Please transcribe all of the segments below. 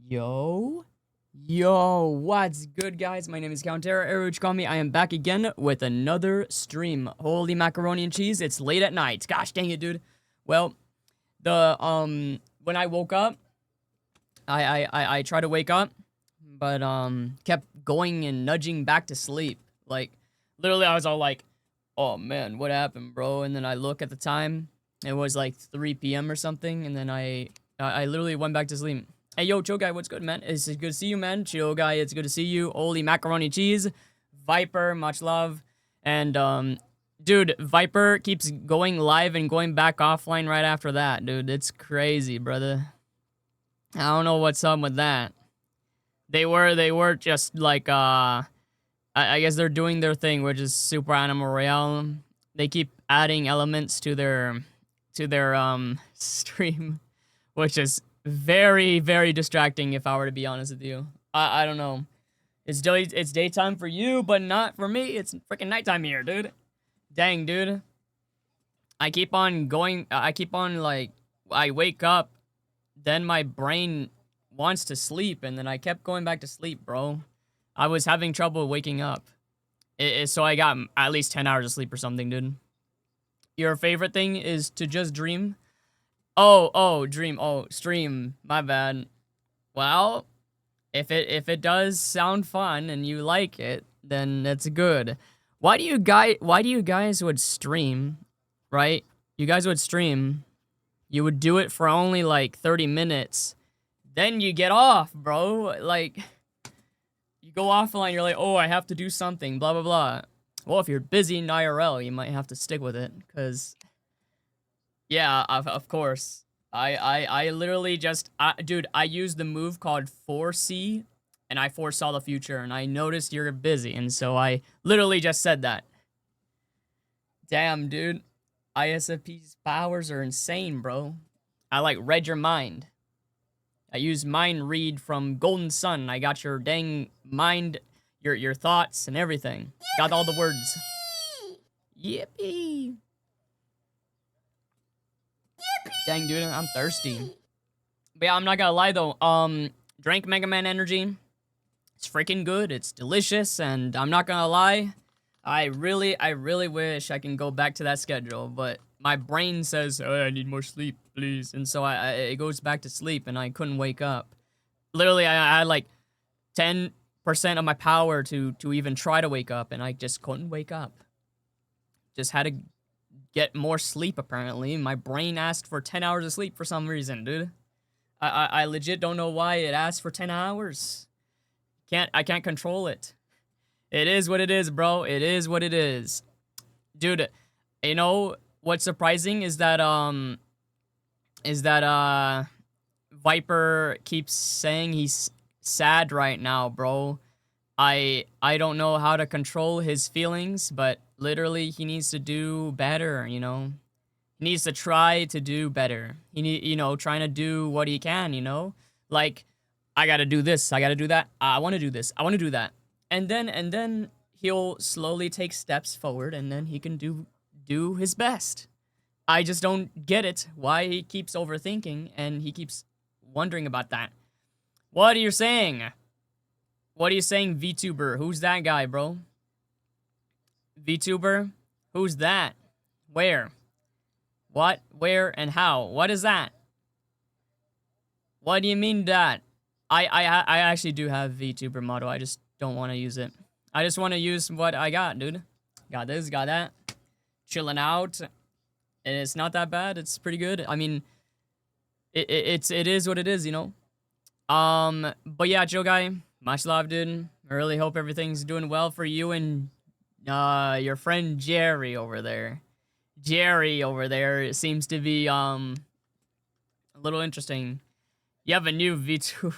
Yo, what's good, guys? My name is Countera, or which call me. I am back again with another stream. Holy macaroni and cheese! It's late at night. Gosh dang it, dude. Well, when I woke up, I tried to wake up, but kept going and nudging back to sleep. Like, literally, I was all like, "Oh man, what happened, bro?" And then I look at the time. It was like 3 p.m. or something, and then I literally went back to sleep. Hey, yo, Chill Guy, what's good, man? It's good to see you, man. Chill Guy, it's good to see you. Holy macaroni cheese. Viper, much love. And, dude, Viper keeps going live and going back offline right after that, dude. It's crazy, brother. I don't know what's up with that. They were just like, I guess they're doing their thing, which is Super Animal Royale. They keep adding elements to their stream, which is very, very distracting, if I were to be honest with you. I don't know. It's daytime for you, but not for me. It's freaking nighttime here, dude. Dang, dude. I keep on going. I wake up, then my brain wants to sleep, and then I kept going back to sleep, bro. I was having trouble waking up. So I got at least 10 hours of sleep or something, dude. Your favorite thing is to just dream? Dream. Oh, stream. My bad. Well, if it does sound fun and you like it, then that's good. Why do you guys would stream, right? You guys would stream. You would do it for only like 30 minutes. Then you get off, bro. Like, you go offline, you're like, "Oh, I have to do something, blah blah blah." Well, if you're busy in IRL, you might have to stick with it, cuz yeah, of course. I literally just, dude, I used the move called foresee, and I foresaw the future, and I noticed you're busy, and so I literally just said that. Damn, dude. ISFP's powers are insane, bro. I, like, read your mind. I used mind read from Golden Sun. I got your dang mind, your thoughts and everything. Got all the words. Yippee! Dang, dude, I'm thirsty. But yeah, I'm not gonna lie though. Drank Mega Man Energy. It's freaking good. It's delicious, and I'm not gonna lie. I really wish I can go back to that schedule, but my brain says, "Oh, I need more sleep, please," and so it goes back to sleep, and I couldn't wake up. Literally, I had like 10% of my power to even try to wake up, and I just couldn't wake up. Just had to get more sleep, apparently. My brain asked for 10 hours of sleep for some reason, dude. I legit don't know why it asked for 10 hours. I can't control it. It is what it is, bro. It is what it is. Dude, you know what's surprising is that Viper keeps saying he's sad right now, bro. I don't know how to control his feelings, but literally he needs to do better, you know? He needs to try to do better. Trying to do what he can, you know? Like, I gotta do this, I gotta do that, I wanna do this, I wanna do that. And then he'll slowly take steps forward, and then he can do his best. I just don't get it, why he keeps overthinking, and he keeps wondering about that. What are you saying? What are you saying, VTuber? Who's that guy, bro? VTuber? Who's that? Where? What? Where? And how? What is that? What do you mean that? I actually do have VTuber motto. I just don't want to use it. I just want to use what I got, dude. Got this, got that. Chilling out. And it's not that bad. It's pretty good. I mean, it is what it is, you know? But yeah, Joe Guy, much love, dude. I really hope everything's doing well for you and your friend Jerry over there. Jerry over there seems to be a little interesting. You have a new VTuber.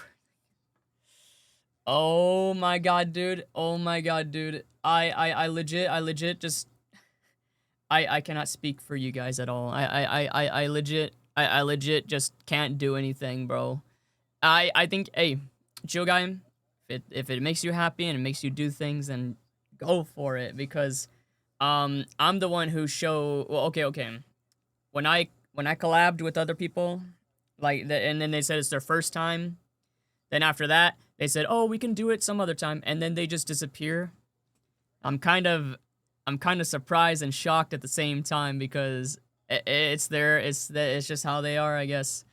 Oh my god, dude. Oh my god, dude. I legit just I cannot speak for you guys at all. I legit just can't do anything, bro. I think, hey, Chill Guy, if it makes you happy and it makes you do things, then go for it, because I'm the one who okay. When I collabed with other people, and then they said it's their first time, Then after that, they said, "Oh, we can do it some other time," and then they just disappear. I'm kind of surprised and shocked at the same time because it's there. It's just how they are, I guess.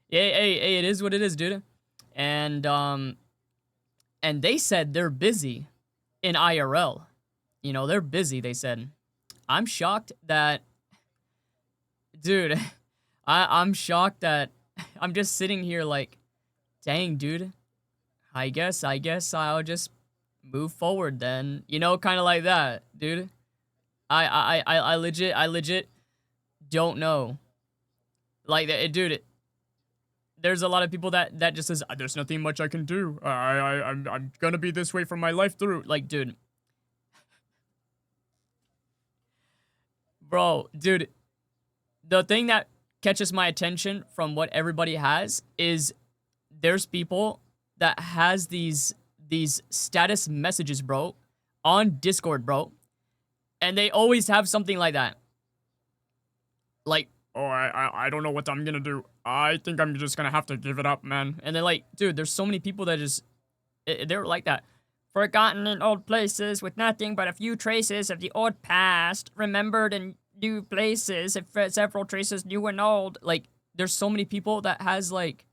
Hey, it is what it is, dude. And and they said they're busy in IRL. You know, they're busy. They said. I'm shocked that, dude. I'm shocked that I'm just sitting here like, dang, dude. I guess I'll just move forward then. You know, kind of like that, dude. I legit don't know. Like, dude, there's a lot of people that just says there's nothing much I can do. I'm gonna be this way for my life through. Like, dude, bro, dude, the thing that catches my attention from what everybody has is there's people that has these status messages, bro, on Discord, bro, and they always have something like that. Like, oh, I don't know what I'm gonna do. I think I'm just gonna have to give it up, man. And they're like, dude, there's so many people that just, they're like that. Forgotten in old places with nothing but a few traces of the old past, remembered in new places, several traces new and old. Like, there's so many people that has, like,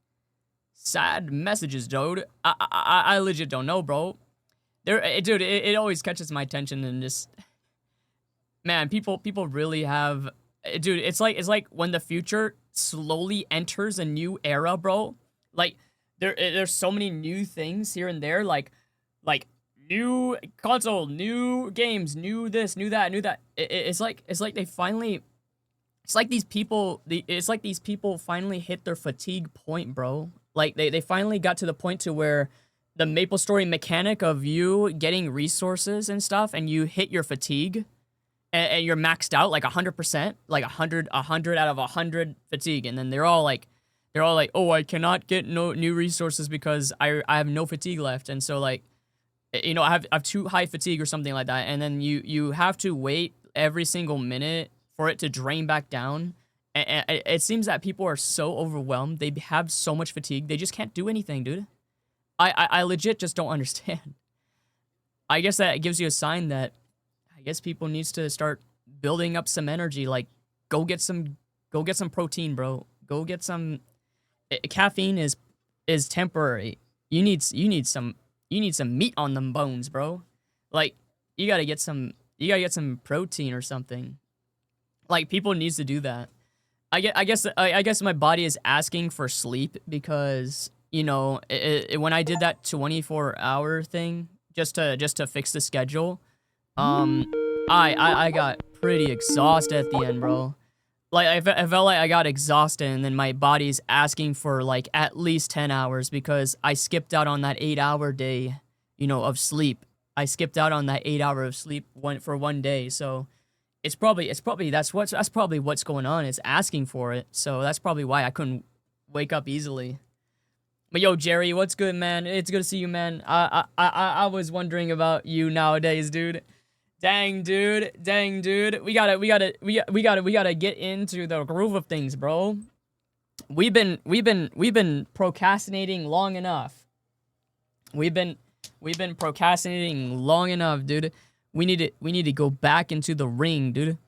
sad messages, dude. I legit don't know, bro. Dude, it always catches my attention and just, man, people really have, dude, it's like when the future slowly enters a new era, bro. Like, there's so many new things here and there, like new console, new games, new this, new that, new that. It's like they finally, it's like these people finally hit their fatigue point, bro. Like, they finally got to the point to where the MapleStory mechanic of you getting resources and stuff, and you hit your fatigue, and you're maxed out like 100%, like 100 out of 100 fatigue, and then they're all like, oh, I cannot get no new resources because I have no fatigue left, and so, like, you know, I have too high fatigue or something like that, and then you have to wait every single minute for it to drain back down. And it seems that people are so overwhelmed, they have so much fatigue, they just can't do anything, dude. I legit just don't understand. I guess that gives you a sign that I guess people needs to start building up some energy. Like, go get some protein, bro. Go get some. Caffeine is temporary. You need some meat on them bones, bro. Like, you gotta get some protein or something. Like, people needs to do that. I guess my body is asking for sleep because, you know, when I did that 24-hour thing just to fix the schedule, I got pretty exhausted at the end, bro. Like, I felt like I got exhausted, and then my body's asking for, like, at least 10 hours because I skipped out on that 8-hour day, you know, of sleep. I skipped out on that 8 hour of sleep for one day, so it's probably that's probably what's going on. It's asking for it, so that's probably why I couldn't wake up easily. But yo, Jerry, what's good, man? It's good to see you, man. I was wondering about you nowadays, dude. Dang, dude. We gotta get into the groove of things, bro. We've been procrastinating long enough. We've been procrastinating long enough, dude. We need to go back into the ring, dude.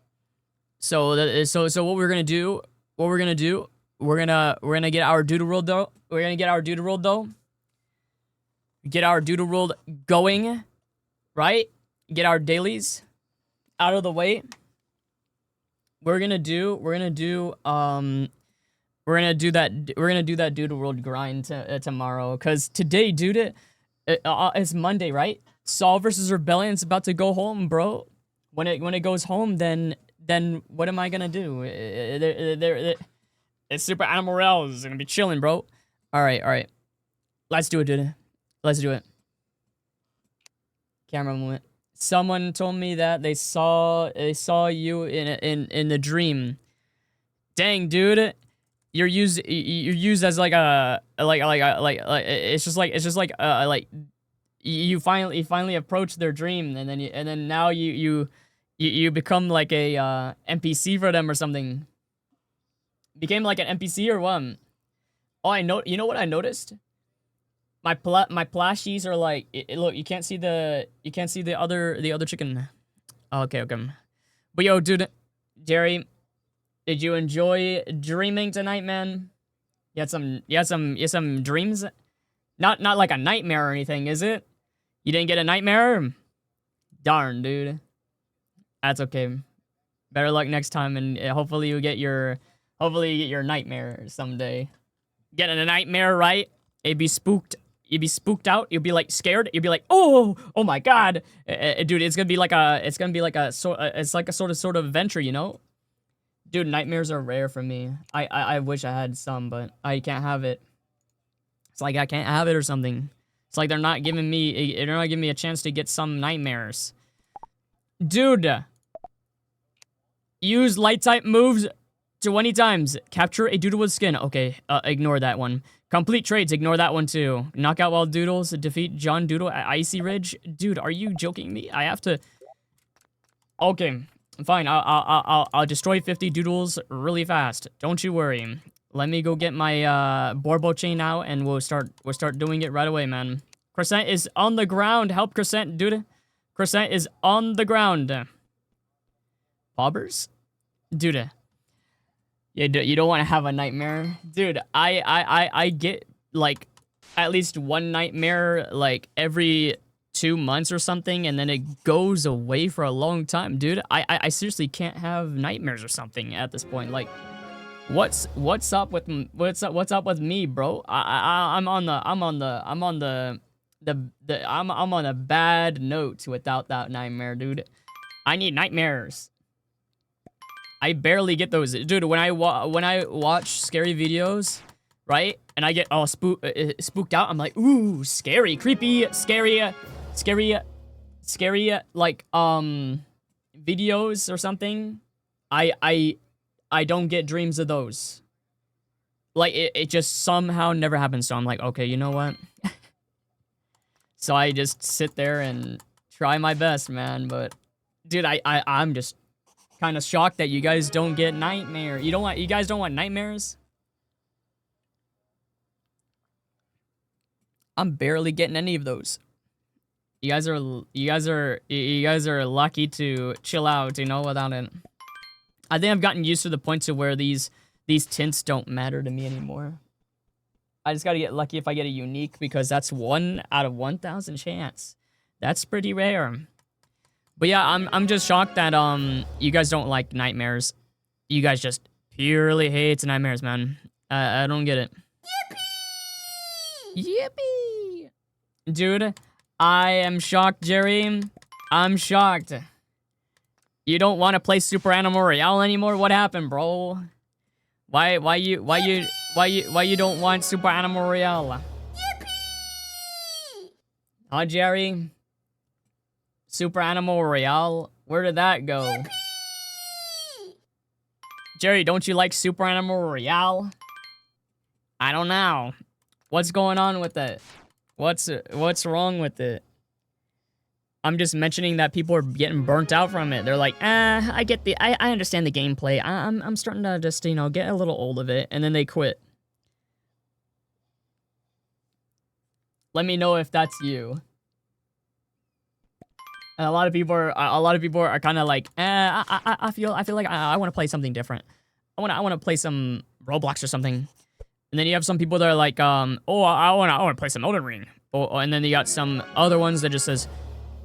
So what we're gonna do? We're gonna get our Doodle World though. Get our Doodle World going, right? Get our dailies out of the way. We're gonna do that Doodle World grind tomorrow. Cause today, dude, it's Monday, right? Saul versus Rebellion's about to go home, bro. When it goes home, then what am I gonna do? It's Super Animal Royale is gonna be chilling, bro. All right. Let's do it, dude. Let's do it. Camera moment. Someone told me that they saw you in the dream. Dang, dude. You're used as like it's just like you finally approach their dream, and then now you become like a NPC for them or something. Became like an NPC or what? Oh, you know what I noticed? my plushies are like, look, you can't see the other chicken. Okay, okay. But yo, dude, Jerry, did you enjoy dreaming tonight, man? You had some dreams? Not like a nightmare or anything, is it? You didn't get a nightmare? Darn, dude. That's okay. Better luck next time, and hopefully you get your nightmare someday. Getting a nightmare, right? It'd be spooked. You'd be spooked out. You'd be like scared. You'd be like, oh my god, dude. It's gonna be like a sort of adventure, you know? Dude, nightmares are rare for me. I wish I had some, but I can't have it. It's like I can't have it or something. It's like they're not giving me a chance to get some nightmares. Dude, use light type moves 20 times. Capture a doodle with skin. Okay, ignore that one. Complete trades, ignore that one too. Knock out wild doodles, defeat John Doodle at Icy Ridge. Dude, are you joking me? I have to... Okay, fine. I'll destroy 50 doodles really fast. Don't you worry. Let me go get my Borbo chain out, and we'll start doing it right away, man. Crescent is on the ground. Help Crescent, dude. Crescent is on the ground. Bobbers? Dude. Yeah, you don't want to have a nightmare. Dude, I get, like, at least one nightmare, like, every 2 months or something, and then it goes away for a long time, dude. I seriously can't have nightmares or something at this point. Like, what's up with me, bro? I'm on a bad note without that nightmare, dude. I need nightmares. I barely get those, dude. When I watch scary videos, right, and I get all spooked out, I'm like, ooh, scary, creepy, scary, like videos or something. I don't get dreams of those. Like it just somehow never happens. So I'm like, okay, you know what? So I just sit there and try my best, man. But dude, I'm just kind of shocked that you guys don't get nightmare. You guys don't want nightmares? I'm barely getting any of those. You guys are lucky to chill out, you know, without it. I think I've gotten used to the point to where these tints don't matter to me anymore. I just gotta get lucky if I get a unique, because that's 1 out of 1,000 chance. That's pretty rare. But yeah, I'm just shocked that you guys don't like nightmares. You guys just purely hate nightmares, man. I don't get it. Yippee! Yippee! Dude, I am shocked, Jerry. I'm shocked. You don't want to play Super Animal Royale anymore? What happened, bro? Why you don't want Super Animal Royale? Yippee! Huh, Jerry? Super Animal Royale? Where did that go? Yippee! Jerry, don't you like Super Animal Royale? I don't know. What's going on with it? What's wrong with it? I'm just mentioning that people are getting burnt out from it. They're like, I understand the gameplay. I'm starting to just, you know, get a little old of it, and then they quit. Let me know if that's you. And a lot of people are kind of like, I feel like I want to play something different. I want to play some Roblox or something. And then you have some people that are like, I want to play some Elden Ring. And then you got some other ones that just says,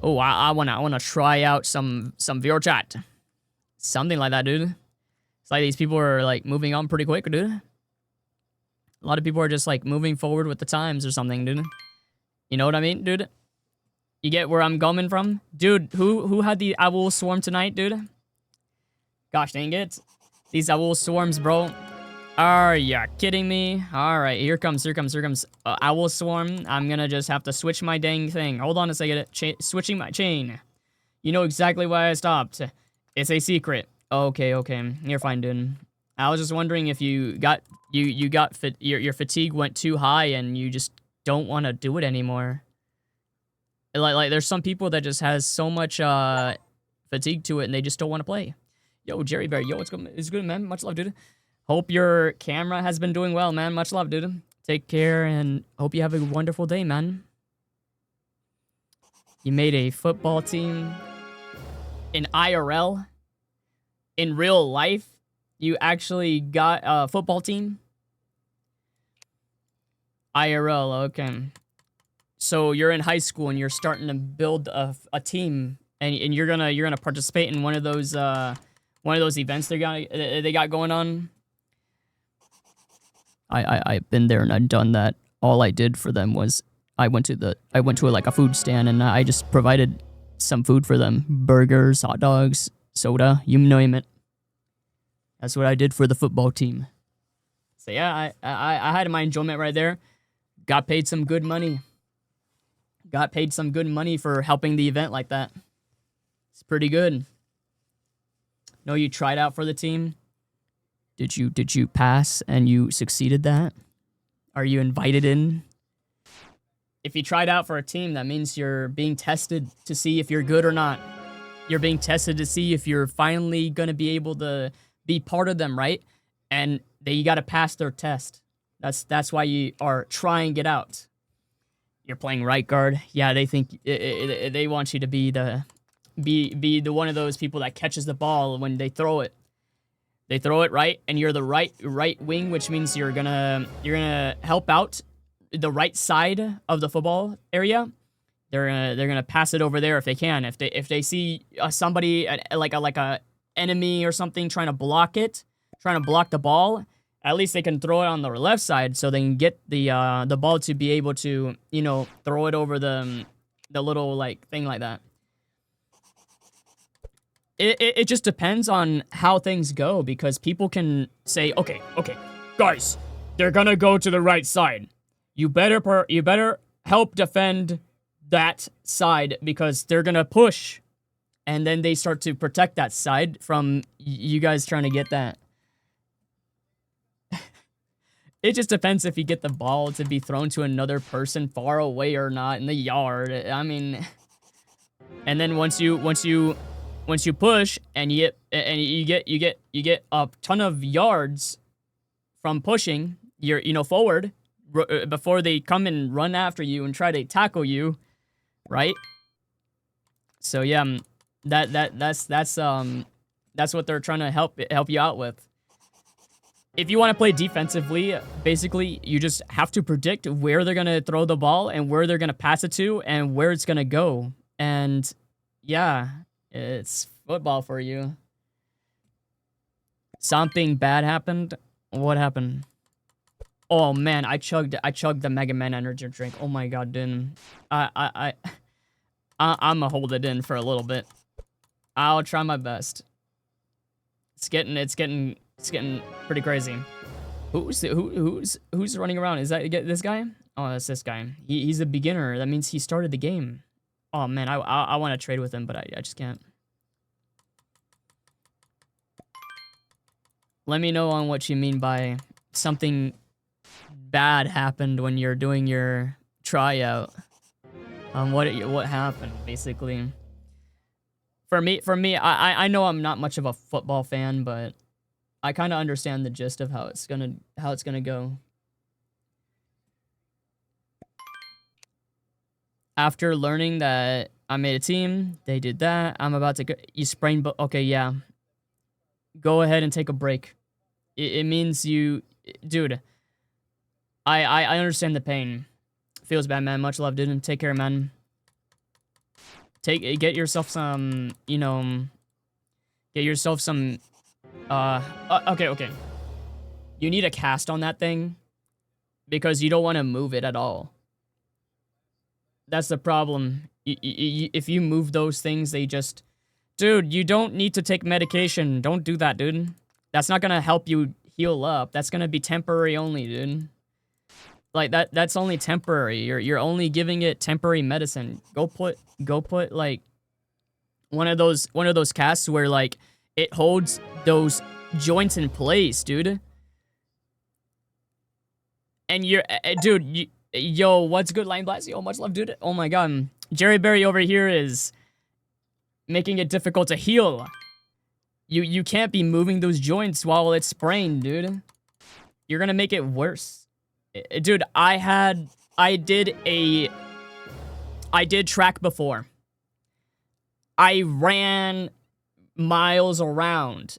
oh, I wanna try out some VR chat. Something like that, dude. It's like these people are like moving on pretty quick, dude. A lot of people are just like moving forward with the times or something, dude. You know what I mean, dude? You get where I'm coming from? Dude, who had the owl swarm tonight, dude? Gosh dang it. These owl swarms, bro. Are ya kidding me? Alright, here comes. Owl swarm. I'm gonna just have to switch my dang thing. Hold on a second. Switching my chain. You know exactly why I stopped. It's a secret. Okay. You're fine, dude. I was just wondering if you got your fatigue went too high and you just don't want to do it anymore. Like there's some people that just has so much fatigue to it and they just don't want to play. Yo, Jerry Bear. Yo, it's good, man. Much love, dude. Hope your camera has been doing well, man. Much love, dude. Take care and hope you have a wonderful day, man. You made a football team in IRL. In real life, you actually got a football team. IRL, okay. So you're in high school and you're starting to build a team, and you're gonna participate in one of those events they got going on. I've been there and I've done that. All I did for them was I went to like a food stand and I just provided some food for them. Burgers, hot dogs, soda, you name it. That's what I did for the football team. So yeah, I had my enjoyment right there. Got paid some good money. Got paid some good money for helping the event like that. It's pretty good. No, you tried out for the team. Did you pass and you succeeded that? Are you invited in? If you tried out for a team, that means you're being tested to see if you're good or not. You're being tested to see if you're finally gonna be able to be part of them, right? And you gotta pass their test. That's why you are trying it out. You're playing right guard. Yeah, they think they want you to be the one of those people that catches the ball when they throw it. They throw it right, and you're the right wing, which means you're gonna help out the right side of the football area. They're gonna pass it over there if they can. If they see somebody like a enemy or something trying to block the ball, at least they can throw it on the left side so they can get the ball to be able to, you know, throw it over the little like thing like that. It just depends on how things go, because people can say, okay, guys, they're gonna go to the right side. You better help defend that side because they're gonna push, and then they start to protect that side from you guys trying to get that. It just depends if you get the ball to be thrown to another person far away or not in the yard. I mean, and then once you push and you get a ton of yards from pushing, you're forward before they come and run after you and try to tackle you, right? So yeah, that's what they're trying to help you out with. If you want to play defensively, basically, you just have to predict where they're going to throw the ball and where they're going to pass it to and where it's going to go. And yeah, it's football for you. Something bad happened? What happened? Oh man, I chugged the Mega Man energy drink. Oh my god, dude. I'm gonna hold it in for a little bit. I'll try my best. It's getting pretty crazy. Who's running around? Is that this guy? Oh, that's this guy. He's a beginner. That means he started the game. Oh man, I want to trade with him, but I just can't. Let me know on what you mean by something bad happened when you're doing your tryout. What happened basically? For me, I know I'm not much of a football fan, but I kind of understand the gist of how it's gonna go. After learning that I made a team, they did that. I'm about to go. You sprained, but okay, yeah. Go ahead and take a break. It means you, dude. I understand the pain. Feels bad, man. Much love, dude. Take care, man. Get yourself some, you know, get yourself some, okay. You need a cast on that thing because you don't want to move it at all. That's the problem. If you move those things, they just, dude, you don't need to take medication. Don't do that, dude. That's not gonna help you heal up. That's gonna be temporary only, dude. Like that's only temporary. You're only giving it temporary medicine. Go put like one of those casts where like it holds those joints in place, dude. And you're dude, yo, what's good, Line Blast? Yo, much love, dude. Oh my god. Jerry Berry over here is making it difficult to heal. You can't be moving those joints while it's sprained, dude. You're gonna make it worse. Dude, I did track before. I ran miles around.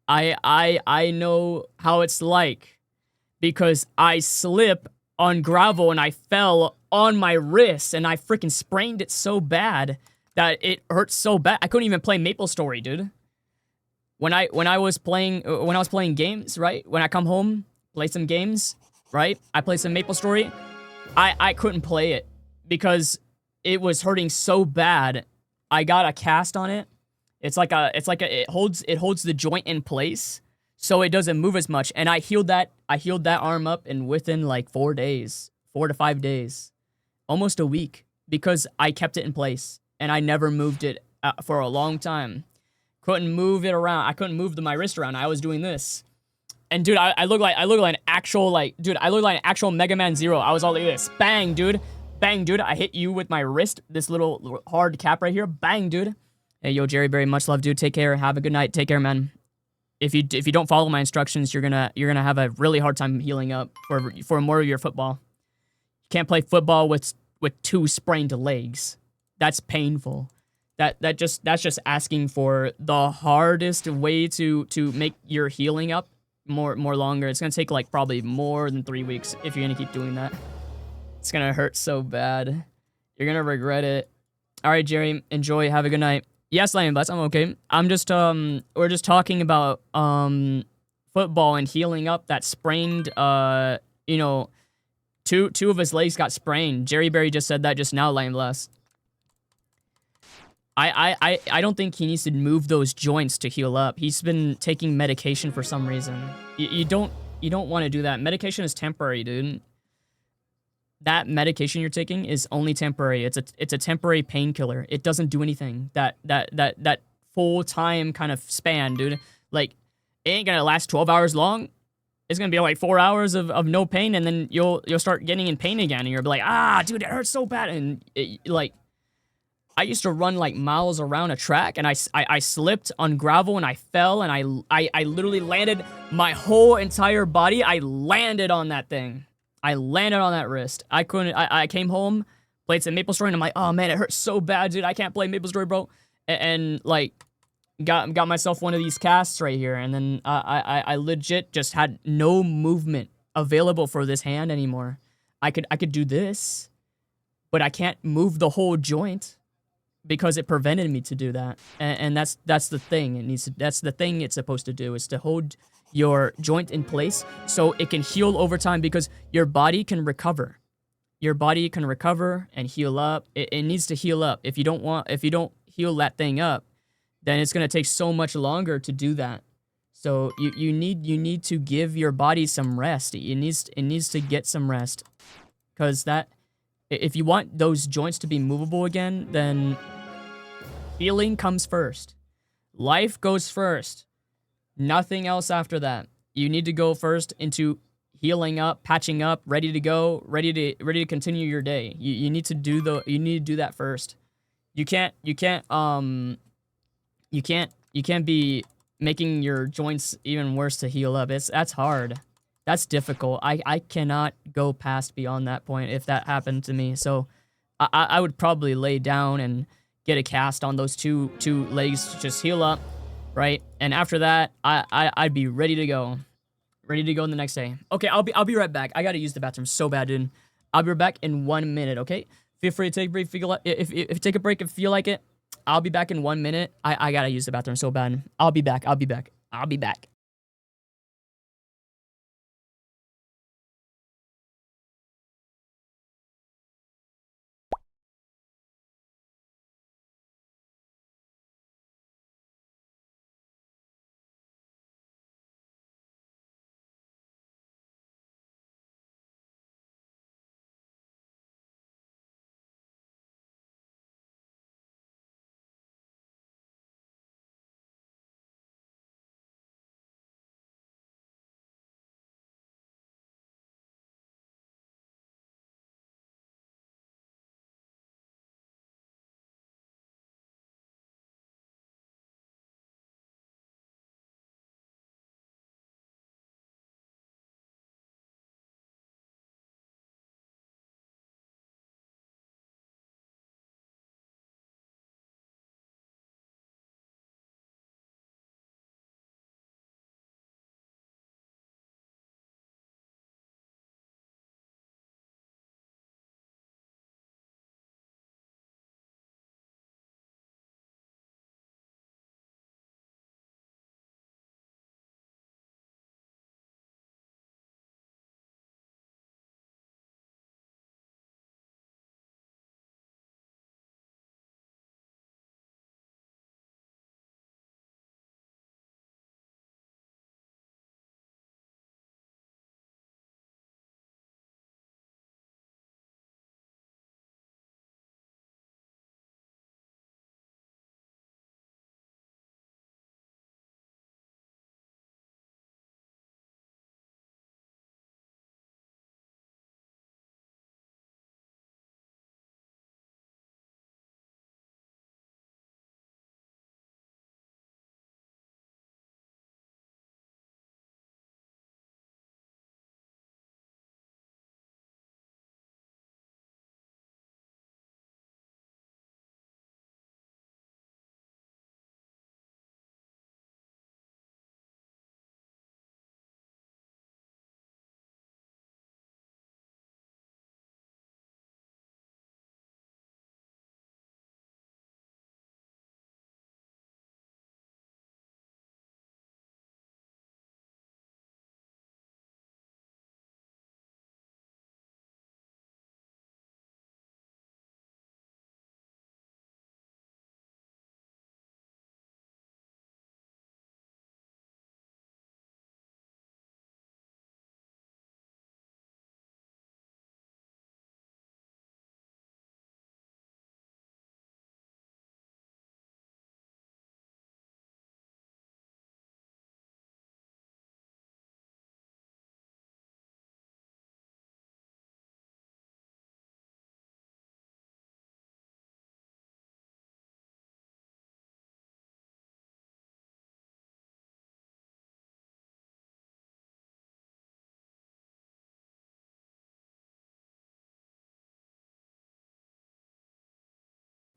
I know how it's like because I slip on gravel and I fell on my wrist and I freaking sprained it so bad that it hurt so bad. I couldn't even play Maple Story, dude. When I was playing games, right? When I come home, play some games, right? I play some Maple Story. I couldn't play it because it was hurting so bad. I got a cast on it. It holds the joint in place so it doesn't move as much. And I healed that arm up in within like 4 days, 4 to 5 days, almost a week because I kept it in place and I never moved it for a long time. Couldn't move it around. I couldn't move my wrist around. I was doing this. And dude, I look like an actual I look like an actual Mega Man Zero. I was all like this. Bang, dude. Bang, dude. I hit you with my wrist. This little hard cap right here. Bang, dude. Hey, yo, Jerry Berry, much love, dude. Take care. Have a good night. Take care, man. If you don't follow my instructions, you're gonna have a really hard time healing up for more of your football. You can't play football with 2 sprained legs. That's painful. That's just asking for the hardest way to make your healing up more longer. It's gonna take like probably more than 3 weeks if you're gonna keep doing that. It's gonna hurt so bad. You're gonna regret it. All right, Jerry, enjoy. Have a good night. Yes, Lion Bless, I'm okay. I'm just we're just talking about football and healing up that sprained you know, two of his legs got sprained. Jerry Berry just said that just now, Lion Bless. I don't think he needs to move those joints to heal up. He's been taking medication for some reason. You don't want to do that. Medication is temporary, dude. That medication you're taking is only temporary. It's a temporary painkiller. It doesn't do anything. That full time kind of span, dude. Like, it ain't gonna last 12 hours long. It's gonna be like 4 hours of no pain, and then you'll start getting in pain again, and you'll be like, ah, dude, it hurts so bad, and like. I used to run like miles around a track and I slipped on gravel and I fell and I literally landed my whole entire body. I landed on that thing. I landed on that wrist. I came home, played some Maple Story and I'm like, oh man, it hurts so bad, dude. I can't play Maple Story, bro. And like got myself one of these casts right here. And then I legit just had no movement available for this hand anymore. I could do this, but I can't move the whole joint. Because it prevented me to do that, and that's the thing. That's the thing it's supposed to do is to hold your joint in place so it can heal over time because your body can recover. Your body can recover and heal up. It needs to heal up. If you don't heal that thing up, then it's gonna take so much longer to do that. So you need to give your body some rest. It needs to get some rest, because that. If you want those joints to be movable again, then healing comes first. Life goes first. Nothing else after that. You need to go first into healing up, patching up, ready to go, ready to continue your day. You need to do that first. You can't be making your joints even worse to heal up. That's hard. That's difficult. I cannot go past beyond that point if that happened to me. So I would probably lay down and get a cast on those two legs to just heal up, right? And after that, I'd be ready to go. Ready to go the next day. Okay, I'll be right back. I gotta use the bathroom so bad, dude. I'll be right back in 1 minute, okay? Feel free to take a break if take a break if you feel like it. I'll be back in 1 minute. I gotta use the bathroom so bad. I'll be back. I'll be back.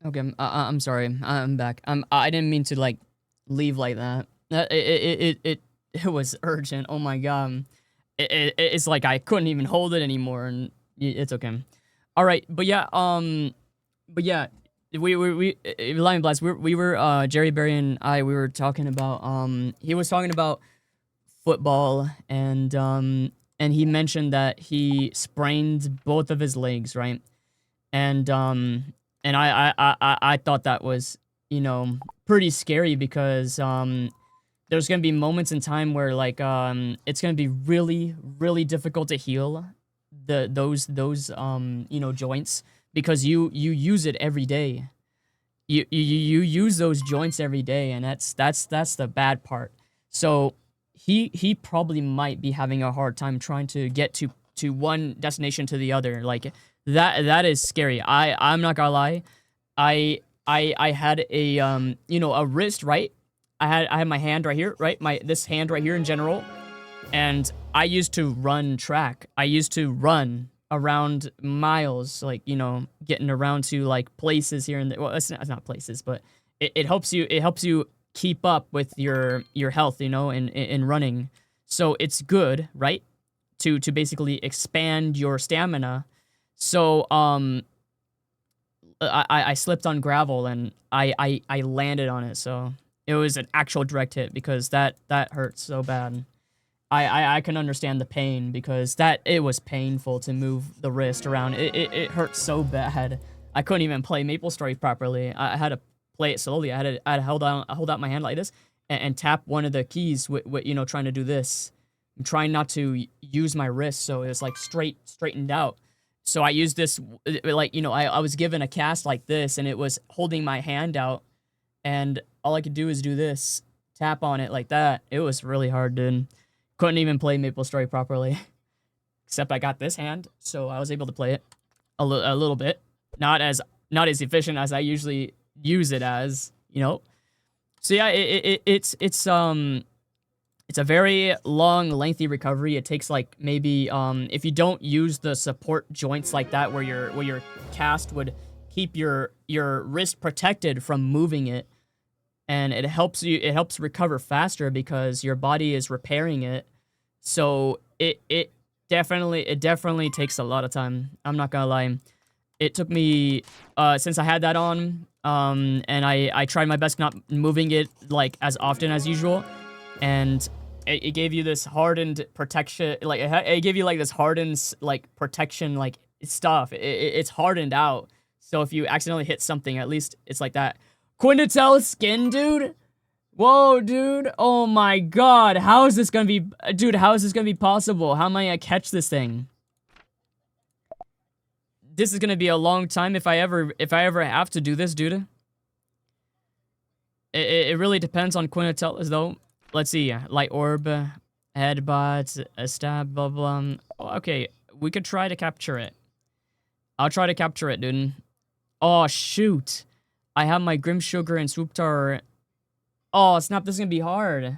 Okay, I'm sorry. I'm back. I didn't mean to like leave like that. It was urgent. Oh my god. It's like I couldn't even hold it anymore, and it's okay. All right, but yeah, Lion Blast. We were Jerry Berry and I. We were talking about he was talking about football, and he mentioned that he sprained both of his legs, right? And I thought that was, you know, pretty scary because there's gonna be moments in time where like it's gonna be really difficult to heal those you know, joints, because you use it every day. You use those joints every day, and that's the bad part. So he probably might be having a hard time trying to get to one destination to the other. Like that is scary. I'm not gonna lie. I had a you know, a wrist, right? I had my hand right here, right? My this hand right here in general. And I used to run track. I used to run around miles, like, you know, getting around to like places here and there. Well, it's not places, but it helps you. It helps you keep up with your health, you know, in running. So it's good, right? To basically expand your stamina. So I slipped on gravel and I landed on it. So it was an actual direct hit, because that hurt so bad. I can understand the pain, because it was painful to move the wrist around. It hurt so bad. I couldn't even play Maple Story properly. I had to play it slowly. I had to hold out my hand like this and tap one of the keys with you know, trying to do this. I'm trying not to use my wrist so it's like straightened out. So I used this, like, you know, I was given a cast like this, and it was holding my hand out, and all I could do is do this, tap on it like that. It was really hard, dude. Couldn't even play Maple Story properly. Except I got this hand, so I was able to play it a little bit. Not as efficient as I usually use it as, you know. So yeah, it's a very long, lengthy recovery. It takes like maybe if you don't use the support joints like that, where your cast would keep your wrist protected from moving it, and it helps recover faster because your body is repairing it. So it definitely takes a lot of time. I'm not gonna lie. It took me since I had that on, and I tried my best not moving it like as often as usual, and it gave you this hardened protection, like it gave you like this hardened like protection like stuff. It's hardened out, so if you accidentally hit something, at least it's like that. Quintitel skin, dude. Whoa, dude. Oh my god. How is this gonna be, dude? How is this gonna be possible? How am I gonna catch this thing? This is gonna be a long time if I ever have to do this, dude. It really depends on Quintitel, though. Let's see. Light orb, headbutt, a stab, blah blah. Okay, we could try to capture it. I'll try to capture it, dude. Oh shoot. I have my Grim Sugar and Swoop Tower. Oh snap! This is gonna be hard.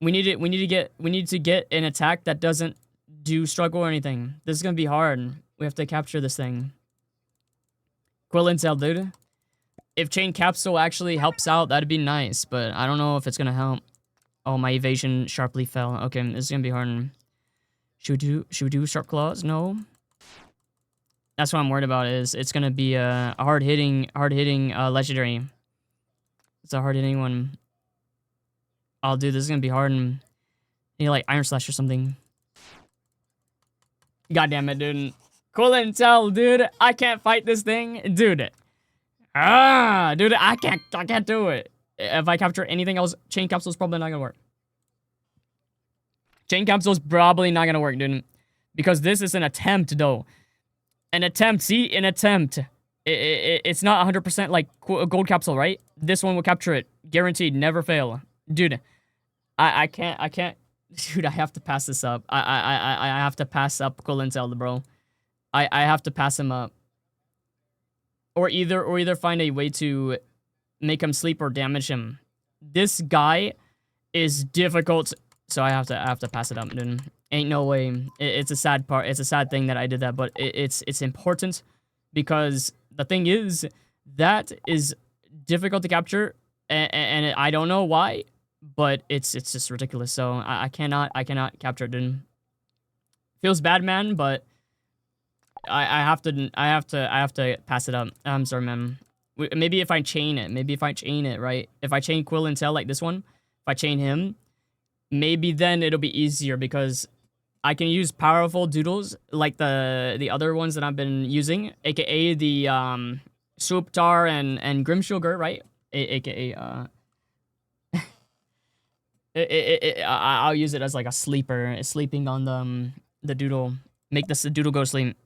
We need to get an attack that doesn't do struggle or anything. This is gonna be hard. We have to capture this thing. Quill Intel, dude. If Chain Capsule actually helps out, that'd be nice, but I don't know if it's gonna help. Oh, my evasion sharply fell. Okay, this is gonna be hard. Should we do Sharp Claws? No. That's what I'm worried about. Is it's gonna be a hard hitting legendary. It's a hard hitting one. Oh, dude, this is gonna be hard. And you know, like Iron Slash or something. God damn it, dude. Cool intel, dude. I can't fight this thing, dude. Dude, I can't do it. If I capture anything else, Chain Capsule's probably not gonna work. Chain Capsule's probably not gonna work, dude. Because this is an attempt, though. An attempt. See, an attempt. It's not 100% like a gold capsule, right? This one will capture it. Guaranteed. Never fail. Dude, I can't. Dude, I have to pass this up. I have to pass up Colintel, bro. I have to pass him up. Or either find a way to make him sleep or damage him. This guy is difficult, so I have to pass it up, dude. Ain't no way. It's a sad part. It's a sad thing that I did that, but it's important because the thing is, That is difficult to capture, and I don't know why, but it's just ridiculous. So I cannot capture it. Dude. Feels bad, man, but I have to pass it up. I'm sorry, man. Maybe if I chain it, right? If I chain Quill and Tail like this one, if I chain him, maybe then it'll be easier because I can use powerful doodles like the other ones that I've been using, aka the Swoop Tar and Grim Sugar, right? AKA I'll use it as like a sleeper, sleeping on the doodle, make this doodle go to sleep.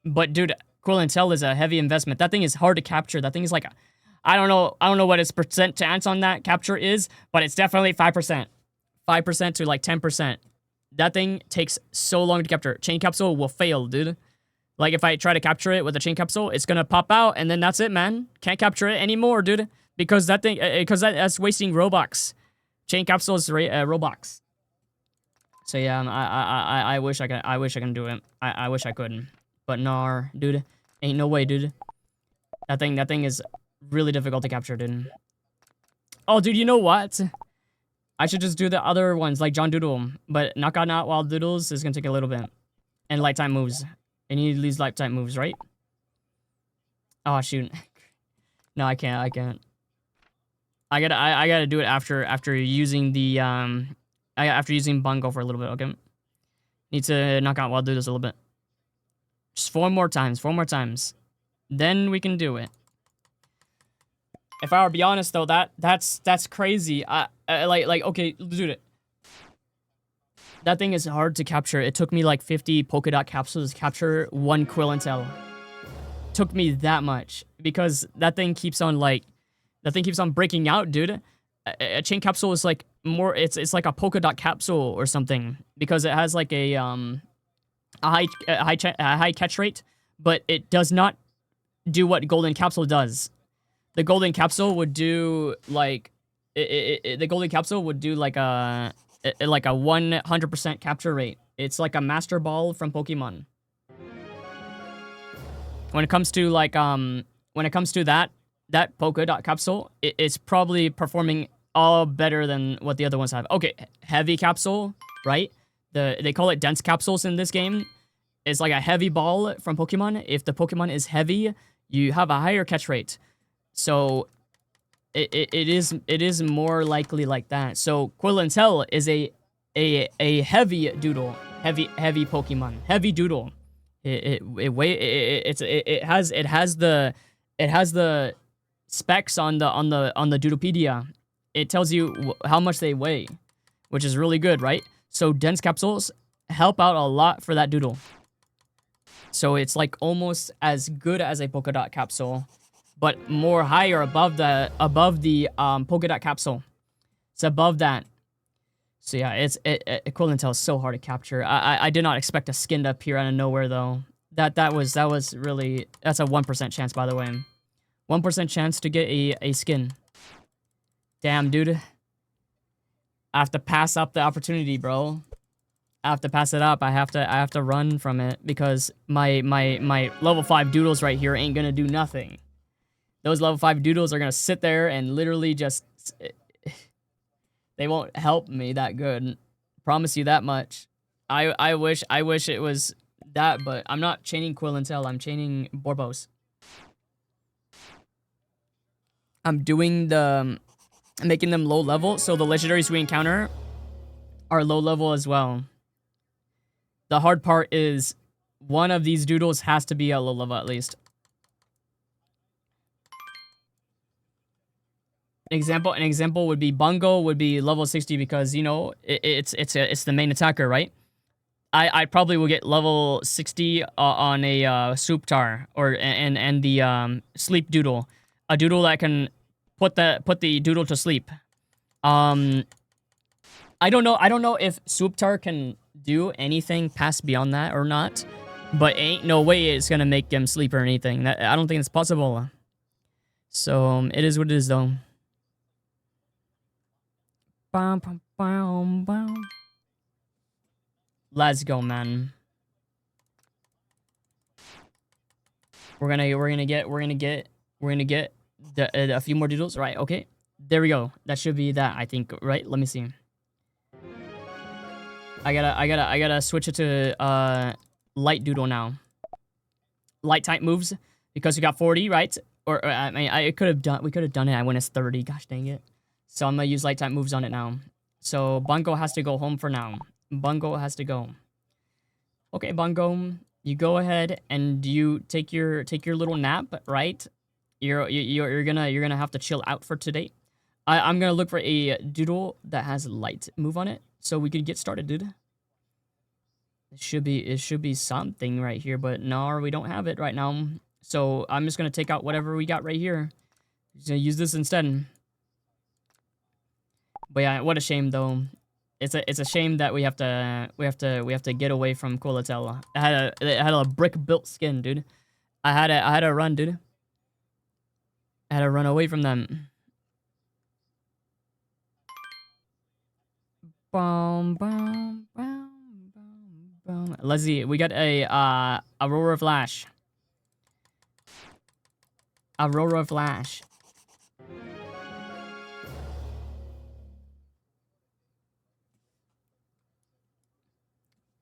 But dude, Quill and Tail is a heavy investment. That thing is hard to capture. That thing is like, I don't know what its percent chance on that capture is, but it's definitely 5%, 5% to like 10%. That thing takes so long to capture. Chain capsule will fail, dude. Like if I try to capture it with a chain capsule, it's gonna pop out, and then that's it, man. Can't capture it anymore, dude, because that thing, because that's wasting Robux. Chain capsule is Robux. So yeah, I wish I can do it. I wish I could. But nar, dude. Ain't no way, dude. That thing is really difficult to capture, dude. Oh, dude, you know what? I should just do the other ones, like John Doodle. But Knock Out Not Wild Doodles is gonna take a little bit. And Lifetime moves. And you need these Lifetime moves, right? Oh, shoot. No, I can't. I gotta do it after using the, after using Bongo for a little bit, okay? Need to knock out Wild Doodles a little bit. Just 4 more times. Then we can do it. If I were to be honest though, that's crazy. Like okay, dude. That thing is hard to capture. It took me like 50 polka dot capsules to capture 1 Quill and Tail. Took me that much because that thing keeps on breaking out, dude. A chain capsule is like more. It's like a polka dot capsule or something because it has like a high catch rate, but it does not do what golden capsule does. The golden capsule would do like the golden capsule would do like a 100% capture rate. It's like a master ball from Pokemon. When it comes to like that polka dot capsule, it's probably performing all better than what the other ones have. Okay, heavy capsule, right? They call it dense capsules in this game. It's like a heavy ball from Pokemon. If the Pokemon is heavy, you have a higher catch rate. So it is more likely like that. So Quill and Tail is a heavy doodle, heavy Pokemon, heavy doodle. It has the specs on the Doodlepedia. It tells you how much they weigh, which is really good, right? So dense capsules help out a lot for that doodle. So it's like almost as good as a polka dot capsule, but more higher above the polka dot capsule. It's above that. So yeah, Quill and Tail is so hard to capture. I did not expect a skin to appear out of nowhere though. That was really, that's a 1% chance, by the way. 1% chance to get a skin. Damn, dude. I have to pass up the opportunity, bro. I have to pass it up. I have to run from it because my level 5 doodles right here ain't gonna do nothing. Those level 5 doodles are gonna sit there and literally just, they won't help me that good. Promise you that much. I wish it was that, but I'm not chaining Quill and Tail. I'm chaining Borbos. I'm doing making them low level, so the legendaries we encounter are low level as well. The hard part is one of these doodles has to be a low level at least. An example would be Bungo would be level 60 because, you know, it's the main attacker, right? I probably will get level 60 on a Swoop Tar or and the Sleep Doodle, a doodle that can put the doodle to sleep. I don't know if Swoop Tar can do anything past beyond that or not, but ain't no way it's gonna make him sleep or anything. I don't think it's possible. So it is what it is though. Let's go, man. We're gonna get We're gonna get a few more doodles. Right, okay. There we go. That should be that, I think, right? Let me see. I gotta switch it to light doodle now. Light type moves because we got 40, right? Or I mean, we could have done it. I went as 30. Gosh dang it. So I'm gonna use light type moves on it now. So Bungo has to go home for now. Bungo has to go. Okay, Bungo, you go ahead and you take your little nap, right? You're gonna have to chill out for today. I'm gonna look for a doodle that has light move on it, so we could get started, dude. It should be something right here, but no, we don't have it right now. So I'm just gonna take out whatever we got right here. Just gonna use this instead. But yeah, what a shame though. It's a shame that we have to get away from Quilitel. It had a brick built skin, dude. I had to run, dude. I had to run away from them. Boom, boom, boom, boom, boom. Let's see. We got a Aurora Flash. Aurora Flash.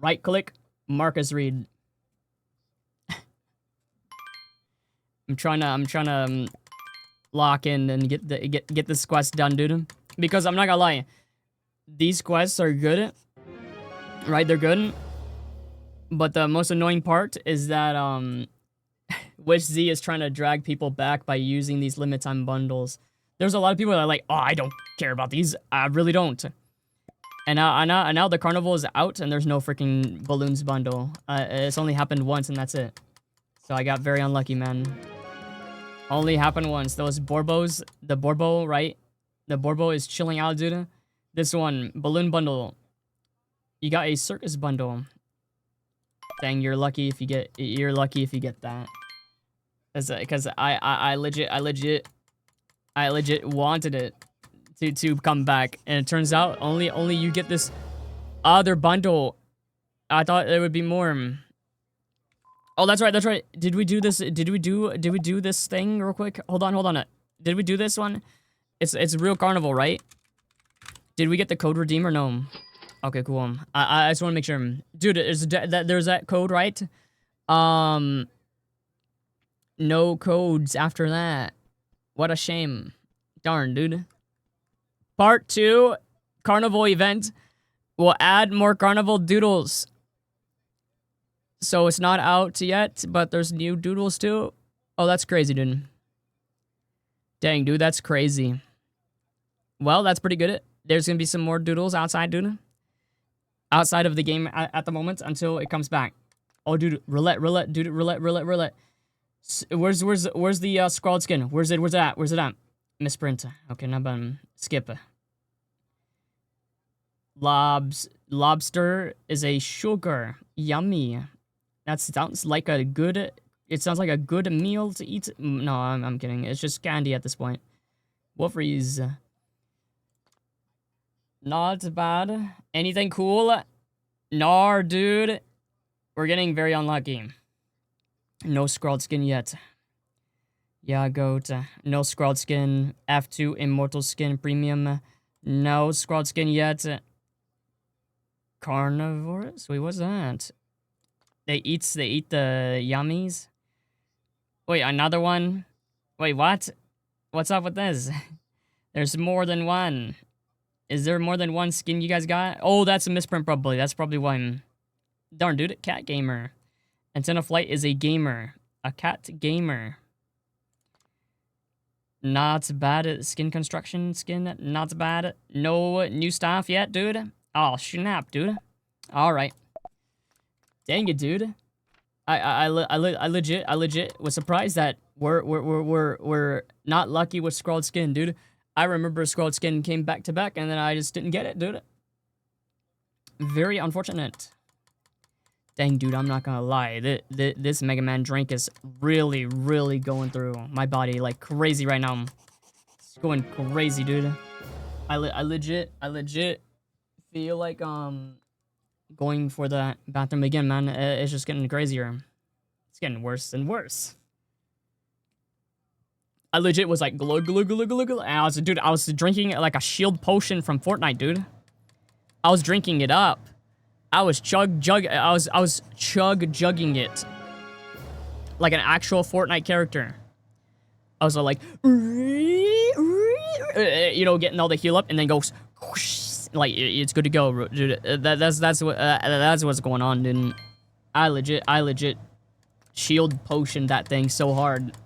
Right click, Marcus Reed. I'm trying to lock in and get this quest done, dude. Because I'm not gonna lie, these quests are good, right? They're good, but the most annoying part is that Wish Z is trying to drag people back by using these limit time bundles. There's a lot of people that are like, oh, I don't care about these. I really don't. And now the carnival is out and there's no freaking balloons bundle. It's only happened once and that's it. So I got very unlucky, man. Only happened once. Those Borbos, the Borbo, right? The Borbo is chilling out, dude. This one, balloon bundle. You got a circus bundle. Dang, you're lucky if you get that. Because I legit wanted it to come back, and it turns out only you get this other bundle. I thought there would be more. Oh, that's right. Did we do this? Did we do this thing real quick? Hold on. Did we do this one? It's real carnival, right? Did we get the code redeemer? No. Okay, cool. I just want to make sure, dude. There's that code, right? No codes after that. What a shame. Darn, dude. Part 2 carnival event will add more carnival doodles. So it's not out yet, but there's new doodles too. Oh, that's crazy, dude. Dang, dude, that's crazy. Well, that's pretty good. There's gonna be some more doodles outside, dude. Outside of the game at the moment until it comes back. Oh, dude, roulette, dude, roulette. Where's the scrawled skin? Where's it at? Misprint. Okay, now skip. Lobster is a sugar. Yummy. That sounds like a good. It sounds like a good meal to eat. No, I'm kidding. It's just candy at this point. Wolfries. Not bad. Anything cool? Nar, dude. We're getting very unlucky. No scrawled skin yet. Yeah, goat. No scrawled skin. F2 immortal skin premium. No scrawled skin yet. Carnivores? Wait, what's that? They eat the yummies? Wait, another one? Wait, what? What's up with this? There's more than one. Is there more than one skin you guys got? Oh, that's a misprint probably. That's probably one. Darn, dude. Cat gamer. Antenna Flight is a gamer. A cat gamer. Not bad at skin construction. Not bad. No new stuff yet, dude. Oh, snap, dude. All right. Dang it, dude. I legit was surprised that we're not lucky with scrawled skin, dude. I remember scrawled skin came back to back, and then I just didn't get it, dude. Very unfortunate. Dang, dude, I'm not gonna lie. This Mega Man drink is really going through my body like crazy right now. It's going crazy, dude. I legit feel like going for the bathroom again, man. It's just getting crazier. It's getting worse and worse. I legit was like glug glug glug glug glug. And I was drinking like a shield potion from Fortnite, dude. I was drinking it up. I was chug jugging it like an actual Fortnite character. I was like, you know, getting all the heal up, and then goes like it's good to go, dude. That's what's going on, dude. I legit shield potioned that thing so hard.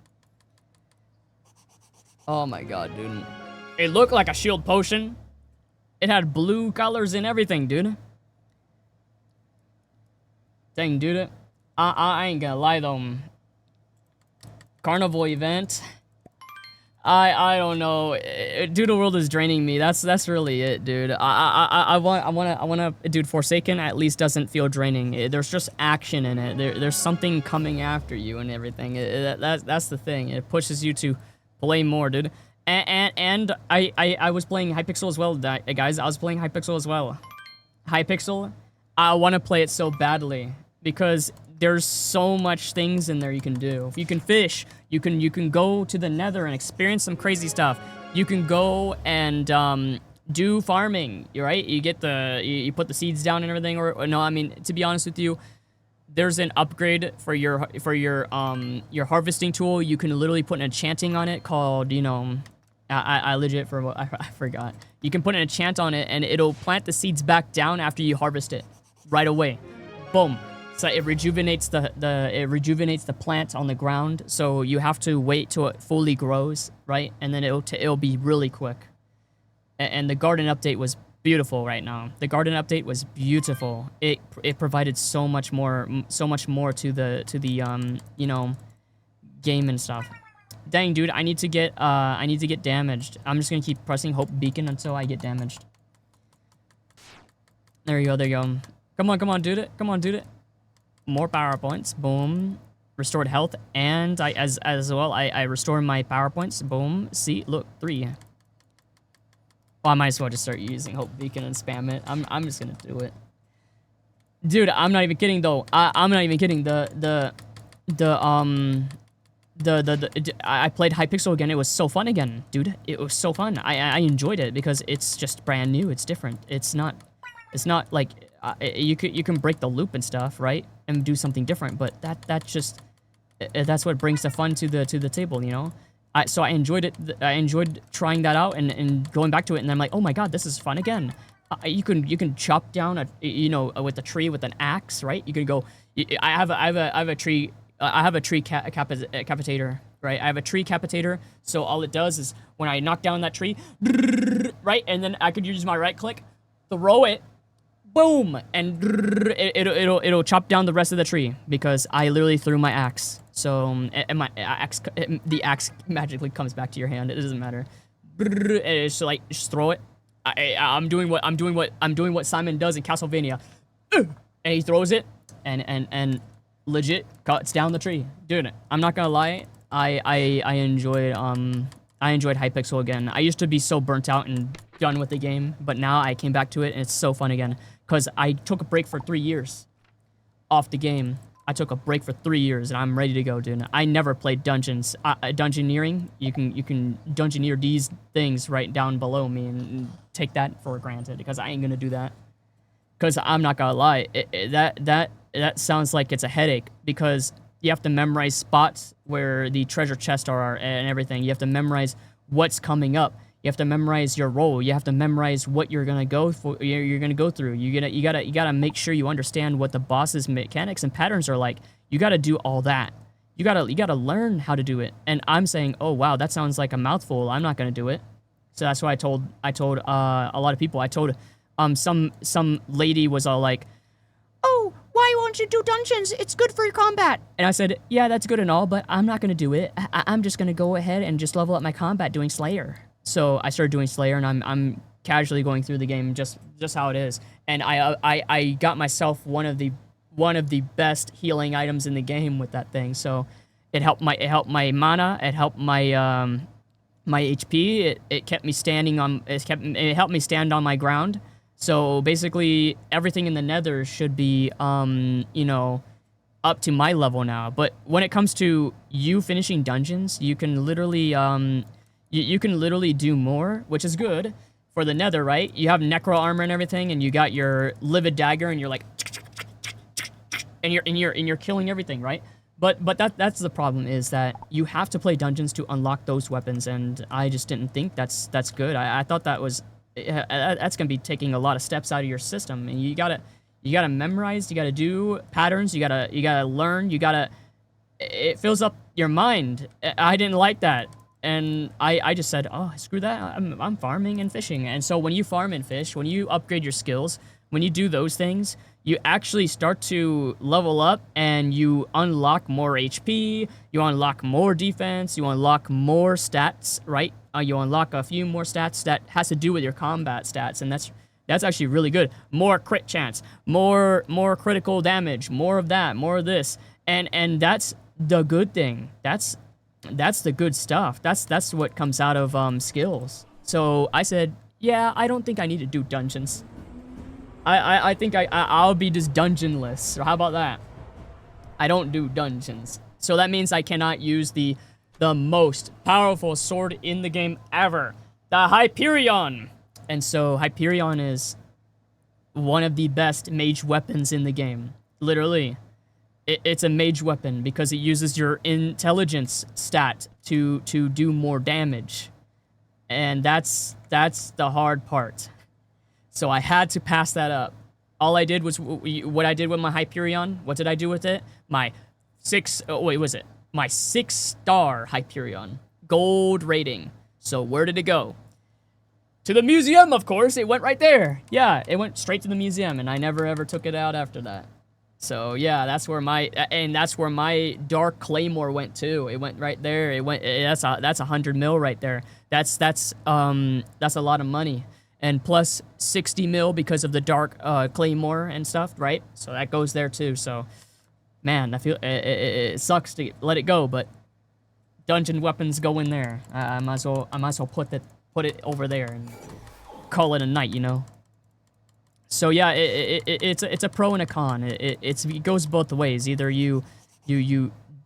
Oh my god, dude. It looked like a shield potion. It had blue colors and everything, dude. Dang, dude. I ain't gonna lie though. Carnival event. I don't know. Doodle World is draining me. That's really it, dude. I wanna. Dude, Forsaken at least doesn't feel draining. There's just action in it. There's something coming after you and everything. That's the thing. It pushes you to play more, dude. And I was playing Hypixel as well, guys. I was playing Hypixel as well. Hypixel. I want to play it so badly because there's so much things in there you can do. If you can fish, you can go to the Nether and experience some crazy stuff. You can go and do farming, right? You get you put the seeds down and everything. Or no, I mean, to be honest with you, there's an upgrade for your harvesting tool. You can literally put an enchanting on it called, you know, I legit I forgot. You can put an enchant on it and it'll plant the seeds back down after you harvest it right away. Boom. So it rejuvenates the plant on the ground. So you have to wait till it fully grows, right? And then it'll be really quick. And the garden update was beautiful right now. The garden update was beautiful. It provided so much more to the you know, game and stuff. Dang, dude, I need to get damaged. I'm just gonna keep pressing Hope Beacon until I get damaged. There you go. Come on, dude it. Come on, dude it. More power points. Boom. Restored health, and as well I restore my power points. Boom. See, look, 3. Well, I might as well just start using Hope Beacon and spam it. I'm just gonna do it. Dude, I'm not even kidding though. I'm not even kidding. I played Hypixel again. It was so fun again, dude. It was so fun. I enjoyed it because it's just brand new. It's different. It's not like you can break the loop and stuff, right? And do something different, but that's what brings the fun to the table, you know? So I enjoyed it. I enjoyed trying that out and going back to it, and I'm like, oh my god, this is fun again. You can chop down with a tree with an axe, right? You can go. I have a tree. I have a tree capitator, right? I have a tree capitator. So all it does is when I knock down that tree, right, and then I could use my right click, throw it, boom, and it'll chop down the rest of the tree because I literally threw my axe. So and my axe, the axe magically comes back to your hand. It doesn't matter. It's like just throw it. I'm doing what Simon does in Castlevania, and he throws it and legit cuts down the tree. Dude, I'm not gonna lie. I enjoyed Hypixel again. I used to be so burnt out and done with the game, but now I came back to it and it's so fun again. Cause I took a break for 3 years off the game. I took a break for 3 years and I'm ready to go, dude. I never played dungeons. Dungeoneering, you can dungeoneer these things right down below me and take that for granted because I ain't gonna do that. Cause I'm not gonna lie, that sounds like it's a headache because you have to memorize spots where the treasure chests are and everything. You have to memorize what's coming up. You have to memorize your role. You have to memorize what you're gonna go for. You're gonna go through. You gotta make sure you understand what the boss's mechanics and patterns are like. You gotta do all that. You gotta learn how to do it. And I'm saying, oh wow, that sounds like a mouthful. I'm not gonna do it. So that's why I told a lot of people. I told some lady was all like, oh, why won't you do dungeons? It's good for your combat. And I said, yeah, that's good and all, but I'm not gonna do it. I'm just gonna go ahead and just level up my combat doing Slayer. So I started doing Slayer, and I'm casually going through the game just how it is. And I got myself one of the best healing items in the game with that thing. So it helped my mana, it helped my my HP. It kept me standing on. It helped me stand on my ground. So basically, everything in the Nether should be up to my level now. But when it comes to you finishing dungeons, you can literally you can literally do more, which is good for the Nether, right? You have necro armor and everything, and you got your livid dagger, and you're like, and you're killing everything, right? But that's the problem, is that you have to play dungeons to unlock those weapons, and I just didn't think that's good. I thought that was that's gonna be taking a lot of steps out of your system, and you gotta memorize, you gotta do patterns, you gotta learn, it fills up your mind. I didn't like that, and I just said, oh, screw that, I'm farming and fishing. And so when you farm and fish, when you upgrade your skills, when you do those things, you actually start to level up, and you unlock more HP, you unlock more defense, you unlock more stats, right? You unlock a few more stats that has to do with your combat stats, and that's actually really good. More crit chance, more critical damage, more of that, more of this, and that's the good thing. That's the good stuff. That's what comes out of skills. So I said, yeah, I don't think I need to do dungeons. I think I'll be just dungeonless. So how about that? I don't do dungeons. So that means I cannot use the most powerful sword in the game ever, the Hyperion. And so Hyperion is one of the best mage weapons in the game. Literally. It's a mage weapon because it uses your intelligence stat to do more damage. And that's the hard part. So I had to pass that up. All I did was what I did with my Hyperion. What did I do with it? My 6-star Hyperion. Gold rating. So where did it go? To the museum, of course. It went right there. Yeah, it went straight to the museum, and I never ever took it out after that. So yeah, that's where my dark claymore went too. It went right there. That's 100 mil right there. That's a lot of money. And plus 60 mil because of the dark claymore and stuff, right? So that goes there too. So, man, I feel it sucks to let it go, but dungeon weapons go in there. I might as well put it over there and call it a night, you know. So yeah, it's a pro and a con. It goes both ways. Either you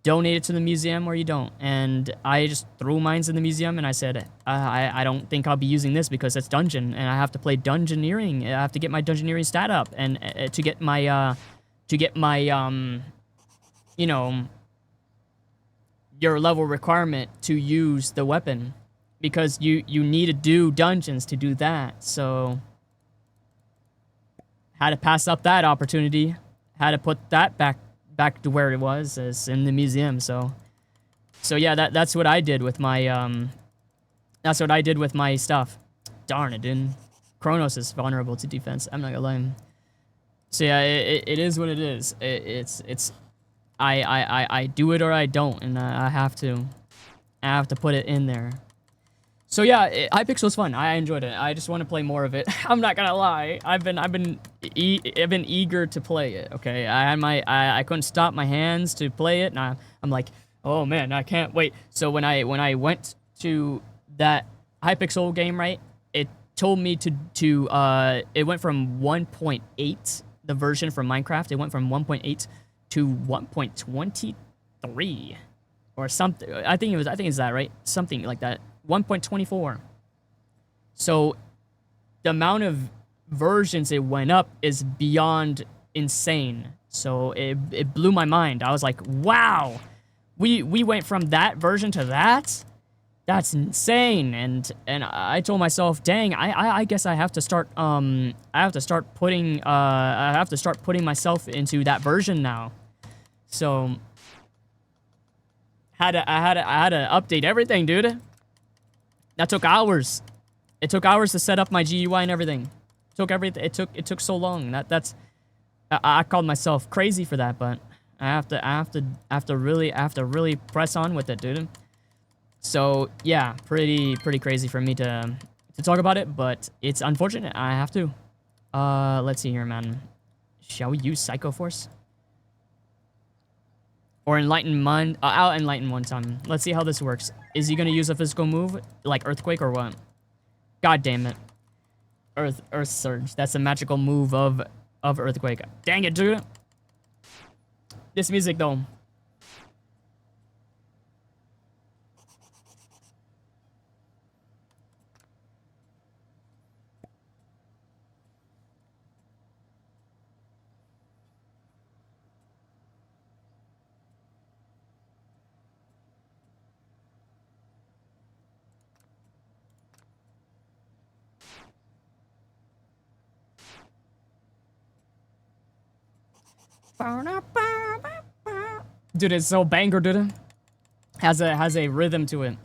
donate it to the museum or you don't. And I just threw mines in the museum, and I said, I don't think I'll be using this because it's dungeon, and I have to play dungeoneering. I have to get my dungeoneering stat up, and to get my you know, your level requirement to use the weapon, because you need to do dungeons to do that. So had to pass up that opportunity. Had to put that back to where it was, as in the museum. So yeah, that's what I did with my stuff. Darn it, dude. Kronos is vulnerable to defense. I'm not gonna lie. So yeah, it is what it is. I do it or I don't, and I have to put it in there. So yeah, Hypixel was fun. I enjoyed it. I just want to play more of it. I'm not gonna lie. I've been eager to play it. Okay, I couldn't stop my hands to play it, and I'm like, oh man, I can't wait. So when I went to that Hypixel game, right, it told me to it went from 1.8, the version from Minecraft. It went from 1.8 to 1.23 or something. I think it's that, right? Something like that. 1.24. So the amount of versions it went up is beyond insane. So it blew my mind. I was like, wow, we went from that version to that? That's insane. And I told myself, dang, I guess I have to start putting myself into that version now. So I had to update everything, dude. That took hours. It took hours to set up my GUI and everything. It took so long. I called myself crazy for that, but I have to really press on with it, dude. So yeah, pretty crazy for me to talk about it, but it's unfortunate. I have to. Let's see here, man. Shall we use Psycho Force? Or Enlighten Mind? I'll Enlighten one time. Let's see how this works. Is he gonna use a physical move like Earthquake or what? God damn it. Earth Surge. That's a magical move of Earthquake. Dang it, dude. This music though. Dude, it's so banger, dude. Has a rhythm to it.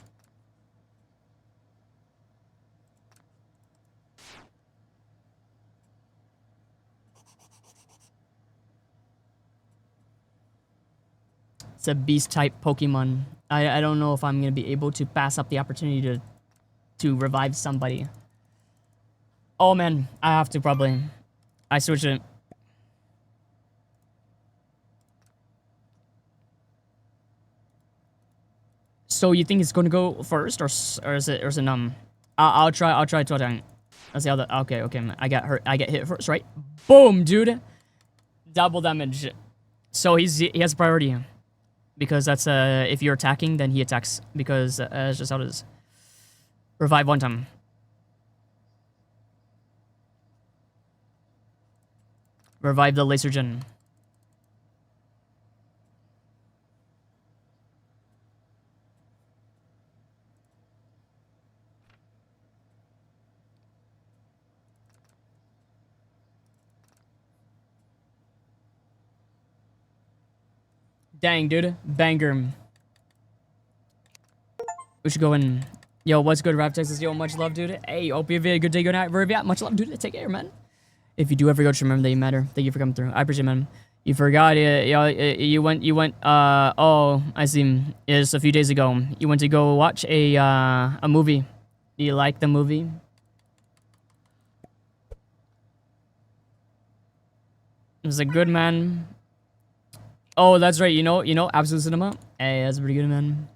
It's a beast type Pokemon. I don't know if I'm gonna be able to pass up the opportunity to revive somebody. Oh man, I have to probably. I switch it. So you think it's gonna go first, or is it I'll try to. Let's see how the okay man. I get hit first, right? Boom, dude. Double damage. So he has priority. Because that's, if you're attacking, then he attacks. Because it's just how it is. Revive one time. Revive the laser gen. Dang, dude. Banger. We should go in. Yo, what's good, Rap Texas? Yo, much love, dude. Hey, hope you have a good day, good night, wherever you at. Much love, dude. Take care, man. If you do ever go, just remember that you matter. Thank you for coming through. I appreciate it, man. You forgot it. You went, oh, I see. It's a few days ago. You went to go watch a movie. Do you like the movie? It was a good, man. Oh, that's right. You know, Absolute Cinema. Hey, that's pretty good, man.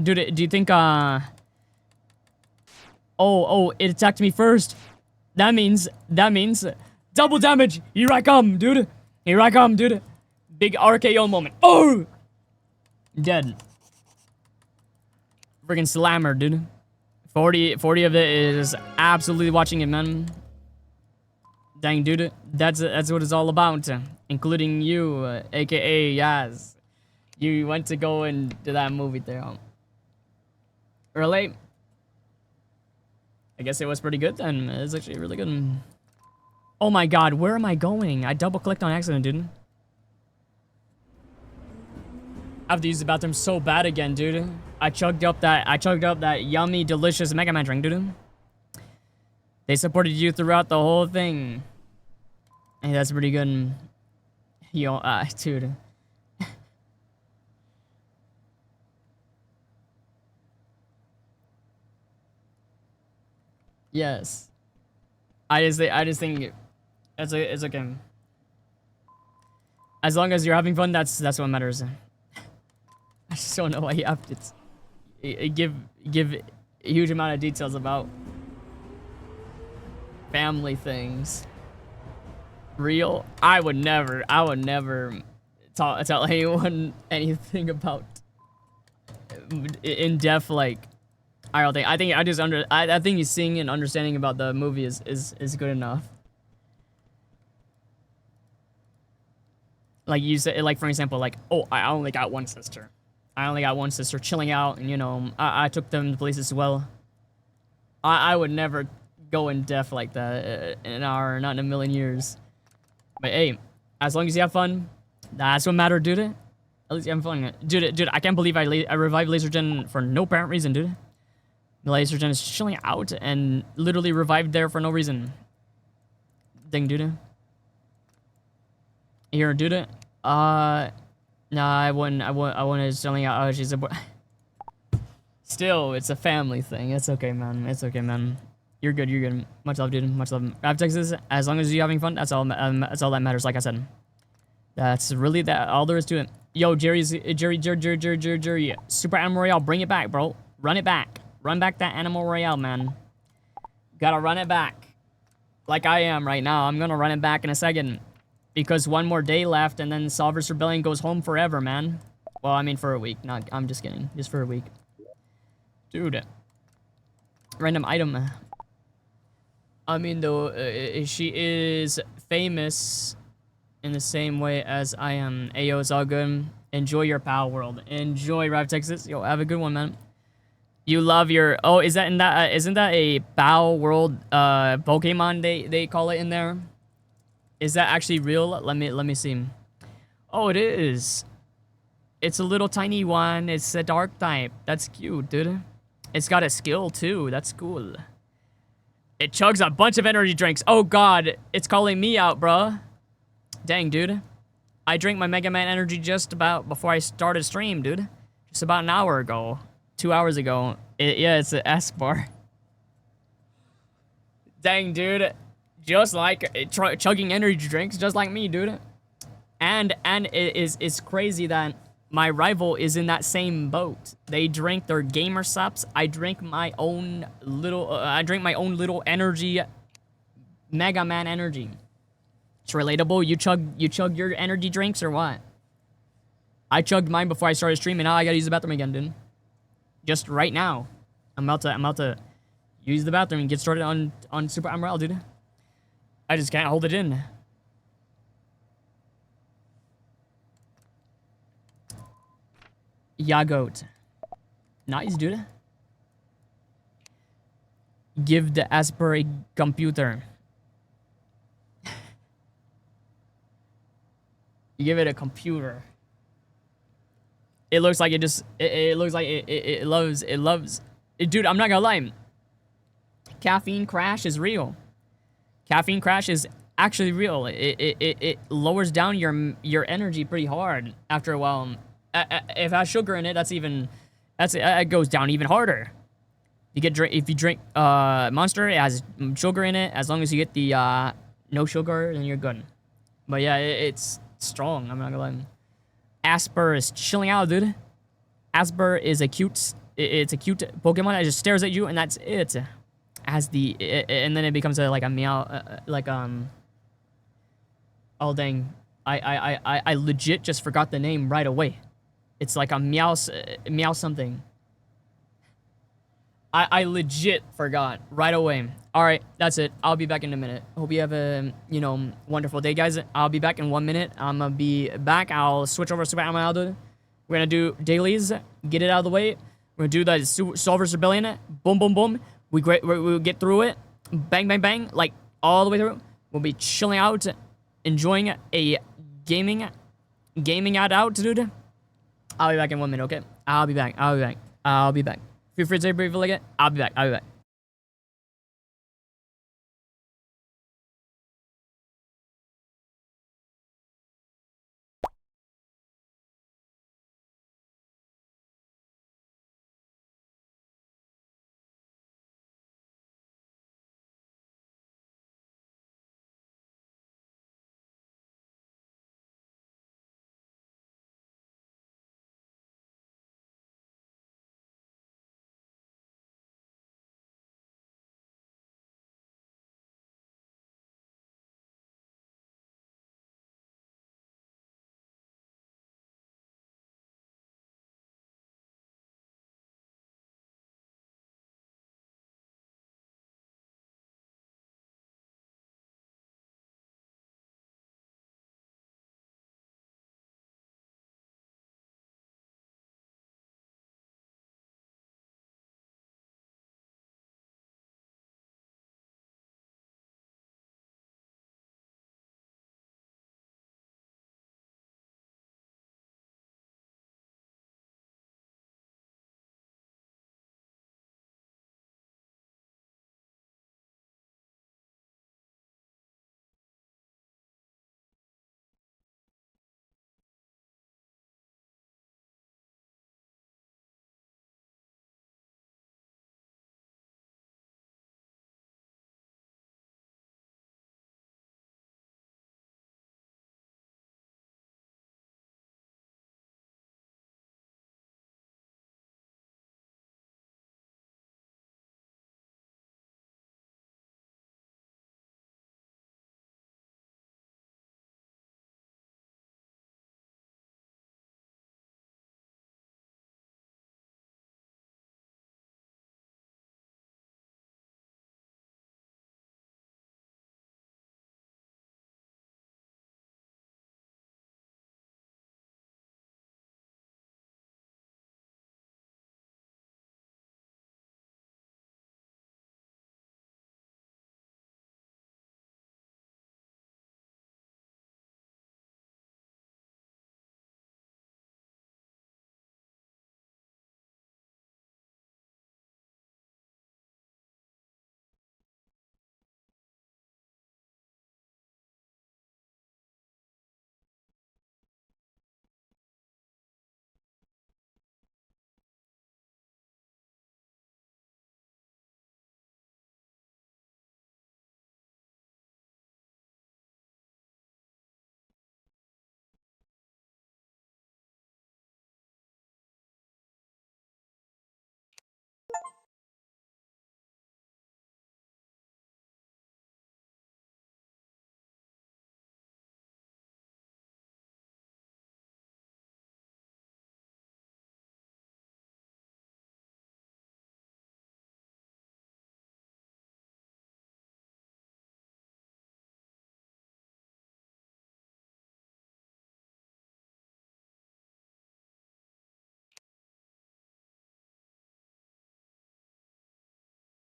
Dude, do you think, Oh, it attacked me first. That means, double damage. Here I come, dude. Here I come, dude. Big RKO moment. Oh! Dead. Freaking slammer, dude. 40 of it is absolutely watching it, man. Dang, dude. That's what it's all about. Including you, aka Yaz. You went to go and do that movie there. Really? I guess it was pretty good then. It's actually really good. Oh my god, where am I going? I double clicked on accident, dude. I have to use the bathroom so bad again, dude. I chugged up that yummy, delicious Mega Man drink, dude. They supported you throughout the whole thing. Hey, that's pretty good. Yo, dude. Yes. I just think it's okay. As long as you're having fun, that's what matters. I just don't know why you have to give a huge amount of details about family things. Real? I would never tell anyone anything about in depth, like, I don't think. I think seeing and understanding about the movie is good enough. Like you said, like for example, like, oh, I only got one sister. I only got one sister chilling out, and you know, I took them to places as well. I would never go in depth like that in an hour, not in a million years. But hey, as long as you have fun, that's what matters, dude. At least you have fun, dude. I can't believe I revived Lasergen for no apparent reason, dude. The Lasergen is chilling out and literally revived there for no reason. Dang, dude. Here, dude. Nah, I wouldn't chilling out. Oh, she's a boy. Still, it's a family thing. It's okay, man. It's okay, man. You're good. You're good. Much love, dude. Much love. Rap Texas. As long as you're having fun, that's all that matters. Like I said, that's really all there is to it. Yo, Jerry. Super Animal Royale. Bring it back, bro. Run it back. Run back that Animal Royale, man. Gotta run it back. Like I am right now. I'm gonna run it back in a second. Because one more day left, and then Solver's Rebellion goes home forever, man. Well, I mean for a week. Not. I'm just kidding. Just for a week. Dude. Random item. I mean, though, she is famous in the same way as I am. Ayo, it's all good. Enjoy your pal world. Enjoy, Rive Texas. Yo, have a good one, man. You love your... Oh, is that in that... isn't that a pal world Pokemon they call it in there? Is that actually real? Let me see. Oh, it is. It's a little tiny one. It's a dark type. That's cute, dude. It's got a skill, too. That's cool. It chugs a bunch of energy drinks. Oh, God. It's calling me out, bruh. Dang, dude. I drank my Mega Man energy just about before I started stream, dude. Just about an hour ago. 2 hours ago. Yeah, it's an S bar. Dang, dude. Just like chugging energy drinks, just like me, dude. And it's crazy that my rival is in that same boat. They drink their gamer subs. I drink my own little. I drink my own little energy. Mega Man energy. It's relatable. You chug your energy drinks or what? I chugged mine before I started streaming. Now I gotta use the bathroom again, dude. Just right now. I'm about to use the bathroom and get started on Super Animal Royale, dude. I just can't hold it in. Yagoat. Nice, dude. Give the Asper a computer. You give it a computer. It looks like it just... It looks like it loves... Dude, I'm not gonna lie. Caffeine crash is real. Caffeine crash is actually real. It lowers down your energy pretty hard after a while. If it has sugar in it, it goes down even harder. If you drink Monster, it has sugar in it. As long as you get the no sugar, then you're good. But yeah, it's strong. I'm not gonna lie. Asper is chilling out, dude. Asper is a cute. It's a cute Pokemon that just stares at you, and that's it. As and then it becomes like a meow, Oh dang! I legit just forgot the name right away. It's like a meow something. I legit forgot right away. All right, that's it. I'll be back in a minute. Hope you have a wonderful day, guys. I'll be back in 1 minute. I'm gonna be back. I'll switch over to Super Animal Royale. We're gonna do dailies. Get it out of the way. We're gonna do the Solver's Rebellion. Boom, boom, boom. We'll get through it. Bang, bang, bang. Like all the way through. We'll be chilling out, enjoying a gaming out, dude. I'll be back in 1 minute. Okay. I'll be back. I'll be back. Feel free to say briefly like it. I'll be back.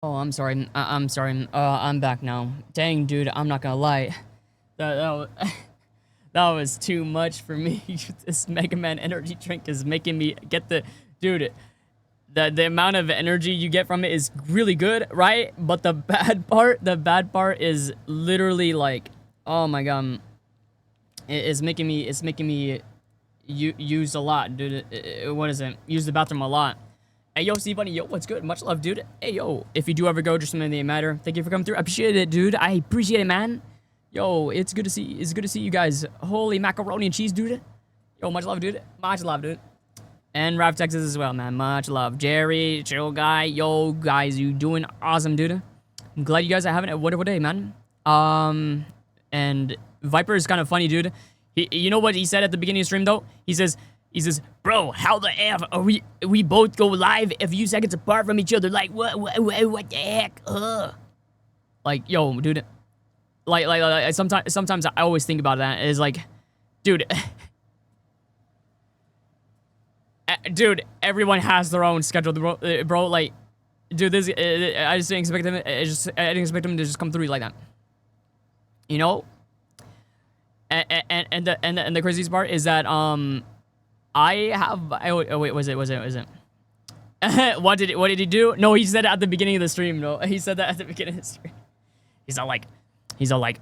Oh, I'm sorry. I'm sorry. I'm back now. Dang, dude, I'm not gonna lie. That was, that was too much for me. This Mega Man energy drink is making me get the... Dude, the amount of energy you get from it is really good, right? But the bad part is literally like, oh my god, it's making me use a lot, dude. What is it? Use the bathroom a lot. Hey, yo, Steve Bunny, yo, what's good? Much love, dude. Hey, yo, if you do ever go, just something that matter. Thank you for coming through. I appreciate it, dude. I appreciate it, man. Yo, it's good to see you guys. Holy macaroni and cheese, dude. Yo, much love, dude. Much love, dude. And Rav Texas as well, man. Much love. Jerry, chill guy. Yo, guys, you doing awesome, dude. I'm glad you guys are having a wonderful day, man. And Viper is kind of funny, dude. You know what he said at the beginning of the stream, though? He says, bro, how the F are we both go live a few seconds apart from each other? Like, what the heck? Like, yo, dude. Like sometimes I always think about that. It's like, dude, dude, everyone has their own schedule, bro. Like, dude, this I just didn't expect him. I didn't expect him to just come through like that. You know. And the craziest part is that I have oh wait was it what did he do? No, he said it at the beginning of the stream. No, he said that at the beginning of the stream. He's all like,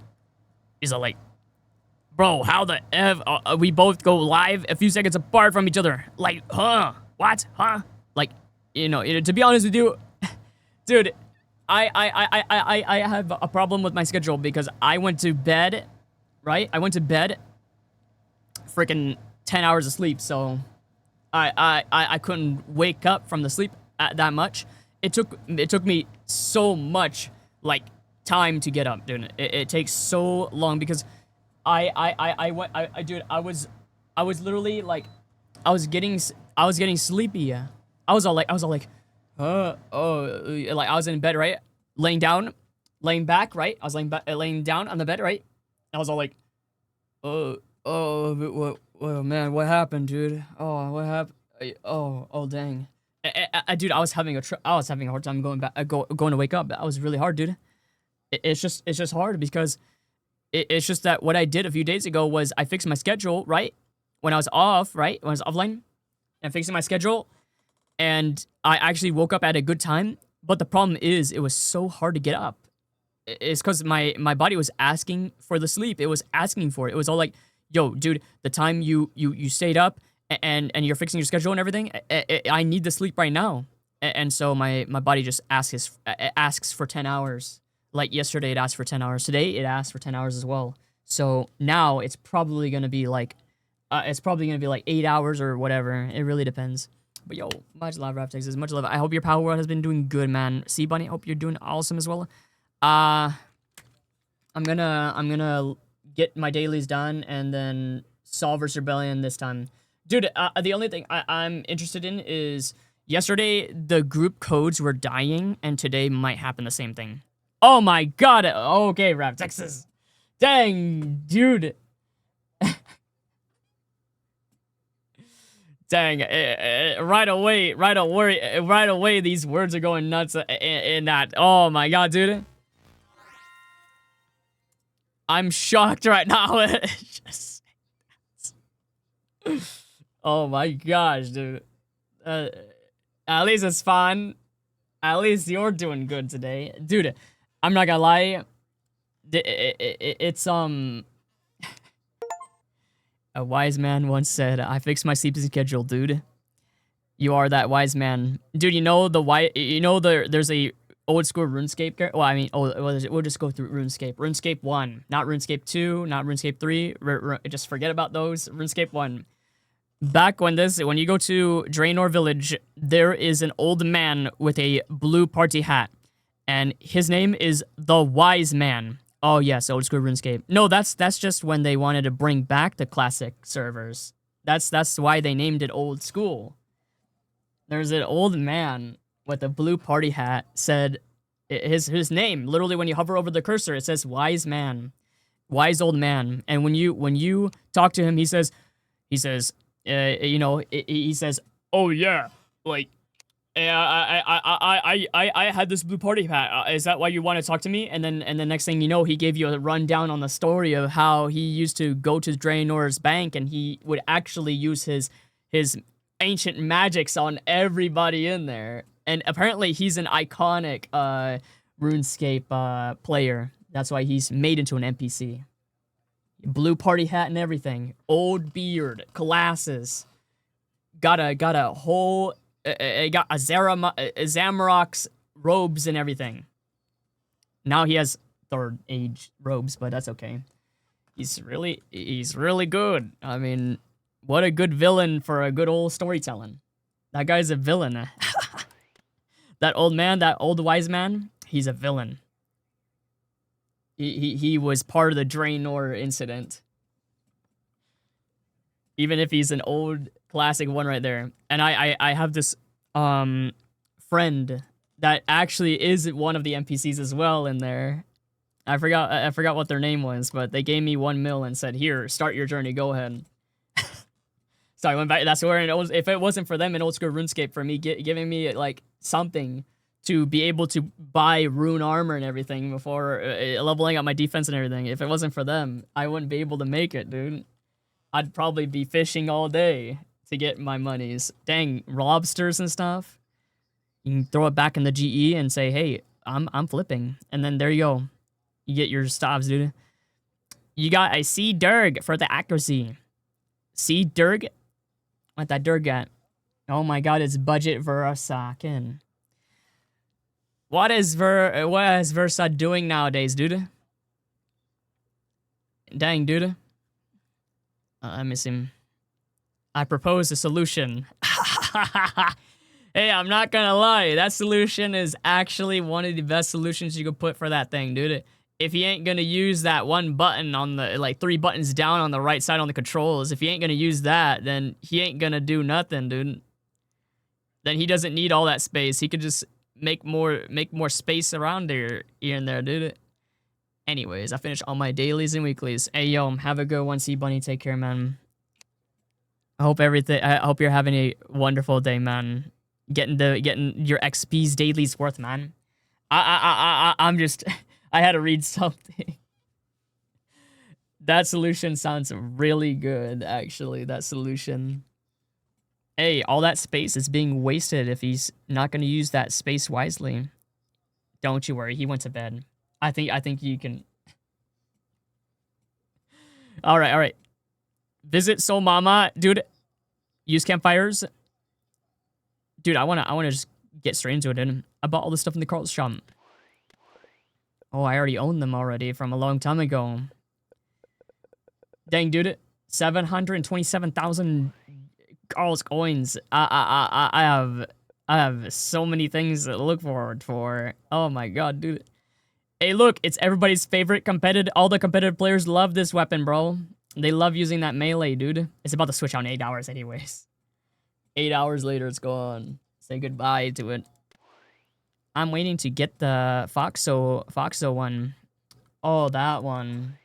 bro, how the F we both go live a few seconds apart from each other? Like, huh? What? Huh? Like, you know, to be honest with you, dude, I have a problem with my schedule because I went to bed, right? I went to bed, freaking 10 hours of sleep, so I couldn't wake up from the sleep that much. It took me so much, like, time to get up, dude. It takes so long because dude, I was literally like, I was getting sleepy. I was all like, like I was in bed, right? Laying back, right? I was laying down on the bed, right? I was all like, what, man, what happened, dude? Oh, what happened? Oh, dang. Dude, I was having a hard time going to wake up. That was really hard, dude. It's just hard because it's just that what I did a few days ago was I fixed my schedule, right? When I was off, right? When I was offline, and fixing my schedule, and I actually woke up at a good time. But the problem is, it was so hard to get up. It's because my body was asking for the sleep. It was asking for it. It was all like, yo, dude, the time you stayed up and you're fixing your schedule and everything, I need the sleep right now. And so my body just asks for 10 hours. Like yesterday, it asked for 10 hours. Today, it asked for 10 hours as well. So now it's probably gonna be like, 8 hours or whatever. It really depends. But yo, much love, Rap Texas. Much love. I hope your Power World has been doing good, man. See, Bunny, I hope you're doing awesome as well. I'm gonna get my dailies done and then solve versus Rebellion this time. Dude, the only thing I'm interested in is yesterday the group codes were dying and today might happen the same thing. Oh my god. Okay, Rap Texas. Dang, dude. Dang, right away, these words are going nuts in that. Oh my god, dude. I'm shocked right now. Oh my gosh, dude. At least it's fun. At least you're doing good today. Dude, I'm not gonna lie. It's, a wise man once said, I fixed my sleep schedule, dude. You are that wise man. Dude, you know there's a old school RuneScape character. Well, I mean, we'll just go through RuneScape. RuneScape 1, not RuneScape 2, not RuneScape 3. Just forget about those. RuneScape 1. Back when you go to Draenor Village, there is an old man with a blue party hat. And his name is the Wise Man. Oh yes, old school RuneScape. No, that's just when they wanted to bring back the classic servers. That's why they named it old school. There's an old man with a blue party hat said his name, literally when you hover over the cursor, it says Wise Man. Wise old man. And when you talk to him, he says, oh yeah, like, Yeah, I had this blue party hat. Is that why you want to talk to me? And the next thing you know, he gave you a rundown on the story of how he used to go to Draenor's bank and he would actually use his ancient magics on everybody in there. And apparently he's an iconic RuneScape player. That's why he's made into an NPC. Blue party hat and everything. Old beard, glasses. Got a whole got a Zamrock's robes and everything. Now he has third age robes, but that's okay. He's really good. I mean, what a good villain for a good old storytelling. That guy's a villain. That old man, that old wise man, he's a villain. He was part of the Draenor incident. Even if he's an old classic one right there. And I have this friend that actually is one of the NPCs as well in there. I forgot what their name was, but they gave me 1 mil and said, "Here, start your journey. Go ahead." So I went back. That's where if it wasn't for them in old school RuneScape, for me giving me like something to be able to buy rune armor and everything before leveling up my defense and everything, if it wasn't for them, I wouldn't be able to make it, dude. I'd probably be fishing all day to get my monies. Dang, lobsters and stuff. You can throw it back in the GE and say, "Hey, I'm flipping," and then there you go. You get your stops, dude. You got a C Durg for the accuracy. C Durg? What that Durg at? Oh my god, it's budget Versaken. What is Versa doing nowadays, dude? Dang, dude. I miss him. I propose a solution. Hey, I'm not gonna lie. That solution is actually one of the best solutions you could put for that thing, dude. If he ain't gonna use that one button on the, like 3 buttons down on the right side on the controls, if he ain't gonna use that, then he ain't gonna do nothing, dude. Then he doesn't need all that space. He could just make more space around here and there, dude. Anyways, I finished all my dailies and weeklies. Hey, yo, have a good one. See Bunny. Take care, man. I hope you're having a wonderful day, man. Getting your XP's dailies worth, man. I'm just I had to read something. That solution sounds really good, actually. That solution. Hey, all that space is being wasted if he's not going to use that space wisely. Don't you worry. He went to bed. I think you can. All right. Visit Soul Mama, dude. Use campfires, dude. I wanna just get straight into it, dude. I bought all this stuff in the Carl's shop. Oh, I already own them already from a long time ago. Dang, dude. 727,000 Carl's coins. I have so many things to look forward for. Oh my god, dude. Hey, look, it's everybody's favorite competitive. All the competitive players love this weapon, bro. They love using that melee, dude. It's about to switch out in 8 hours anyways. 8 hours later, it's gone. Say goodbye to it. I'm waiting to get the Foxo one. Oh, that one.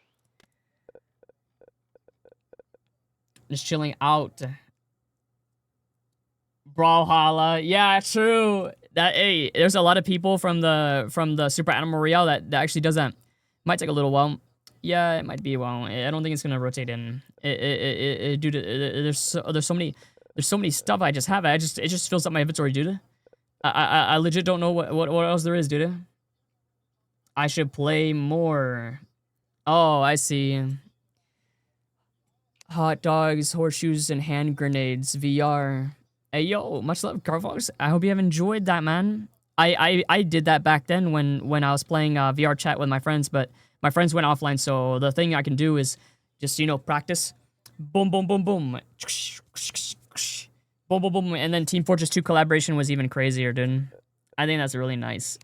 Just chilling out. Brawlhalla. Yeah, true. Hey, there's a lot of people from the Super Animal Royale that actually does that. Might take a little while. Yeah, it might be a while. I don't think it's gonna rotate in. Dude, there's so many stuff I just have. It just fills up my inventory, dude. I legit don't know what else there is, dude. I should play more. Oh, I see. Hot dogs, horseshoes, and hand grenades. VR. Hey, yo, much love, Carfox. I hope you have enjoyed that, man. I did that back then when I was playing VR chat with my friends, but my friends went offline, so the thing I can do is just, practice. Boom, boom, boom, boom. Boom, boom, boom. And then Team Fortress 2 collaboration was even crazier, dude. I think that's really nice.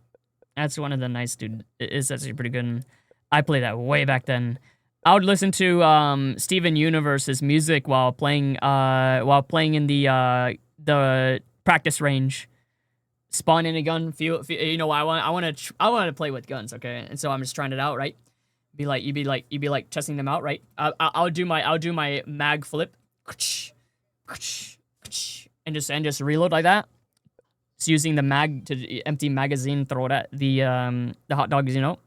That's one of the nice, dude. It's actually pretty good. I played that way back then. I would listen to Steven Universe's music while playing in the practice range. Spawn in a gun, feel I want to play with guns, okay? And so I'm just trying it out, right? You'd be like testing them out, right? I'll do my mag flip, and just reload like that. It's using the empty magazine, throw it at the hot dogs, you know?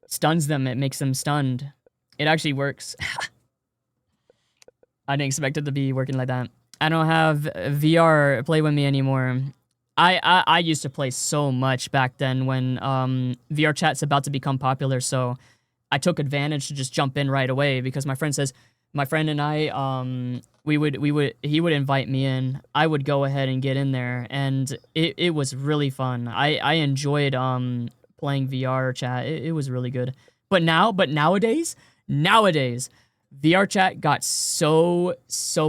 Stuns them, it makes them stunned. It actually works. I didn't expect it to be working like that. I don't have VR play with me anymore. I used to play so much back then when VR chat's about to become popular, so I took advantage to just jump in right away because my friend and I he would invite me in. I would go ahead and get in there, and it was really fun. I enjoyed playing VR chat. It was really good. But nowadays VR chat got so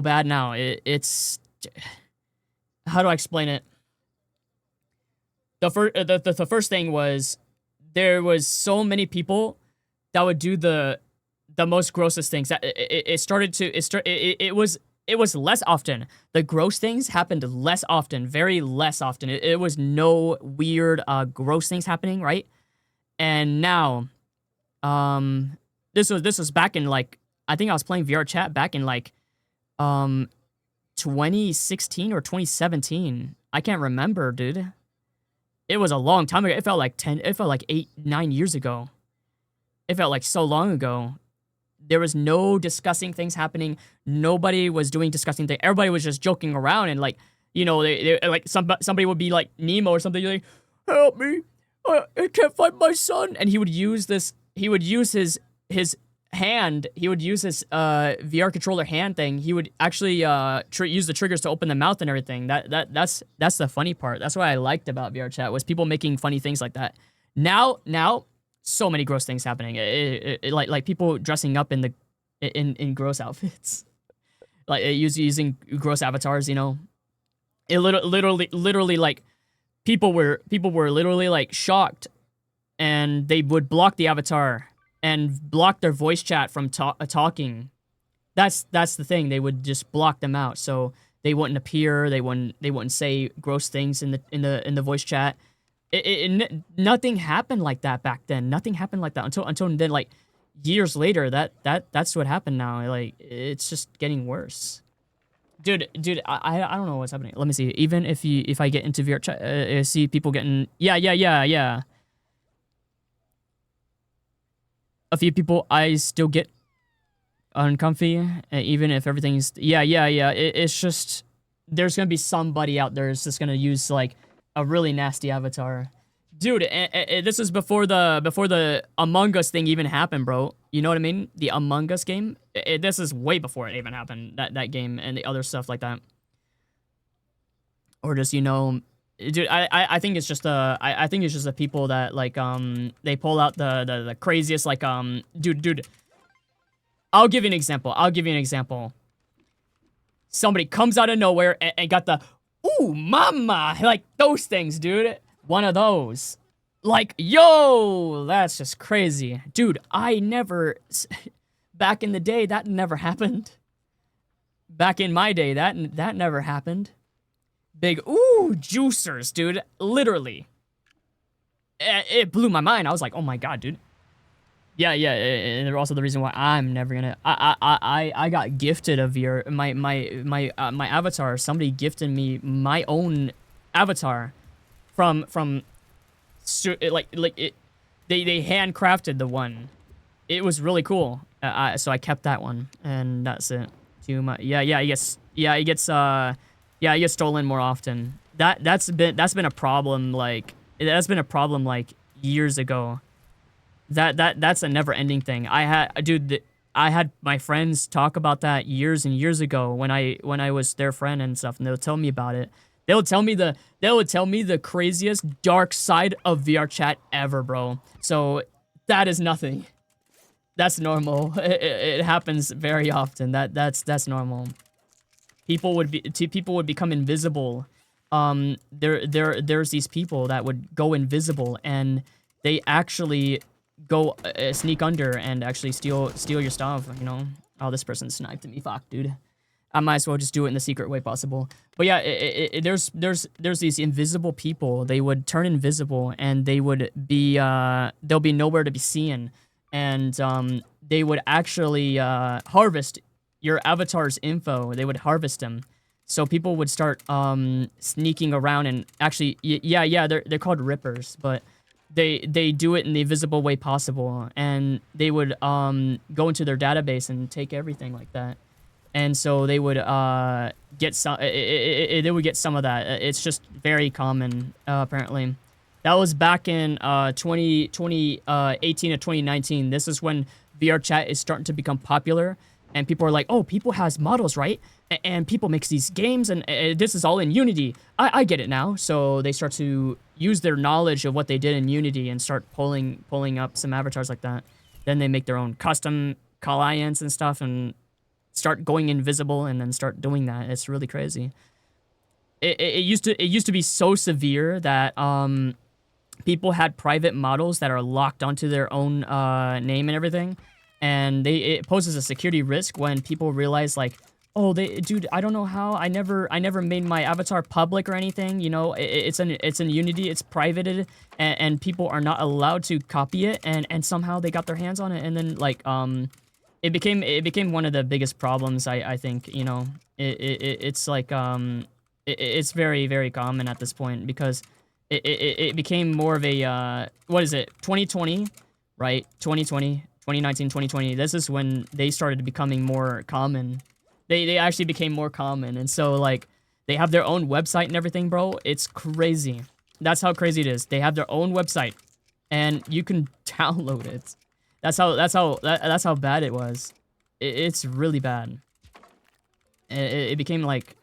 bad now. It's how do I explain it? The first thing was there was so many people that would do the most grossest things. That it was less often. The gross things happened less often, very less often. It was no weird gross things happening, right? And now, this was back in like, I think I was playing VR chat back in like 2016 or 2017. I can't remember, dude. It was a long time ago. It felt like 8, 9 years ago. It felt like so long ago. There was no discussing things happening. Nobody was doing disgusting things. Everybody was just joking around and like, you know, they like somebody would be like Nemo or something, like, help me, I can't find my son. And he would use his hand. He would use his VR controller hand thing. He would actually use the triggers to open the mouth and everything. That's the funny part. That's what I liked about VR chat was people making funny things like that. Now, so many gross things happening. Like people dressing up in gross outfits, like using gross avatars. You know, it literally like people were literally like shocked, and they would block the avatar and block their voice chat from talking. That's the thing. They would just block them out, so they wouldn't appear. They wouldn't say gross things in the voice chat. Nothing happened like that back then. Nothing happened like that until then. Like years later, that's what happened now. Like it's just getting worse. Dude, I don't know what's happening. Let me see. Even if I get into VR chat, I see people getting yeah. A few people I still get uncomfy, even if everything's yeah. It's just there's gonna be somebody out there that's just gonna use like a really nasty avatar, dude. This is before the Among Us thing even happened, bro. You know what I mean? The Among Us game. This is way before it even happened. That game and the other stuff like that, or just dude. I think it's just I think it's just the people that like they pull out the craziest like dude. I'll give you an example. Somebody comes out of nowhere and got the ooh mama, like those things, dude. One of those. Like, yo, that's just crazy. Dude, back in the day, that never happened. Back in my day, that never happened. Big, ooh, juicers, dude. Literally. It blew my mind. I was like, oh my god, dude. Yeah, and also the reason why I'm never gonna. I got gifted a VR. My avatar. Somebody gifted me my own avatar, from like it. They handcrafted the one. It was really cool. So I kept that one, and that's it. Too much. It gets stolen more often. That's been a problem. Like that's been a problem like years ago. That's a never-ending thing. I had my friends talk about that years and years ago when I was their friend and stuff, and they'll tell me about it. They would tell me the craziest dark side of VR chat ever, bro. So that is nothing. That's normal. It happens very often. That's normal. People would become invisible. There's these people that would go invisible, and they actually go sneak under and actually steal your stuff, you know? Oh, this person sniped me. Fuck, dude. I might as well just do it in the secret way possible. But yeah, there's these invisible people. They would turn invisible, and they would be they'll be nowhere to be seen, and they would actually harvest your avatar's info. They would harvest them. So people would start sneaking around and actually, yeah, they're called rippers, but they do it in the visible way possible, and they would go into their database and take everything like that. And so they would get some. They would get some of that. It's just very common, apparently. That was back in 2018 to 2019. This is when VR chat is starting to become popular, and people are like, "Oh, people has models, right? And people makes these games, and this is all in Unity. I get it now." So they start to use their knowledge of what they did in Unity and start pulling up some avatars like that. Then they make their own custom clients and stuff, and start going invisible and then start doing that. It's really crazy. It used to be so severe that people had private models that are locked onto their own name and everything, and it poses a security risk when people realize like, oh, dude, I don't know how, I never made my avatar public or anything, you know, it's in Unity, it's privated, and people are not allowed to copy it, and somehow they got their hands on it, and then like it became one of the biggest problems. I think, you know, it's like it's very, very common at this point, because it became more of a what is it, 2020, right? 2020, 2019, 2020. This is when they started becoming more common. They actually became more common, and so like they have their own website and everything, bro. It's crazy. That's how crazy it is. They have their own website, and you can download it. That's how bad it was. It's really bad. It became like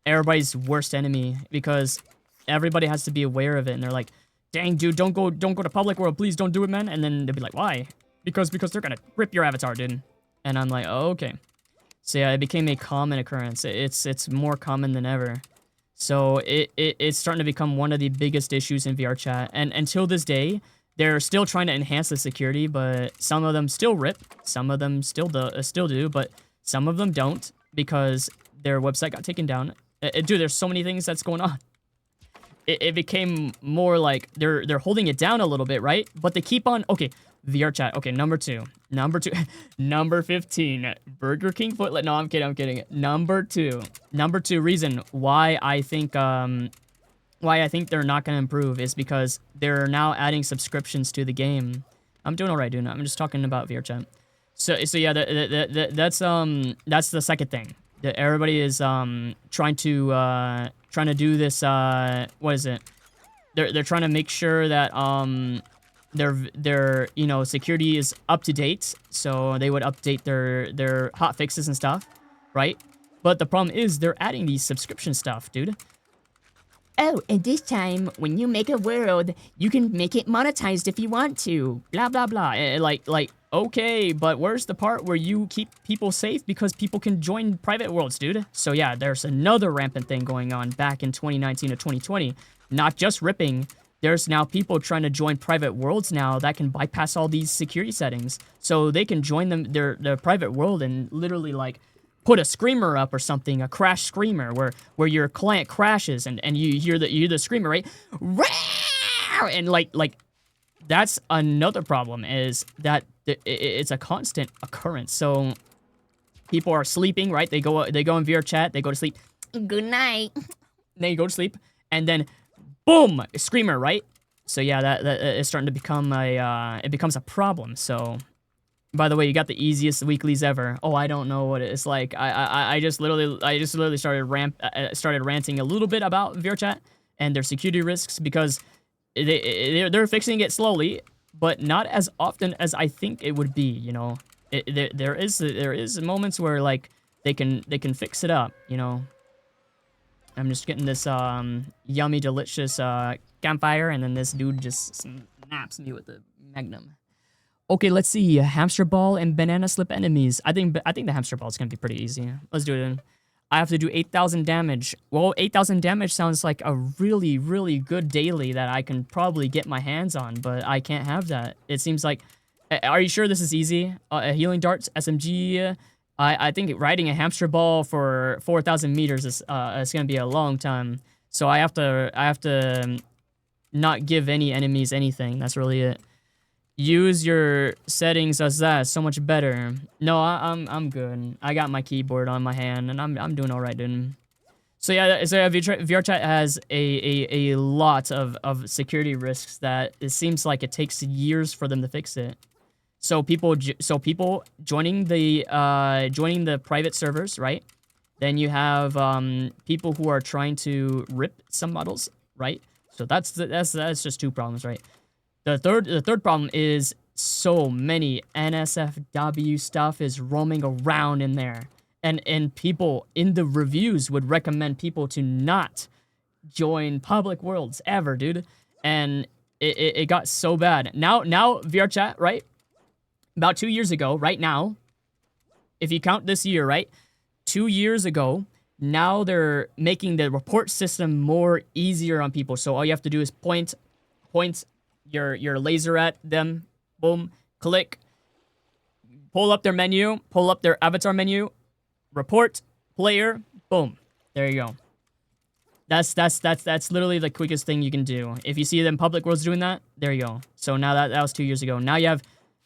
everybody's worst enemy, because everybody has to be aware of it, and they're like, "Dang, dude, don't go to public world, please don't do it, man." And then they'll be like, "Why?" Because they're gonna rip your avatar, dude. And I'm like, "Oh, okay." So yeah, it became a common occurrence. It's more common than ever. So it's starting to become one of the biggest issues in VR chat, and until this day, they're still trying to enhance the security, but some of them still rip, some of them still do, but some of them don't, because their website got taken down. Dude, there's so many things that's going on. It became more like they're holding it down a little bit, right? But they keep on. Okay, VR chat. Okay, number two, number 15, Burger King footlet. No, I'm kidding. Number two reason why I think they're not going to improve is because they're now adding subscriptions to the game. I'm doing all right, dude. I'm just talking about VR chat. So yeah, that's the second thing. That everybody is trying to do this. What is it? They're trying to make sure that their you know, security is up to date. So they would update their hot fixes and stuff, right? But the problem is they're adding these subscription stuff, dude. Oh, and this time, when you make a world, you can make it monetized if you want to. Blah, blah, blah. Like, okay, but where's the part where you keep people safe because people can join private worlds, dude? So yeah, there's another rampant thing going on back in 2019 to 2020. Not just ripping. There's now people trying to join private worlds now that can bypass all these security settings. So they can join their private world and literally, like, put a screamer up or something, a crash screamer, where your client crashes and you hear the screamer, right? And like that's another problem, is that it's a constant occurrence. So people are sleeping, right? They go in VR chat, they go to sleep. Good night. They go to sleep, and then boom, a screamer, right? So yeah, that is starting to become it becomes a problem. So. By the way, you got the easiest weeklies ever. Oh, I don't know what it's like. I just literally started ranting a little bit about VR chat and their security risks, because they're fixing it slowly, but not as often as I think it would be. You know, there is moments where like they can fix it up. You know, I'm just getting this yummy, delicious campfire, and then this dude just snaps me with the magnum. Okay, let's see. Hamster ball and banana slip enemies. I think the hamster ball is gonna be pretty easy. Let's do it then. I have to do 8,000 damage. Well, 8,000 damage sounds like a really, really good daily that I can probably get my hands on, but I can't have that. It seems like... Are you sure this is easy? Healing darts, SMG... I think riding a hamster ball for 4,000 meters is gonna be a long time. So I have to not give any enemies anything. That's really it. Use your settings as that. So much better. No, I'm good. I got my keyboard on my hand, and I'm doing all right, dude. So yeah, VRChat has a lot of security risks that it seems like it takes years for them to fix it. So people joining the private servers, right? Then you have people who are trying to rip some models, right? So that's just two problems, right? The third problem is so many NSFW stuff is roaming around in there. And people in the reviews would recommend people to not join public worlds ever, dude. And it got so bad. Now VRChat, right? About 2 years ago, right now, if you count this year, right? 2 years ago, now they're making the report system more easier on people. So all you have to do is point your laser at them, boom, click, pull up their menu, pull up their avatar menu, report player, boom. There you go. That's literally the quickest thing you can do. If you see them public worlds doing that, there you go. So now that was 2 years ago. Now you have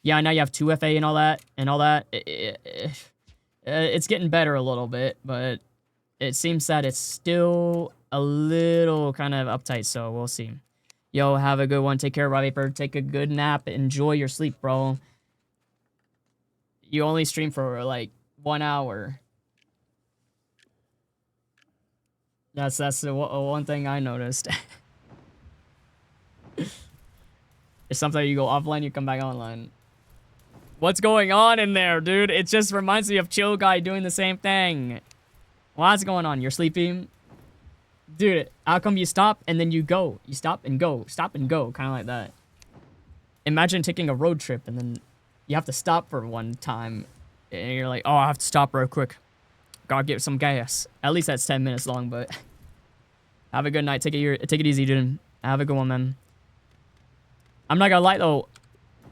2FA and all that. It's getting better a little bit, but it seems that it's still a little kind of uptight, so we'll see. Yo, have a good one. Take care, Robbie Bird. Take a good nap. Enjoy your sleep, bro. You only stream for like 1 hour. That's the one thing I noticed. It's sometimes you go offline, you come back online. What's going on in there, dude? It just reminds me of Chill Guy doing the same thing. What's going on? You're sleeping? Dude, how come you stop and then you go? You stop and go, kind of like that. Imagine taking a road trip and then you have to stop for one time. And you're like, oh, I have to stop real quick. Gotta get some gas. At least that's 10 minutes long, but... Have a good night. Take it easy, dude. Have a good one, man. I'm not gonna lie, though.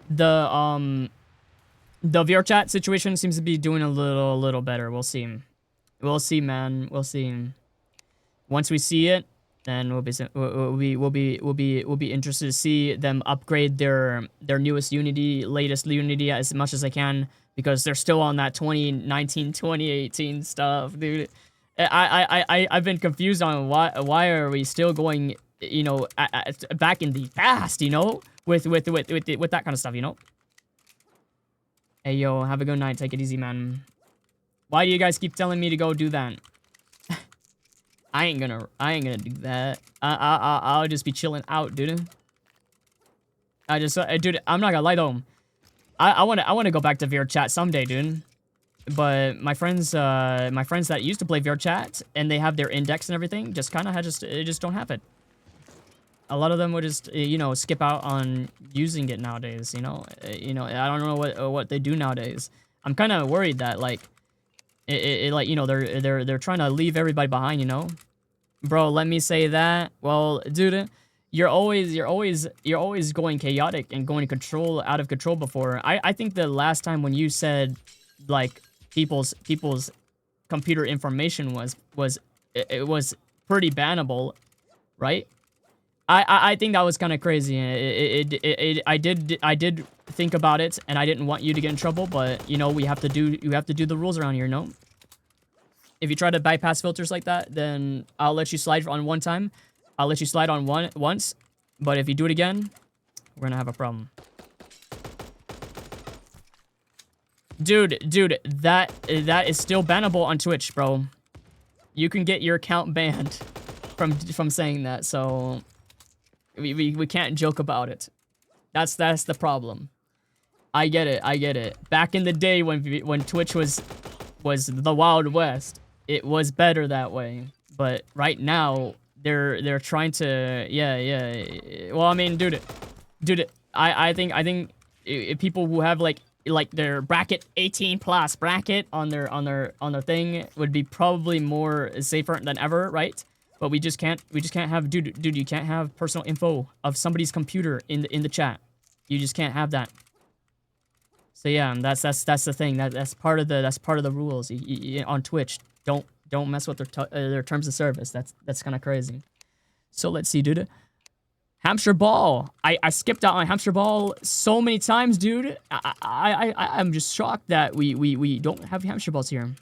The VRChat situation seems to be doing a little better. We'll see. We'll see, man. We'll see. Once we see it, then we'll be interested to see them upgrade their newest Unity, latest Unity as much as they can, because they're still on that 2019, 2018 stuff, dude. I've been confused on why are we still going, you know, back in the past, you know, with that kind of stuff, you know. Hey yo, have a good night. Take it easy, man. Why do you guys keep telling me to go do that? I ain't gonna do that. I'll just be chilling out, dude. Dude, I'm not gonna lie though. I wanna go back to VRChat someday, dude. But my friends that used to play VRChat and they have their index and everything just kind of just don't have it. A lot of them would just you know, skip out on using it nowadays. You know, I don't know what they do nowadays. I'm kind of worried that like like, you know, they're trying to leave everybody behind. You know, bro. Let me say that. Well, dude, you're always going chaotic and going out of control before. I think the last time when you said like people's computer information was pretty bannable, right? I think that was kind of crazy. I did think about it, and I didn't want you to get in trouble, but you know, you have to do the rules around here, no? If you try to bypass filters like that, then I'll let you slide on one time. I'll let you slide on once, but if you do it again, we're gonna have a problem. Dude, that is still bannable on Twitch, bro. You can get your account banned from saying that, so we can't joke about it. That's the problem. I get it. Back in the day when Twitch was the Wild West, it was better that way. But right now they're trying to Well, I mean, dude, I think people who have like their bracket 18 plus bracket on their thing would be probably more safer than ever, right? But we just can't have dude, you can't have personal info of somebody's computer in the chat. You just can't have that. So yeah, that's the thing. That's part of the rules on Twitch. Don't mess with their terms of service. That's kind of crazy. So let's see, dude. Hamster ball. I skipped out on hamster ball so many times, dude. I'm just shocked that we don't have hamster balls here. And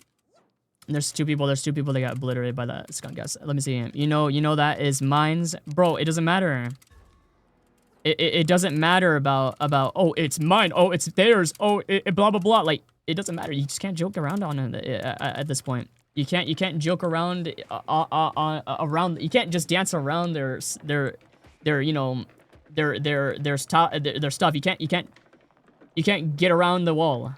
there's two people that got obliterated by that skunk guess. Let me see. You know that is mine's. Bro, it doesn't matter. It doesn't matter about oh, it's mine. Oh, it's theirs. Oh, blah blah blah. Like, it doesn't matter. You just can't joke around on it at this point. You can't joke around around. You can't just dance around their you know, their stuff. You can't get around the wall.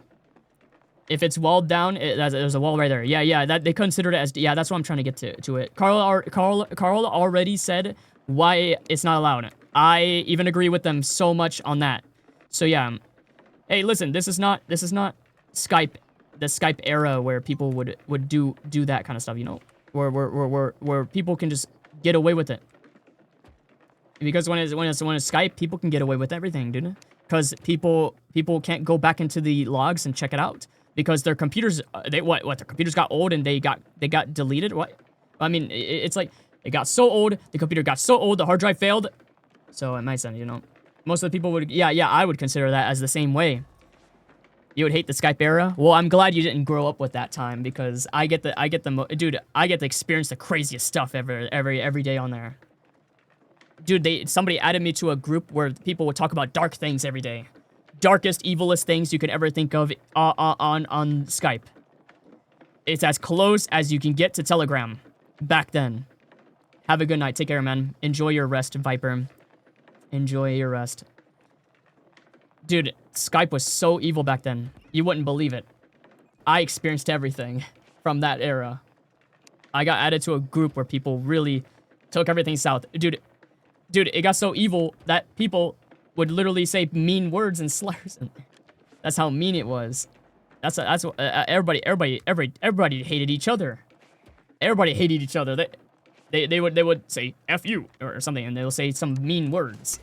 If it's walled down, there's a wall right there. Yeah, that they considered it as, yeah, that's what I'm trying to get to it. Carl already said why it's not allowed. I even agree with them so much on that. So yeah. Hey, listen, this is not Skype, the Skype era where people would do that kind of stuff, you know? Where people can just get away with it. Because when it's Skype, people can get away with everything, dude. Because people can't go back into the logs and check it out. Because their computers, their computers got old and they got deleted. What? I mean, it's like it got so old, the computer got so old, the hard drive failed. So it might sound, you know, most of the people would, yeah, I would consider that as the same way. You would hate the Skype era. Well, I'm glad you didn't grow up with that time because I get to experience the craziest stuff every day on there. Dude, somebody added me to a group where people would talk about dark things every day. Darkest, evilest things you could ever think of on Skype. It's as close as you can get to Telegram back then. Have a good night. Take care, man. Enjoy your rest, Viper. Enjoy your rest. Dude, Skype was so evil back then. You wouldn't believe it. I experienced everything from that era. I got added to a group where people really took everything south. Dude, it got so evil that people would literally say mean words and slurs. That's how mean it was. That's what everybody hated each other. Everybody hated each other. They would say F you or something, and they'll say some mean words.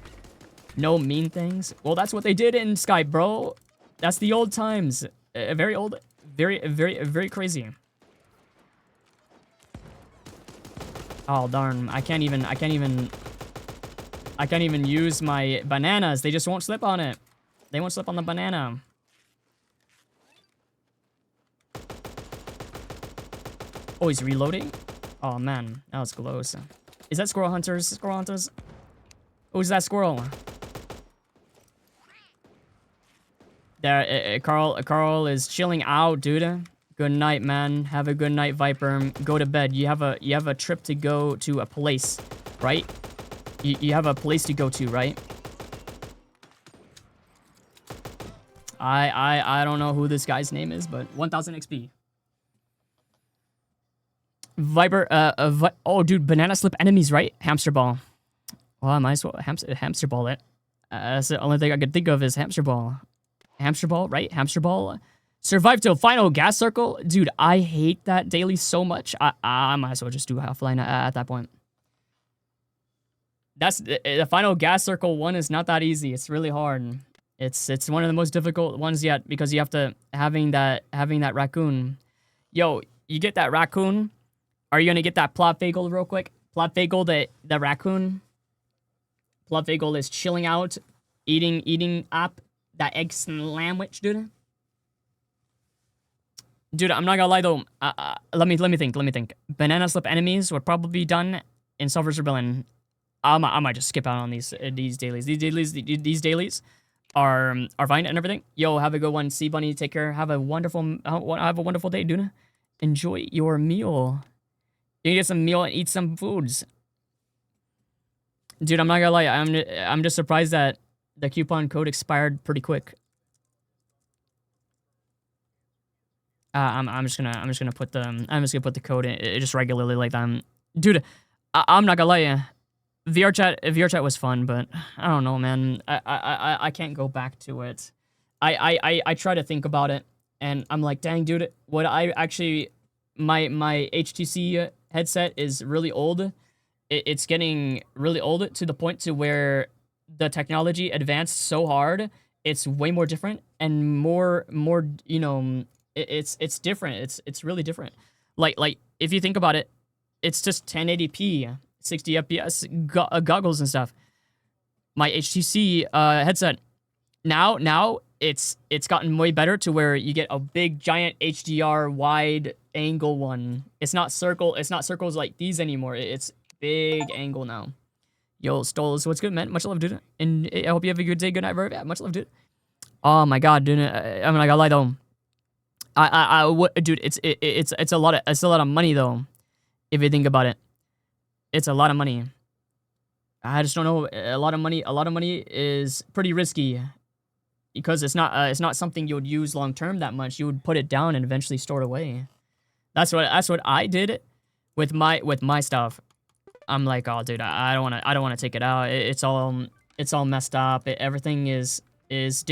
No mean things. Well, that's what they did in Skype, bro. That's the old times. Very old. Very crazy. Oh darn! I can't even use my bananas. They just won't slip on it. They won't slip on the banana. Oh, he's reloading? Oh, man. That was close. Is that squirrel hunters? Squirrel hunters? Who's that squirrel? There, Carl is chilling out, dude. Good night, man. Have a good night, Viper. Go to bed. You have a trip to go to a place, right? You have a place to go to, right? I don't know who this guy's name is, but 1000 XP. Viper, oh, dude, banana slip enemies, right? Hamster ball. Well, I might as well hamster ball it. That's the only thing I could think of is hamster ball. Hamster ball, right? Hamster ball. Survive to a final gas circle. Dude, I hate that daily so much. I might as well just do half-line at that point. That's the final gas circle one is not that easy. It's really hard. It's one of the most difficult ones yet because you have to having that raccoon. Yo, you get that raccoon. Are you gonna get that Plotfagel real quick? Plotfagel, the raccoon. Plotfagel is chilling out, eating up that egg sandwich, dude. Dude, I'm not gonna lie though. Let me think. Banana slip enemies would probably be done in Sulphur's Rebellion. I might just skip out on these dailies. These dailies are fine and everything. Yo, have a good one. See Bunny, take care. Have a wonderful day, dude. Enjoy your meal. You get some meal and eat some foods. Dude, I'm not gonna lie. I'm just surprised that the coupon code expired pretty quick. I'm just gonna put the code in just regularly like that. Dude, I'm not gonna lie. VR chat was fun, but I don't know, man. I can't go back to it. I try to think about it, and I'm like, dang, dude, would I actually? My HTC headset is really old. It's getting really old to the point to where the technology advanced so hard. It's way more different and more you know. It's different. It's really different. Like if you think about it, it's just 1080p, 60 FPS goggles and stuff. my HTC headset. Now it's gotten way better to where you get a big giant HDR wide angle one. It's not circles like these anymore. It's big angle now. Yo, Stoles, what's good, man? Much love, dude. And I hope you have a good day. Good night, bro. Yeah, much love, dude. Oh my god, dude. I'm not gonna lie though. Dude, it's a lot of money though. If you think about it, it's a lot of money. I just don't know. A lot of money is pretty risky because it's not something you would use long term that much. You would put it down and eventually store it away. That's what I did with my stuff. I'm like, oh, dude, I don't want to take it out. It's all messed up. Everything is it's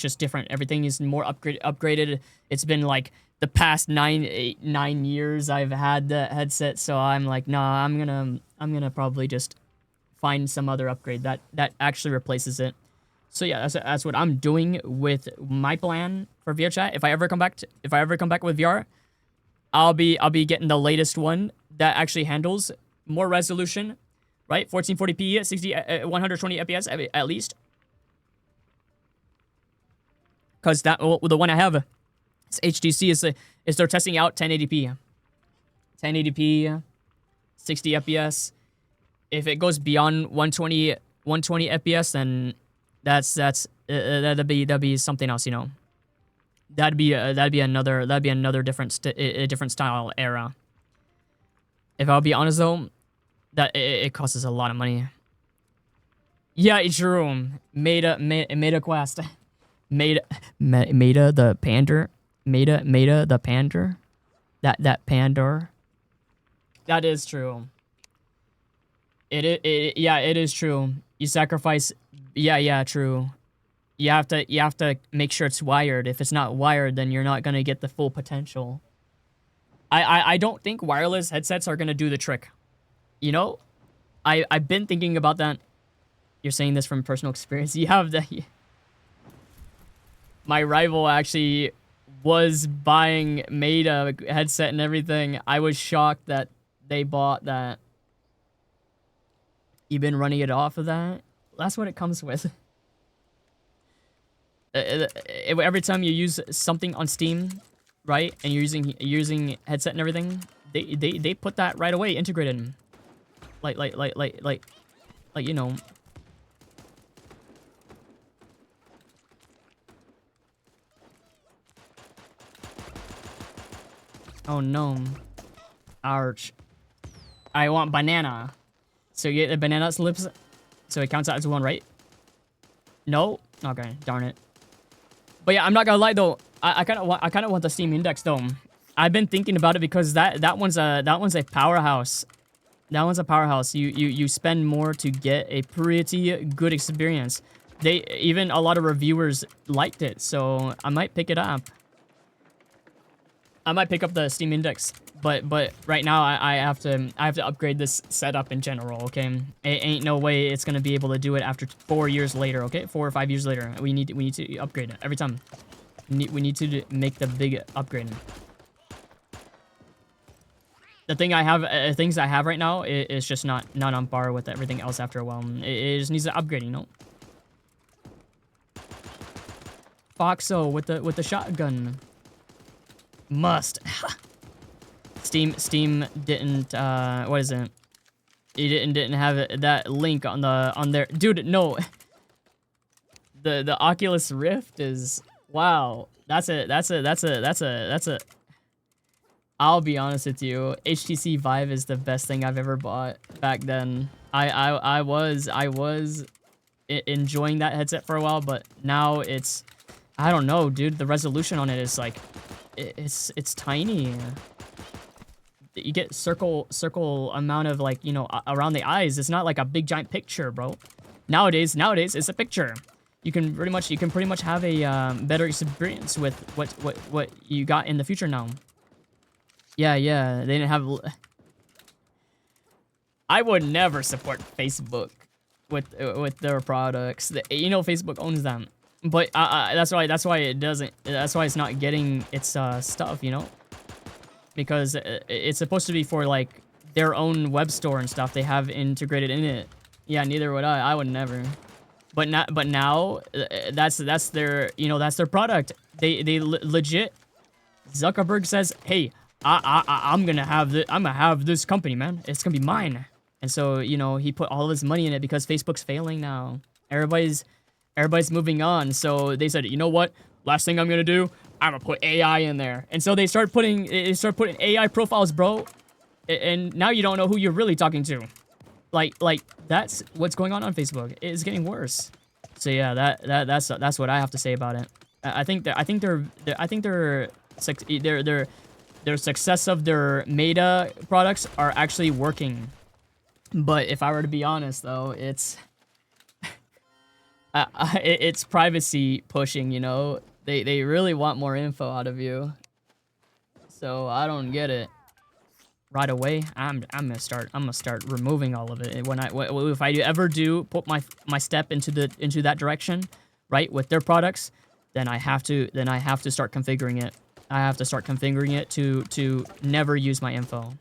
just different. Everything is more upgraded. It's been like the past 9 years I've had the headset, so I'm like, nah, I'm gonna probably just find some other upgrade that actually replaces it. So yeah, that's what I'm doing with my plan for VR chat. If I ever come back with VR, I'll be getting the latest one that actually handles more resolution, right? 1440p, 120 FPS at least. Because the one I have, it's HTC, is they're testing out 1080p. 1080p, 60 FPS. If it goes beyond 120 FPS, then that'd be something else, you know. That'd be another different style era. If I'll be honest though, that it costs a lot of money. Yeah, it's true. Meta Quest. Meta the pander. Meta the pander. That pander. That is true. It is true. You sacrifice. Yeah, true. You have to make sure it's wired. If it's not wired, then you're not gonna get the full potential. I don't think wireless headsets are gonna do the trick. You know, I've been thinking about that. You're saying this from personal experience. You have the. My rival actually made a headset and everything. I was shocked that they bought that. You've been running it off of that? That's what it comes with. Every time you use something on Steam, right, and you're using headset and everything, they put that right away integrated. Like you know. Oh no. Ouch. I want banana. So you get the banana slips, so it counts out as one, right? No? Okay, darn it. But yeah, I'm not gonna lie though. I kind of want the Steam Index though. I've been thinking about it because that one's a powerhouse. That one's a powerhouse. You spend more to get a pretty good experience. Even a lot of reviewers liked it, so I might pick it up. I might pick up the Steam Index, but right now I have to upgrade this setup in general. Okay, it ain't no way it's gonna be able to do it after 4 years later. Okay, 4 or 5 years later, we need to upgrade it every time. We need to make the big upgrade. The things I have right now is just not on par with everything else after a while. It just needs to upgrade, you know. Foxo with the shotgun. Must. Steam didn't what is it? It didn't have that link on their dude. No. The Oculus Rift is wow. That's a. I'll be honest with you. HTC Vive is the best thing I've ever bought back then. I was enjoying that headset for a while, but now it's I don't know, dude. The resolution on it is like it's tiny. You get circle amount of like, you know, around the eyes. It's not like a big giant picture, bro. Nowadays it's a picture. You can pretty much have a better experience with what you got in the future now. Yeah, they didn't have. I would never support Facebook with their products. You know, Facebook owns them, but that's why it doesn't. That's why it's not getting its stuff. You know, because it's supposed to be for like their own web store and stuff. They have integrated in it. Yeah, neither would I. I would never. But now that's their, you know, that's their product. They legit, Zuckerberg says, hey, I'm gonna have this company, man. It's gonna be mine. And so, you know, he put all of his money in it because Facebook's failing now. Everybody's moving on. So they said, you know what? Last thing I'm gonna do, I'm gonna put AI in there. And so they start putting AI profiles, bro. And now you don't know who you're really talking to. Like that's what's going on Facebook. It's getting worse. So yeah, that's what I have to say about it. I think their success of their Meta products are actually working. But if I were to be honest, though, it's it's privacy pushing. You know, they really want more info out of you. So I don't get it. Right away, I'm gonna start removing all of it. If I ever do put my step into that direction, right, with their products, then I have to start configuring it. I have to start configuring it to never use my info.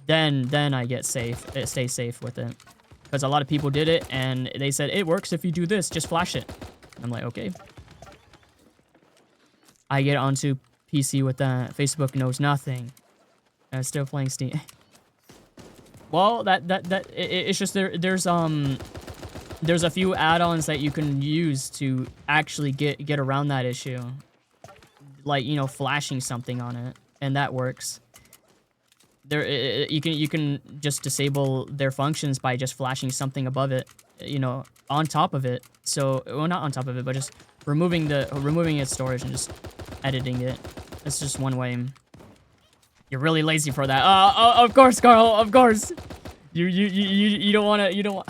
Then I get safe. Stay safe with it, because a lot of people did it and they said it works if you do this. Just flash it. I'm like, okay. I get onto PC with that. Facebook knows nothing. I'm still playing Steam. Well, it's just there's a few add-ons that you can use to actually get around that issue, like, you know, flashing something on it, and that works. You can just disable their functions by just flashing something above it, you know, on top of it. So, well, not on top of it, but just removing its storage and just editing it. That's just one way. You're really lazy for that. Of course, Carl. Of course. You don't want to. You don't want.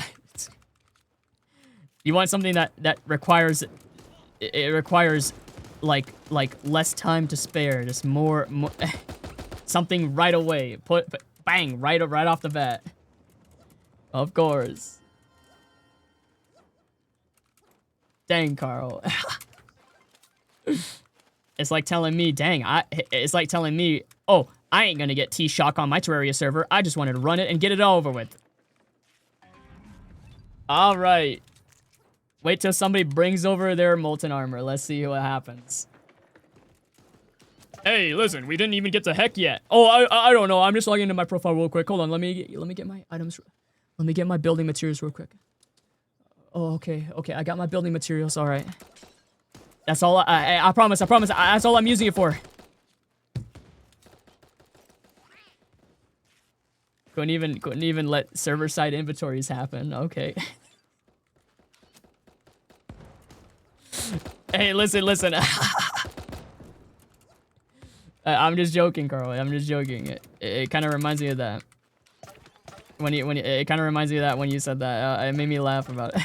You want something that requires. It requires, like less time to spare. Just more something right away. Bang right off the bat. Of course. Dang, Carl. It's like telling me, dang. It's like telling me, oh, I ain't gonna get T-Shock on my Terraria server. I just wanted to run it and get it over with. Alright. Wait till somebody brings over their molten armor. Let's see what happens. Hey, listen, we didn't even get to heck yet. Oh, I don't know. I'm just logging into my profile real quick. Hold on, let me get my items. Let me get my building materials real quick. Oh, okay, I got my building materials. All right. That's all. I promise. That's all I'm using it for. Couldn't even let server side inventories happen. Okay. Hey, listen. I'm just joking, Carl. I'm just joking. It kind of reminds me of that. It kind of reminds me of that when you said that. It made me laugh about it.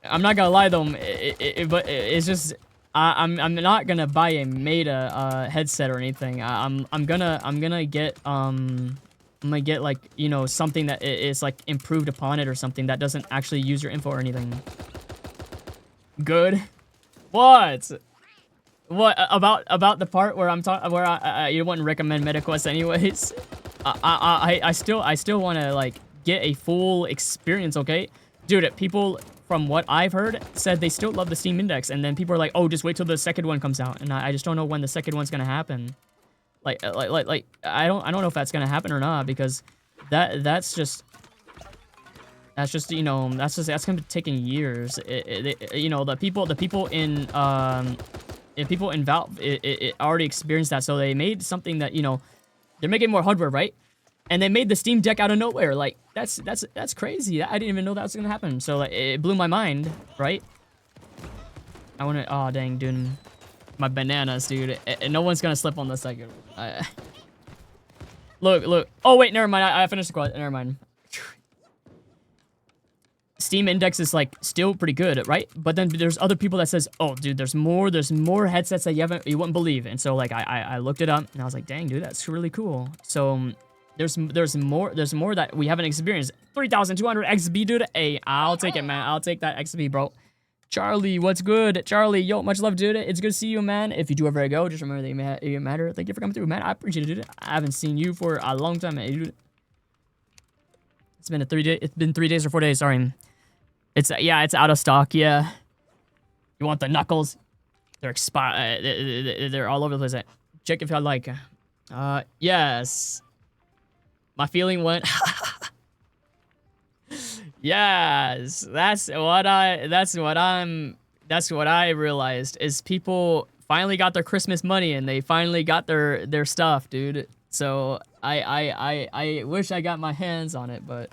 I'm not gonna lie though, but it's just I'm not gonna buy a Meta headset or anything. I'm gonna get like, you know, something that is like improved upon it or something that doesn't actually use your info or anything. Good. What? What about the part where I'm talking where you wouldn't recommend MetaQuest anyways? I still want to like get a full experience, okay? Dude, people from what I've heard said they still love the Steam Index, and then people are like, "Oh, just wait till the second one comes out." And I just don't know when the second one's gonna happen. Like I don't know if that's gonna happen or not, because that's just you know, that's gonna be taking years. You know, the people in Valve it already experienced that, so they made something that, you know, they're making more hardware, right? And they made the Steam Deck out of nowhere. Like, that's crazy. I didn't even know that was gonna happen. So like, it blew my mind, right? I wanna, oh dang, dude, my bananas, dude. No one's gonna slip on the second one. Look. Oh wait, never mind. I finished the quad. Never mind. Steam Index is like still pretty good, right? But then there's other people that says, oh dude, there's more headsets that you wouldn't believe. And so like I looked it up and I was like, dang dude, that's really cool. So there's more that we haven't experienced. 3,200 XP, dude. Hey, I'll take it, man. I'll take that XP, bro. Charlie, what's good? Charlie, yo, much love, dude. It's good to see you, man. If you do ever go, just remember that you matter. Thank you for coming through, man. I appreciate it, dude. I haven't seen you for a long time, man, dude. It's been 3 days or 4 days. Sorry. It's it's out of stock. Yeah. You want the knuckles? They're expired. They're all over the place. Check if I like. Yes. My feeling went. Yes. That's what I realized is people finally got their Christmas money and they finally got their stuff, dude. So I wish I got my hands on it, but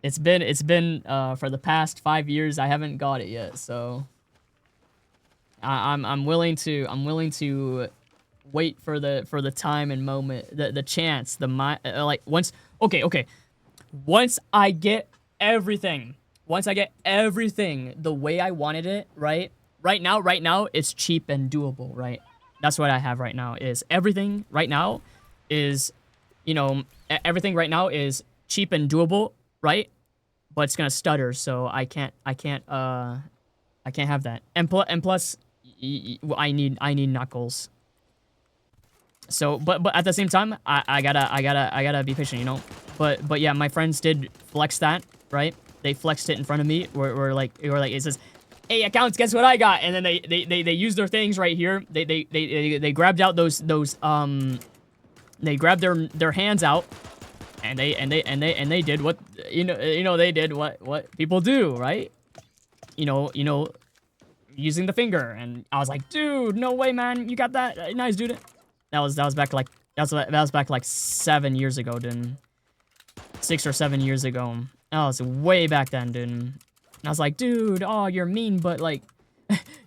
it's been for the past 5 years I haven't got it yet. So I'm willing to wait for the time and moment, the chance, like once once I get everything the way I wanted it, right? Right now, it's cheap and doable, right? That's what I have right now, is everything right now is, everything right now is cheap and doable, right? But it's gonna stutter, so I can't have that. And plus, I need knuckles. So, but at the same time, I gotta be patient, But yeah, my friends did flex that, right? They flexed it in front of me. We're like, it says, "Hey, accounts, guess what I got?" And then they used their things right here. They grabbed out those they grabbed their hands out, and they did what they did what people do, right? Using the finger. And I was like, dude, no way, man, you got that, nice, dude. That was back like that was back like 7 years ago, dude. 6 or 7 years ago. That was way back then, dude. And I was like, dude, oh, you're mean, but like,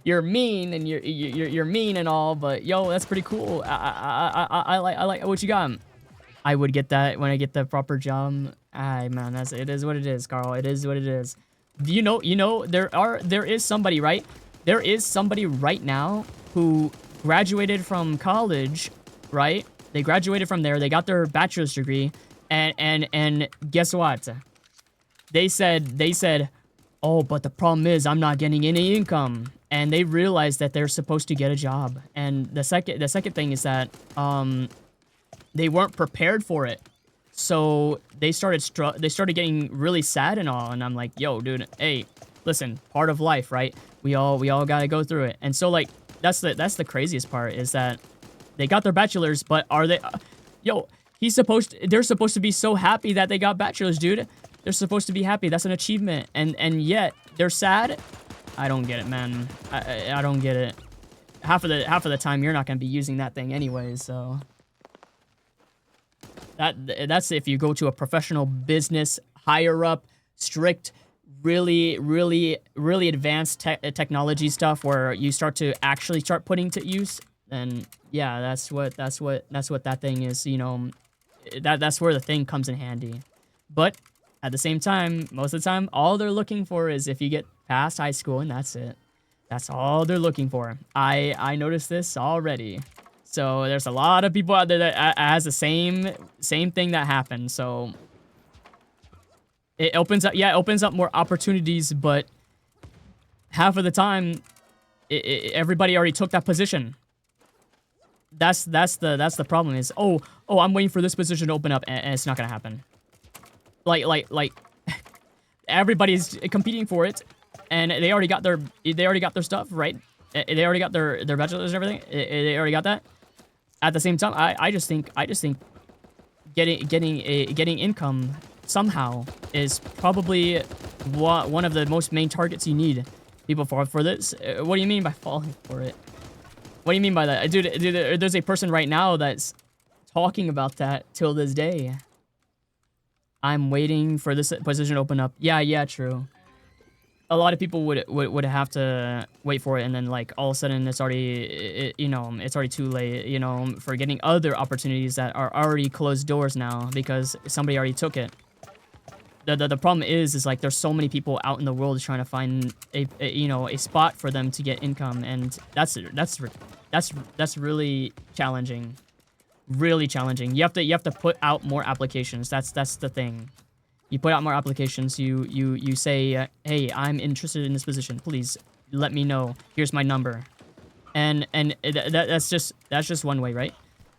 you're mean and you're mean and all, but yo, that's pretty cool. I like what you got. I would get that when I get the proper job. Man, it is what it is, Carl. It is what it is. You know, there is somebody, right? There is somebody right now who graduated from college, right? They graduated from there. They got their bachelor's degree, and guess what? They said, oh, but the problem is I'm not getting any income. And they realized that they're supposed to get a job. And the second thing is that they weren't prepared for it. So they started getting really sad and all. And I'm like, yo, dude, hey, listen, part of life, right? We all gotta go through it. And so like that's the craziest part, is that they got their bachelors, but are they? They're supposed to be so happy that they got bachelors, dude. They're supposed to be happy. That's an achievement. And yet they're sad. I don't get it, man. I don't get it. Half of the time you're not gonna be using that thing anyway, so that's if you go to a professional business, higher up, strict, really advanced technology stuff where you start putting to use, then yeah, that's what that thing is, that's where the thing comes in handy. But at the same time, most of the time, all they're looking for is if you get past high school, and that's it. That's all they're looking for. I noticed this already. So there's a lot of people out there that has the same thing that happened. So it opens up more opportunities, but half of the time, everybody already took that position. That's the problem, is I'm waiting for this position to open up, and it's not gonna happen. Like everybody's competing for it, and they already got their stuff, right? They already got their bachelors and everything. They already got that. At the same time, I just think getting income somehow is probably one of the most main targets you need. People fall for this. What do you mean by falling for it? What do you mean by that? Dude, there's a person right now that's talking about that till this day. I'm waiting for this position to open up. Yeah, true. A lot of people would have to wait for it, and then like all of a sudden it's already it's already too late, for getting other opportunities that are already closed doors now because somebody already took it. The problem is like there's so many people out in the world trying to find a spot for them to get income, and that's really challenging. Really challenging. You have to put out more applications. That's the thing. You put out more applications. You say, hey, I'm interested in this position. Please let me know. Here's my number. And that's just one way, right?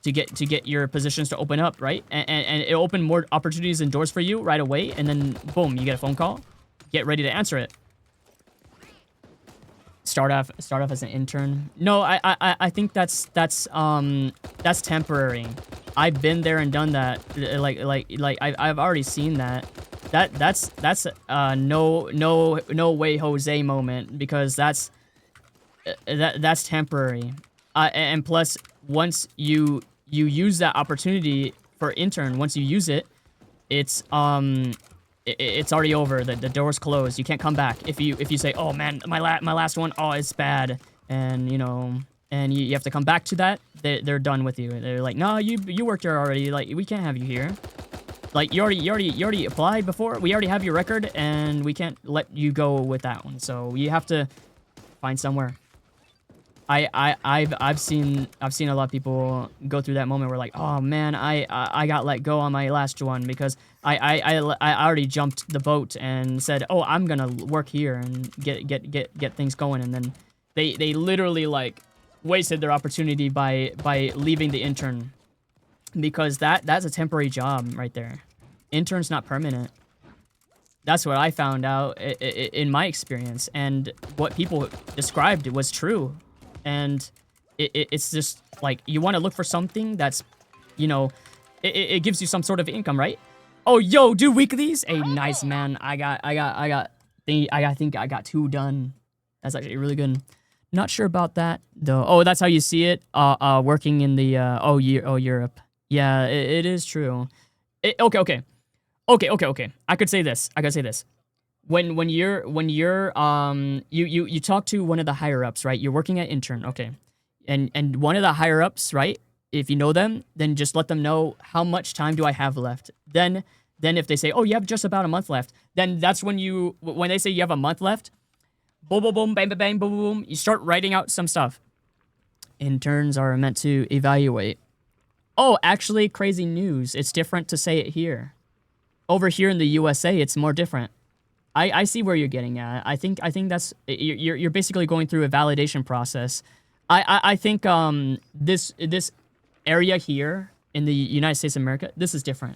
to get your positions to open up, right? And it opened more opportunities and doors for you right away, and then boom, you get a phone call. Get ready to answer it. Start off as an intern. No, I think that's temporary. I've been there and done that. I've already seen that. That's no way Jose moment, because that's temporary. And plus, once you use that opportunity for intern, once you use it, it's already over. The door's closed. You can't come back. If you say, oh man, my last one, oh, it's bad, and you know, and you have to come back to that, they're done with you. They're like, no, you worked here already. Like, we can't have you here. Like, you already applied before. We already have your record, and we can't let you go with that one. So you have to find somewhere. I've seen a lot of people go through that moment where like, oh man, I got let go on my last one because I already jumped the boat and said, oh, I'm gonna work here and get things going, and then they literally like wasted their opportunity by leaving the intern, because that's a temporary job right there. Intern's not permanent. That's what I found out in my experience, and what people described was true. And it's just like, you want to look for something that's, you know, it gives you some sort of income, right? Oh, yo, do weeklies? Hey, nice, man. I think I got 2 done. That's actually really good. Not sure about that though. Oh, that's how you see it. Working in the Europe. Yeah, it is true. Okay. I could say this. When you're you talk to one of the higher ups, right? You're working at intern, okay, and one of the higher ups, right? If you know them, then just let them know how much time do I have left. Then if they say, oh, you have just about a month left, then that's when they say you have a month left, boom boom boom, bang bang bang, boom boom boom, you start writing out some stuff. Interns are meant to evaluate. Oh, actually, crazy news. It's different to say it here. Over here in the USA, it's more different. I see where you're getting at. I think that's you're basically going through a validation process. I think this area here in the United States of America, this is different.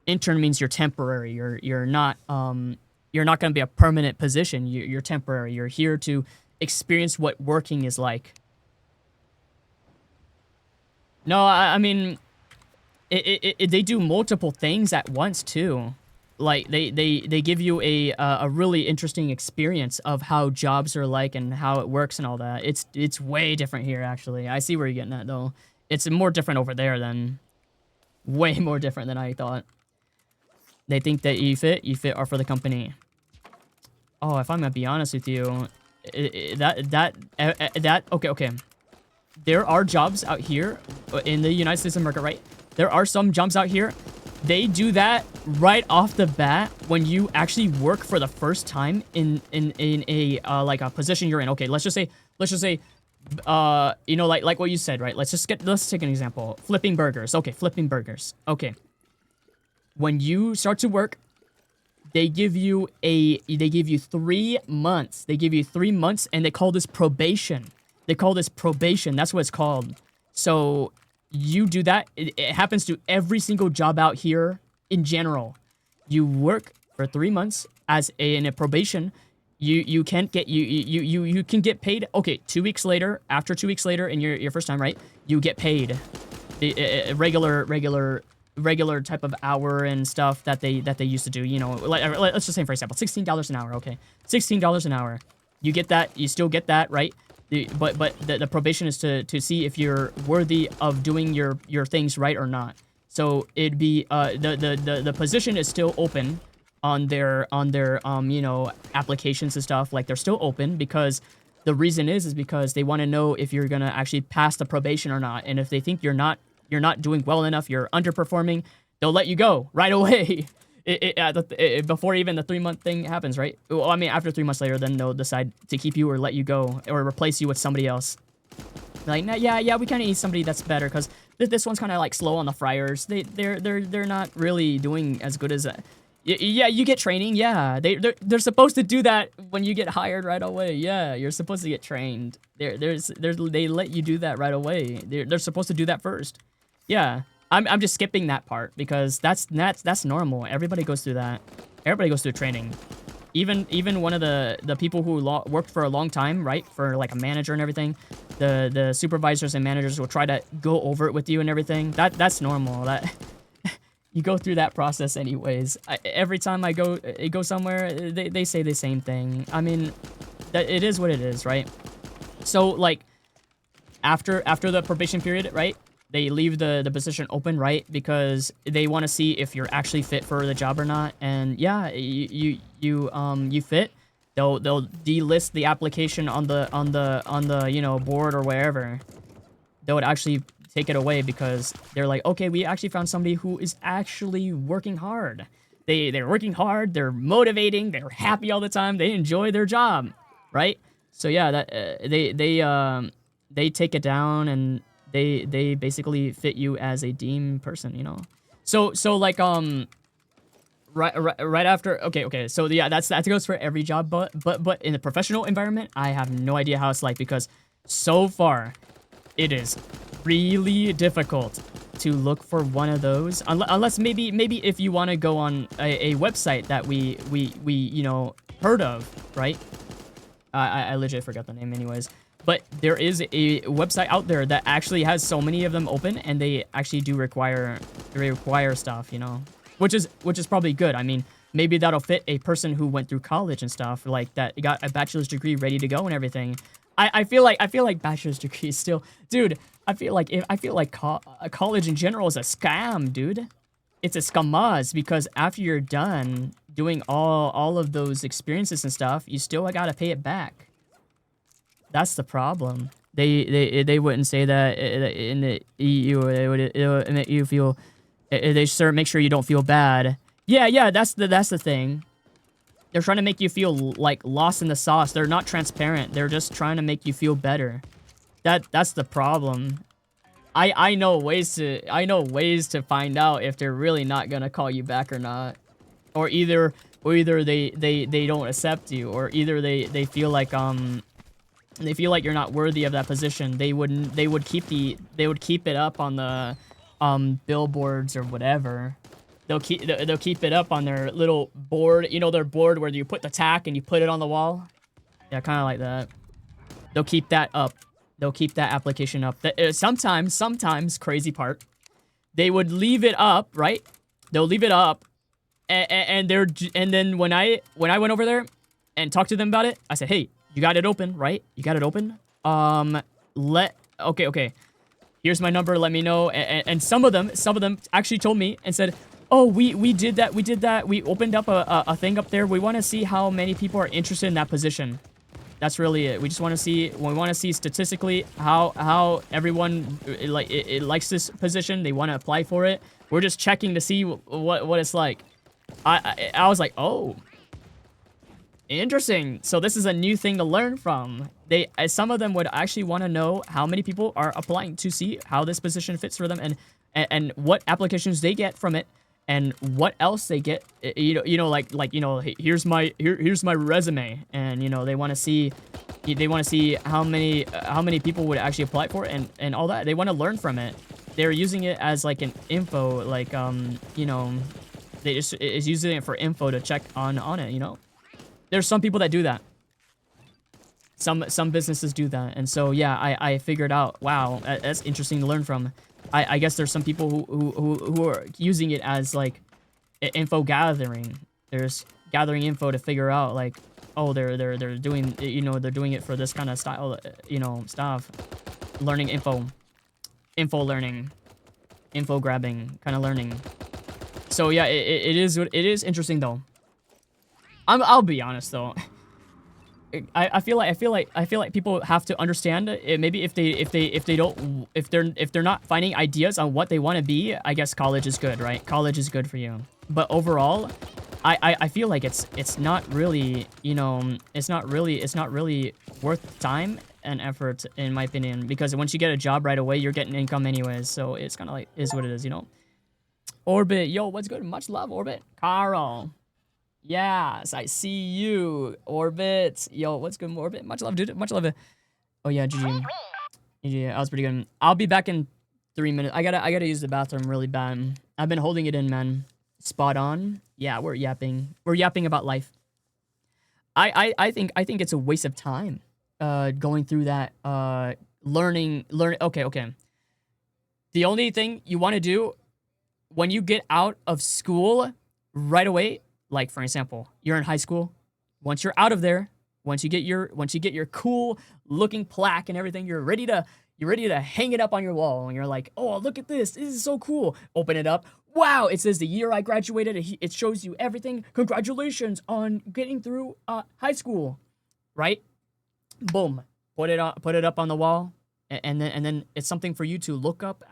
Intern means you're temporary. You're not going to be a permanent position. You're temporary. You're here to experience what working is like. No, I mean, they do multiple things at once too. Like they give you a really interesting experience of how jobs are like and how it works and all that. It's way different here, actually. I see where you're getting at though. It's more different over there than, way more different than I thought. They think that you fit are for the company. Oh, if I'm gonna be honest with you, okay. There are jobs out here in the United States of America, right? There are some jobs out here. They do that right off the bat when you actually work for the first time in a like a position you're in. Okay, let's just say you know, like what you said, right? Let's take an example. Flipping burgers. Okay, flipping burgers. Okay. When you start to work, they give you 3 months. They give you 3 months, and they call this probation. That's what it's called. So you do that. It happens to every single job out here in general. You work for 3 months in a probation. You can get paid. Okay, 2 weeks later, after 2 weeks later in your first time, right? You get paid the regular type of hour and stuff that they used to do. You know, let's just say, for example, $16 an hour. Okay, $16 an hour. You get that. You still get that, right? But the probation is to see if you're worthy of doing your things right or not. So it'd be the position is still open on their you know, applications and stuff. Like, they're still open, because the reason is because they want to know if you're gonna actually pass the probation or not. And if they think you're not doing well enough, you're underperforming, they'll let you go right away. Before even the 3 month thing happens, right? Well, I mean, after 3 months later, then they'll decide to keep you or let you go or replace you with somebody else. Like, nah, yeah, we kind of need somebody that's better, because this one's kind of like slow on the fryers. They're not really doing as good as Yeah, you get training. Yeah, they're supposed to do that when you get hired right away. Yeah, you're supposed to get trained. They let you do that right away. They're supposed to do that first. Yeah, I'm just skipping that part because that's normal. Everybody goes through that. Everybody goes through training. Even one of the people who worked for a long time, right, for like a manager and everything, the supervisors and managers will try to go over it with you and everything. That's normal. That you go through that process anyways. Every time I go somewhere, they say the same thing. I mean, it is what it is, right? So like after the probation period, right? They leave the position open, right? Because they want to see if you're actually fit for the job or not. And yeah, you fit. They'll delist the application on the you know, board or wherever. They would actually take it away because they're like, okay, we actually found somebody who is actually working hard. They're working hard. They're motivating. They're happy all the time. They enjoy their job, right? So yeah, that they take it down and they basically fit you as a deemed person, you know. So like right after, okay, so yeah, that goes for every job, but in the professional environment, I have no idea how it's like because so far it is really difficult to look for one of those unless maybe if you want to go on a website that we you know heard of, right? I legit forgot the name anyways. But there is a website out there that actually has so many of them open, and they actually do require stuff, you know, which is probably good. I mean, maybe that'll fit a person who went through college and stuff, like that got a bachelor's degree ready to go and everything. I feel like bachelor's degree is still, dude. I feel like college in general is a scam, dude. It's a scamaz because after you're done doing all of those experiences and stuff, you still gotta pay it back. That's the problem. They wouldn't say that in the EU. It would make you feel. They make sure you don't feel bad. Yeah. That's the thing. They're trying to make you feel like lost in the sauce. They're not transparent. They're just trying to make you feel better. That's the problem. I know ways to find out if they're really not gonna call you back or not, or either they don't accept you, or either they feel like they feel like you're not worthy of that position. They would keep it up on the billboards or whatever. They'll keep it up on their little board, you know, their board where you put the tack and you put it on the wall. Yeah, kind of like that. They'll keep that up. They'll keep that application up. Sometimes crazy part, they would leave it up, right? They'll leave it up, and then when I went over there and talked to them about it, I said, hey, you got it open, right? You got it open? Okay. Here's my number, let me know. And some of them actually told me and said, oh, we did that. We opened up a thing up there. We want to see how many people are interested in that position. That's really it. We just want to see statistically how everyone likes this position. They want to apply for it. We're just checking to see what it's like. I was like, oh, interesting. So this is a new thing to learn from. Some of them would actually want to know how many people are applying to see how this position fits for them and what applications they get from it and what else they get. Here's my resume, and you know they want to see how many people would actually apply for it and all that. They want to learn from it. They're using it as like an info, like you know, they just is using it for info to check on it, you know. There's some people that do that. Some businesses do that, and so yeah, I figured out, wow, that's interesting to learn from. I guess there's some people who are using it as like info gathering. There's gathering info to figure out like, oh, they're doing, you know, they're doing it for this kind of style, you know, stuff. Learning info learning, info grabbing kind of learning. So yeah, it is interesting though. I'll be honest though. I feel like people have to understand it. Maybe if they're not finding ideas on what they want to be, I guess college is good, right? College is good for you. But overall, I feel like it's not really, you know, it's not really worth time and effort in my opinion, because once you get a job right away, you're getting income anyways. So it's kind of like is what it is, you know. Orbit, yo, what's good? Much love, Orbit. Carl. Yes, I see you. Orbit. Yo, what's good, Orbit? Much love, dude. Much love. Oh yeah, GG. Yeah, that was pretty good. I'll be back in 3 minutes. I gotta use the bathroom really bad. I've been holding it in, man. Spot on. Yeah, we're yapping. We're yapping about life. I think it's a waste of time. Going through that. Learn. Okay. The only thing you want to do when you get out of school right away, like for example, you're in high school. Once you're out of there, once you get your cool looking plaque and everything, you're ready to hang it up on your wall, and you're like, oh, look at this. This is so cool. Open it up. Wow, it says the year I graduated. It shows you everything. Congratulations on getting through high school, right? Boom. Put it up on the wall, and then it's something for you to look up,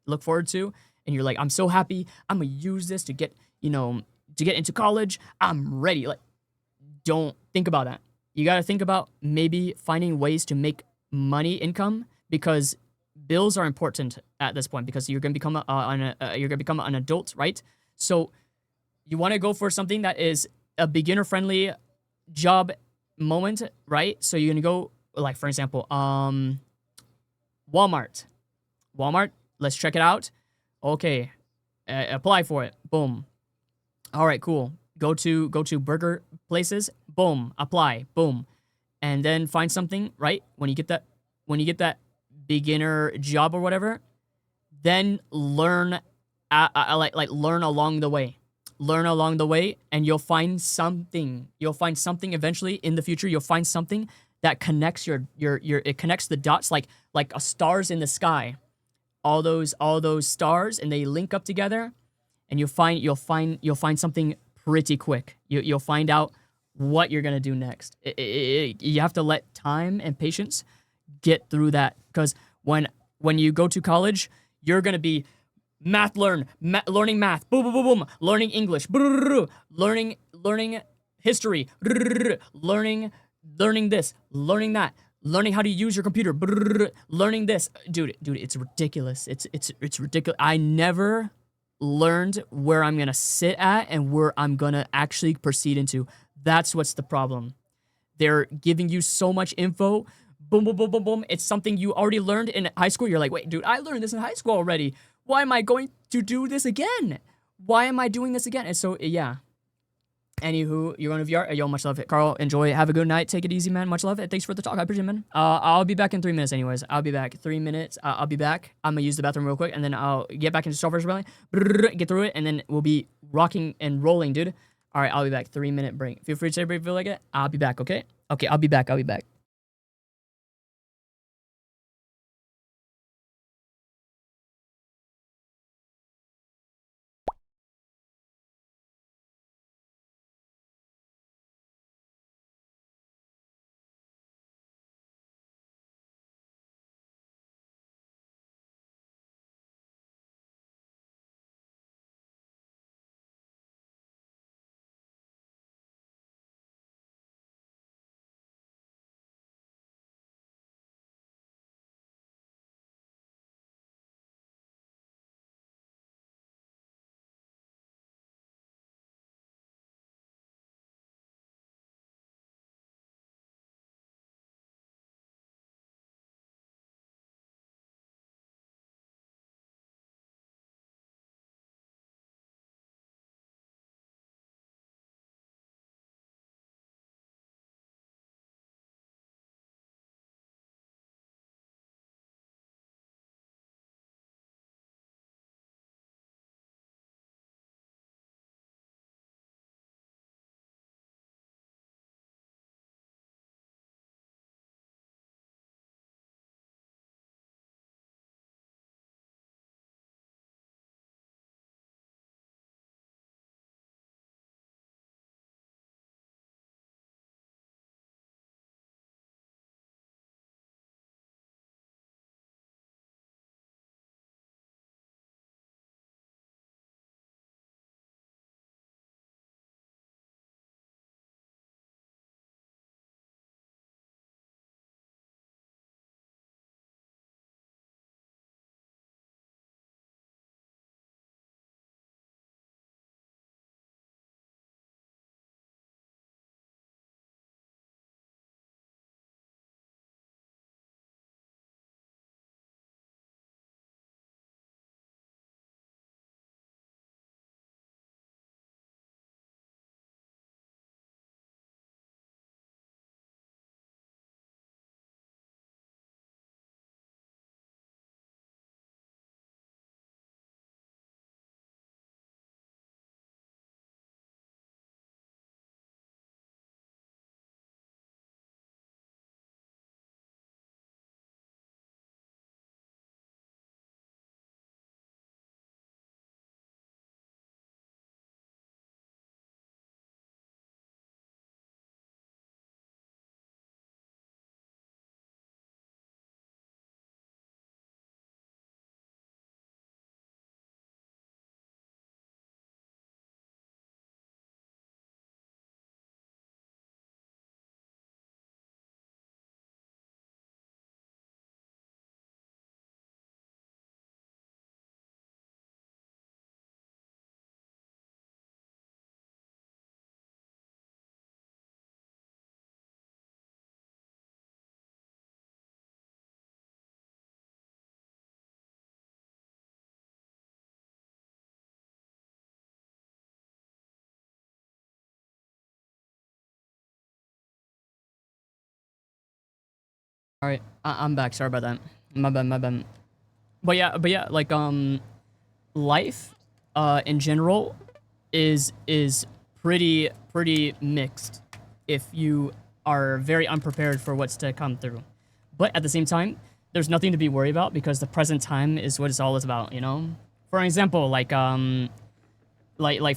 look forward to, and you're like, I'm so happy. I'm gonna use this to get into college. I'm ready. Like, don't think about that. You got to think about maybe finding ways to make money income, because bills are important at this point, because you're gonna become an adult, right? So you want to go for something that is a beginner friendly job moment, right? So you're gonna go, like for example, Walmart. Walmart. Let's check it out. Okay, apply for it. Boom. All right, cool. Go to burger places. Boom. Apply. Boom. And then find something, right? When you get that beginner job or whatever, then learn, like learn along the way. Learn along the way, and you'll find something. You'll find something eventually in the future. You'll find something that connects your it connects the dots, like a stars in the sky. All those stars, and they link up together, and you'll find something pretty quick. You'll find out what you're gonna do next. You have to let time and patience get through that, because when you go to college, you're gonna be learning math, boom boom boom boom, learning English, learning history, learning this, learning that, learning how to use your computer, learning this, dude, it's ridiculous. It's ridiculous. I never learned where I'm gonna sit at and where I'm gonna actually proceed into. That's what's the problem. They're giving you so much info. Boom, boom, boom, boom, boom. It's something you already learned in high school. You're like, wait, dude, I learned this in high school already. Why am I going to do this again? Why am I doing this again? And so, yeah. Anywho, you're on a VR. Yo, much love it. Carl, enjoy. Have a good night. Take it easy, man. Much love it. Thanks for the talk. I appreciate it, man. I'll be back in 3 minutes anyways. I'll be back. 3 minutes. I'll be back. I'm going to use the bathroom real quick, and then I'll get back into Starfish Rebellion. Get through it, and then we'll be rocking and rolling, dude. All right, I'll be back. 3 minute break. Feel free to say break if you feel like it. I'll be back, okay? Okay, I'll be back. I'll be back. All right, I'm back. Sorry about that. My bad, my bad. But yeah, like life, in general, is pretty mixed if you are very unprepared for what's to come through. But at the same time, there's nothing to be worried about because the present time is what it's all about. You know. For example, like for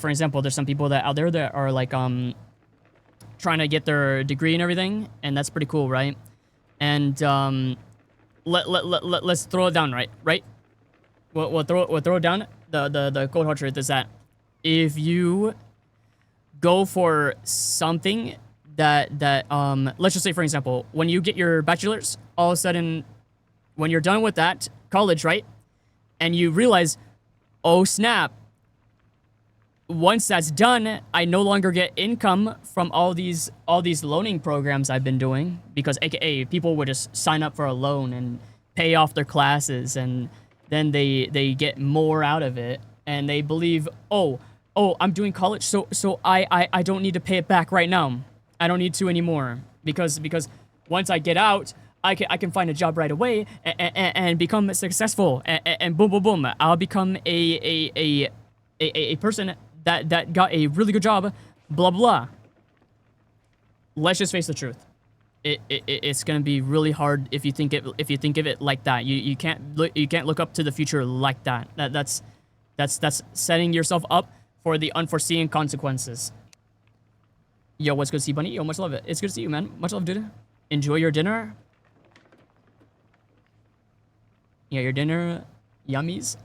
example, there's some people that out there that are like trying to get their degree and everything, and that's pretty cool, right? And let's throw it down, right? We'll throw it down. The cold hard truth is that if you go for something that let's just say, for example, when you get your bachelor's, all of a sudden when you're done with that college, right, and you realize, oh snap, once that's done, I no longer get income from all these loaning programs I've been doing, because AKA people would just sign up for a loan and pay off their classes, and then they get more out of it, and they believe, oh, I'm doing college, so I don't need to pay it back right now. I don't need to anymore because once I get out, I can find a job right away and become successful, and boom boom boom, I'll become a person that got a really good job, blah blah. Let's just face the truth. It's gonna be really hard if you think of it like that. You can't look up to the future like that. That's setting yourself up for the unforeseen consequences. Yo, what's good, C Bunny? Yo, much love it. It's good to see you, man. Much love, dude. Enjoy your dinner. Yeah, your dinner, yummies.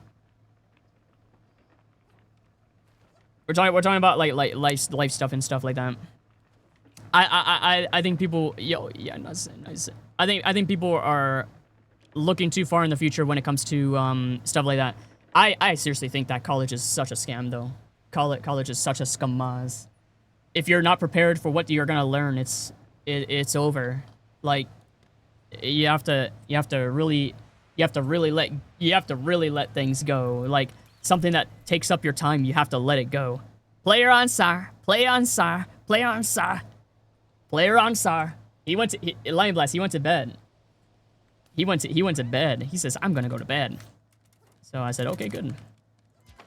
We're talking about like life stuff and stuff like that. I think people, yo, yeah, nice. I think people are looking too far in the future when it comes to stuff like that. I seriously think that college is such a scam, though. College is such a scamaz. If you're not prepared for what you're gonna learn, it's over. Like, you have to really let things go. Like, something that takes up your time, you have to let it go. Player on Sar. Play on Sar. Play on Sar. Player on Sar. Lion Blast, he went to bed. He went to bed. He says, I'm gonna go to bed. So I said, okay, good.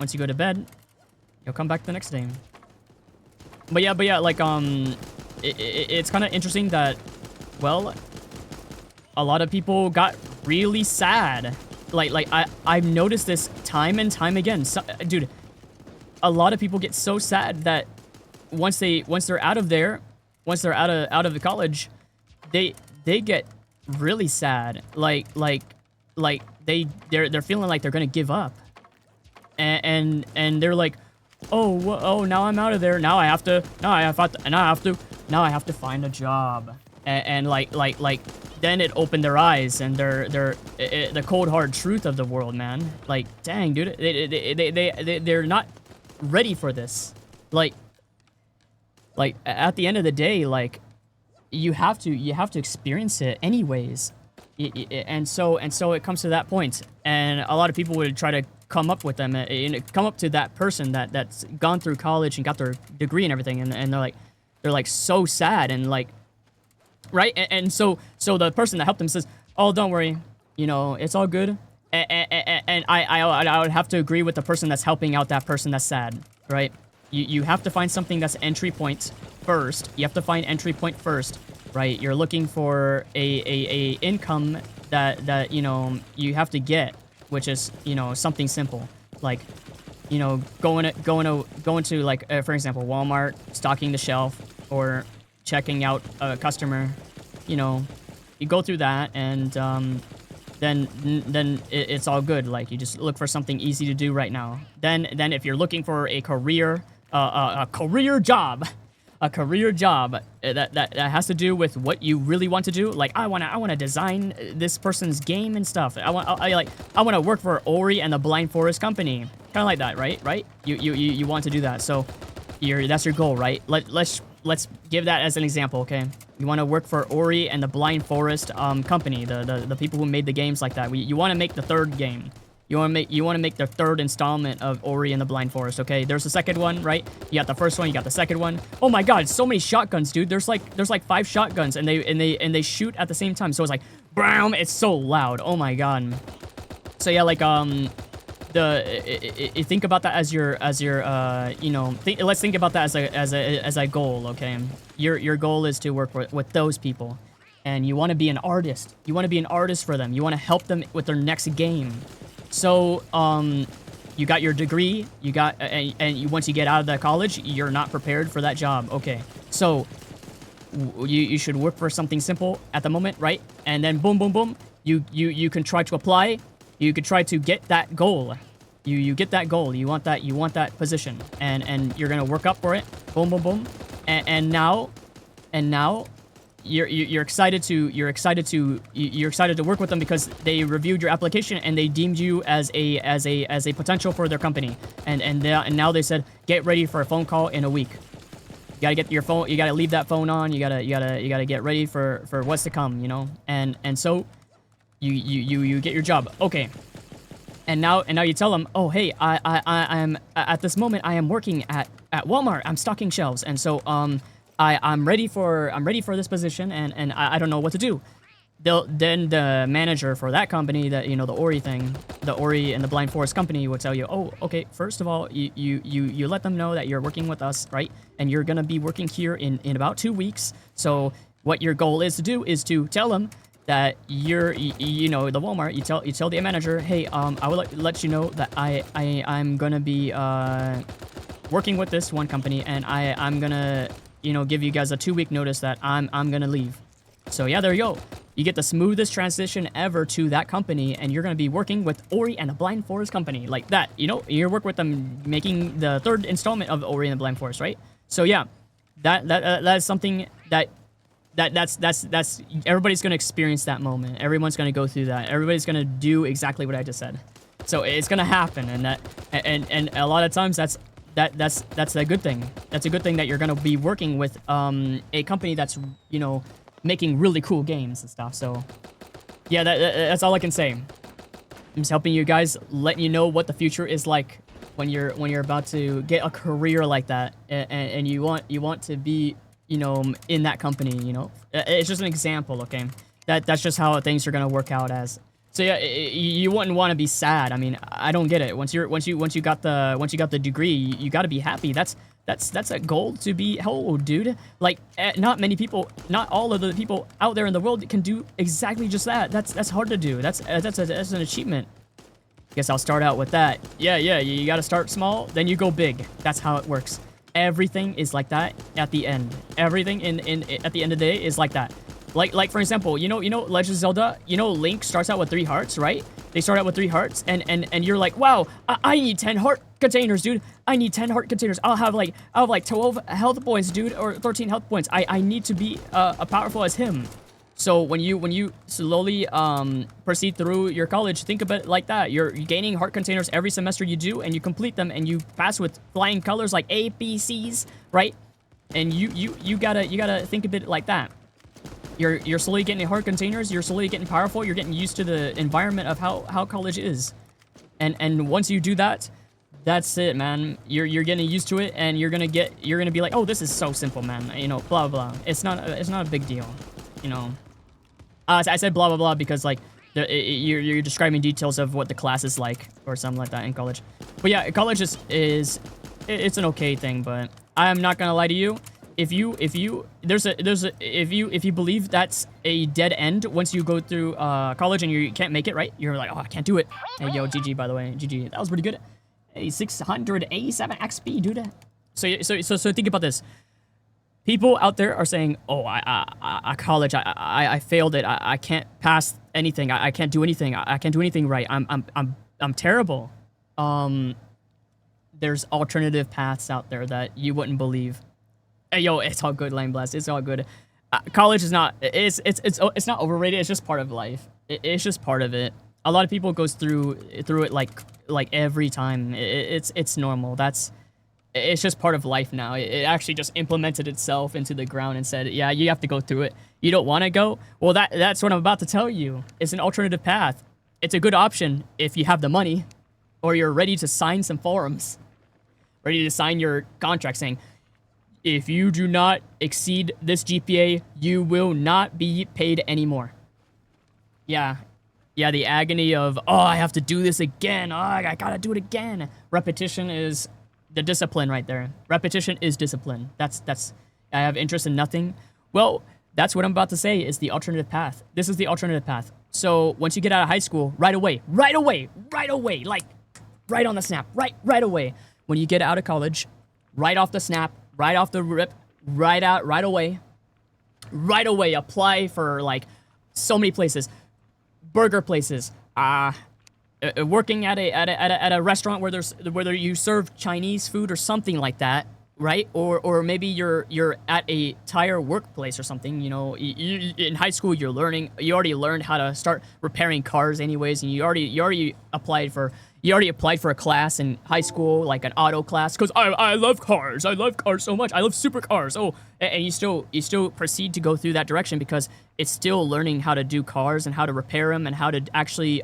Once you go to bed, you'll come back the next day. But yeah, like, it's kind of interesting that, well, a lot of people got really sad. Like I've noticed this time and time again. So, dude, a lot of people get so sad that once they're out of there, once they're out of the college, they get really sad. Like they're feeling like they're gonna give up, and they're like, oh, now I'm out of there. Now I have to find a job, and like. Then it opened their eyes, and they're the cold hard truth of the world, man. Like, dang, dude, they're not ready for this. Like at the end of the day, like, you have to experience it anyways, and so it comes to that point, and a lot of people would try to come up with them, come up to that person that's gone through college and got their degree and everything, and they're like so sad, and like. Right, and so the person that helped them says, "Oh, don't worry, you know, it's all good." And I would have to agree with the person that's helping out that person that's sad, right? You have to find something that's entry point first. You have to find entry point first, right? You're looking for a income that you know you have to get, which is, you know, something simple, like, you know, going to like, for example, Walmart, stocking the shelf, or checking out a customer. You know, you go through that, and then it's all good. Like, you just look for something easy to do right now. Then if you're looking for a career job that has to do with what you really want to do. Like, I wanna design this person's game and stuff. I want to work for Ori and the Blind Forest Company. Kind of like that, right? You want to do that. So that's your goal, right? Let's give that as an example, okay? You want to work for Ori and the Blind Forest Company, the people who made the games like that. You want to make the third game. You want to make the third installment of Ori and the Blind Forest, okay? There's the second one, right? You got the first one, you got the second one. Oh my god, so many shotguns, dude. There's like 5 shotguns and they shoot at the same time. So it's like, bam, it's so loud. Oh my god. So yeah, like think about that as your you know, let's think about that as a goal, okay? Your goal is to work with those people. And you want to be an artist. You want to be an artist for them. You want to help them with their next game. So, you got your degree, you got, once you get out of the college, you're not prepared for that job. Okay, so you should work for something simple at the moment, right? And then boom, boom, boom, you can try to apply. You could try to get that goal. You get that goal. You want that position, and you're gonna work up for it. Boom, boom, boom, and now. You're excited to work with them because they reviewed your application and they deemed you as a potential for their company, and now they said get ready for a phone call in a week. You gotta get your phone. You gotta leave that phone on. You gotta get ready for what's to come. You know, and so you get your job. Okay. And now you tell them, oh hey, I'm at this moment I am working at Walmart. I'm stocking shelves, and so I'm ready for this position, and I don't know what to do. Then the manager for that company, that, you know, the Ori thing, the Ori and the Blind Forest company will tell you, oh, okay, first of all, you let them know that you're working with us, right? And you're gonna be working here in about 2 weeks. So what your goal is to do is to tell them that you know, the Walmart, you tell the manager, hey, I will let you know that I'm gonna be working with this one company, and I'm gonna, you know, give you guys a 2-week notice that I'm gonna leave. So yeah, there you go. You get the smoothest transition ever to that company, and you're gonna be working with Ori and the Blind Forest company like that. You know, you work with them making the 3rd installment of Ori and the Blind Forest, right? So yeah, that is something that's everybody's gonna experience that moment. Everyone's gonna go through that. Everybody's gonna do exactly what I just said. So it's gonna happen, and a lot of times that's a good thing. That's a good thing that you're gonna be working with a company that's, you know, making really cool games and stuff. So yeah, that's all I can say. I'm just helping you guys, letting you know what the future is like when you're about to get a career like that, and you want to be, you know, in that company. You know, it's just an example, okay? That's just how things are gonna work out as. So yeah, you wouldn't want to be sad. I mean, I don't get it. Once you got the degree, you got to be happy. That's a goal to be held, dude. Like, not many people, not all of the people out there in the world can do exactly just that. That's hard to do. That's an achievement. Guess I'll start out with that. Yeah, you got to start small, then you go big. That's how it works. Everything is like that at the end. Everything at the end of the day is like that. Like for example, you know Legend of Zelda, you know Link starts out with 3 hearts, right? They start out with 3 hearts, and you're like, wow, I need 10 heart containers, dude. I need 10 heart containers. I'll have like 12 health points, dude, or 13 health points. I need to be powerful as him. So when you slowly proceed through your college, think of it like that. You're gaining heart containers every semester you do, and you complete them, and you pass with flying colors like A, B, C's, right? And you gotta think of it like that. You're slowly getting heart containers. You're slowly getting powerful. You're getting used to the environment of how college is, and once you do that, that's it, man. You're getting used to it, and you're gonna be like, oh, this is so simple, man. You know, blah blah blah. It's not a big deal, you know. I said blah blah blah because like you're describing details of what the class is like or something like that in college. But yeah, college is it's an okay thing, but I'm not gonna lie to you. If you believe that's a dead end once you go through college and you can't make it, right? You're like, oh, I can't do it. Hey, yo, GG, by the way, GG. That was pretty good. Hey, 687 XP, dude. So think about this. People out there are saying, oh, I college, I failed it. I can't pass anything. I can't do anything. I can't do anything right. I'm terrible. There's alternative paths out there that you wouldn't believe. Hey, yo, it's all good, Lane Blast. It's all good. College is not. It's not overrated. It's just part of life. It's just part of it. A lot of people goes through it like every time. It's normal. It's just part of life now. It actually just implemented itself into the ground and said, yeah, you have to go through it. You don't want to go? Well, that's what I'm about to tell you. It's an alternative path. it's a good option if you have the money or you're ready to sign some forms, ready to sign your contract saying, if you do not exceed this GPA, you will not be paid anymore. Yeah. Yeah, the agony of, oh, I have to do this again. Oh, I gotta do it again. Repetition is the discipline right there. Repetition is discipline. That's, I have interest in nothing. Well, that's what I'm about to say is the alternative path. This is the alternative path. So once you get out of high school, right away, like right on the snap, right away. When you get out of college, right off the snap, right off the rip, right away, apply for like so many places, burger places, working at a restaurant where you serve Chinese food or something like that, right? Or maybe you're at a tire workplace or something. You know, in high school you already learned how to start repairing cars anyways, and you already applied for a class in high school, like an auto class, because I love cars. I love cars so much. I love supercars. Oh, and you still proceed to go through that direction because it's still learning how to do cars and how to repair them and how to actually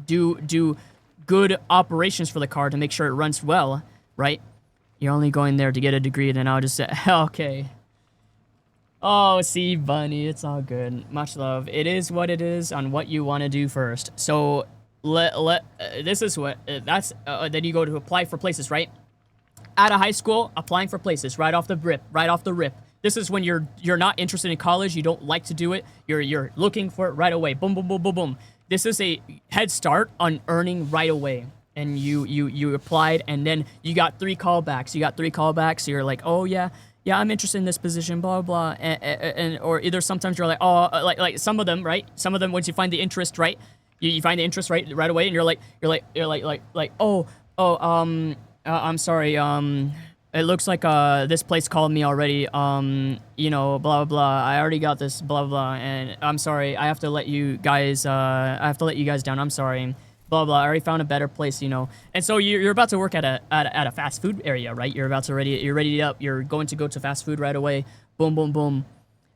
do good operations for the car to make sure it runs well, right? You're only going there to get a degree, and then I'll just say, okay. Oh, see, Bunny, it's all good. Much love. It is what it is on what you want to do first. So this is what then you go to apply for places, right? Out of high school, applying for places right off the rip. This is when you're not interested in college, you don't like to do it, you're looking for it right away. Boom, boom, boom, boom, boom. This is a head start on earning right away. And you applied, and then you got 3 callbacks. So you're like, oh yeah, I'm interested in this position, blah blah, and or either sometimes you're like, oh, like some of them, right? Some of them, once you find the interest, right? You find the interest right away, and you're like, I'm sorry, it looks like this place called me already, you know, blah blah. I already got this, blah blah, and I'm sorry, I have to let you guys down. I'm sorry. Blah blah. I already found a better place, you know. And so you're about to work at a fast food area, right? You're ready up. You're going to go to fast food right away. Boom boom boom.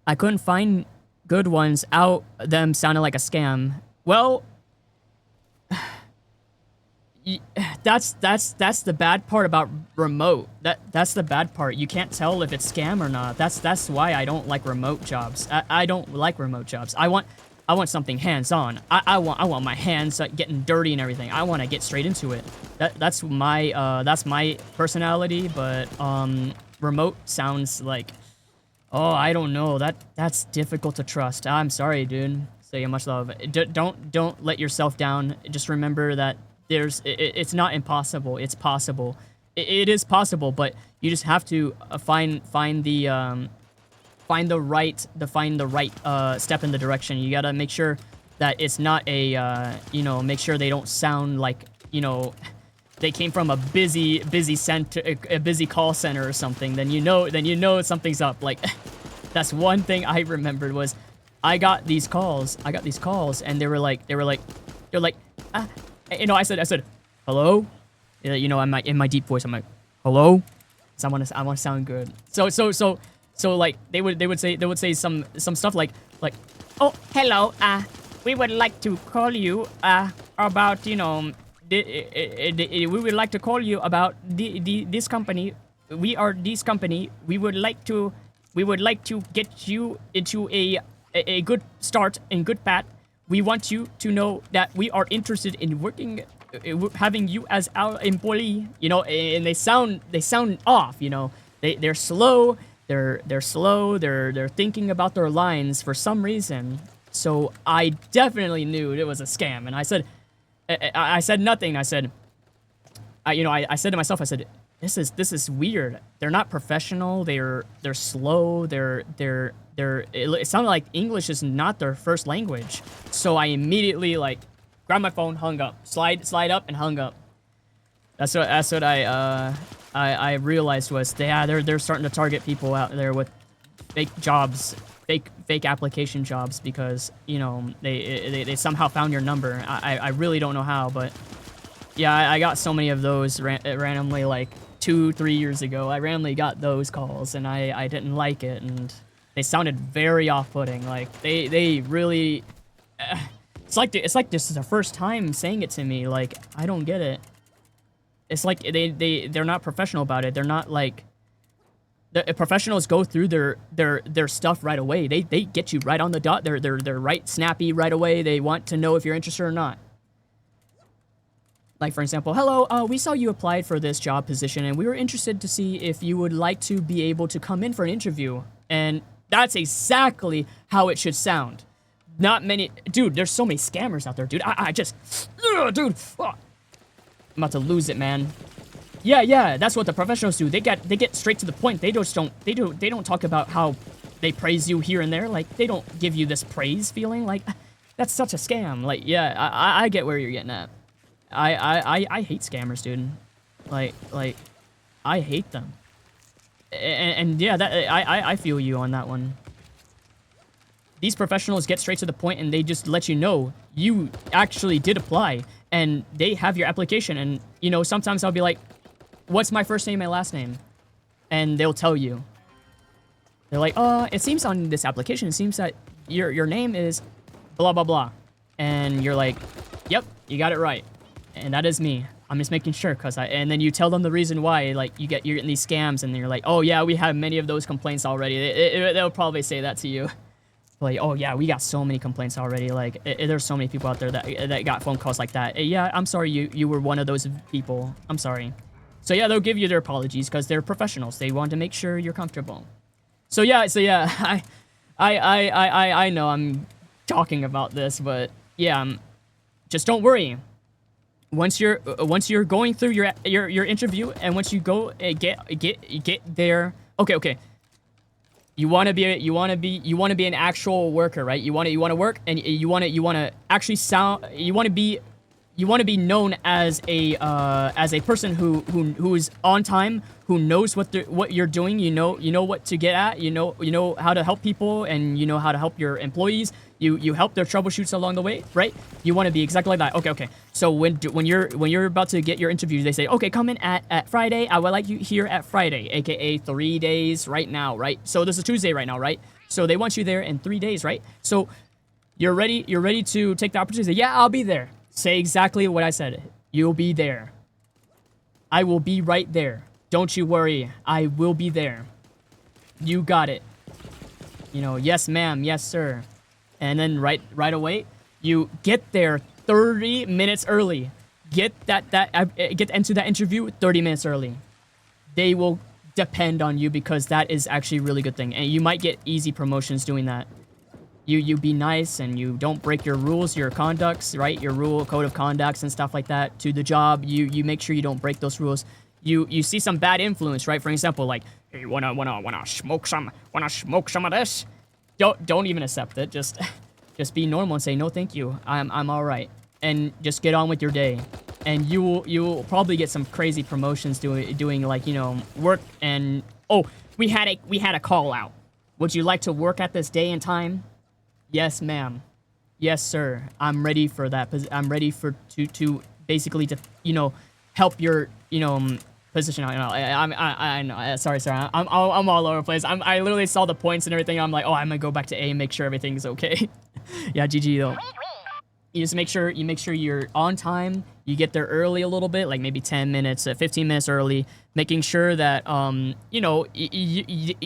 I couldn't find good ones out. Them sounded like a scam. Well, that's the bad part about remote. That's the bad part. You can't tell if it's scam or not. That's why I don't like remote jobs. I don't like remote jobs. I want something hands-on. I want my hands getting dirty and everything. I want to get straight into it. That's my personality. But remote sounds like, oh, I don't know. That's difficult to trust. I'm sorry, dude. So much love. Don't let yourself down. Just remember that it's not impossible. It's possible. It is possible, but you just have to find the right step in the direction. You gotta make sure that it's not make sure they don't sound like, they came from a busy call center or something. Then you know something's up. Like, that's one thing I remembered was I got these calls, and they were like, I said, hello, in my deep voice, I'm like, hello. So I want to sound good. So like they would say some stuff like, oh, hello, we would like to call you about, we would like to call you about this company. We are this company. We would like to get you into a good start and good path. We want you to know that we are interested in working, having you as our employee, and they sound off, they're slow. They're slow. They're thinking about their lines for some reason. So I definitely knew it was a scam, and I said nothing. I said to myself, I said, this is weird. They're not professional. They're slow. It sounded like English is not their first language. So I immediately grabbed my phone, hung up, slide up, and hung up. That's what I realized was they're starting to target people out there with fake jobs, fake application jobs, because they somehow found your number. I really don't know how, but yeah, I got so many of those randomly, like 2-3 years ago. I randomly got those calls, and I didn't like it, and they sounded very off-putting. Like they really It's like this is the first time saying it to me. Like, I don't get it. It's like they're not professional about it. They're not like the professionals go through their stuff right away. They get you right on the dot. They're right snappy right away. They want to know if you're interested or not. Like, for example, hello, we saw you applied for this job position, and we were interested to see if you would like to be able to come in for an interview. And that's exactly how it should sound. Not many... Dude, there's so many scammers out there, dude. I just... dude, I'm about to lose it, man. Yeah, that's what the professionals do. They get straight to the point. They don't talk about how they praise you here and there. Like, they don't give you this praise feeling. Like, that's such a scam. Like, yeah, I get where you're getting at. I hate scammers, dude. Like, I hate them. And yeah, that I feel you on that one. These professionals get straight to the point and they just let you know you actually did apply and they have your application. And, you know, sometimes I'll be like, what's my first name and last name? And they'll tell you. They're like, it seems on this application, it seems that your name is blah, blah, blah. And you're like, yep, you got it right. And that is me. I'm just making sure, and then you tell them the reason why, like, you're getting these scams, and you're like, oh yeah, we have many of those complaints already. They'll probably say that to you. Like, oh yeah, we got so many complaints already. Like, there's so many people out there that got phone calls like that. Yeah, I'm sorry you were one of those people. I'm sorry. So yeah, they'll give you their apologies because they're professionals. They want to make sure you're comfortable. So yeah, I know I'm talking about this, but yeah, just don't worry. Once you're going through your interview, and once you go get there, okay. You want to be an actual worker, right? You want to work, and you want to actually you want to be known as a person who is on time, who knows what you're doing. You know what to get at. You know how to help people, and you know how to help your employees. You help their troubleshoots along the way, right? You want to be exactly like that. Okay. So when you're about to get your interview, they say, okay, come in at Friday. I would like you here at Friday, aka 3 days right now, right? So this is Tuesday right now, right? So they want you there in 3 days, right? So you're ready to take the opportunity. Say, yeah, I'll be there. Say exactly what I said. You'll be there. I will be right there. Don't you worry. I will be there. You got it. You know, yes, ma'am. Yes, sir. And then right away, you get there 30 minutes early. Get into that interview 30 minutes early. They will depend on you because that is actually a really good thing. And you might get easy promotions doing that. You be nice and you don't break your rules, your conducts, right? Your code of conducts and stuff like that to the job. You make sure you don't break those rules. You see some bad influence, right? For example, like, hey, wanna smoke some of this? Don't even accept it. Just be normal and say no, thank you. I'm all right, and just get on with your day. And you will probably get some crazy promotions doing like, you know, work. And oh, we had a call out. Would you like to work at this day and time? Yes, ma'am. Yes, sir. I'm ready for that. I'm ready to basically you know, help your, you know, position. I know. Sorry. I'm all over the place. I literally saw the points and everything. I'm like, oh, I'm gonna go back to A and make sure everything's okay. Yeah, GG though. You just make sure you're on time. You get there early a little bit, like maybe 10 minutes, 15 minutes early, making sure that you know, they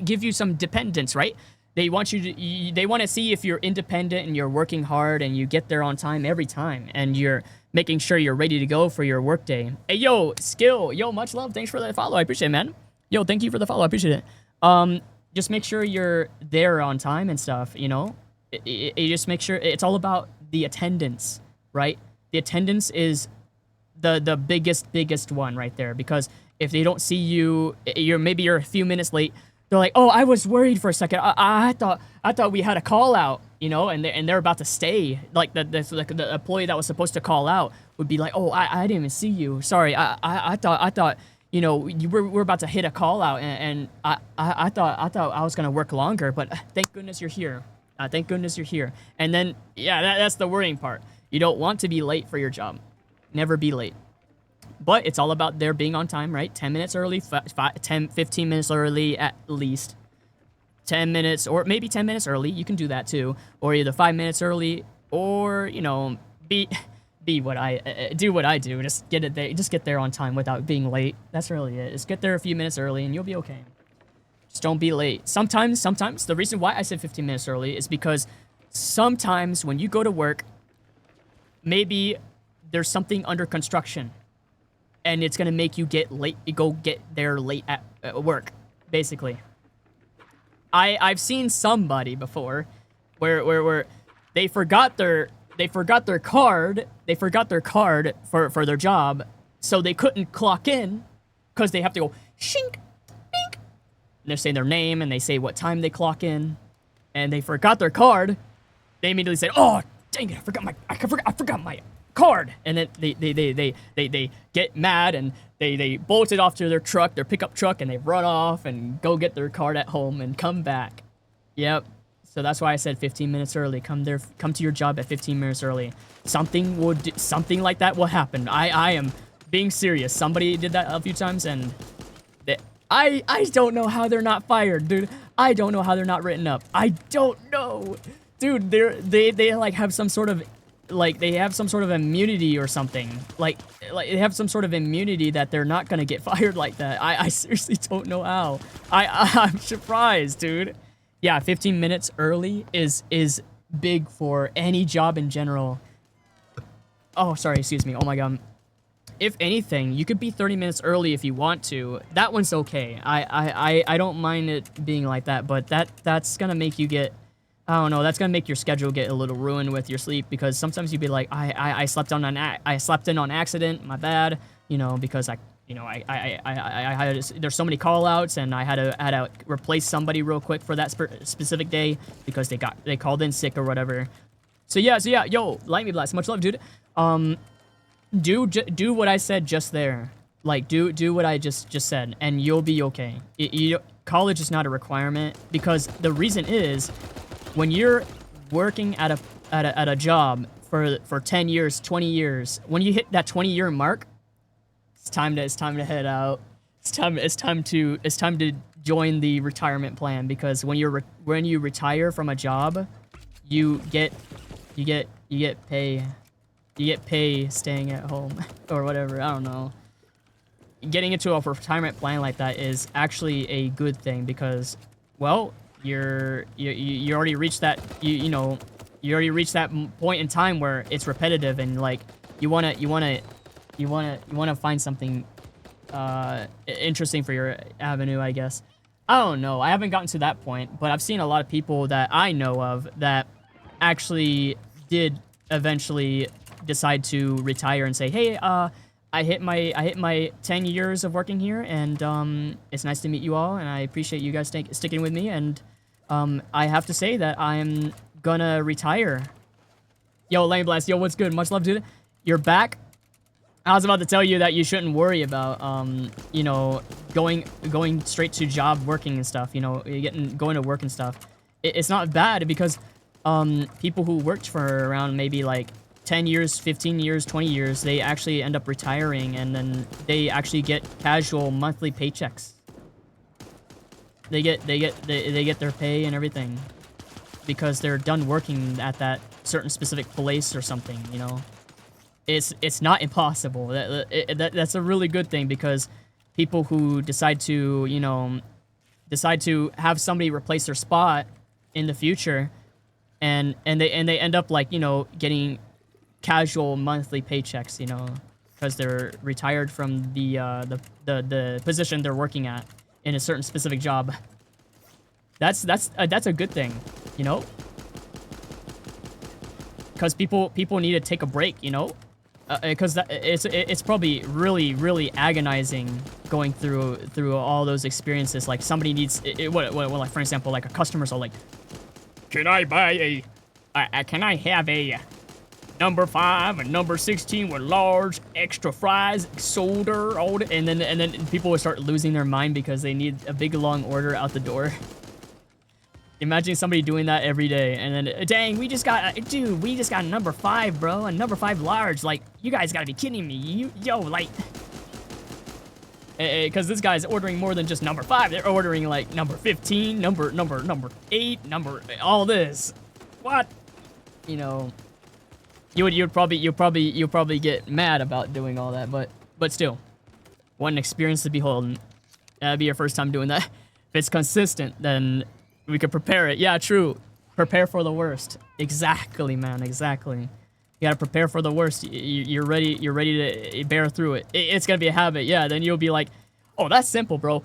give you some dependence, right? They want to see if you're independent and you're working hard and you get there on time every time, and you're making sure you're ready to go for your workday. Hey, yo, Skill, yo, much love. Thanks for the follow. I appreciate it, man. Yo, thank you for the follow. I appreciate it. Just make sure you're there on time and stuff, you know? You just make sure it's all about the attendance, right? The attendance is the biggest one right there, because if they don't see you, maybe you're a few minutes late, they're like, oh, I was worried for a second. I thought we had a call out, you know, and they're about to stay. Like the employee that was supposed to call out would be like, oh, I didn't even see you. Sorry, I thought, you know, we're about to hit a call out, and I thought I was gonna work longer, but thank goodness you're here. Thank goodness you're here. And then, yeah, that's the worrying part. You don't want to be late for your job. Never be late. But it's all about their being on time, right? 10 minutes early, 15 minutes early at least. 10 minutes, or maybe 10 minutes early. You can do that too. Or either 5 minutes early, or you know, be what I do what I do. Just get it there. Just get there on time without being late. That's really it. Just get there a few minutes early, and you'll be okay. Just don't be late. Sometimes the reason why I said 15 minutes early is because sometimes when you go to work, maybe there's something under construction, and it's gonna make you get late. You go get there late at work, basically. I've seen somebody before, where they forgot their card. They forgot their card for their job, so they couldn't clock in, because they have to go shink, bink. And they're saying their name and they say what time they clock in, and they forgot their card. They immediately said, "Oh, dang it! I forgot my card." And then they get mad and they bolt it off to their truck, their pickup truck, and they run off and go get their card at home and come back. Yep. So that's why I said 15 minutes early. Come to your job at 15 minutes early. Something like that will happen. I am being serious. Somebody did that a few times, and I don't know how they're not fired, dude. I don't know how they're not written up. I don't know, dude. They like have some sort of immunity or something. Like they have some sort of immunity that they're not gonna get fired like that. I seriously don't know how. I'm surprised, dude. Yeah, 15 minutes early is big for any job in general. Oh, sorry, excuse me. Oh my god. If anything, you could be 30 minutes early if you want to. That one's okay. I don't mind it being like that, but that's gonna make you get, I don't know, that's gonna make your schedule get a little ruined with your sleep, because sometimes you'd be like, I slept in on accident, my bad, you know, because there's so many call outs, and I had to replace somebody real quick for that specific day because they called in sick or whatever. So yeah, yo, Light Me Blast, much love, dude. Do what I said just there. Like, do what I just said, and you'll be okay. College is not a requirement, because the reason is, when you're working at a job for 10 years, 20 years, when you hit that 20-year mark, it's time to head out. It's time to join the retirement plan, because when you retire from a job, you get pay. You get pay staying at home or whatever. I don't know. Getting into a retirement plan like that is actually a good thing, because, well, you already reached that you already reached that point in time where it's repetitive, and like you wanna find something interesting for your avenue, I guess. I don't know. I haven't gotten to that point, but I've seen a lot of people that I know of that actually did eventually decide to retire and say, hey, I hit my 10 years of working here, and it's nice to meet you all, and I appreciate you guys sticking with me, and I have to say that I'm gonna retire. Yo, Lane Blast, yo, what's good? Much love, dude. You're back. I was about to tell you that you shouldn't worry about you know, going straight to job working and stuff, you know, going to work and stuff. It's not bad, because people who worked for around maybe like 10 years, 15 years, 20 years, they actually end up retiring, and then they actually get casual monthly paychecks. They get their pay and everything, because they're done working at that certain specific place or something, you know. It's not impossible. That's a really good thing, because people who decide to, you know, have somebody replace their spot in the future, and they end up, like, you know, getting casual monthly paychecks, you know, because they're retired from the position they're working at in a certain specific job. That's a good thing, you know, because people need to take a break, you know, because it's probably really agonizing going through all those experiences. Like, somebody needs like, for example, like a customer's all like, can I have a number 5 and number 16 with large extra fries, soda, and then people will start losing their mind because they need a big long order out the door. Imagine somebody doing that every day, and then, dang, we just got a number 5, bro, a number 5 large. Like, you guys gotta be kidding me. Yo, like, because this guy's ordering more than just number 5. They're ordering like number 15, number 8, all this. What? You know. you'd probably get mad about doing all that, but still, what an experience to behold. That'd be your first time doing that. If it's consistent, then we could prepare it. Yeah, true. Prepare for the worst. Exactly, man. Exactly. You gotta prepare for the worst. You're ready. You're ready to bear through it. It's gonna be a habit. Yeah. Then you'll be like, oh, that's simple, bro.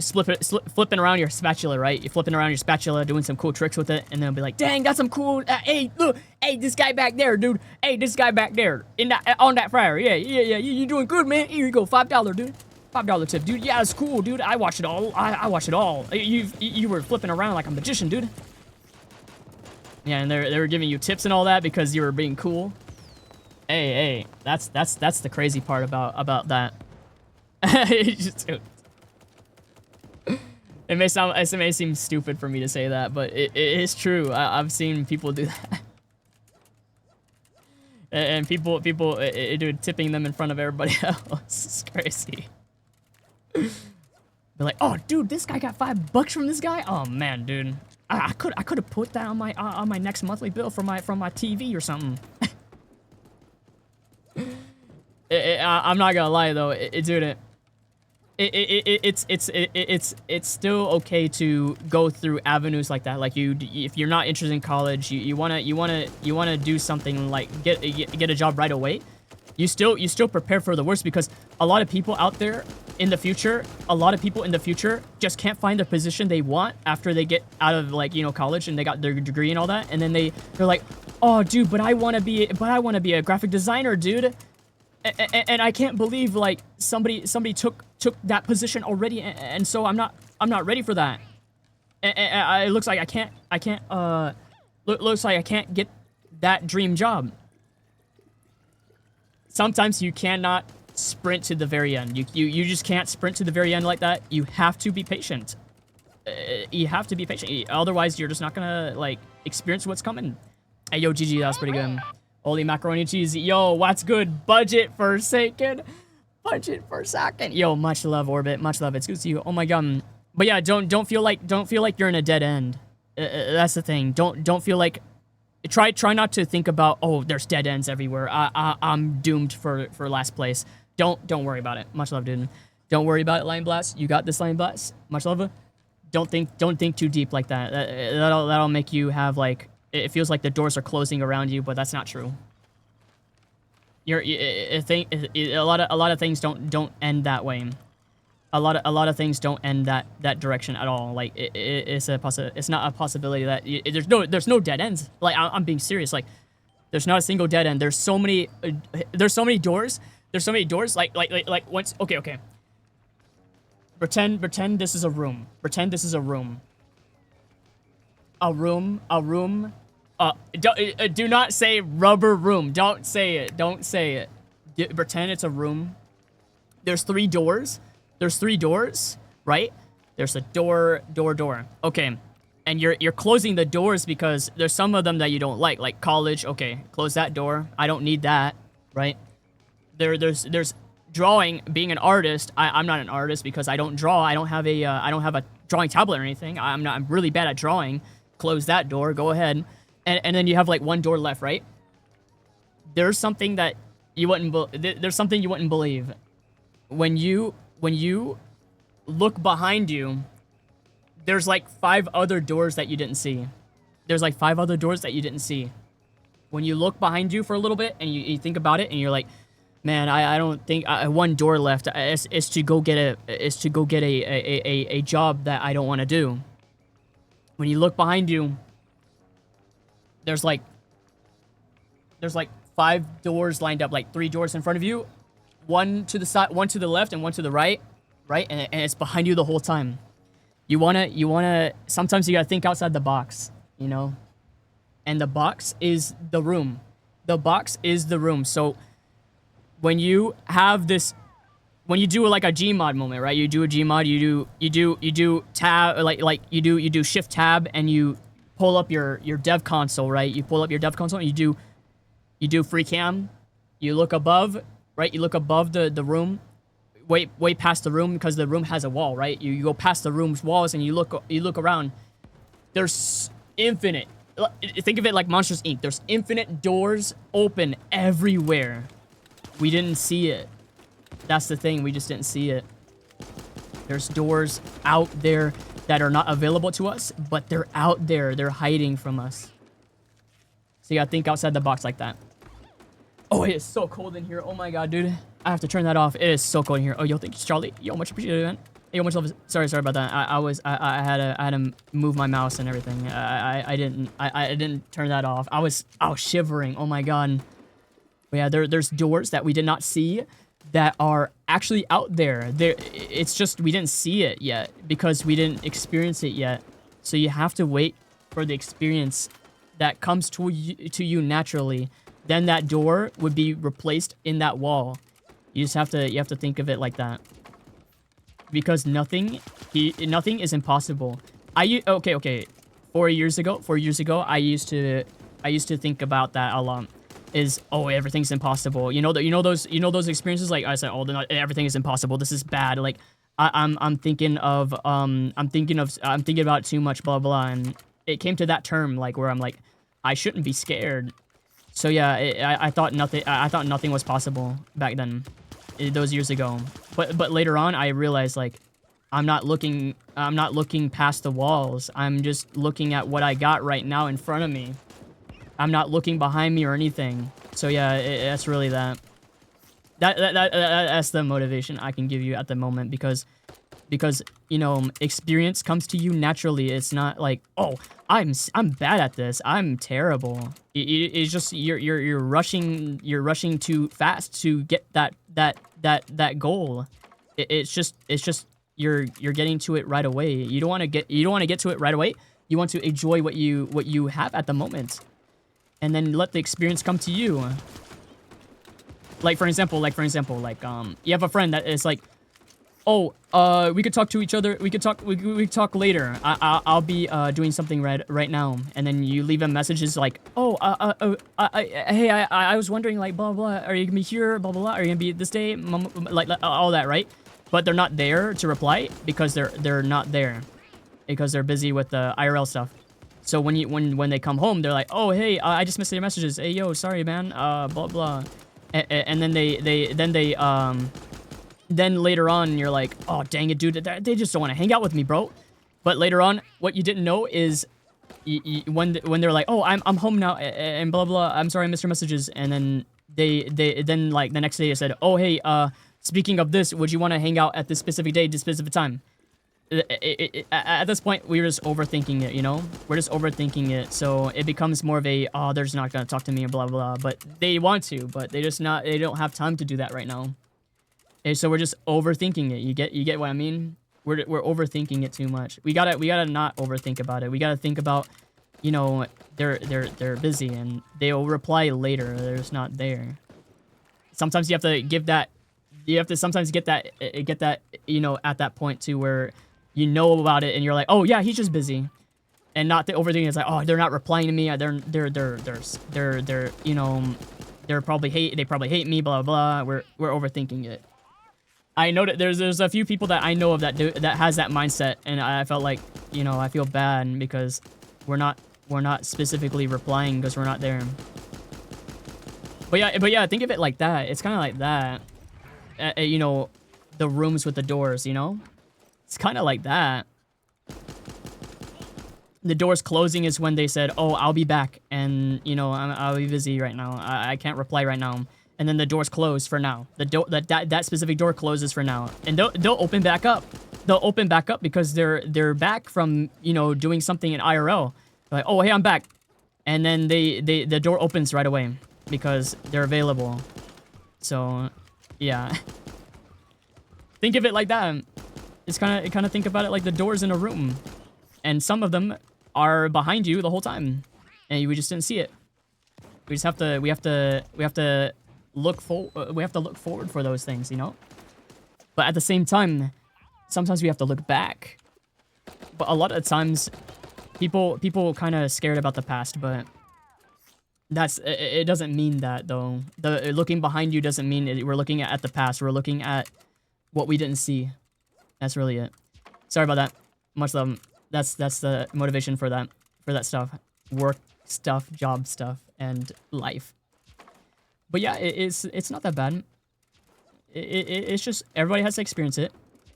Flipping around your spatula, right? You're flipping around your spatula, doing some cool tricks with it, and then be like, dang, that's some cool. Hey, look, hey, this guy back there, dude. Hey, this guy back there in that on that fryer. Yeah. You doing good, man. Here you go, $5, dude. $5 tip, dude. Yeah, it's cool, dude. I watched it all. I watched it all. You were flipping around like a magician, dude. Yeah, and they were giving you tips and all that because you were being cool. Hey, that's the crazy part about that. It may seem stupid for me to say that, but it is true. I've seen people do that. And people, dude, tipping them in front of everybody else. It's crazy. They're like, oh, dude, this guy got $5 from this guy. Oh man, dude, I could have put that on my next monthly bill from my TV or something. I'm not gonna lie though, dude, it's still okay to go through avenues like that. Like if you're not interested in college, you wanna do something like get a job right away. You still prepare for the worst because a lot of people out there in the future, just can't find the position they want after they get out of college and they got their degree and all that, and then they're like, oh dude, but I want to be a graphic designer, dude. And I can't believe like somebody took that position already, and so I'm not ready for that. And it looks like looks like I can't get that dream job. Sometimes you cannot sprint to the very end. You just can't sprint to the very end like that. You have to be patient. You have to be patient. Otherwise, you're just not gonna like experience what's coming. Hey, yo, GG, that was pretty good. Holy macaroni and cheese. Yo, what's good? Budget Forsaken. Budget Forsaken. Yo, much love, Orbit. Much love. It's good to see you. Oh my god. But yeah, don't feel like you're in a dead end. That's the thing. Don't feel like. Try not to think about, oh, there's dead ends everywhere. I'm doomed for last place. Don't worry about it. Much love, dude. Don't worry about it, Lion Blast. You got this, Lion Blast. Much love. Don't think too deep like that. That'll make you have like. It feels like the doors are closing around you, but that's not true. A lot of things don't end that way. A lot of things don't end that direction at all. Like it's not a possibility that there's no dead ends. Like I'm being serious. Like there's not a single dead end. There's so many doors. There's so many doors. Like once. Okay. Pretend this is a room. Pretend this is a room. A room. Do not say rubber room. Don't say it. Don't say it. Pretend it's a room. There's 3 doors. There's 3 doors, right? There's a door. Okay. And you're closing the doors because there's some of them that you don't like college. Okay, close that door. I don't need that, right? There's drawing. Being an artist, I'm not an artist because I don't draw. I don't have a drawing tablet or anything. I'm really bad at drawing. Close that door. Go ahead. And then you have like 1 door left, right? There's something that you wouldn't. There's something you wouldn't believe. When you look behind you, there's like 5 other doors that you didn't see. There's like 5 other doors that you didn't see. When you look behind you for a little bit and you think about it and you're like, man, I don't think 1 door left is to go get a job that I don't want to do. When you look behind you, there's like 5 doors lined up, like 3 doors in front of you, 1 to the side, 1 to the left, and 1 to the right, and it's behind you the whole time. You wanna. Sometimes you gotta think outside the box, you know. And the box is the room. The box is the room. So when you have this, when you do like a Gmod moment, right? You do a Gmod. You do tab, like you do Shift Tab, and you pull up your dev console, right? You pull up your dev console and you do free cam. You look above, right? You look above the room, way past the room because the room has a wall, right? You go past the room's walls and you look around. There's infinite think of it like Monsters Inc. There's infinite doors open everywhere. We didn't see it. That's the thing. We just didn't see it. There's doors out there that are not available to us, but they're out there. They're hiding from us. So you gotta think outside the box like that. Oh, it is so cold in here. Oh my god, dude. I have to turn that off. It is so cold in here. Oh, yo, thank you, Charlie. Yo, much appreciated, man. Yo, much love. Sorry about that. I had to move my mouse and everything. I didn't turn that off. I was shivering. Oh my god. But yeah, there's doors that we did not see that are actually out there. It's just we didn't see it yet because we didn't experience it yet. So you have to wait for the experience that comes to you naturally. Then that door would be replaced in that wall. You have to think of it like that. Because nothing is impossible. Okay. 4 years ago, I used to think about that a lot. Oh, everything's impossible. You know those experiences, like I said, everything is impossible. This is bad. Like I'm thinking about it too much, blah blah, and it came to that term like where I'm like, I shouldn't be scared. So yeah, I thought nothing was possible back then, those years ago. But later on, I realized like, I'm not looking past the walls. I'm just looking at what I got right now in front of me. I'm not looking behind me or anything. So yeah, that's really that. That's the motivation I can give you at the moment because you know, experience comes to you naturally. It's not like, oh, I'm bad at this. I'm terrible. It's just you're rushing too fast to get that goal. It's just you're getting to it right away. You don't want to get to it right away. You want to enjoy what you have at the moment, and then let the experience come to you. Like for example, you have a friend that is like, oh, we could talk to each other. We could talk later. I'll be doing something right now. And then you leave a message is like, oh, hey, I was wondering, like, blah blah. Are you gonna be here? Blah blah blah. Are you gonna be this day? Like all that, right? But they're not there to reply because they're not there because they're busy with the IRL stuff. So when they come home, they're like, oh, hey, I just missed your messages. Hey, yo, sorry, man. Blah blah. And then later on, you're like, oh, dang it, dude. They just don't want to hang out with me, bro. But later on, what you didn't know is when they're like, oh, I'm home now and blah, blah. I'm sorry I missed your messages. And then then like the next day they said, oh, hey, speaking of this, would you want to hang out at this specific day, this specific time? At this point, we're just overthinking it, you know? We're just overthinking it. So it becomes more of a, oh, they're just not going to talk to me and blah, blah, blah. But they want to, but they don't have time to do that right now. And so we're just overthinking it. You get what I mean? We're overthinking it too much. We gotta not overthink about it. We gotta think about, you know, they're busy and they'll reply later. They're just not there. Sometimes you have to give that. You have to sometimes get that, you know, at that point too where you know about it and you're like, oh yeah, he's just busy, and not the overthinking. It's like, oh, they're not replying to me. They're you know, they probably hate me. Blah blah. We're overthinking it. I know that there's a few people that I know of that has that mindset, and I felt like, you know, I feel bad because we're not specifically replying because we're not there. But yeah, think of it like that. It's kind of like that. You know, the rooms with the doors, you know? It's kind of like that. The doors closing is when they said, oh, I'll be back, and, you know, I'll be busy right now. I can't reply right now. And then the doors close for now. That specific door closes for now, and they'll open back up. They'll open back up because they're back from, you know, doing something in IRL. They're like, oh, hey, I'm back, and then the door opens right away because they're available. So, yeah. Think of it like that. It's kind of think about it like the doors in a room, and some of them are behind you the whole time, and we just didn't see it. We have to look forward for those things, you know? But at the same time, sometimes we have to look back. But a lot of times, people kind of scared about the past, but it doesn't mean that, though. The looking behind you doesn't mean we're looking at the past. We're looking at what we didn't see. That's really it. Sorry about that. Much love. That's the motivation for that stuff. work stuff, job stuff, and life. But yeah, it's not that bad. It's just everybody has to experience it.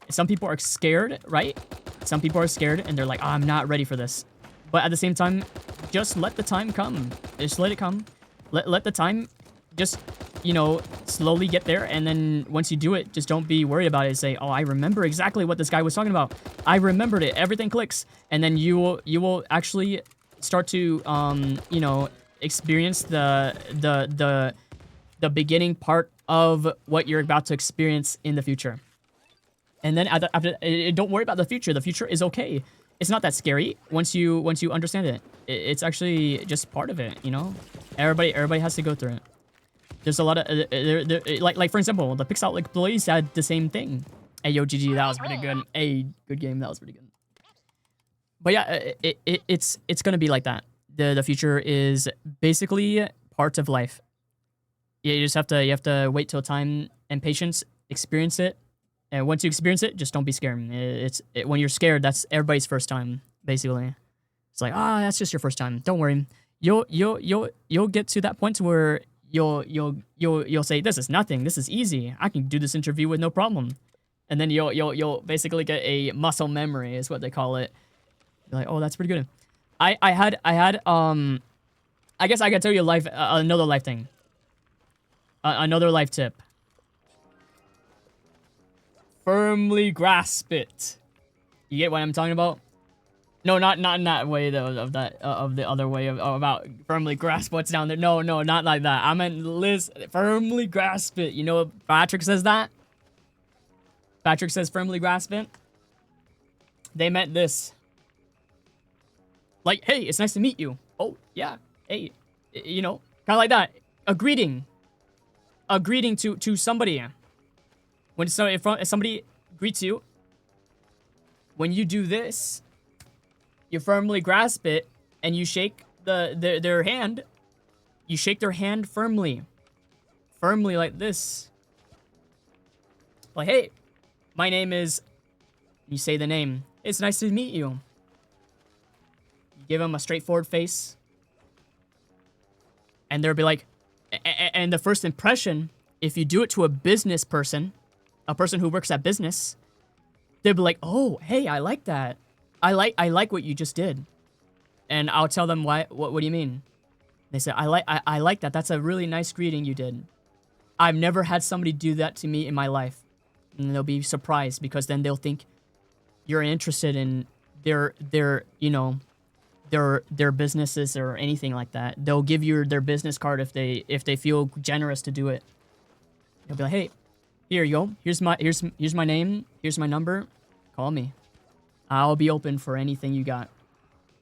Some people are scared, right? Some people are scared and they're like, oh, I'm not ready for this. But at the same time, just let the time come. Just let it come. Let the time just, you know, slowly get there. And then once you do it, just don't be worried about it. Say, oh, I remember exactly what this guy was talking about. I remembered it. Everything clicks. And then you will actually start to, you know, experience the beginning part of what you're about to experience in the future. And then after don't worry about the future. The future is okay. It's not that scary once you understand it. It's actually just part of it, you know? Everybody has to go through it. There's a lot of like for example, the Pixel employees had the same thing. Hey yo, GG, that was pretty good. Hey, good game, that was pretty good. But yeah, it's gonna be like that. The future is basically part of life. You just have to wait till time and patience, experience it. And once you experience it, just don't be scared. When you're scared, that's everybody's first time, basically. It's like, that's just your first time. Don't worry. You'll get to that point where you'll say, this is nothing. This is easy. I can do this interview with no problem. And then you'll basically get a muscle memory, is what they call it. You're like, oh, that's pretty good. I guess I could tell you another life thing. Another life tip. Firmly grasp it. You get what I'm talking about? No, not in that way though. Of the other way about firmly grasp what's down there. No, not like that. I meant firmly grasp it. You know what Patrick says that? Patrick says firmly grasp it. They meant this. Like, hey, it's nice to meet you. Oh yeah. Hey, you know, kind of like that. A greeting. A greeting to somebody. When if somebody greets you, when you do this, you firmly grasp it and you shake their hand. You shake their hand firmly. Firmly like this. Like, hey, my name is... You say the name. It's nice to meet you. You give them a straightforward face. And they'll be like... And the first impression, if you do it to a business person... A person who works at business, they'll be like, "Oh, hey, I like that. I like what you just did." And I'll tell them why. What do you mean? They say, I like that. That's a really nice greeting you did. I've never had somebody do that to me in my life. And they'll be surprised because then they'll think you're interested in their you know, their businesses or anything like that. They'll give you their business card if they feel generous to do it. They'll be like, "Hey, here you go. Here's my name. Here's my number. Call me. I'll be open for anything you got."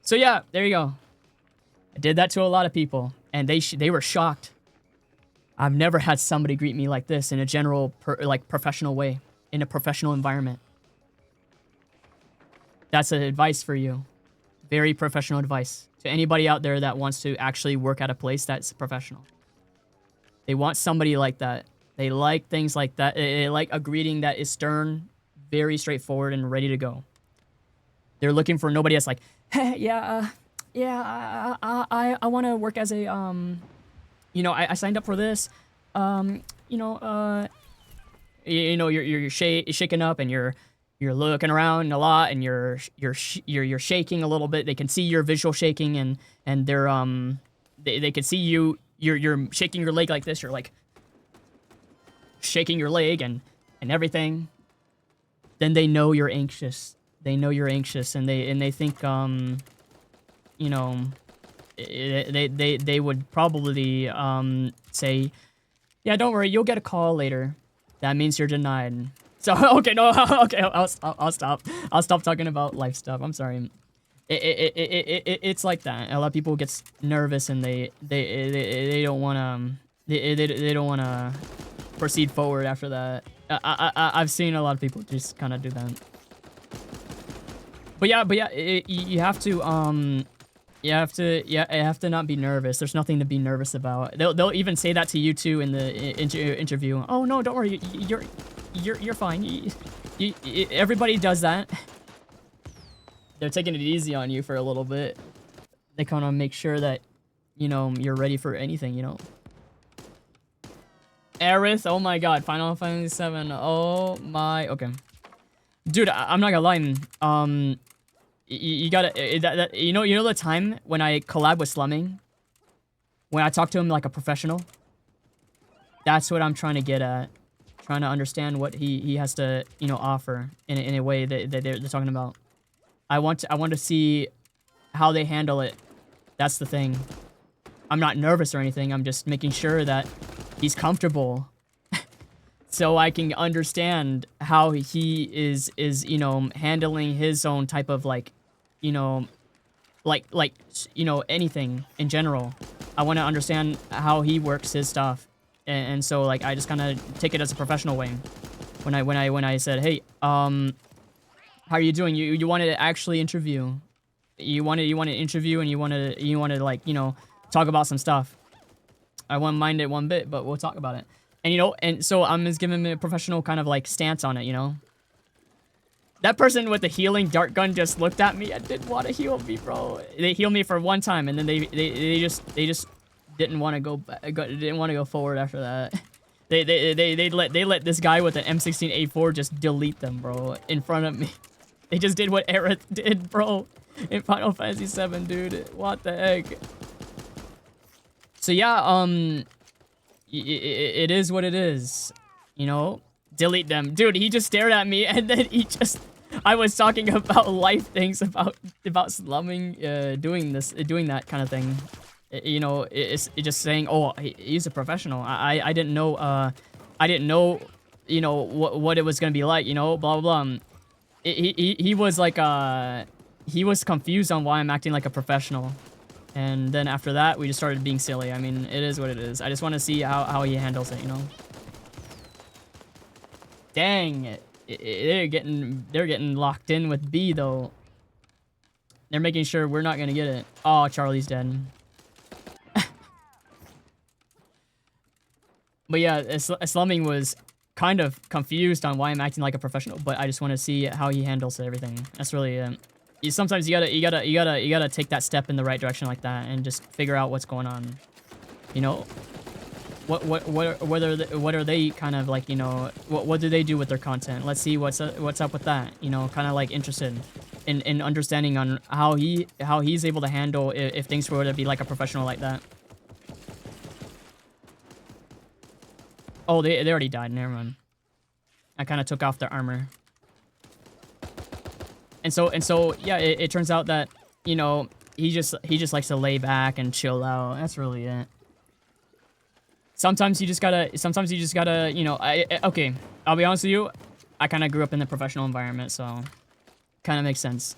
So yeah, there you go. I did that to a lot of people, and they were shocked. I've never had somebody greet me like this in a general, professional way, in a professional environment. That's an advice for you. Very professional advice to anybody out there that wants to actually work at a place that's professional. They want somebody like that. They like things like that. They like a greeting that is stern, very straightforward, and ready to go. They're looking for nobody that's like, hey, I want to work as a, you know, I signed up for this, you're shaking up and you're looking around a lot and you're shaking a little bit. They can see your visual shaking and they're they can see you're shaking your leg like this. You're like shaking your leg and everything. Then they know you're anxious. They know you're anxious and they think you know, they would probably say, yeah, don't worry, you'll get a call later. That means you're denied. So okay, no, okay, I'll stop. I'll stop talking about life stuff. I'm sorry. It's like that. A lot of people get nervous and they don't wanna they don't wanna proceed forward after that. I've seen a lot of people just kind of do that. But yeah, you have to not be nervous. There's nothing to be nervous about. They'll even say that to you too in the interview. Oh no, don't worry, you're fine. Everybody does that. They're taking it easy on you for a little bit. they kind of make sure that, you know, you're ready for anything, you know. Aerith, oh my god, Final Fantasy 7. Oh my, okay. Dude, I'm not gonna lie. You gotta, you know the time when I collab with Slumming? When I talk to him like a professional? That's what I'm trying to get at. Trying to understand what he has to, you know, offer in a way that they're talking about. I want to see how they handle it. That's the thing. I'm not nervous or anything. I'm just making sure that he's comfortable. So I can understand how he is, you know, handling his own type of like, you know, you know, anything in general. I want to understand how he works his stuff. And so like I just kind of take it as a professional way. When I said, "Hey, how are you doing? You wanted to actually interview. You wanted to interview and you wanted to like, you know, talk about some stuff. I won't mind it one bit, but we'll talk about it." And you know, and so I'm just giving him a professional kind of like stance on it, you know. That person with the healing dart gun just looked at me. I didn't want to heal me, bro. They healed me for one time, and then they just didn't want to go forward after that. They let this guy with an M16A4 just delete them, bro, in front of me. They just did what Aerith did, bro, in Final Fantasy 7, dude. What the heck? So yeah, it is what it is, you know. Delete them, dude. He just stared at me, and then I was talking about life things, about slumming, doing that kind of thing. You know, it's just saying, oh, he's a professional. I didn't know, you know, what it was gonna be like, you know, blah blah blah. He was like, he was confused on why I'm acting like a professional. And then after that, we just started being silly. I mean, it is what it is. I just want to see how he handles it, you know. Dang, they're getting locked in with B though. They're making sure we're not gonna get it. Oh, Charlie's dead. But yeah, Slumming was kind of confused on why I'm acting like a professional, but I just want to see how he handles everything. That's really it. Sometimes you gotta take that step in the right direction like that and just figure out what's going on. You know, what are they kind of like, you know, what do they do with their content? Let's see what's up with that. You know, kind of like interested in understanding on how he's able to handle if things were to be like a professional like that. Oh, they already died. Never mind. I kind of took off their armor. And so yeah, it turns out that, you know, he just likes to lay back and chill out. That's really it. Sometimes you just gotta, you know, okay, I'll be honest with you, I kind of grew up in the professional environment, so kind of makes sense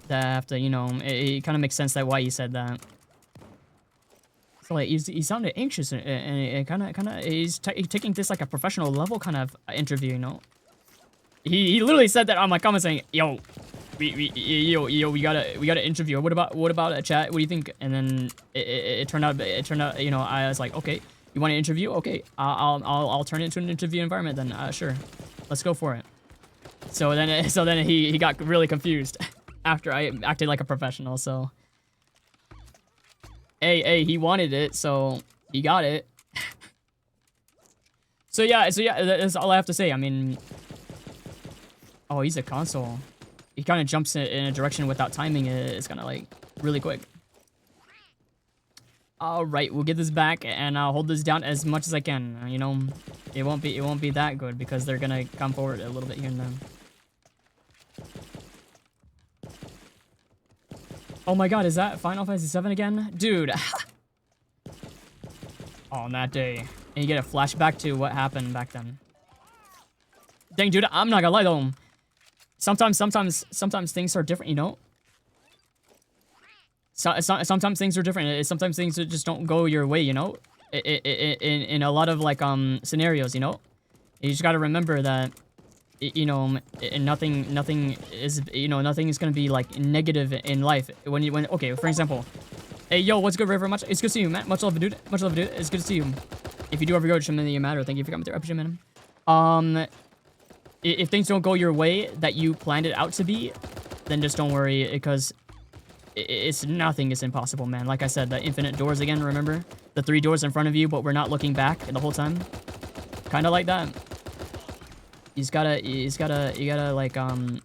that I have to, you know, it kind of makes sense that why you said that. So like, he sounded anxious, and it kind of, he's taking this like a professional level kind of interview, you know. He literally said that on my comment saying, yo, we gotta interview. What about a chat? What do you think? And then it turned out, you know, I was like, okay, you want to interview? Okay, I'll turn it into an interview environment then. Sure, let's go for it. So then he got really confused after I acted like a professional. So hey, he wanted it, so he got it. So yeah, that's all I have to say. I mean, oh, he's a console. He kind of jumps in a direction without timing it. It's kind of like really quick. All right, we'll get this back, and I'll hold this down as much as I can. You know, it won't be that good because they're gonna come forward a little bit here and there. Oh my God, is that Final Fantasy 7 again, dude? On that day, and you get a flashback to what happened back then. Dang, dude, I'm not gonna lie though. Sometimes things are different, you know? Sometimes things are different. Sometimes things just don't go your way, you know? In a lot of, like, scenarios, you know? You just gotta remember that, you know, nothing is, you know, nothing is gonna be, like, negative in life. Okay, for example, hey, yo, what's good, River? It's good to see you, man. Much love, dude. Much love, dude. It's good to see you. If you do ever go to Shimon, you matter. Thank you for coming through. Appreciate it, man. If things don't go your way that you planned it out to be, then just don't worry, because It's nothing is impossible, man. Like I said, the infinite doors again, remember? The 3 doors in front of you, but we're not looking back the whole time. Kind of like that. You gotta like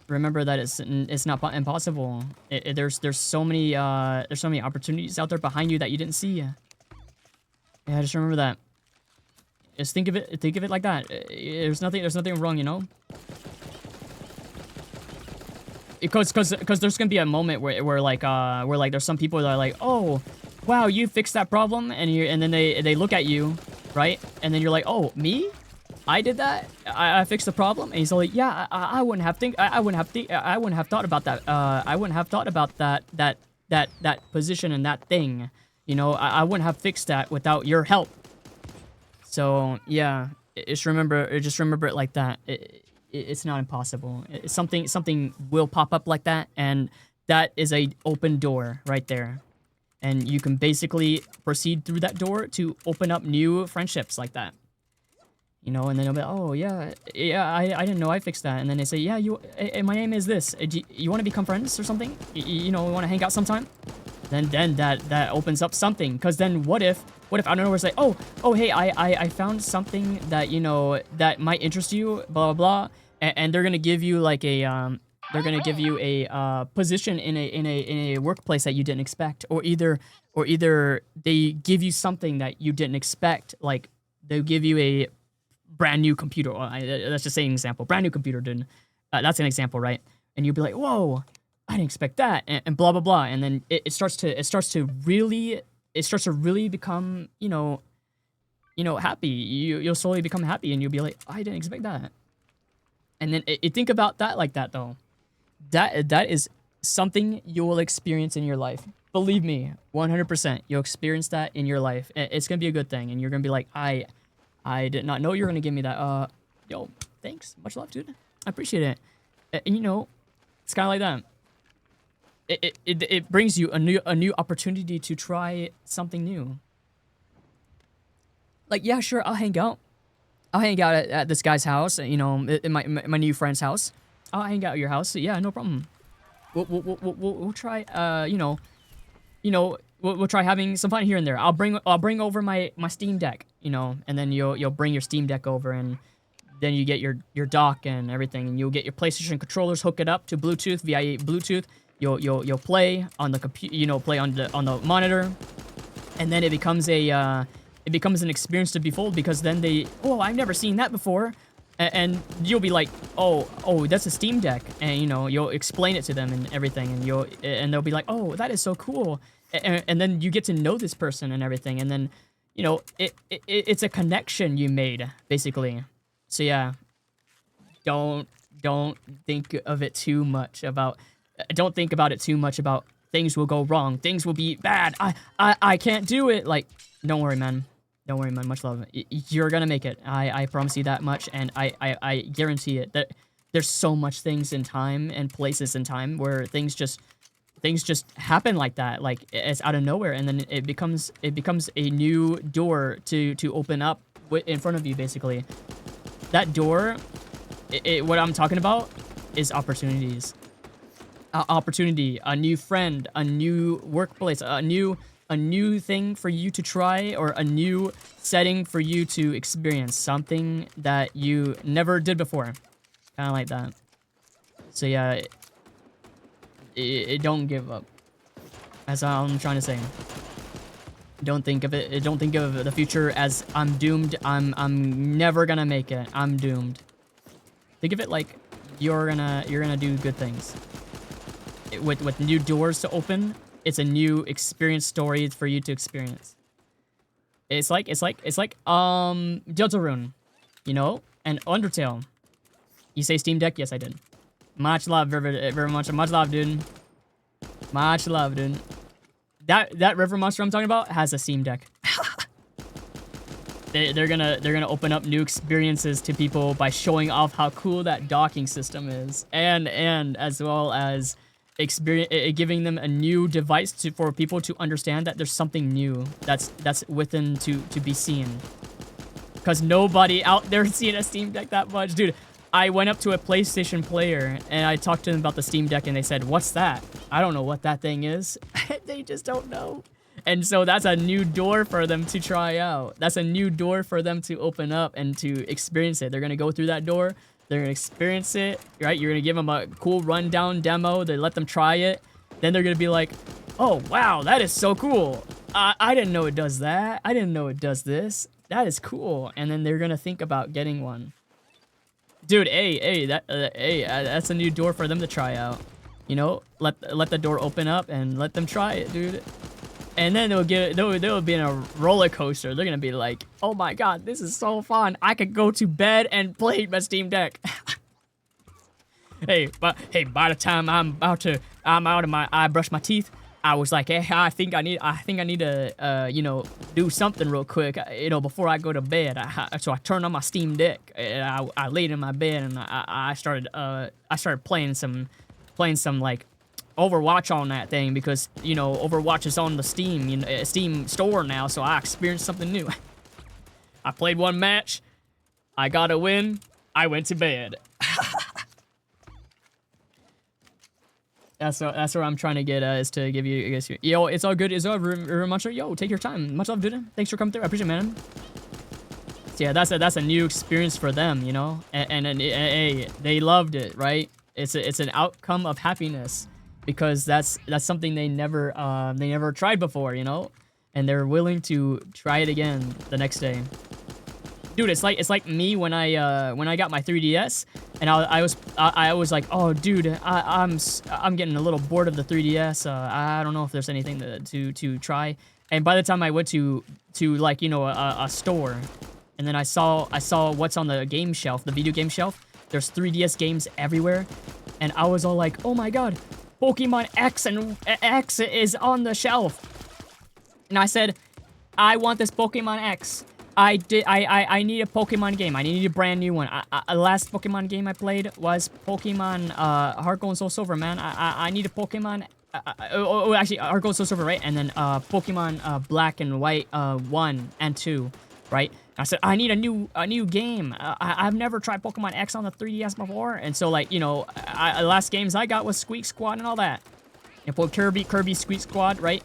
remember that it's not impossible. There's so many opportunities out there behind you that you didn't see. Yeah, just remember that. Just think of it like that. There's nothing wrong, you know? Because there's gonna be a moment where like there's some people that are like, oh, wow, you fixed that problem, and then they look at you, right? And then you're like, oh, me? I did that. I fixed the problem. And he's like, yeah, I wouldn't have thought about that. I wouldn't have thought about that position and that thing. You know, I wouldn't have fixed that without your help. So yeah, just remember it like that. It's not impossible. Something will pop up like that, and that is a open door right there. And you can basically proceed through that door to open up new friendships like that. You know, and then they'll be like, oh, yeah, I didn't know I fixed that. And then they say, yeah, my name is this. You want to become friends or something? You know, want to hang out sometime? Then that opens up something. Because then what if I don't know, it's like, oh, hey, I found something that, you know, that might interest you, blah, blah, blah. And they're going to give you like a, position in a workplace that you didn't expect. Or either they give you something that you didn't expect. Like, they'll give you a brand new computer. That's just an example. Brand new computer, dude. That's an example, right? And you'll be like, whoa, I didn't expect that, and blah blah blah. And then it starts to really become, you know, happy. You'll slowly become happy, and you'll be like, I didn't expect that. And then think about that like that though. That is something you will experience in your life. Believe me, 100%. You'll experience that in your life. It's gonna be a good thing, and you're gonna be like, I did not know you were gonna give me that. Yo, thanks. Much love, dude. I appreciate it. And you know, it's kind of like that. It brings you a new opportunity to try something new. Like, yeah, sure, I'll hang out. I'll hang out at this guy's house. You know, in my new friend's house. I'll hang out at your house. Yeah, no problem. We'll try. We'll try having some fun here and there. I'll bring over my Steam Deck, you know, and then you'll bring your Steam Deck over, and then you get your dock and everything, and you'll get your PlayStation controllers, hook it up to Bluetooth via Bluetooth. You'll play on the play on the monitor, and then it becomes an experience to behold, because then I've never seen that before. And you'll be like, oh, that's a Steam Deck, and you know, you'll explain it to them and everything, and they'll be like, oh, that is so cool. And then you get to know this person and everything, and then, you know, it's a connection you made, basically. So yeah, don't think of it too much about. Don't think about it too much about things will go wrong, things will be bad. I can't do it. Like, don't worry, man. Don't worry, man. Much love. You're gonna make it. I promise you that much, and I guarantee it. That there's so much things in time and places in time where things just happen like that. Like, it's out of nowhere, and then it becomes a new door to open up in front of you. Basically, that door. What I'm talking about is opportunities. Opportunity, a new friend, a new workplace, a new thing for you to try, or a new setting for you to experience something that you never did before. Kind of like that. So yeah, don't give up. That's all I'm trying to say. Don't think of it. Don't think of the future as I'm doomed. I'm never gonna make it. I'm doomed. Think of it like you're gonna do good things. With new doors to open, it's a new experience story for you to experience. It's like Deltarune, you know, and Undertale. You say Steam Deck? Yes, I did. Much love, very much love, dude. Much love, dude. That river monster I'm talking about has a Steam Deck. They're gonna open up new experiences to people by showing off how cool that docking system is, and as well as giving them a new device for people to understand that there's something new that's within to be seen. Because nobody out there seeing a Steam Deck that much, dude. I went up to a PlayStation player and I talked to them about the Steam Deck and they said, "What's that?" I don't know what that thing is. They just don't know. And so that's a new door for them to try out. That's a new door for them to open up and to experience it. They're going to go through that door. They're going to experience it, right? You're going to give them a cool rundown demo. They let them try it. Then they're going to be like, "Oh, wow, that is so cool. I didn't know it does that. I didn't know it does this. That is cool." And then they're going to think about getting one. Dude, that's a new door for them to try out. You know, let the door open up and let them try it, dude. And then they'll be in a roller coaster. They're gonna be like, "Oh my god, this is so fun! I could go to bed and play my Steam Deck." Hey, by the time I brush my teeth, I was like, "Hey, I think I need to, you know, do something real quick, you know, before I go to bed." So I turned on my Steam Deck and I laid in my bed and I started playing some like Overwatch on that thing because, you know, Overwatch is on the Steam, you know, Steam store now, so I experienced something new. I played one match, I got a win, I went to bed. That's where I'm trying to get is to give you guys. Yo, it's all good. It's all very much. Yo, take your time. Much love, dude. Thanks for coming through. I appreciate it, man. So yeah, that's a new experience for them, you know, and hey, they loved it, right? It's an outcome of happiness. Because that's something they never tried before, you know, and they're willing to try it again the next day. Dude, it's like me when I got my 3DS, and I was like, "Oh, dude, I'm getting a little bored of the 3DS. I don't know if there's anything to try." And by the time I went to like, you know, a store, and then I saw what's on the game shelf, the video game shelf. There's 3DS games everywhere, and I was all like, "Oh my god, Pokemon X is on the shelf." And I said, "I want this Pokemon X. I need a Pokemon game. I need a brand new one. Last Pokemon game I played was Pokemon Heart Gold and Soul Silver, man. I need a Pokemon actually Heart Gold and Soul Silver, right? And then Pokemon Black and White 1 and 2, right? I said, I need a new game. I've never tried Pokemon X on the 3DS before. And so, like, you know, last games I got was Squeak Squad and all that. You know, Kirby Squeak Squad, right?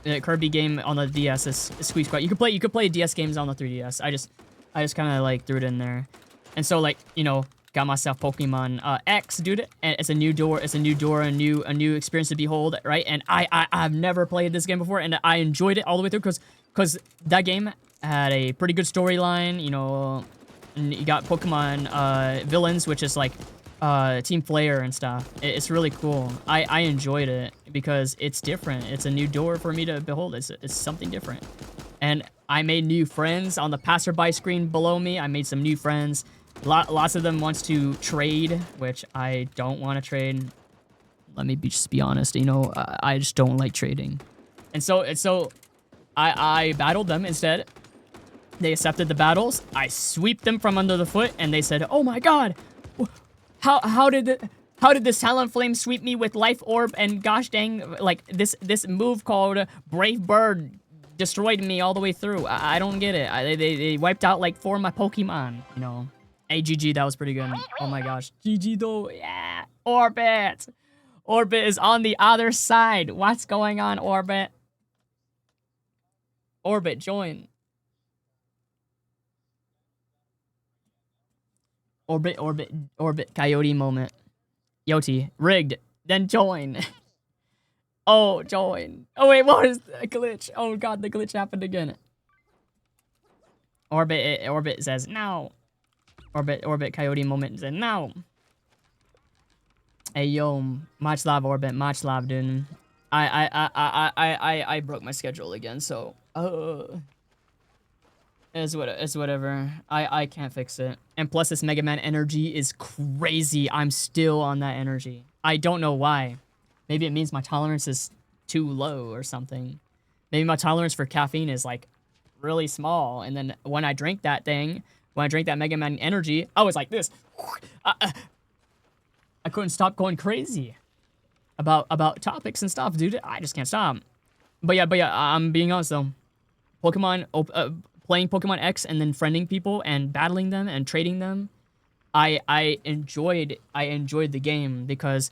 The Kirby game on the DS is Squeak Squad. You could play DS games on the 3DS. I just kind of like threw it in there. And so, like, you know, got myself Pokemon X, dude. And it's a new door. It's a new door, a new experience to behold, right? And I've never played this game before, and I enjoyed it all the way through because that game had a pretty good storyline, you know, and you got Pokemon villains, which is like Team Flare and stuff. It's really cool. I enjoyed it because it's different. It's a new door for me to behold. It's something different. And I made new friends on the passerby screen below me. I made some new friends. Lots of them wants to trade, which I don't want to trade. Let me just be honest, you know, I just don't like trading. And so I battled them instead. They accepted the battles. I sweep them from under the foot, and they said, "Oh my god, how did this Talonflame sweep me with Life Orb? And gosh dang, like this move called Brave Bird destroyed me all the way through. I don't get it. They wiped out like 4 of my Pokemon, you know." Hey, GG, that was pretty good. Oh my gosh, GG though, yeah. Orbit is on the other side. What's going on, Orbit? Orbit, join. Orbit, coyote moment. Yoti, rigged, then join. Oh, join. Oh, wait, what is the glitch? Oh, God, the glitch happened again. Orbit says no. Orbit, coyote moment says no. Hey, yo, much love, Orbit, much love, dude. I broke my schedule again, so, It's whatever. I can't fix it. And plus, this Mega Man energy is crazy. I'm still on that energy. I don't know why. Maybe it means my tolerance is too low or something. Maybe my tolerance for caffeine is, like, really small. And then when I drank that thing, when I drank that Mega Man energy, I was like this. I couldn't stop going crazy about topics and stuff, dude. I just can't stop. But yeah, I'm being honest, though. Playing Pokemon X and then friending people and battling them and trading them, I enjoyed the game because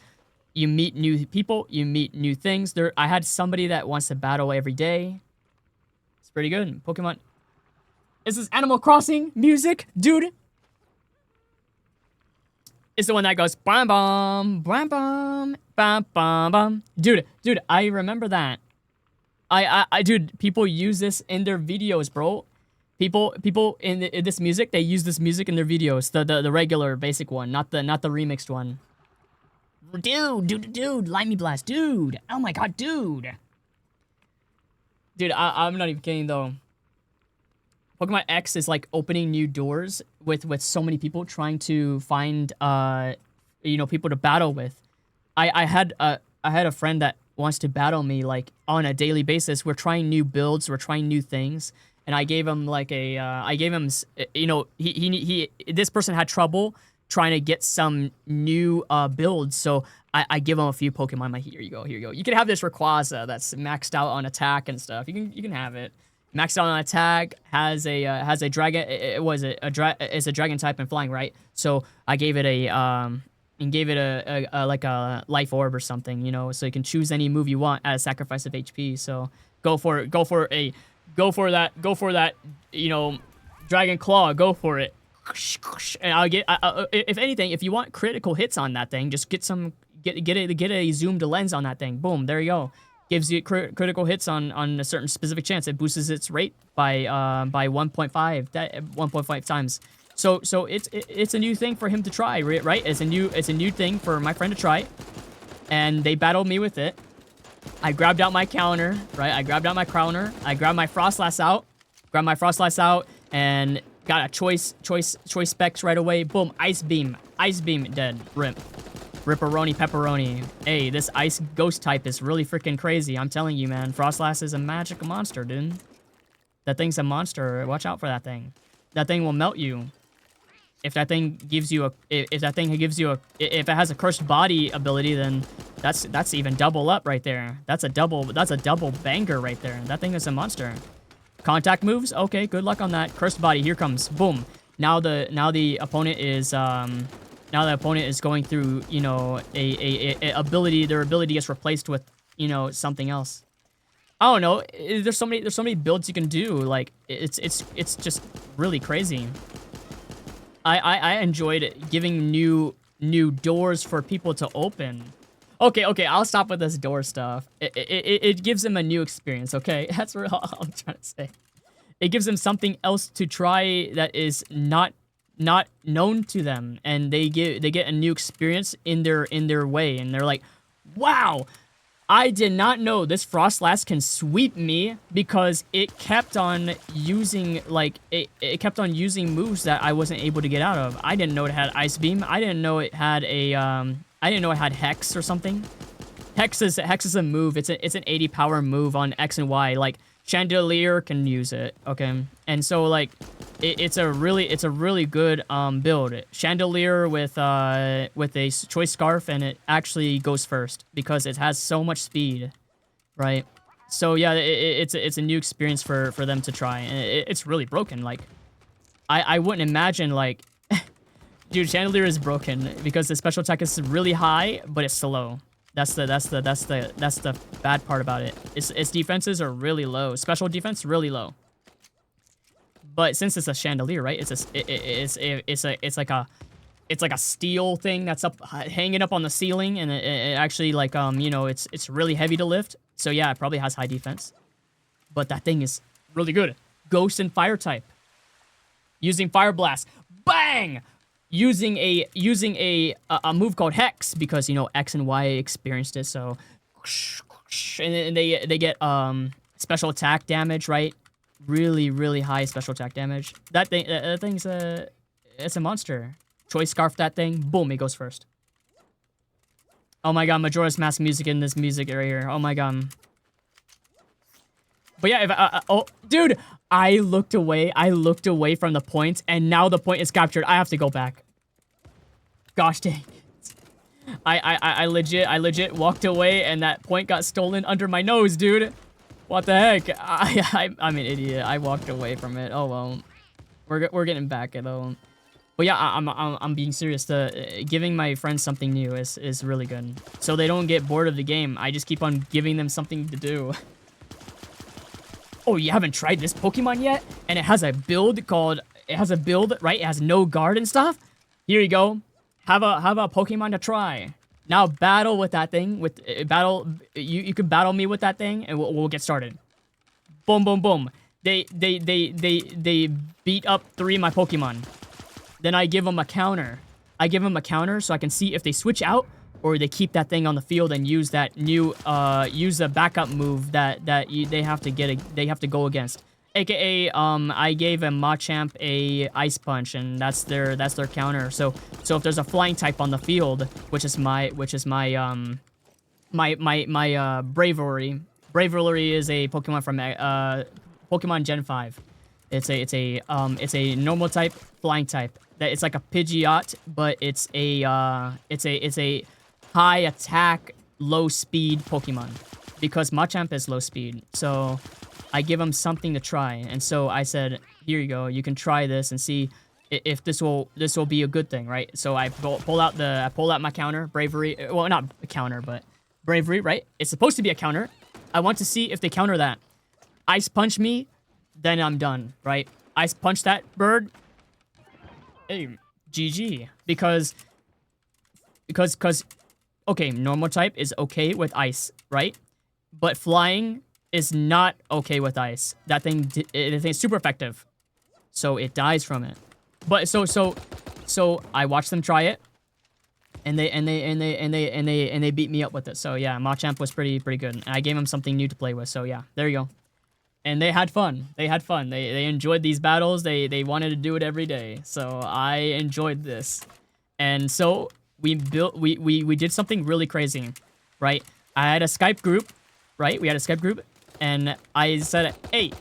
you meet new people, you meet new things. I had somebody that wants to battle every day. It's pretty good. Pokemon. Is this Animal Crossing music, dude? It's the one that goes bam bam bam bam bam bam bam. Dude, I remember that. Dude, people use this in their videos, bro. People in this music, they use this music in their videos. The regular basic one, not the remixed one. Dude, Limey Blast, dude. Oh my god, dude. Dude, I'm not even kidding though. Pokemon X is like opening new doors with so many people trying to find people to battle with. I had a friend that wants to battle me like on a daily basis. We're trying new builds, we're trying new things, and I gave him like this person had trouble trying to get some new builds, so I give him a few Pokemon. I'm like, here you go. You can have this Rayquaza that's maxed out on attack and stuff. You can have it. Maxed out on attack, has a dragon. It's a dragon type and flying, right? So I gave it a like a life orb or something, you know, so you can choose any move you want at a sacrifice of HP. So go for that, you know, Dragon Claw. Go for it. And I'll get. If anything, if you want critical hits on that thing, just get a zoomed lens on that thing. Boom, there you go. Gives you critical hits on a certain specific chance. It boosts its rate by 1.5 times. So it's a new thing for him to try, right? It's a new thing for my friend to try, and they battled me with it. I grabbed out my counter, right? I grabbed my Frostlass out, and got a choice specs right away. Boom, Ice Beam, dead, Ripperoni pepperoni. Hey, this ice ghost type is really freaking crazy. I'm telling you, man. Frostlass is a magic monster, dude. That thing's a monster. Watch out for that thing. That thing will melt you. If that thing gives you if it has a cursed body ability, then that's even double up right there. That's a double banger right there. That thing is a monster. Contact moves? Okay, good luck on that. Cursed body, here comes. Boom. Now the opponent is going through, you know, a ability. Their ability gets replaced with, you know, something else. I don't know. There's so many builds you can do. Like it's just really crazy. I enjoyed giving new doors for people to open. Okay, I'll stop with this door stuff. It gives them a new experience. Okay, that's what I'm trying to say. It gives them something else to try that is not known to them, and they get a new experience in their way, and they're like, wow, I did not know this Frostlass can sweep me, because it kept on using it kept on using moves that I wasn't able to get out of. I didn't know it had Ice Beam. I didn't know it had Hex or something. Hex is a move. It's an 80 power move on X and Y. Like Chandelier can use it, okay? And so like it's a really good build. Chandelier with a choice scarf, and it actually goes first because it has so much speed, right? So yeah, it's a new experience for them to try, and it's really broken. Like I wouldn't imagine, like dude, Chandelier is broken because the special attack is really high, but it's slow. That's the bad part about it. Its defenses are really low. Special defense really low. But since it's a chandelier, right? It's like a steel thing that's hanging up on the ceiling, and it actually like you know, it's really heavy to lift. So yeah, it probably has high defense. But that thing is really good. Ghost and fire type. Using Fire Blast. Bang! Using a move called Hex, because you know X and Y experienced it, so and they get special attack damage, right? Really high special attack damage. That thing's it's a monster. Choice scarf that thing, boom, it goes first. Oh my god, Majora's Mask music in this music right here. Oh my god. But yeah, if oh dude, I looked away from the point, and now the point is captured. I have to go back. Gosh dang it. I legit walked away, and that point got stolen under my nose, dude. What the heck? I'm an idiot. I walked away from it. Oh well. We're getting back though. But yeah, I'm being serious. Giving my friends something new is really good. So they don't get bored of the game. I just keep on giving them something to do. Oh, you haven't tried this Pokemon yet? And it has a build called... It has a build, right? It has no guard and stuff. Here you go. Have a Pokemon to try. Now battle with that thing. You can battle me with that thing, and we'll get started. Boom, boom, boom. They beat up 3 of my Pokemon. Then I give them a counter. I give them a counter so I can see if they switch out or they keep that thing on the field and use that new use a backup move that they have to go against. AKA I gave a Machamp a Ice Punch, and that's their counter. So if there's a flying type on the field, which is my Bravery. Bravery is a Pokemon from Pokemon Gen 5. It's a normal type, flying type. It's like a Pidgeot, but it's a high attack, low speed Pokemon, because Machamp is low speed. So I give him something to try, and so I said, here you go, you can try this and see if this will be a good thing, right? So I pull out my counter, Bravery. Well, not a counter, but Bravery, right? It's supposed to be a counter. I want to see if they counter that. Ice Punch me, then I'm done, right? Ice Punch that bird. Hey, GG. Because okay, normal type is okay with ice, right? But flying is not okay with ice. That thing is super effective, so it dies from it. But so I watched them try it, and they beat me up with it. So yeah, Machamp was pretty good. And I gave him something new to play with. So yeah, there you go. And they had fun. They enjoyed these battles. They wanted to do it every day. So I enjoyed this. And so we did something really crazy, right? I had a Skype group, right? We had a Skype group, and I said, hey,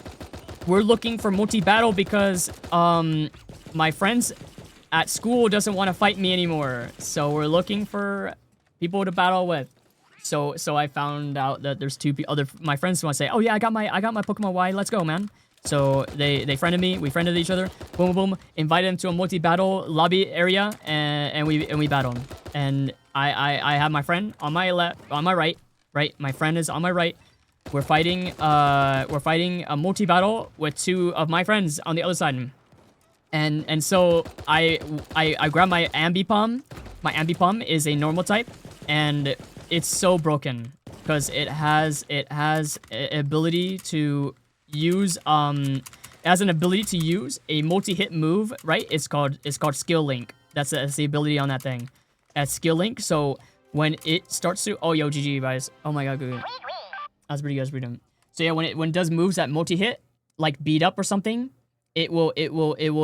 we're looking for multi-battle because my friends at school doesn't want to fight me anymore. So we're looking for people to battle with. So I found out that there's my friends want to say, oh yeah, I got my Pokemon Y, let's go, man. So they friended me, we friended each other, boom boom, invited them to a multi-battle lobby area, and we battled. And I have my friend on my right, my friend is on my right. We're fighting a multi-battle with 2 of my friends on the other side. And so I grab my Ambipom. My Ambipom is a normal type, and it's so broken because it has ability to use it has an ability to use a multi-hit move, right? It's called Skill Link. That's the ability on that thing. At Skill Link. So when it starts to GG guys. Oh my god, good. That's pretty good. So yeah, when it does moves that multi-hit, like beat up or something, it will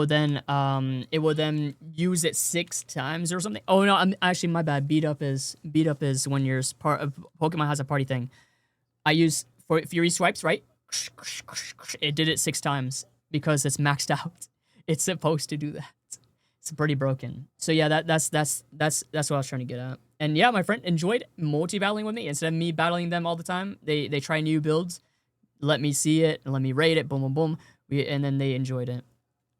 then use it 6 times or something. Oh no, I'm actually, my bad. Beat up is when your Pokemon has a party thing. I use for Fury Swipes, right? It did it 6 times because it's maxed out. It's supposed to do that. It's pretty broken. So yeah, that's what I was trying to get at. And yeah, my friend enjoyed multi-battling with me instead of me battling them all the time. They try new builds, let me see it, and let me rate it. Boom, boom, boom. And then they enjoyed it.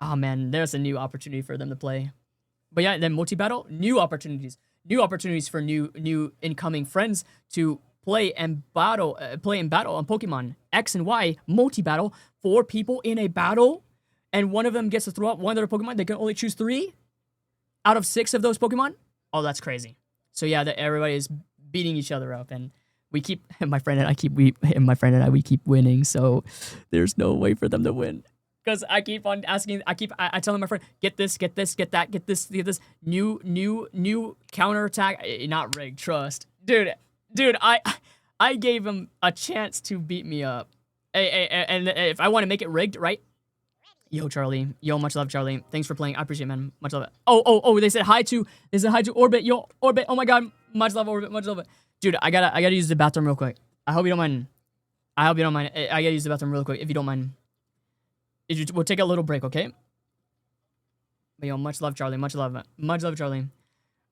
Oh man, there's a new opportunity for them to play. But yeah, then multi-battle, new opportunities for new incoming friends to play and battle on Pokemon X and Y multi-battle. 4 people in a battle, and one of them gets to throw out one of their Pokemon. They can only choose 3 out of 6 of those Pokemon. Oh, that's crazy. So yeah, that everybody is beating each other up, and we keep my friend and I we keep winning. So there's no way for them to win. Because I keep on asking, I tell my friend, get this, get that, get this, new counterattack. Not rigged, trust. Dude, I gave him a chance to beat me up. And if I want to make it rigged, right? Yo, Charlie. Yo, much love, Charlie. Thanks for playing. I appreciate it, man. Much love. Oh, they said hi to Orbit. Yo, Orbit. Oh my god. Much love, Orbit. Much love. Dude, I gotta use the bathroom real quick. I hope you don't mind. I gotta use the bathroom real quick, if you don't mind. We'll take a little break, okay? But yo, much love, Charlie. Much love. Much love, Charlie.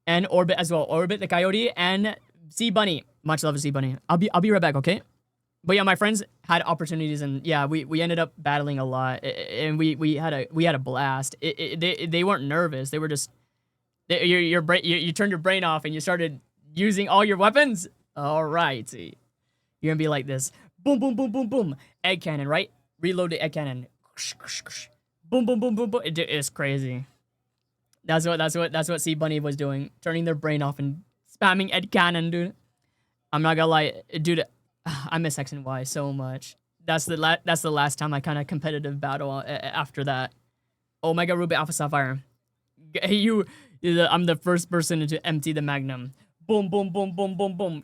And Orbit as well. Orbit, the Coyote, and Z Bunny. Much love, Z Bunny. I'll be right back, okay? But yeah, my friends had opportunities, and yeah, we ended up battling a lot, and we had a blast. They weren't nervous. They were just your brain. You turned your brain off, and you started using all your weapons. All right, you're gonna be like this. Boom, boom, boom, boom, boom. Egg cannon, right? Reload the egg cannon. Boom, boom, boom, boom, boom. It's crazy. That's what Sea Bunny was doing, turning their brain off and spamming egg cannon, dude. I'm not gonna lie, dude. I miss X and Y so much. That's the last time I kind of competitive battle after that. Omega Ruby Alpha Sapphire. You, I'm the first person to empty the Magnum. Boom, boom, boom, boom, boom, boom.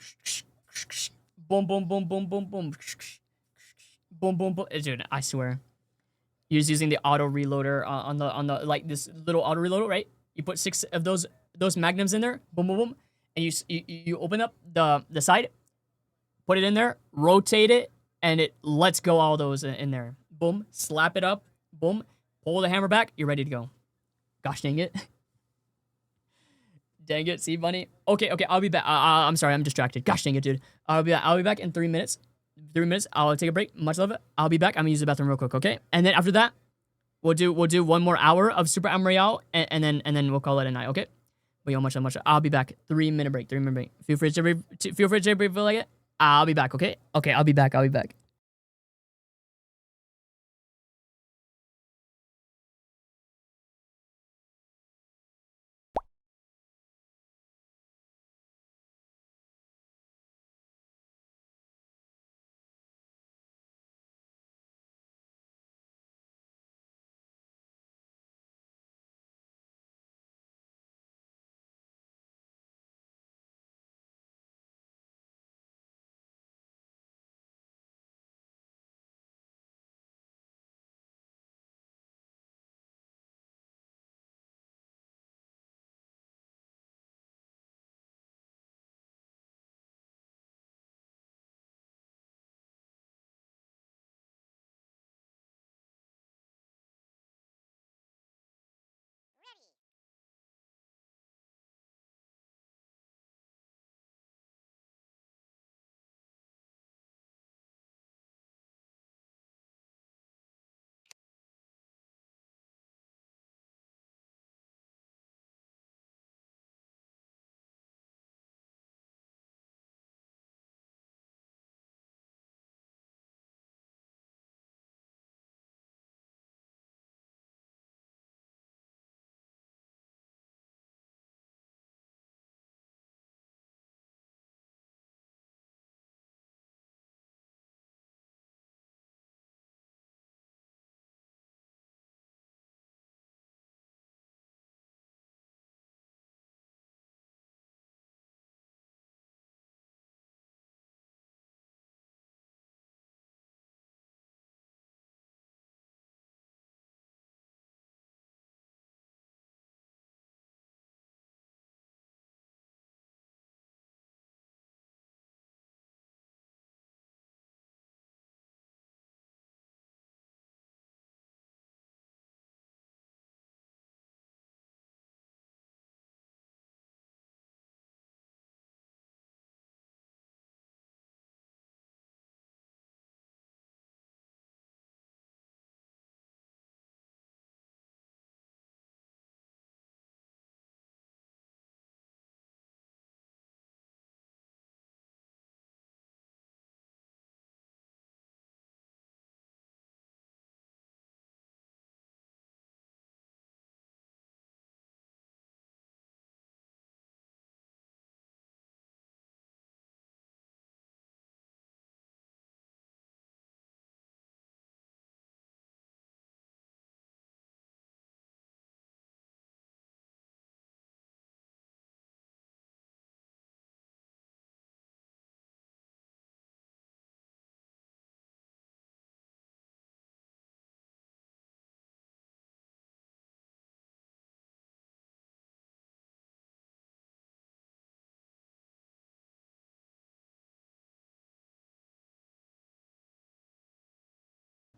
Boom, boom, boom, boom, boom, boom. Boom, boom, boom. Dude, I swear. You're just using the auto reloader on the like this little auto reloader, right? You put 6 of those magnums in there, boom, boom, boom, and you open up the side, put it in there, rotate it, and it lets go all those in there. Boom, slap it up, boom, pull the hammer back, you're ready to go. Gosh dang it. Dang it, Sea Bunny. Okay, I'll be back. I'm sorry, I'm distracted. Gosh dang it, dude. I'll be back in 3 minutes. 3 minutes. I'll take a break. Much love it. I'll be back. I'm gonna use the bathroom real quick, okay? And then after that, we'll do 1 more hour of Super Animal Royale, and then we'll call it a night, okay? But yo, much love, much love. I'll be back. 3 minute break. 3 minute break. Feel free to break feel like it. I'll be back, okay? Okay, I'll be back. I'll be back.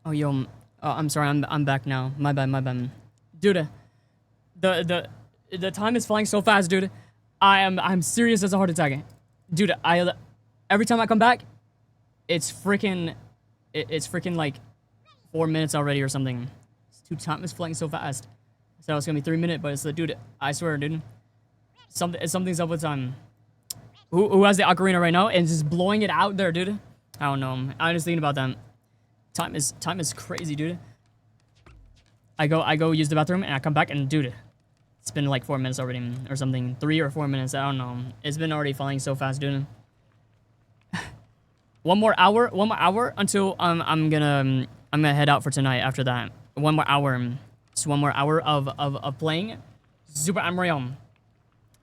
Oh, yo, I'm sorry. I'm back now. My bad, my bad. Dude, the time is flying so fast, dude. I'm serious as a heart attack. Dude, I every time I come back, It's freaking, it's freaking like 4 minutes already or something. Time is flying so fast. So it's gonna be 3 minutes, but it's the dude. I swear, dude. Something's up with time. Who has the ocarina right now and just blowing it out there, dude? I don't know. I was thinking about that. Time is crazy, dude. I go use the bathroom and I come back and dude, it's been like 4 minutes already or something. 3 or 4 minutes. I don't know. It's been already flying so fast, dude. One more hour until I'm gonna head out for tonight. After that, 1 more hour. Just 1 more hour of playing Super Animal Royale.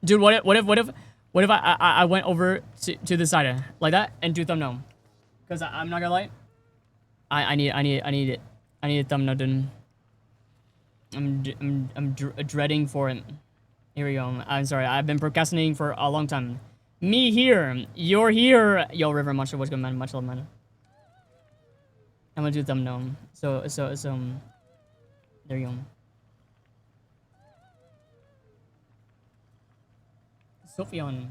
Dude, what if I went over to the side like that and do thumbnail? Cause I'm not gonna lie, I need it. I need a thumbnail, dude. I'm dreading for it. Here we go. I'm sorry. I've been procrastinating for a long time. Me here. You're here. Yo, River Monster. What's going on? Much love, man. I'm gonna do thumbnail. So. There you go. Sophion.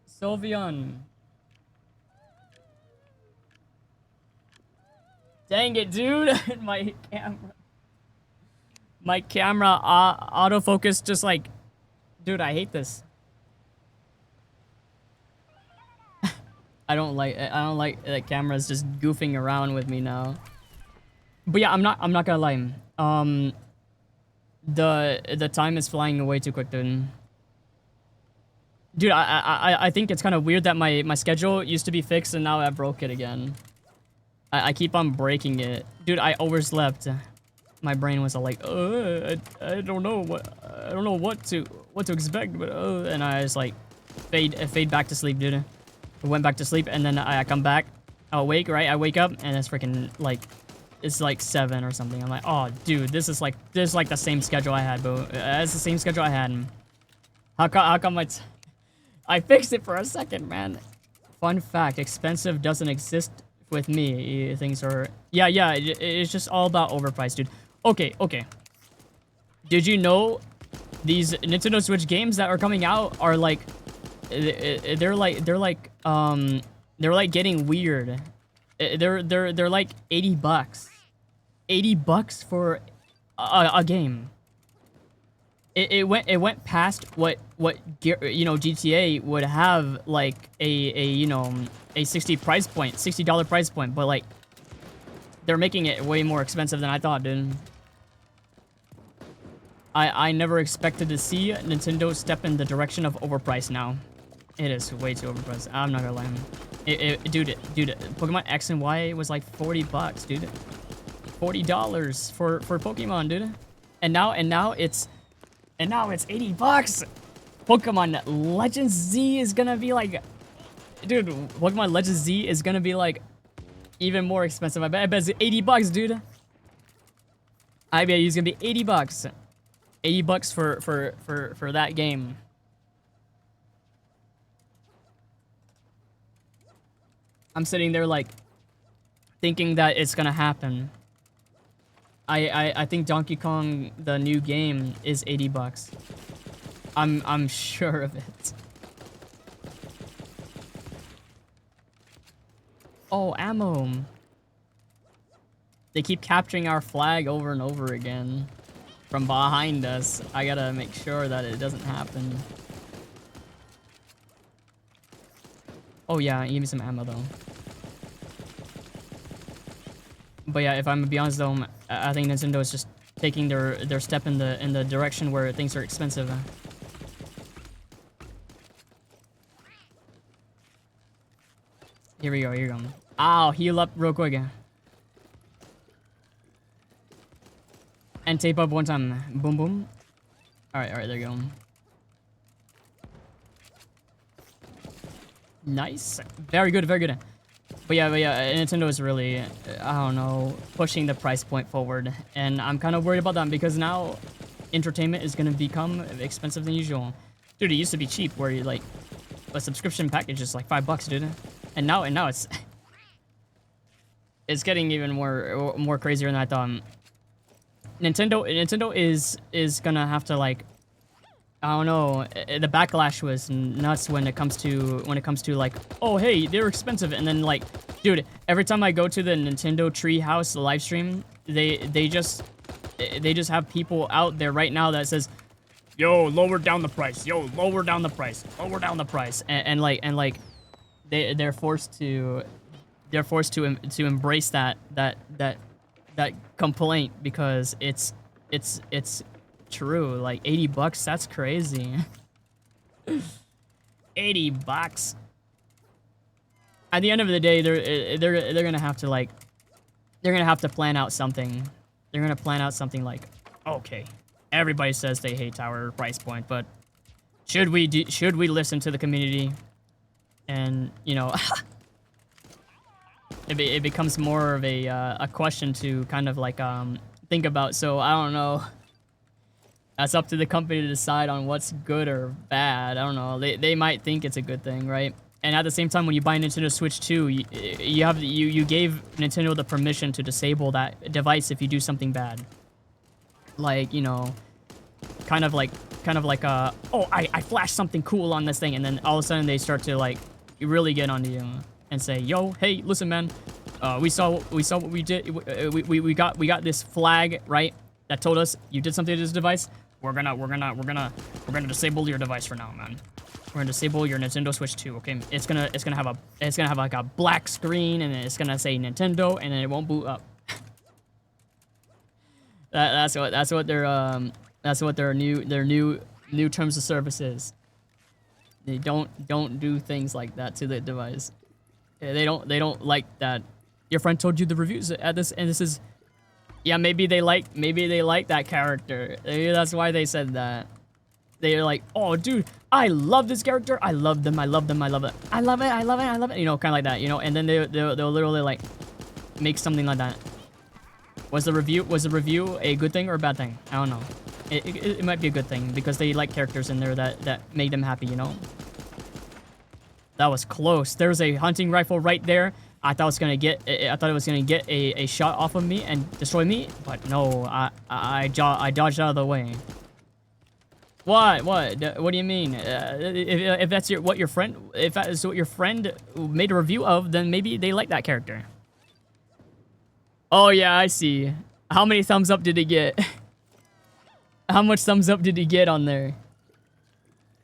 Sylvian. Dang it, dude. My camera autofocus just like, dude, I hate this. I don't like that camera's just goofing around with me now. But yeah, I'm not gonna lie. The time is flying away too quick, dude. Dude, I think it's kind of weird that my schedule used to be fixed and now I broke it again. I keep on breaking it. Dude, I overslept. My brain was all like, I don't know what to expect, but and I just like fade back to sleep, dude. I went back to sleep and then I come back, awake, right? I wake up and it's freaking like, it's like 7 or something. I'm like, oh, dude, this is like the same schedule I had, but it's the same schedule I had. How come I fixed it for a second, man. Fun fact, expensive doesn't exist with me. Things are, yeah, it's just all about overpriced, dude. Okay. Did you know these Nintendo Switch games that are coming out are like, they're like getting weird. They're like $80. $80 for a game. It went past what GTA would have like a 60 price point, $60 price point, but like they're making it way more expensive than I thought, dude. I never expected to see Nintendo step in the direction of overpriced now. It is way too overpriced. I'm not gonna lie. Dude, Pokemon X and Y was like $40, dude. $40 for Pokemon, dude. And now it's $80. Pokemon Legends Z is gonna be like, dude, Pokemon Legends Z is gonna be like even more expensive. I bet it's $80, dude. I bet it's gonna be $80. $80 for that game. I'm sitting there like thinking that it's gonna happen. I think Donkey Kong, the new game, is $80. I'm sure of it. Oh, ammo. They keep capturing our flag over and over again from behind us. I gotta make sure that it doesn't happen. Oh yeah, give me some ammo though. But yeah, if I'm gonna be honest though, I think Nintendo is just taking their step in the direction where things are expensive. Here we go. I'll heal up real quick. And tape up one time. Boom, boom. Alright, there you go. Nice. Very good. But yeah, Nintendo is really, I don't know, pushing the price point forward. And I'm kind of worried about that because now entertainment is going to become expensive than usual. Dude, it used to be cheap where you like, a subscription package is like $5, dude. And now it's getting even more crazier than I thought. Nintendo is gonna have to like, I don't know. The backlash was nuts when it comes to like, oh hey, they're expensive, and then like, dude, every time I go to the Nintendo Treehouse live stream, they just have people out there right now that says, yo, lower down the price, yo, lower down the price, lower down the price, and like they're forced to embrace that complaint because it's true. Like 80 bucks, that's crazy. 80 bucks. At the end of the day, they're gonna have to like, they're gonna have to plan out something. They're gonna plan out something like, okay, everybody says they hate our price point, but should we listen to the community? And you know, it becomes more of a question to kind of like think about. So I don't know. That's up to the company to decide on what's good or bad. I don't know. They might think it's a good thing, right? And at the same time, when you buy a Nintendo Switch 2, you gave Nintendo the permission to disable that device if you do something bad. Like, you know, kind of like oh, I flashed something cool on this thing, and then all of a sudden they start to like really get onto you and say, yo, hey, listen, man, we saw what we did. We got this flag, right, that told us you did something to this device. We're gonna disable your device for now, man. We're gonna disable your Nintendo Switch 2. Okay, it's gonna have like a black screen, and it's gonna say Nintendo, and then it won't boot up. That's what their new terms of service is. They don't do things like that to the device. They don't like that. Your friend told you the reviews at this, and this is, yeah, maybe they like that character. Maybe that's why they said that. They're like, oh, dude, I love this character. I love them. I love them. I love it. I love it. I love it. I love it. You know, kind of like that. You know, and then they'll literally like make something like that. Was the review a good thing or a bad thing? I don't know. It might be a good thing because they like characters in there that make them happy. You know. That was close. There's a hunting rifle right there. I thought it was gonna get a shot off of me and destroy me, but no. I dodged out of the way. What do you mean? If that's what your friend made a review of, then maybe they like that character. Oh yeah, I see. How many thumbs up did he get? How much thumbs up did he get on there?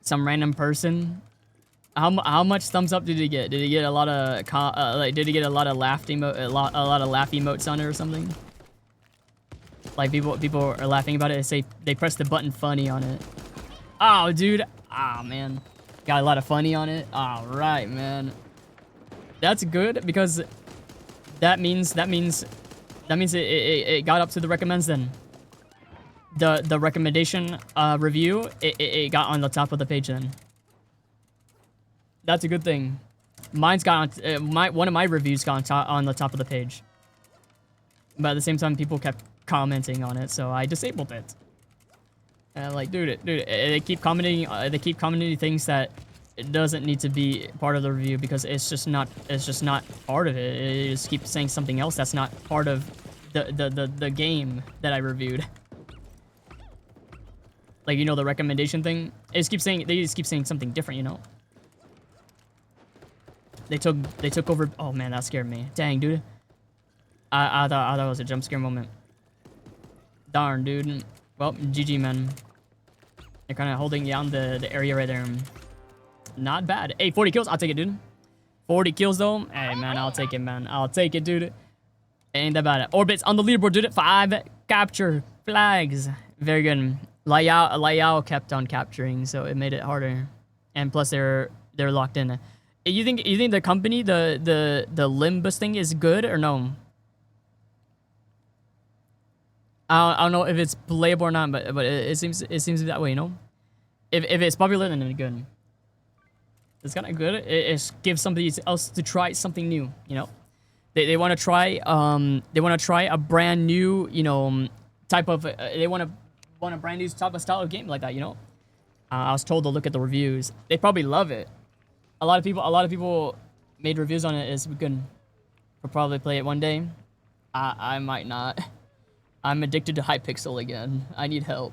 Some random person. How much thumbs up did he get? Did he get a lot of did he get a lot of laugh emotes on it or something? Like people are laughing about it. They say they press the button funny on it. Oh, dude. Ah, man. Got a lot of funny on it. All right, man. That's good because that means it got up to the recommends then. The recommendation review, it got on the top of the page then. That's a good thing. Mine's got on, one of my reviews got on the top of the page. But at the same time, people kept commenting on it, so I disabled it. And like, dude, they keep commenting things that it doesn't need to be part of the review because it's just not part of it. It just keeps saying something else that's not part of the game that I reviewed. Like, you know, the recommendation thing. They just keep saying something different, you know. They took over. Oh man, that scared me. Dang, dude. I thought it was a jump scare moment. Darn, dude. Well, GG, man. They're kind of holding down the area right there. Not bad. Hey, 40 kills. I'll take it, dude. 40 kills, though. Hey, man, I'll take it, man. I'll take it, dude. Ain't that bad. Orbits on the leaderboard, dude. 5 capture flags. Very good. Liao kept on capturing, so it made it harder. And plus, they're locked in. You think the company, the Limbus thing is good or no? I don't know if it's playable or not, but it seems that way, you know. If it's popular, then it's good. It's kind of good. It gives somebody else to try something new, you know. They want to try a brand new, you know, type of they want a brand new type of style of game like that, you know. I was told to look at the reviews. They probably love it. A lot of people made reviews on it. It's good. We'll probably play it one day. I might not. I'm addicted to Hypixel again. I need help.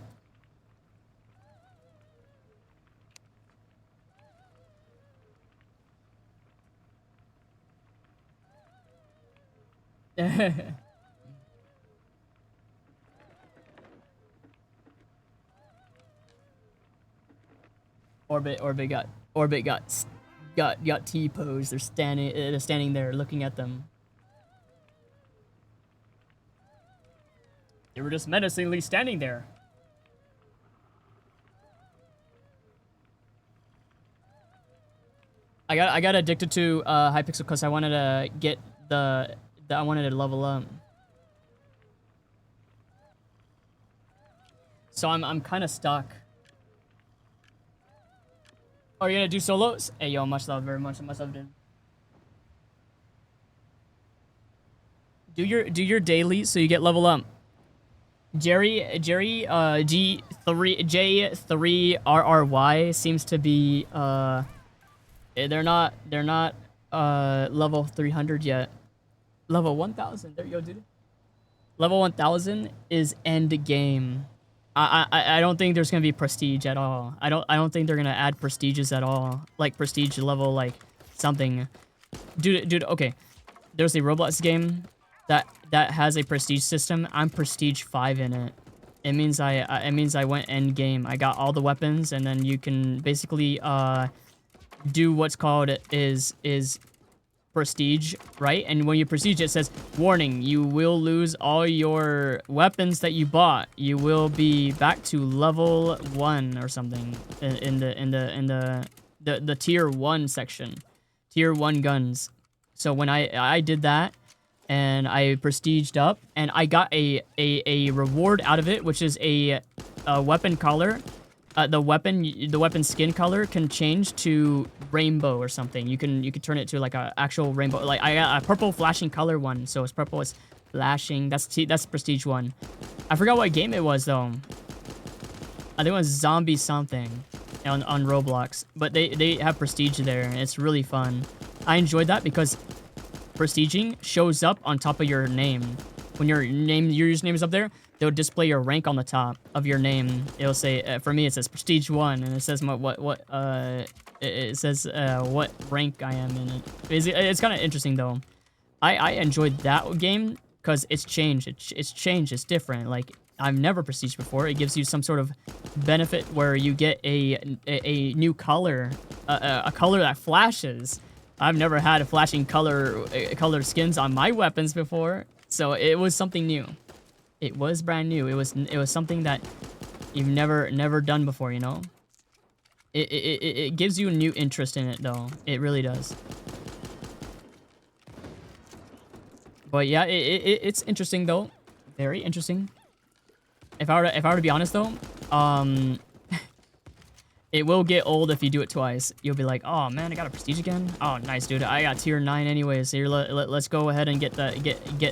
Orbit got T-posed. They're standing there looking at them. They were just menacingly standing there. I got addicted to Hypixel because I wanted to get I wanted to level up. So I'm kind of stuck. Are you gonna do solos? Hey yo, much love, very much love, dude. Do your dailies so you get level up. Jerry G3RRY seems to be they're not level 300 yet. Level 1000. There you go, dude. Level 1000 is end game. I don't think there's gonna be prestige at all. I don't think they're gonna add prestiges at all. Like prestige level like something. Dude, okay. There's a Roblox game that has a prestige system. I'm prestige 5 in it. It means I went end game. I got all the weapons, and then you can basically do what's called is prestige, right? And when you prestige, it says, warning, you will lose all your weapons that you bought. You will be back to level 1 or something in the tier 1 section. Tier 1 guns. So when I did that, and I prestiged up, and I got a reward out of it, which is a weapon color. The weapon skin color can change to rainbow or something. You can turn it to like a actual rainbow. Like I got a purple flashing color one, so it's purple, it's flashing. That's prestige 1. I forgot what game it was though. I think it was zombie something on Roblox, but they have prestige there, and it's really fun. I enjoyed that because prestiging shows up on top of your name. When your username is up there, they'll display your rank on the top of your name. It'll say, for me, it says prestige 1, and it says what rank I am in it. It's kind of interesting though. I enjoyed that game because it's changed. It's changed. It's different. Like I've never prestiged before. It gives you some sort of benefit where you get a new color, a color that flashes. I've never had a flashing color skins on my weapons before, so it was something new. It was brand new. It was something that you've never done before, you know? It gives you a new interest in it though. It really does. But yeah, it's interesting though. Very interesting. If I were to be honest though, it will get old if you do it twice. You'll be like, oh man, I got a prestige again. Oh nice, dude. I got tier 9 anyways. So let's go ahead and get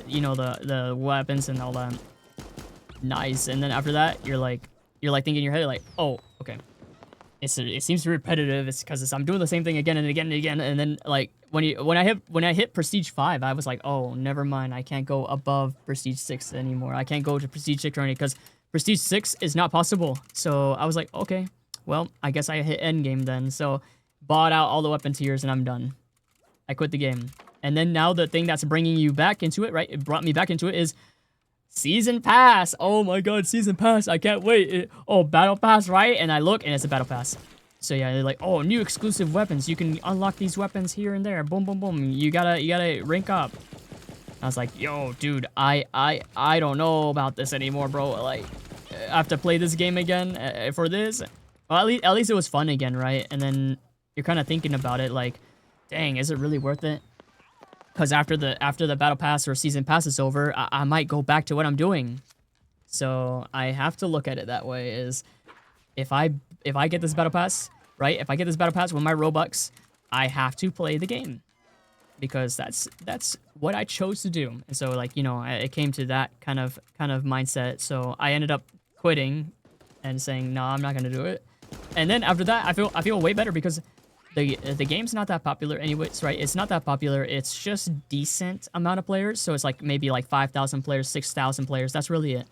you know the weapons and all that. Nice. And then after that, you're like thinking in your head like, oh okay. It seems repetitive. It's because I'm doing the same thing again and again and again. And then like when I hit prestige 5, I was like, oh never mind. I can't go above prestige 6 anymore. I can't go to prestige 6 already because prestige 6 is not possible. So I was like, okay. Well, I guess I hit endgame then, so bought out all the weapon tiers and I'm done. I quit the game. And then now the thing that's bringing you back into it, right? It brought me back into it is Season Pass. Oh my god, Season Pass. I can't wait. Oh, Battle Pass, right? And I look and it's a Battle Pass. So yeah, they're like, oh, new exclusive weapons. You can unlock these weapons here and there. Boom, boom, boom. You gotta rank up. I was like, yo, dude, I don't know about this anymore, bro. Like, I have to play this game again for this. Well, at least it was fun again, right? And then you're kind of thinking about it like, dang, is it really worth it? Because after the battle pass or season pass is over, I might go back to what I'm doing. So I have to look at it that way. Is if I get this battle pass, right? If I get this battle pass with my Robux, I have to play the game because that's what I chose to do. And so like, you know, it came to that kind of mindset. So I ended up quitting and saying, no, I'm not gonna do it. And then after that, I feel way better because the game's not that popular anyways, right? It's not that popular. It's just decent amount of players. So it's like maybe like 5,000 players, 6,000 players. That's really it.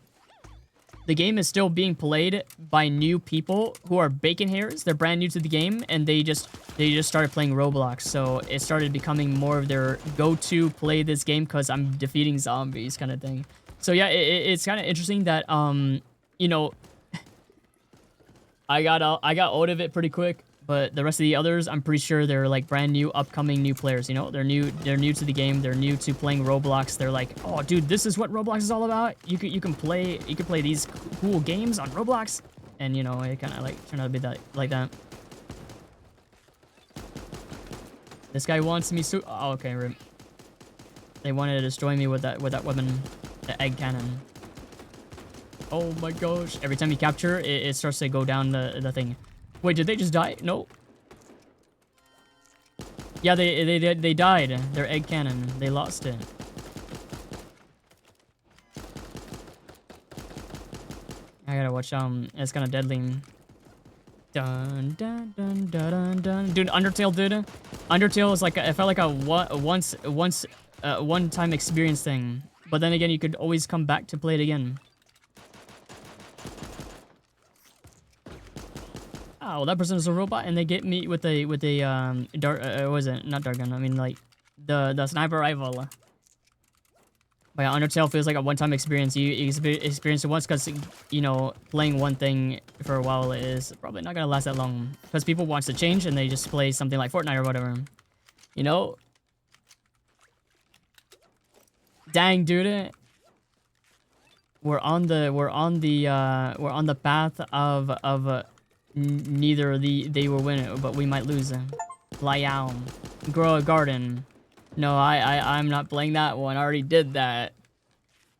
the game is still being played by new people who are bacon hairs. They're brand new to the game, and they just started playing Roblox. So it started becoming more of their go-to play this game because I'm defeating zombies kind of thing. So yeah, it's kind of interesting that you know, I got out of it pretty quick. But the rest of the others, I'm pretty sure they're like brand new, upcoming new players. You know, they're new to the game. They're new to playing Roblox. They're like, oh, dude, this is what Roblox is all about. You can play these cool games on Roblox, and you know, it kind of like turned out to be that like that. This guy wants me so. Oh, okay, rip. They wanted to destroy me with that weapon, the egg cannon. Oh my gosh! Every time you capture, it starts to go down the thing. Wait, did they just die? No. Yeah, they died. Their egg cannon. They lost it. I gotta watch. It's kind of deadly. Dun dun dun dun dun dun. Dude, Undertale, dude. Undertale is like it felt like a one-time experience thing. But then again, you could always come back to play it again. Oh, well, that person is a robot, and they get me with a dark. Was it not dark gun? I mean, like the sniper rifle. But yeah, Undertale feels like a one-time experience. You experience it once, because you know, playing one thing for a while is probably not gonna last that long, because people want to change and they just play something like Fortnite or whatever. You know. Dang, dude. We're on the path of neither they will win it, but we might lose. Lie out. Grow a garden. No, I'm not playing that one. I already did that.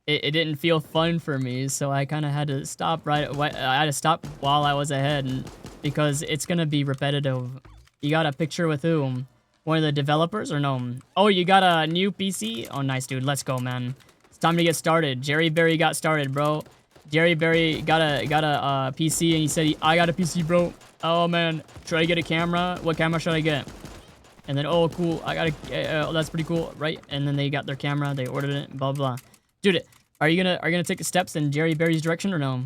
It didn't feel fun for me, so I kind of had to stop I had to stop while I was ahead, because it's gonna be repetitive. You got a picture with who? One of the developers or no? Oh, you got a new PC? Oh, nice, dude. Let's go, man. It's time to get started. Jerry Berry got started, bro. Jerry Berry got a PC, and he said, I got a PC, bro. Oh, man. Should I get a camera? What camera should I get? And then, oh, cool. I got a, oh, that's pretty cool, right? And then they got their camera. They ordered it, blah, blah. Dude, are you gonna take the steps in Jerry Berry's direction or no?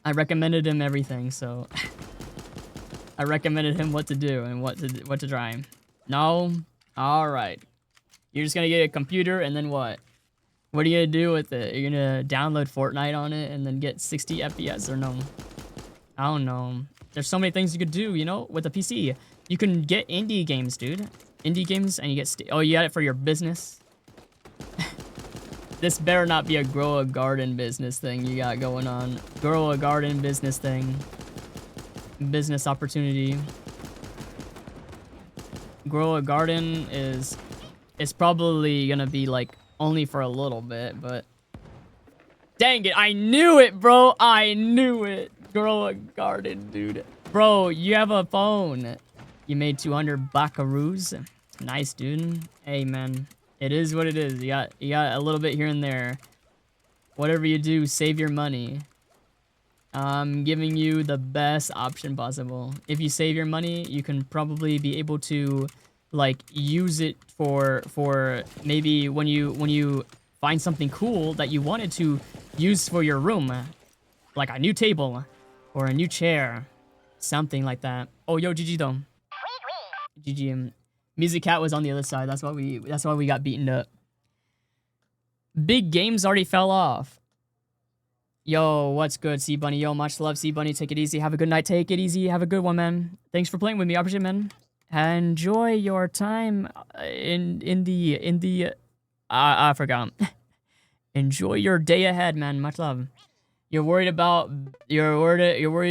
I recommended him everything, so... I recommended him what to do and what to try. No? Alright. You're just gonna get a computer, and then what? What are you gonna do with it? You're gonna download Fortnite on it and then get 60 FPS or no? I don't know. There's so many things you could do, you know, with a PC. You can get indie games, dude. Indie games, and you get... oh, you got it for your business? This better not be a grow a garden business thing you got going on. Grow a garden business thing. Business opportunity. Grow a garden is... it's probably gonna be, like, only for a little bit, but... dang it, I knew it, bro! I knew it! Grow a garden, dude. Bro, you have a phone. You made 200 buckaroos. Nice, dude. Hey, man. It is what it is. You got a little bit here and there. Whatever you do, save your money. I'm giving you the best option possible. If you save your money, you can probably be able to, like, use it for maybe when you find something cool that you wanted to use for your room, like a new table or a new chair, something like that. Oh, yo, GG though. GG. Music Cat was on the other side. That's why we got beaten up. Big Games already fell off. Yo, what's good, C Bunny? Yo, much love, C Bunny. Take it easy. Have a good night. Take it easy. Have a good one, man. Thanks for playing with me. I appreciate it, man. Enjoy your time in the I forgot. Enjoy your day ahead, man. Much love. You're worried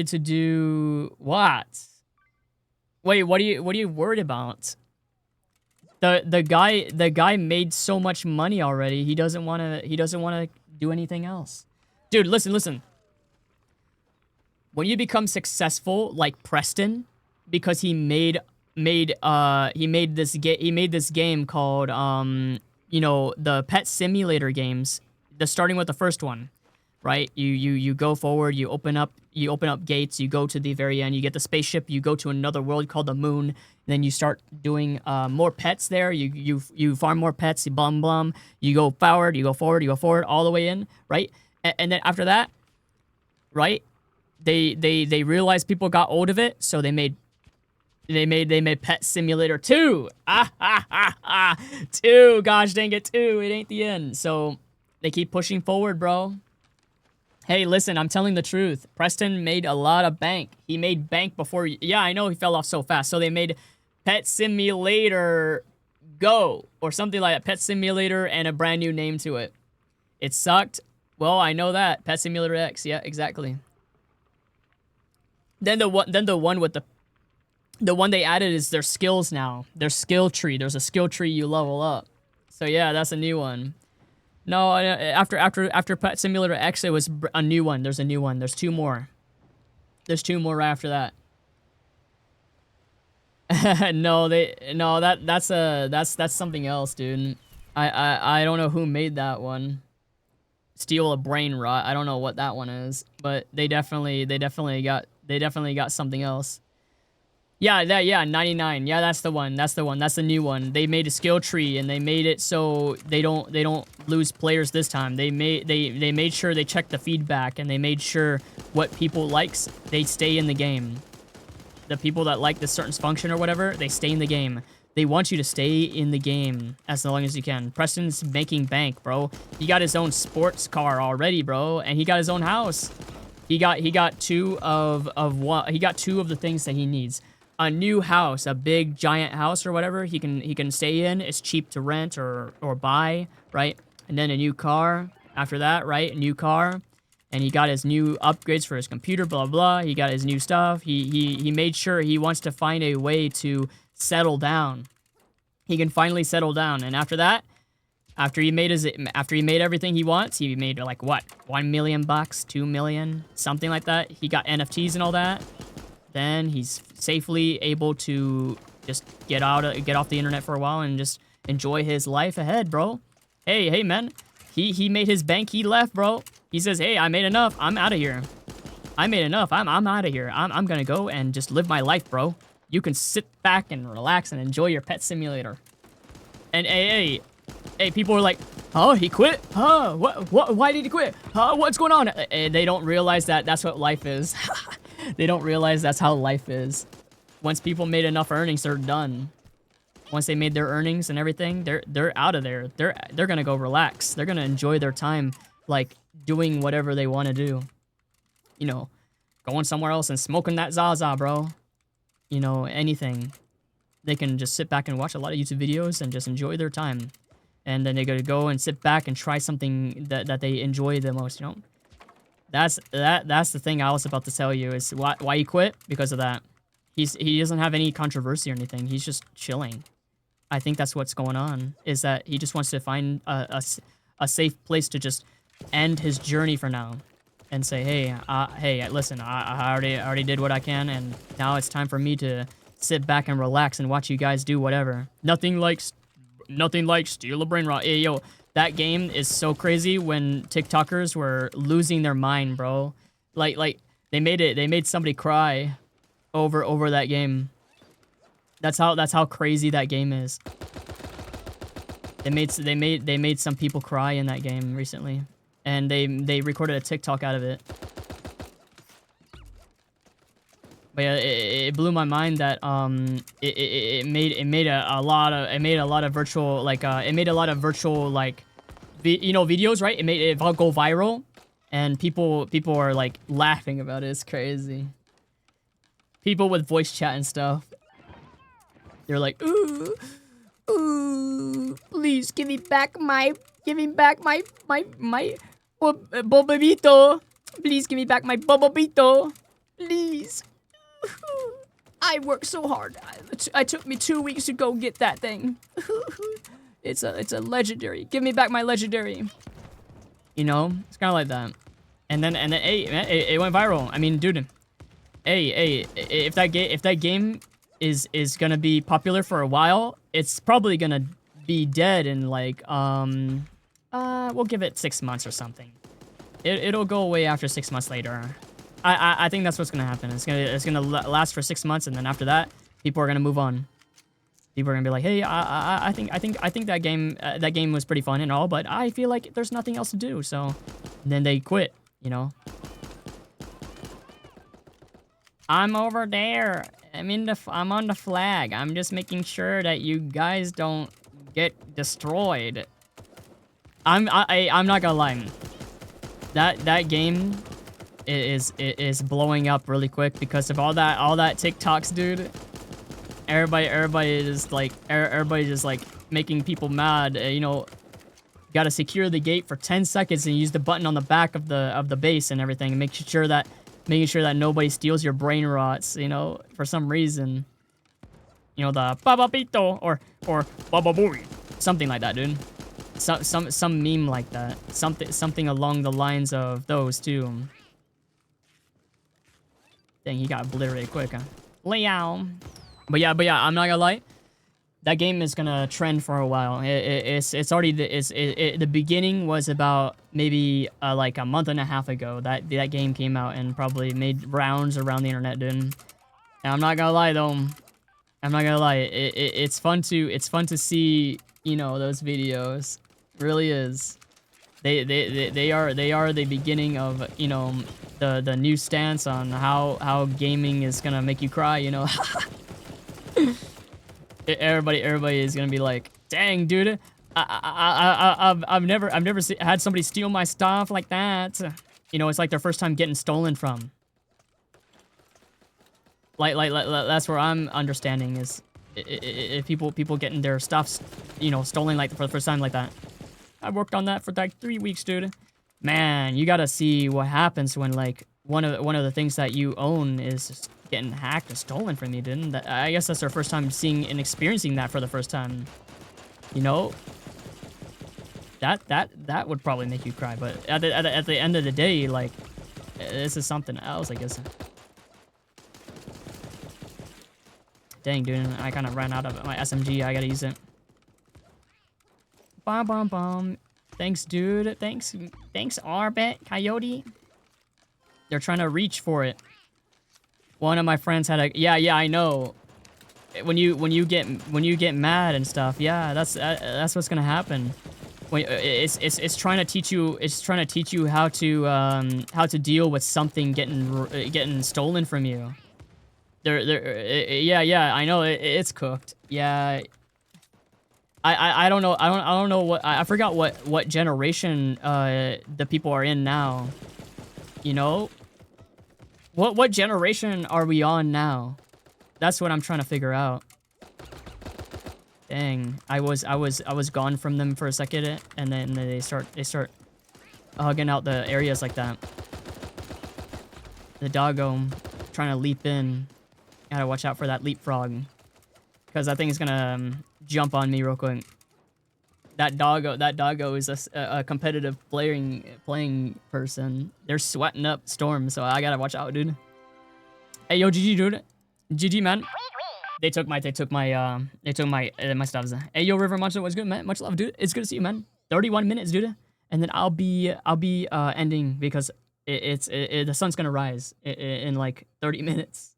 to do what? Wait, what are you worried about? The guy made so much money already. He doesn't want to do anything else. Dude, listen. When you become successful like Preston, because he made this game called you know, the pet simulator games, starting with the first one, right? You go forward, you open up gates, you go to the very end, you get the spaceship, you go to another world called the moon, then you start doing more pets there, you farm more pets, you blum, you go forward, all the way in, right? And then after that, right? They realized people got old of it, so they made Pet Simulator 2. 2. Gosh dang it, 2. It ain't the end. So they keep pushing forward, bro. Hey, listen, I'm telling the truth. Preston made a lot of bank. He made bank before. Yeah, I know he fell off so fast. So they made Pet Simulator Go or something like that. Pet Simulator and a brand new name to it. It sucked. Well, I know that. Pet Simulator X. Yeah, exactly. Then the one with the one they added is their skills now. Their skill tree. There's a skill tree you level up. So yeah, that's a new one. No, after Pet Simulator X, it was a new one. There's a new one. There's 2 more. There's 2 more right after that. That's something else, dude. I don't know who made that one. Steal a Brain Rot. I don't know what that one is, but they definitely got something else. Yeah, 99. Yeah, that's the one. That's the new one. They made a skill tree and they made it so they don't lose players this time. They made sure they checked the feedback and they made sure what people likes, they stay in the game. The people that like this certain function or whatever, they stay in the game. They want you to stay in the game as long as you can. Preston's making bank, bro. He got his own sports car already, bro, and he got his own house. He got 2 of what he got 2 of the things that he needs. A new house, a big giant house or whatever he can stay in. It's cheap to rent or buy, right? And then a new car after that, right? A new car. And he got his new upgrades for his computer, blah, blah. He got his new stuff. He made sure he wants to find a way to settle down. He can finally settle down. And after that, after he made everything he wants, he made like what? $1 million, $2 million, something like that. He got NFTs and all that. Then he's safely able to just get off the internet for a while and just enjoy his life ahead, bro. Hey, man. He made his bank. He left, bro. He says, hey, I made enough. I'm out of here. I made enough. I'm out of here. I'm gonna go and just live my life, bro. You can sit back and relax and enjoy your Pet Simulator. And hey, people are like, huh, he quit? Huh, what, why did he quit? Huh, what's going on? They don't realize that that's what life is. They don't realize that's how life is. Once people made enough earnings, they're done. Once they made their earnings and everything, they're out of there. They're gonna go relax. They're gonna enjoy their time, like doing whatever they want to do. You know, going somewhere else and smoking that Zaza, bro. You know, anything. They can just sit back and watch a lot of YouTube videos and just enjoy their time. And then they're gonna go and sit back and try something that they enjoy the most, you know? That's the thing I was about to tell you is why he quit? Because of that. He doesn't have any controversy or anything. He's just chilling. I think that's what's going on, is that he just wants to find a safe place to just end his journey for now. And say, hey, listen, I already did what I can, and now it's time for me to sit back and relax and watch you guys do whatever. Nothing like Steal a Brain Rot. Hey, yo, that game is so crazy when TikTokers were losing their mind, bro. Like they made somebody cry over that game. That's how crazy that game is. They made some people cry in that game recently. And they recorded a TikTok out of it. But yeah, it blew my mind that it made a lot of virtual videos, right? It made it go viral, and people are like laughing about it. It's crazy. People with voice chat and stuff. They're like, ooh, please give me back my Bobobito. Please give me back my Bobobito. Please. I worked so hard. It took me 2 weeks to go get that thing. It's a legendary. Give me back my legendary. You know, it's kind of like that. And then hey, man, it went viral. I mean, dude. Hey, if that game is gonna be popular for a while, it's probably gonna be dead in like we'll give it 6 months or something. It'll go away after 6 months later. I think that's what's gonna happen. It's gonna last for 6 months, and then after that, people are gonna move on. People are gonna be like, hey, I think that game was pretty fun and all, but I feel like there's nothing else to do. So And then they quit, you know. I'm over there. I'm on the flag. I'm just making sure that you guys don't get destroyed. I'm not gonna lie. That game is blowing up really quick because of all that TikToks, dude. Everybody is like everybody just like making people mad. You know, gotta secure the gate for 10 seconds and use the button on the back of the base and everything, and making sure that nobody steals your brain rots. You know, for some reason. You know, the babapito or bababoy, something like that, dude. Some meme like that. Something along the lines of those too. Dang, he got obliterated quick, huh? Liao. But yeah, I'm not gonna lie. That game is gonna trend for a while. It's already the beginning was about maybe like a month and a half ago that game came out and probably made rounds around the internet, dude. And I'm not gonna lie though. I'm not gonna lie. It's fun to see, you know, those videos. It really is. They are the beginning of, you know, the new stance on how gaming is gonna make you cry, you know. everybody is gonna be like, dang, dude, I've never had somebody steal my stuff like that. You know, it's like their first time getting stolen from. Like that's where I'm understanding is if people getting their stuff, you know, stolen like for the first time like that. I worked on that for like 3 weeks, dude. Man, you gotta see what happens when like one of the things that you own is just getting hacked or stolen from you, dude. I guess that's their first time seeing and experiencing that for the first time. You know, that would probably make you cry. But at the end of the day, like, this is something else, I guess. Dang, dude, I kind of ran out of my SMG. I gotta use it. Bom, bom, bom. Thanks, dude. Thanks, Arbet, Coyote. They're trying to reach for it. One of my friends had a... Yeah, I know. When you get mad and stuff, yeah, that's what's gonna happen. When it's trying to teach you how to deal with something getting stolen from you. Yeah, I know it's cooked. Yeah, I don't know. I don't know what I forgot what generation the people are in now. You know, what generation are we on now? That's what I'm trying to figure out. Dang, I was gone from them for a second, and then they start hugging out the areas like that. The doggo trying to leap in. Gotta watch out for that leapfrog, because that thing is gonna jump on me real quick. That doggo is a competitive playing person. They're sweating up Storm, so I gotta watch out, dude. Hey, yo, GG, dude. GG, man. They took my stuffs. Hey, yo, River Muncher, what's good, man? Much love, dude. It's good to see you, man. 31 minutes, dude. And then I'll be ending because the sun's gonna rise in like 30 minutes.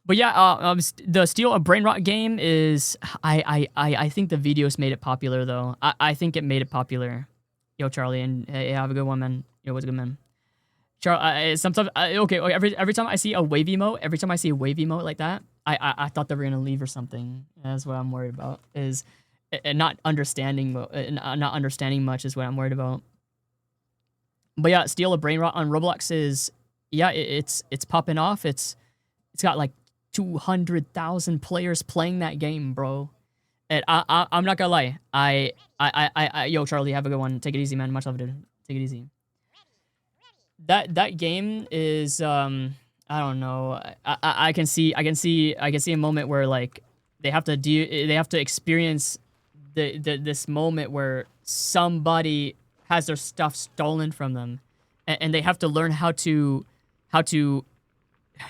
But yeah, the Steal a Brain Rot game is... I think the videos made it popular, though. I think it made it popular. Yo, Charlie, and hey, have a good one, man. Yo, what's good, man? Sometimes... okay, every time I see a wave emote like that, I thought they were gonna leave or something. That's what I'm worried about, is not understanding much is what I'm worried about. But yeah, Steal a Brain Rot on Roblox is... Yeah, it's popping off. It's got like 200,000 players playing that game, bro. And I'm not gonna lie. Yo, Charlie, have a good one. Take it easy, man. Much love, dude. Take it easy. That game is I don't know. I can see a moment where like they have to experience this moment where somebody has their stuff stolen from them, and they have to learn how to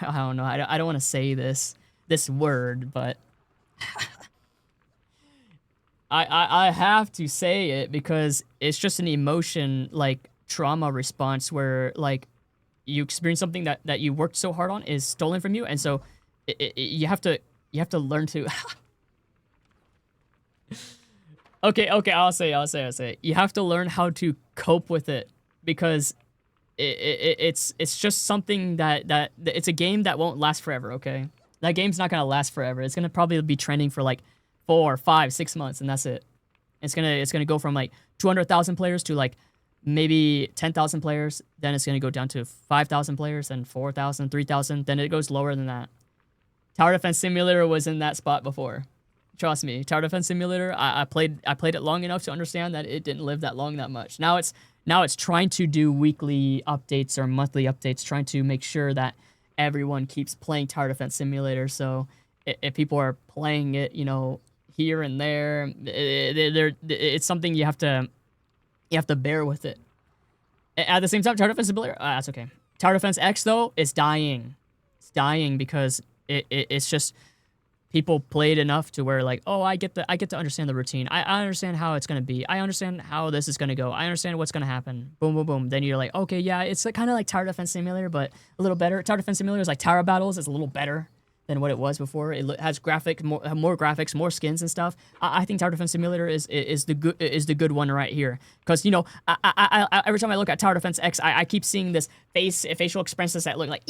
I don't know. I don't want to say this word, but I have to say it because it's just an emotion, like trauma response, where like you experience something that you worked so hard on is stolen from you, and so you have to learn to. Okay. I'll say. You have to learn how to cope with it because it's just something that it's a game that won't last forever. Okay, that game's not gonna last forever. It's gonna probably be trending for like 4, 5, 6 months, and that's it. It's gonna go from like 200,000 players to like maybe 10,000 players. Then it's gonna go down to 5,000 players, then 4,000, 3,000. Then it goes lower than that. Tower Defense Simulator was in that spot before. Trust me, Tower Defense Simulator. I played it long enough to understand that it didn't live that long that much. Now it's trying to do weekly updates or monthly updates, trying to make sure that everyone keeps playing Tower Defense Simulator. So if people are playing it, you know, here and there, it's something you have to bear with it. At the same time, Tower Defense Simulator, that's okay. Tower Defense X though, is dying. It's dying because it's just people played enough to where like, oh, I get to understand the routine. I understand how it's gonna be. I understand how this is gonna go. I understand what's gonna happen. Boom, boom, boom. Then you're like, okay, yeah, it's like, kind of like Tower Defense Simulator, but a little better. Tower Defense Simulator is like Tower Battles. It's a little better than what it was before. It has more graphics, more skins and stuff. I think Tower Defense Simulator is the good one right here. Because you know, I every time I look at Tower Defense X, I keep seeing this facial expressions that look like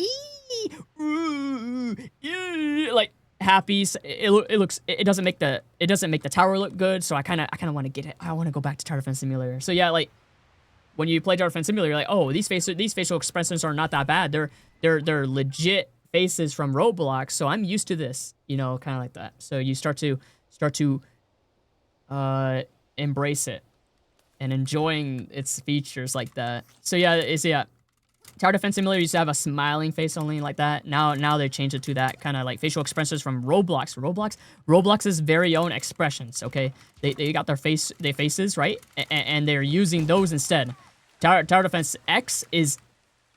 like happy. It doesn't make the tower look good. So I kind of want to get it. I want to go back to Tower Defense Simulator. So yeah, like when you play Tower Defense Simulator, you're like, oh, these facial expressions are not that bad. They're legit faces from Roblox, so I'm used to this, you know, kind of like that. So you start to embrace it and enjoying its features like that. So yeah, Tower Defense Simulator used to have a smiling face only like that. Now they changed it to that kind of like facial expressions from Roblox. Roblox's very own expressions. Okay, they got their faces right, and they're using those instead. Tower Defense X is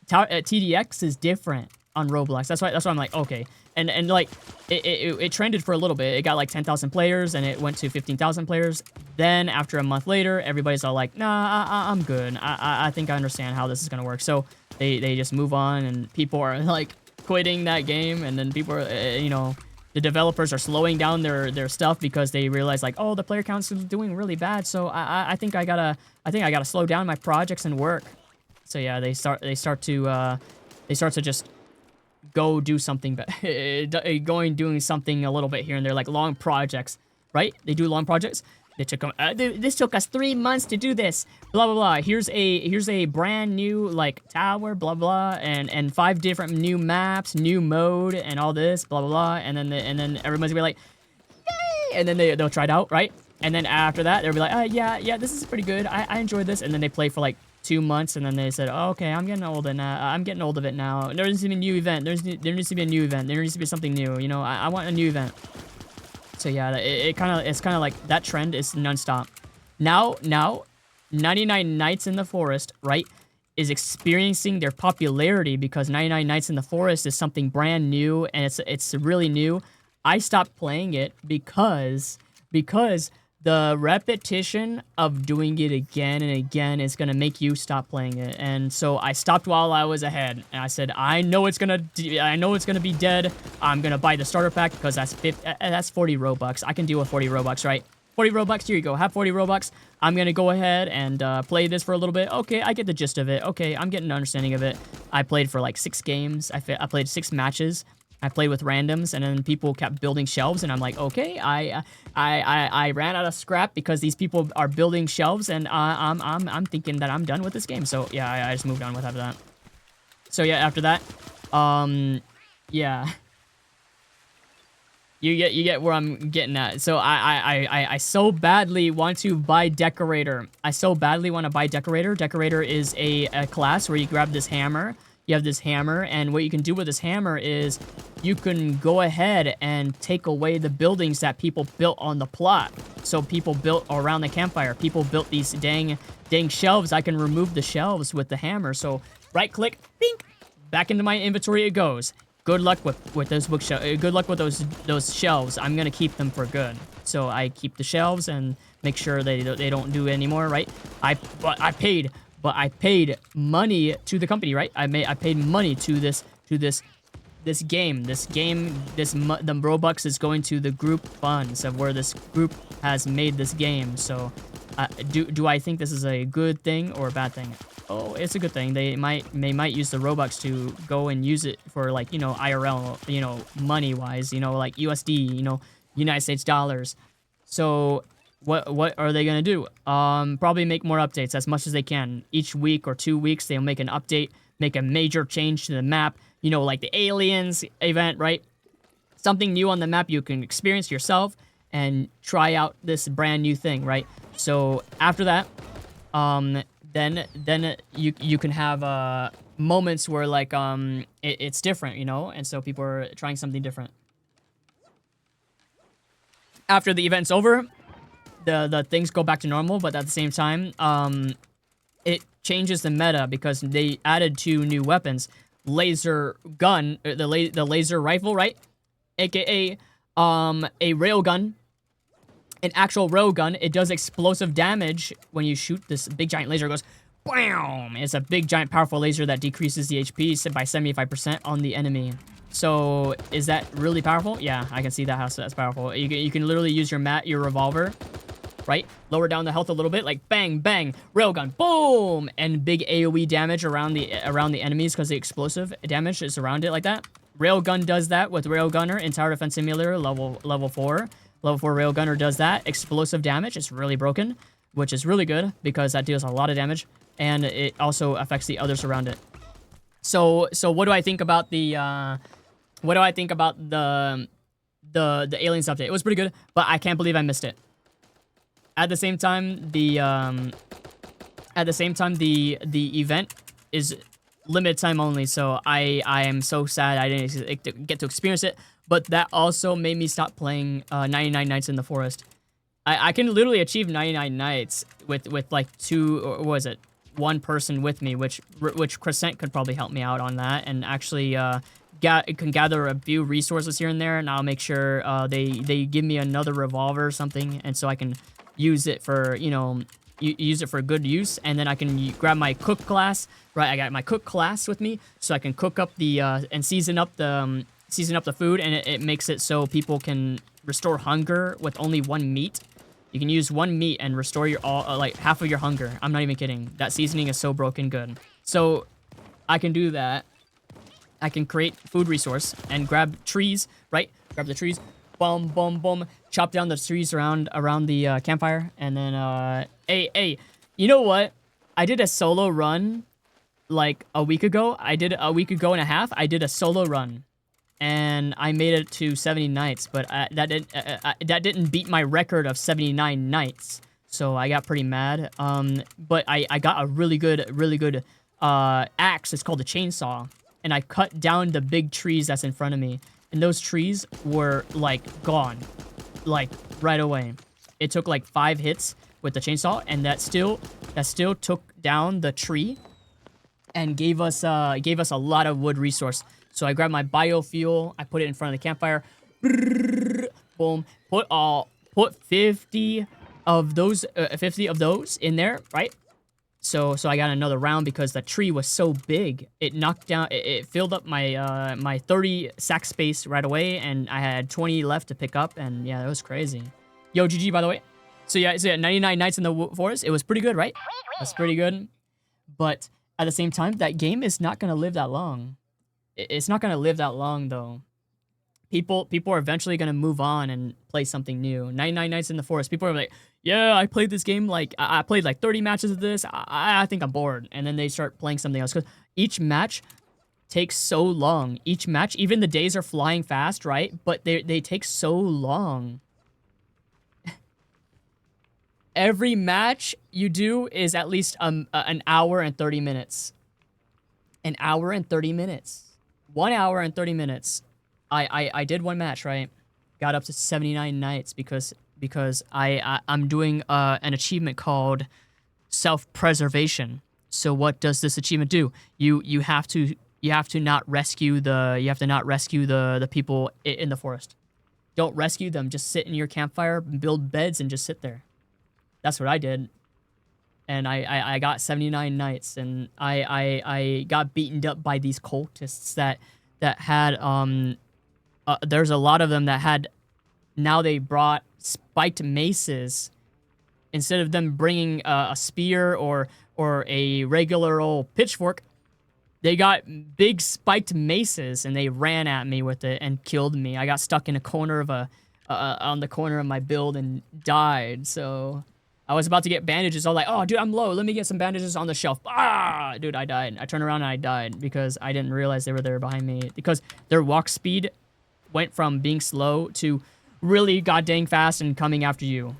TDX is different on Roblox. That's why I'm like, okay. And like it trended for a little bit. It got like 10,000 players and it went to 15,000 players. Then after a month later, everybody's all like, nah, I'm good. I think I understand how this is gonna work. So they just move on, and people are like quitting that game, and then people are you know, the developers are slowing down their stuff because they realize like, oh, the player count's doing really bad. So I think I gotta slow down my projects and work. So yeah, they start to just go do something, but doing something a little bit here and there, like long projects, right? They do long projects. This took us 3 months to do this. Blah blah blah. Here's a brand new like tower. Blah blah. And 5 different new maps, new mode, and all this. Blah blah blah. And then everybody's gonna be like, yay! And then they'll try it out, right? And then after that, they'll be like, yeah, this is pretty good. I enjoyed this. And then they play for like 2 months, and then they said, oh, okay, I'm getting old, and I'm getting old of it now. There needs to be a new event. There needs to be a new event. There needs to be something new. You know, I want a new event. So yeah, it's kind of like that trend is nonstop. Now, 99 Nights in the Forest, right, is experiencing their popularity because 99 Nights in the Forest is something brand new, and it's really new. I stopped playing it because the repetition of doing it again and again is gonna make you stop playing it. And so I stopped while I was ahead, and I said, I know it's gonna be dead. I'm gonna buy the starter pack because that's 40 Robux. I can deal with 40 Robux, right? 40 Robux, here you go. Have 40 Robux. I'm gonna go ahead and play this for a little bit. Okay, I get the gist of it. Okay, I'm getting an understanding of it. I played for like 6 games. I played 6 matches. I played with randoms, and then people kept building shelves, and I'm like, okay, I ran out of scrap because these people are building shelves, and I'm thinking that I'm done with this game. So yeah, I just moved on with after that. So yeah, after that, yeah, you get where I'm getting at. So I so badly want to buy Decorator. I so badly want to buy Decorator. Decorator is a class where you grab this hammer. You have this hammer, and what you can do with this hammer is you can go ahead and take away the buildings that people built on the plot. So people built around the campfire. People built these dang shelves. I can remove the shelves with the hammer. So right click, bink, back into my inventory it goes. Good luck with those bookshelves. Good luck with those shelves. I'm gonna keep them for good. So I keep the shelves and make sure they don't do anymore, right? But I paid money to the company, right? I paid money to this game. The Robux is going to the group funds of where this group has made this game. So Do I think this is a good thing or a bad thing? Oh, it's a good thing. They might use the Robux to go and use it for, like, you know, IRL, you know, money wise, you know, like USD, you know, United States dollars. So what are they gonna do? Probably make more updates as much as they can. Each week or 2 weeks, they'll make an update, make a major change to the map. You know, like the aliens event, right? Something new on the map you can experience yourself and try out this brand new thing, right? So after that, then you can have moments where, like, it's different, you know, and so people are trying something different. After the event's over, the things go back to normal, but at the same time, it changes the meta because they added 2 new weapons: laser gun, the laser rifle, right? AKA a railgun, an actual railgun. It does explosive damage when you shoot this big giant laser. It goes BAM! It's a big giant powerful laser that decreases the HP by 75% on the enemy. So is that really powerful? Yeah, I can see that that's powerful. You can literally use your revolver, right? Lower down the health a little bit, like bang, bang, railgun, boom, and big AoE damage around the enemies because the explosive damage is around it like that. Railgun does that with Railgunner in Tower Defense Simulator level 4. Level 4 Railgunner does that. Explosive damage. It's really broken, which is really good because that deals a lot of damage, and it also affects the others around it. So what do I think about the aliens update? It was pretty good, but I can't believe I missed it. At the same time, the event is limited time only, so I am so sad I didn't get to experience it. But that also made me stop playing 99 Nights in the Forest. I can literally achieve 99 Nights with like 2, or what was it, 1 person with me, which Crescent could probably help me out on that, and actually can gather a few resources here and there, and I'll make sure they give me another revolver or something, and so I can use it for, you know, use it for good use, and then I can grab my cook class, right? I got my cook class with me, so I can cook up the and season up the food, and it makes it so people can restore hunger with only 1 meat. You can use 1 meat and restore your like half of your hunger. I'm not even kidding. That seasoning is so broken good. So I can do that. I can create food resource and grab trees, right? Grab the trees, boom, boom, boom. Chop down the trees around the campfire, and then hey, you know what? I did a solo run like a week ago. I did a week ago and a half. I did a solo run, and I made it to 70 nights, but that didn't beat my record of 79 nights. So I got pretty mad. But I got a really good axe. It's called a chainsaw, and I cut down the big trees that's in front of me, and those trees were like gone, like right away. It took like 5 hits with the chainsaw, and that still took down the tree and gave us a lot of wood resource. So I grabbed my biofuel, I put it in front of the campfire, boom, put 50 of those in there, right? So I got another round because the tree was so big. It knocked down, it filled up my my 30 sack space right away, and I had 20 left to pick up, and yeah, that was crazy. Yo, GG, by the way. So yeah, 99 Nights in the Forest. It was pretty good, right? That's pretty good. But at the same time, that game is not gonna live that long. It's not gonna live that long though. People are eventually gonna move on and play something new. 99 Nights in the Forest. People are like, yeah, I played this game, like I played like 30 matches of this. I think I'm bored, and then they start playing something else because each match takes so long. Each match, even the days are flying fast, right? But they take so long. Every match you do is at least an hour and 30 minutes. An hour and 30 minutes. 1 hour and 30 minutes. I did 1 match, right? Got up to 79 nights because I'm doing an achievement called self-preservation. So what does this achievement do? You have to not rescue the people in the forest. Don't rescue them. Just sit in your campfire, build beds, and just sit there. That's what I did. And I got 79 nights, and I got beaten up by these cultists that had there's a lot of them that had, now they brought spiked maces instead of them bringing a spear or a regular old pitchfork, they got big spiked maces and they ran at me with it and killed me. I got stuck in a corner of on the corner of my build and died. So I was about to get bandages. I was like, oh, dude, I'm low. Let me get some bandages on the shelf. Ah, dude, I died. I turned around and I died because I didn't realize they were there behind me. Because their walk speed went from being slow to really goddamn fast and coming after you.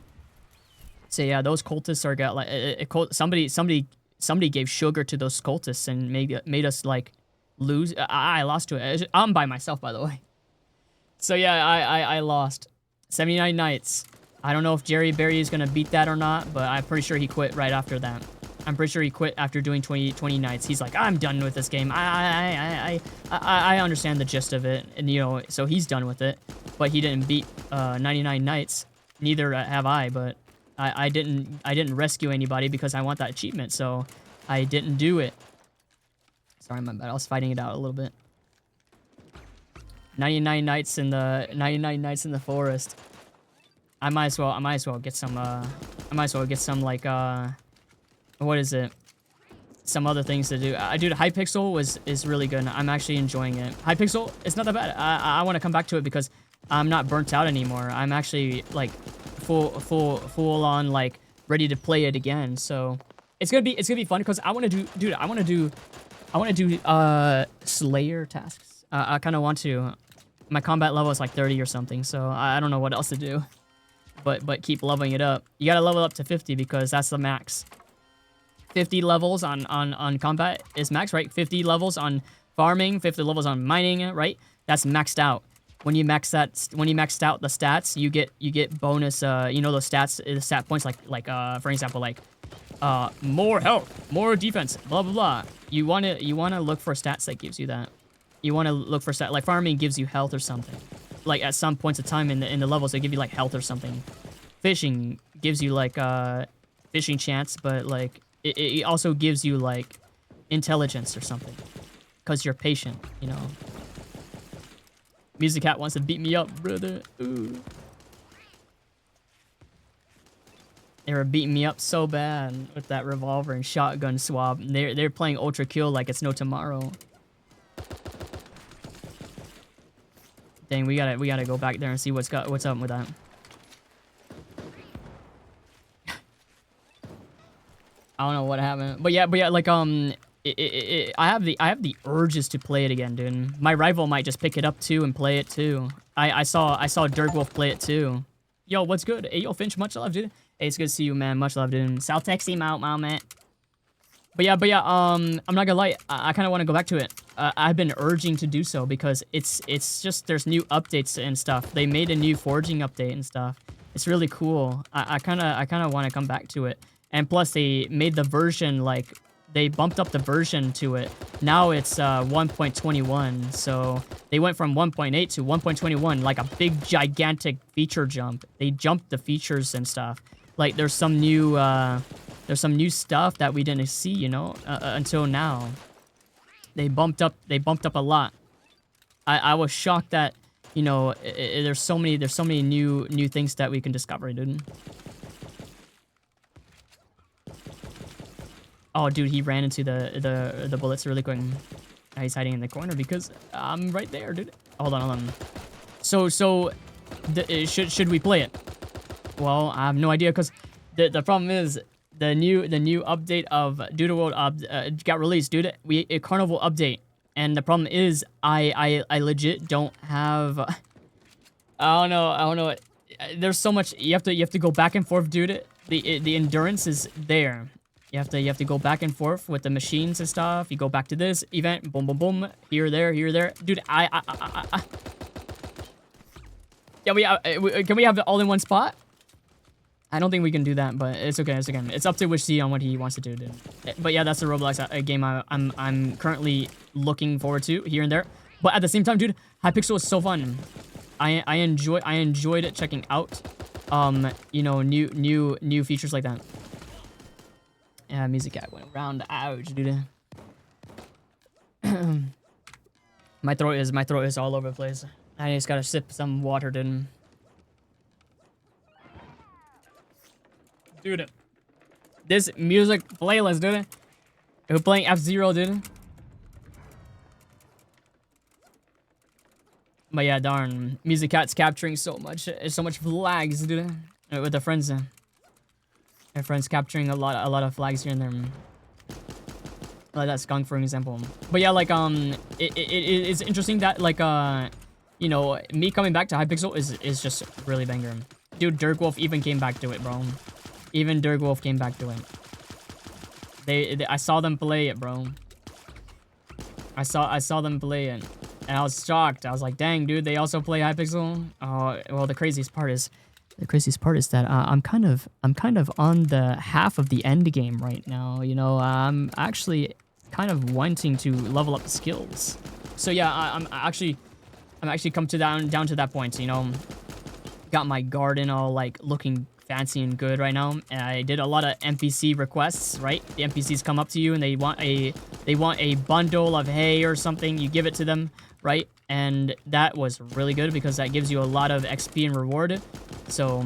So yeah, those cultists are got like somebody gave sugar to those cultists and made us like lose. I lost to it. I'm by myself, by the way. So yeah, I lost 79 nights. I don't know if Jerry Berry is gonna beat that or not, but I'm pretty sure he quit right after that. I'm pretty sure he quit after doing 20 nights. He's like, I'm done with this game. I understand the gist of it, and you know, so he's done with it. But he didn't beat 99 nights. Neither have I. But I didn't rescue anybody because I want that achievement, so I didn't do it. Sorry, my bad. I was fighting it out a little bit. 99 nights in the forest. I might as well get some like what is it? Some other things to do. Dude, Hypixel is really good. I'm actually enjoying it. Hypixel, it's not that bad. I want to come back to it because I'm not burnt out anymore. I'm actually like full on like ready to play it again. So it's gonna be fun because I want to do Slayer tasks. I kind of want to. My combat level is like 30 or something, so I don't know what else to do. But keep leveling it up. You gotta level up to 50 because that's the max. 50 levels on combat is max, right? 50 levels on farming, 50 levels on mining, right? That's maxed out. When you maxed out the stats, you get bonus. You know those stats, the stat points like for example like more health, more defense, blah blah blah. You wanna look for stats that gives you that. You wanna look for stat like farming gives you health or something. Like at some points of time in the levels they give you like health or something. Fishing gives you like fishing chance, but like it also gives you like intelligence or something, cause you're patient, you know. Music Cat wants to beat me up, brother. Ooh. They were beating me up so bad with that revolver and shotgun swap. They're playing Ultra Kill like it's no tomorrow. Dang, we gotta go back there and see what's up with that. I don't know what happened, but yeah, like I have the urges to play it again, dude. My rival might just pick it up too and play it too. I saw Dirkwolf play it too. Yo, what's good? Hey, yo, Finch, much love, dude. Hey, it's good to see you, man. Much love, dude. South Texas, out, man. But yeah, I'm not gonna lie. I kind of want to go back to it. I've been urging to do so because it's just there's new updates and stuff. They made a new forging update and stuff. It's really cool. I kind of want to come back to it. And plus, they made the version like they bumped up the version to it. Now it's 1.21. So they went from 1.8 to 1.21, like a big gigantic feature jump. They jumped the features and stuff. Like there's some new stuff that we didn't see, you know, until now. They bumped up a lot. I was shocked that, you know, there's so many new things that we can discover, dude. Oh, dude, he ran into the bullets really quick. Now he's hiding in the corner because I'm right there, dude. Hold on. So should we play it? Well, I have no idea because the problem is the new update of Doodle World got released, dude. A carnival update, and the problem is I legit don't have. I don't know. There's so much you have to go back and forth, dude. The endurance is there. You have to go back and forth with the machines and stuff. You go back to this event, boom, boom, boom, here, there, dude. Yeah, can we have it all in one spot? I don't think we can do that, but it's okay. It's up to Wishzy on what he wants to do, dude. But yeah, that's the Roblox game I'm currently looking forward to here and there. But at the same time, dude, Hypixel is so fun. I enjoyed it checking out, you know, new features like that. Yeah, Music Cat went around. Ouch, dude. My throat is all over the place. I just gotta sip some water, dude. Dude, this music playlist, dude. We're playing F-Zero, dude. But yeah, darn. Music Cat's capturing so much flags, dude. With their friends. Their friends capturing a lot of flags here and there. Like that skunk, for example. But yeah, like, it's interesting that, like, you know, me coming back to Hypixel is just really banger. Dude, Dirkwolf even came back to it, bro. Even Dirkwolf came back to it. I saw them play it, bro. I saw them play it, and I was shocked. I was like, dang, dude, they also play Hypixel. Oh, well, the craziest part is that I'm kind of on the half of the end game right now. You know, I'm actually kind of wanting to level up skills. So yeah, I'm actually come to down to that point. You know, got my garden all like looking fancy and good right now, and I did a lot of NPC requests. Right, the NPCs come up to you and they want a bundle of hay or something. You give it to them, right? And that was really good because that gives you a lot of XP and reward. So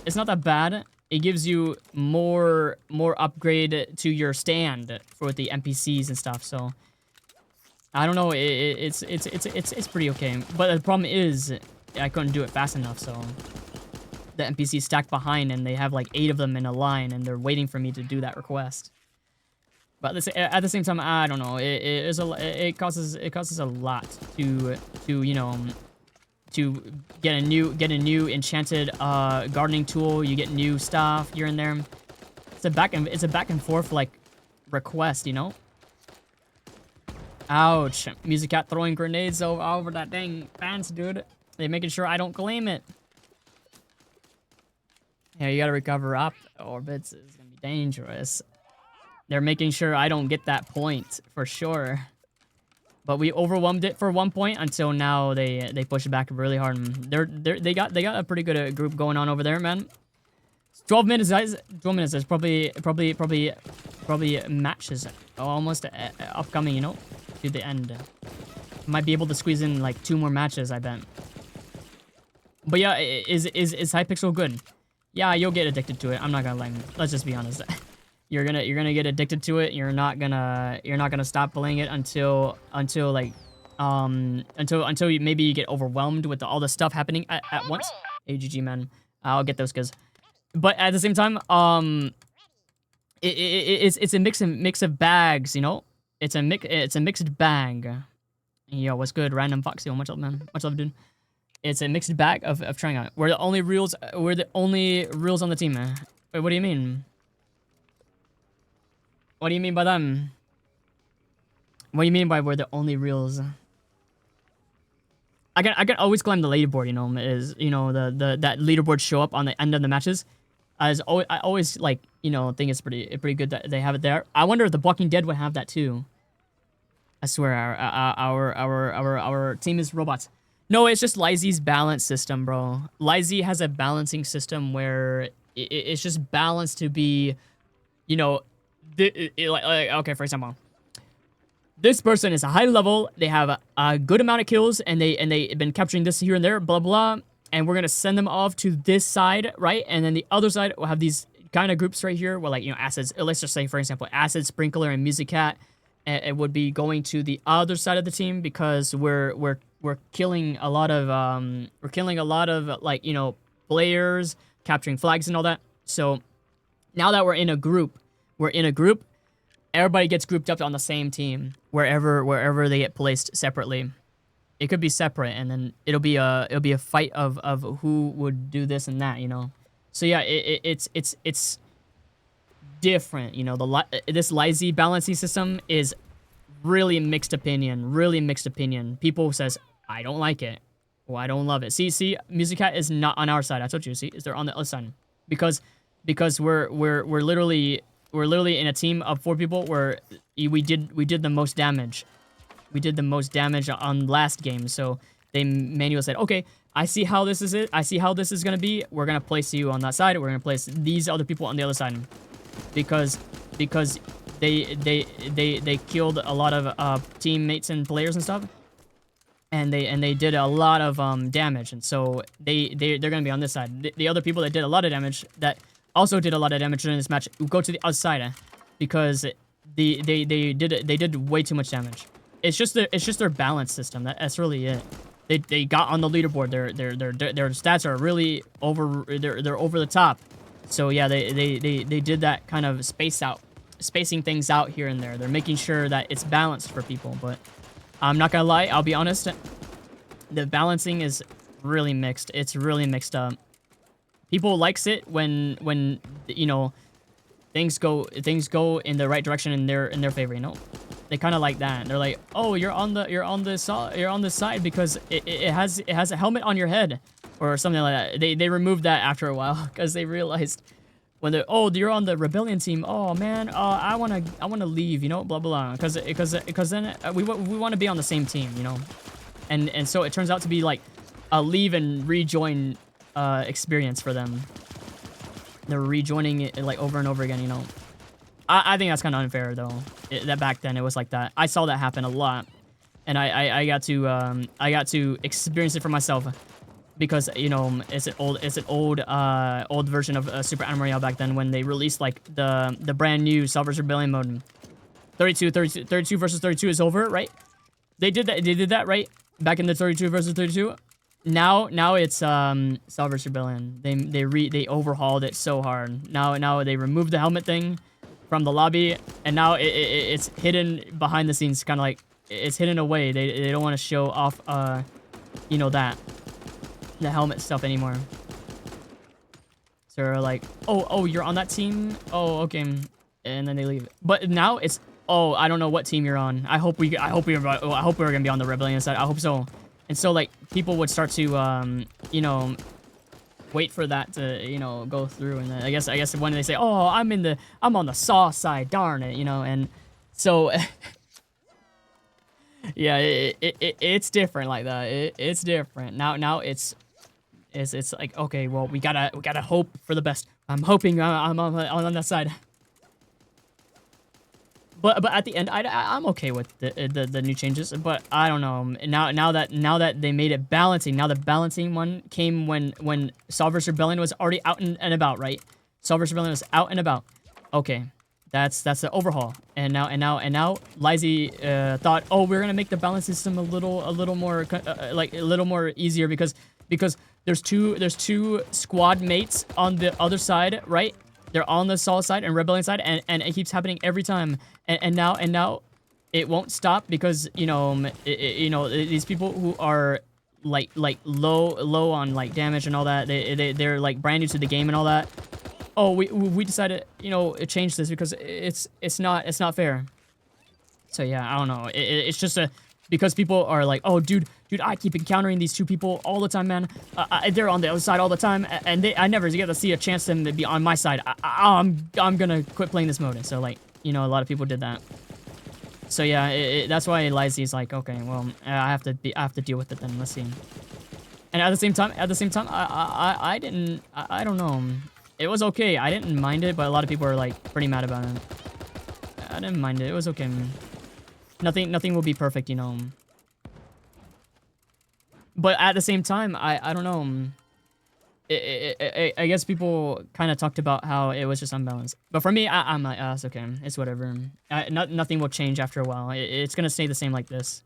it's not that bad. It gives you more upgrade to your stand for the NPCs and stuff. So I don't know. It's pretty okay. But the problem is I couldn't do it fast enough. So the NPCs stack behind and they have like 8 of them in a line and they're waiting for me to do that request. But at the same time, I don't know. It causes a lot to you know, to get a new enchanted gardening tool. You get new stuff here and there. It's a back and forth like request, you know. Ouch! Music Cat throwing grenades over that dang fence, dude. They're making sure I don't claim it. Yeah, you gotta recover up orbits. It's gonna be dangerous. They're making sure I don't get that point for sure. But we overwhelmed it for 1 point until now they push it back really hard. They got a pretty good group going on over there, man. 12 minutes, guys. 12 minutes. There's probably matches almost upcoming, you know, to the end. Might be able to squeeze in like 2 more matches, I bet. But yeah, is Hypixel good? Yeah, you'll get addicted to it. I'm not gonna lie. Let's just be honest. You're gonna get addicted to it. You're not gonna stop playing it until maybe you get overwhelmed with all the stuff happening at once. AGG, man. I'll get those guys. But at the same time, it's a mix of bags, you know. It's a mixed bag. Yo, what's good, Random Foxy? Much love, man. Much love, dude. It's a mixed bag of trying out. We're the only reals on the team, man. Wait, what do you mean? What do you mean by them? What do you mean by we're the only reals? I can always climb the leaderboard, you know, that leaderboard show up on the end of the matches. I always like, you know, think it's pretty good that they have it there. I wonder if The Walking Dead would have that too. I swear our team is robots. No, it's just Lizy's balance system, bro. Lizy has a balancing system where it's just balanced to be, you know, okay, for example, this person is a high level. They have a good amount of kills, and they've been capturing this here and there, blah blah. And we're gonna send them off to this side, right? And then the other side will have these kind of groups right here, where like, you know, acids. Let's just say, for example, Acid Sprinkler and Music Cat. It would be going to the other side of the team because we're killing a lot of like, you know, players, capturing flags and all that. So now that we're in a group. Everybody gets grouped up on the same team wherever they get placed separately. It could be separate, and then it'll be a fight of who would do this and that, you know. So yeah, it's different, you know. This Lizy balancing system is really mixed opinion. People says I don't like it, or I don't love it. See, Music Cat is not on our side. I told you. See, they're on the other side because we're literally in a team of 4 people where we did the most damage. We did the most damage on last game, so they manually said, okay, I see how this is I see how this is gonna be. We're gonna place you on that side. We're gonna place these other people on the other side, because they killed a lot of teammates and players and stuff, and they did a lot of damage, and so they're gonna be on this side. The other people that did a lot of damage that also did a lot of damage during this match go to the outside because they did way too much damage. It's just their balance system. That's really it. They got on the leaderboard. Their stats are really they're over the top. So yeah, they did that kind of spacing things out here and there. They're making sure that it's balanced for people. But I'm not gonna lie, I'll be honest. The balancing is really mixed. It's really mixed up. People likes it when you know things go in the right direction in their favor. You know, they kind of like that. They're like, oh, you're on the side because it has a helmet on your head or something like that. They removed that after a while because they realized when they're, oh, you're on the rebellion team. Oh man, I wanna leave. You know, blah blah blah. Because then we want to be on the same team. You know, and so it turns out to be like a leave and rejoin experience for them. They're rejoining it like over and over again, you know. I think that's kind of unfair though. That back then it was like that. I saw that happen a lot, and I got to experience it for myself because you know it's an old version of Super Animal Royale back then when they released like the brand new Cell vs Rebellion mode. 32 versus 32 is over, right? They did that right back in the 32 versus 32. Now it's Cell vs Rebellion. They overhauled it so hard. Now they removed the helmet thing from the lobby, and now it's hidden behind the scenes, kind of like it's hidden away. They don't want to show off you know, that the helmet stuff anymore. So they're like, oh you're on that team. Oh okay, and then they leave. But now it's, oh, I don't know what team you're on. I hope we're gonna be on the Rebellion side. I hope so. And so, like, people would start to, you know, wait for that to, you know, go through. And then I guess when they say, oh, I'm on the Saw side, darn it, you know. And so, yeah, it's different like that. It's different. Now it's like, okay, well, we gotta hope for the best. I'm hoping I'm on that side. But at the end, I'm okay with the new changes. But I don't know. Now that they made it balancing, now the balancing one came when Cell vs Rebellion was already out and about, right? Cell vs Rebellion was out and about. Okay, that's the overhaul. And now Lizy thought, oh, we're gonna make the balance system a little more like a little more easier because there's two squad mates on the other side, right? They're on the Saw side and Rebellion side, and it keeps happening every time. And now it won't stop because you know these people who are like low on like damage and all that, they're like brand new to the game and all that. Oh, we decided, you know, to change this because it's not fair. So yeah, I don't know. It's just because people are like, oh dude, I keep encountering these two people all the time, man. They're on the other side all the time, and I never get to see a chance for them to be on my side. I'm gonna quit playing this mode. So like, you know, a lot of people did that. So yeah, that's why Lizy's like, okay, well, I have to deal with it then. Let's see. And at the same time, I don't know. It was okay. I didn't mind it, but a lot of people are like pretty mad about it. I didn't mind it. It was okay. Nothing will be perfect, you know. But at the same time, I don't know. I guess people kind of talked about how it was just unbalanced. But for me, I'm like, it's okay. It's whatever. Nothing will change after a while. It's gonna stay the same like this.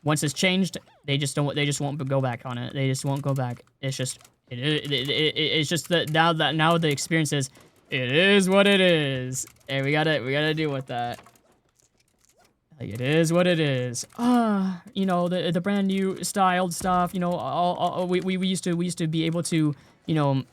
Once it's changed, they just won't go back on it. They just won't go back. It's just it's just that now the experience is, it is what it is, and we gotta deal with that. Like, it is what it is. You know, the brand new styled stuff. You know, we used to be able to, you know,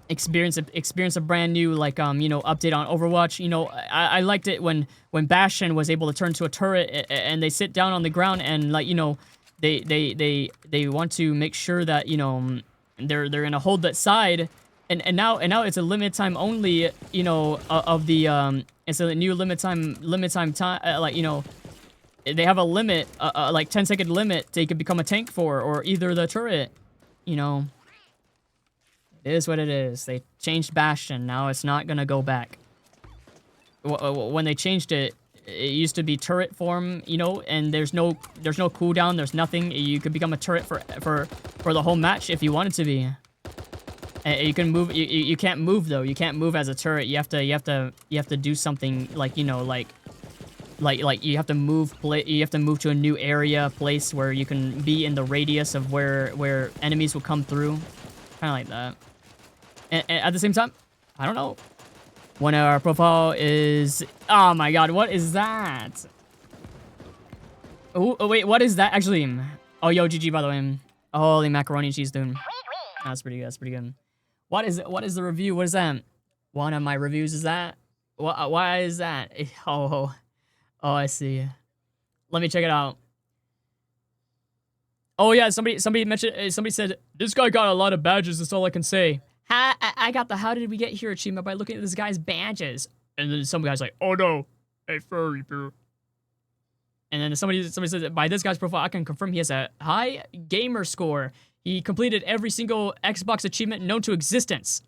experience a brand new like you know, update on Overwatch. You know, I liked it when Bastion was able to turn to a turret and they sit down on the ground and, like, you know, they want to make sure that, you know, they're gonna hold that side. And now it's a limited time only, you know, of the it's a new limited time like, you know, they have a limit, like 10-second limit they could become a tank for, or either the turret, you know. It is what it is. They changed Bastion. Now it's not gonna go back. When they changed it, it used to be turret form, you know, and there's no cooldown. There's nothing. You could become a turret for the whole match if you wanted to be. You can move. You can't move though. You can't move as a turret. You have to do something like, you know, like you have to move. You have to move to a new area, place where you can be in the radius of where enemies will come through, kind of like that. And at the same time, I don't know. One of our profile is. Oh my god, what is that? Oh wait, what is that actually? Oh yo, GG by the way. Holy macaroni and cheese, dude. That's pretty good. That's pretty good. What is the review? What is that? One of my reviews is that? Why is that? Oh, I see. Let me check it out. Oh yeah, somebody mentioned. Somebody said this guy got a lot of badges. That's all I can say. I got the "How did we get here" achievement by looking at this guy's badges. And then some guy's like, "Oh no, a furry boo." And then somebody said, by this guy's profile, I can confirm he has a high gamer score. He completed every single Xbox achievement known to existence.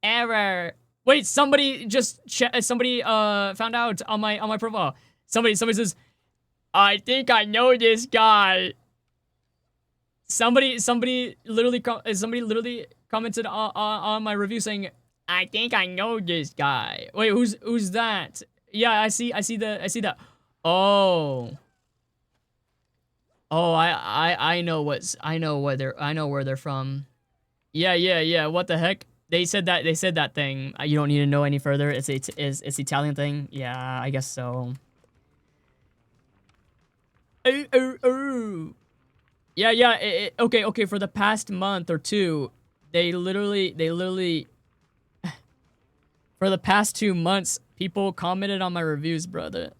Error. Wait, somebody found out on my profile. Somebody says, I think I know this guy. Somebody literally commented on my review saying, I think I know this guy. Wait, who's that? Yeah, I see that. Oh. Oh, I know where they're from. Yeah. What the heck? They said that thing. You don't need to know any further. It's Italian thing. Yeah, I guess so. Oh. Yeah. Okay. For the past month or two, they literally. For the past 2 months, people commented on my reviews, brother.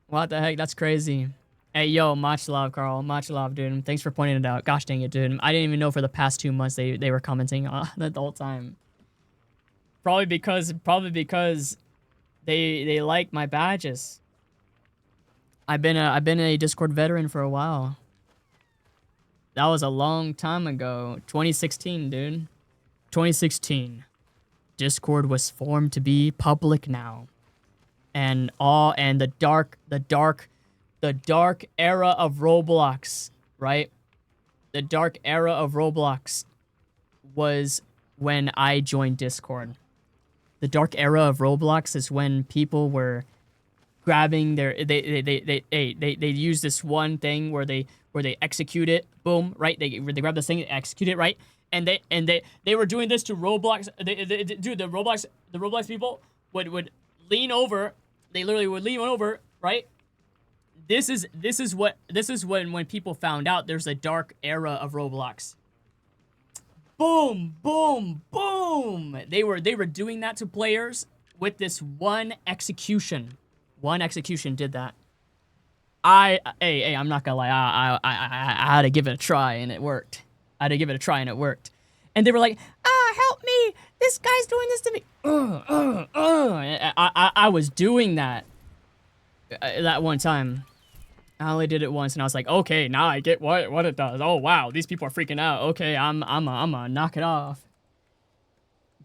What the heck? That's crazy. Hey, yo, much love, Carl. Much love, dude. Thanks for pointing it out. Gosh dang it, dude. I didn't even know for the past 2 months they were commenting the whole time. Probably because they like my badges. I've been a Discord veteran for a while. That was a long time ago. 2016, dude. 2016. Discord was formed to be public now. And the dark era of Roblox, right? The dark era of Roblox was when I joined Discord. The dark era of Roblox is when people were grabbing they use this one thing where they execute it, boom, right? They grab this thing, execute it, right? And they were doing this to Roblox. Dude, the Roblox people would lean over. They literally would lean over, right? This is when people found out there's a dark era of Roblox. Boom, boom, boom. They were doing that to players with this one execution. One execution did that. Hey, I'm not gonna lie. I had to give it a try and it worked. And they were like, help me! This guy's doing this to me. I was doing that one time. I only did it once, and I was like, okay, now I get what it does. Oh wow, these people are freaking out. Okay, I'm gonna knock it off.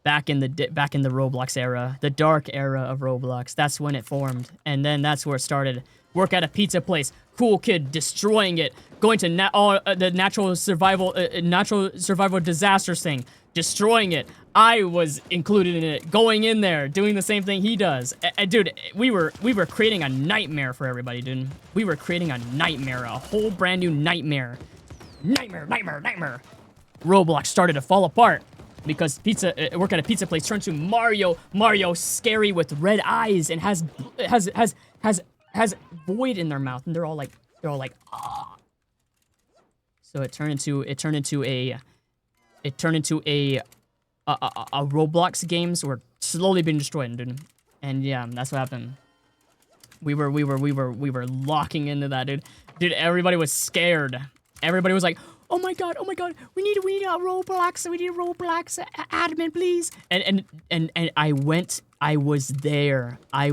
Back in the Roblox era, the dark era of Roblox. That's when it formed, and then that's where it started. Work at a pizza place. Cool kid destroying it. Going to the natural survival disasters thing. Destroying it. I was included in it. Going in there, doing the same thing he does. Dude, we were creating a nightmare for everybody, dude. We were creating a nightmare, a whole brand new nightmare. Nightmare. Roblox started to fall apart because work at a pizza place turned to Mario scary with red eyes and has void in their mouth, and they're all like ah. So it turned into a Roblox games were slowly being destroyed, dude. And yeah, that's what happened. We were locking into that, dude. Dude, everybody was scared. Everybody was like, oh my god, we need a Roblox, admin, please. And I was there. I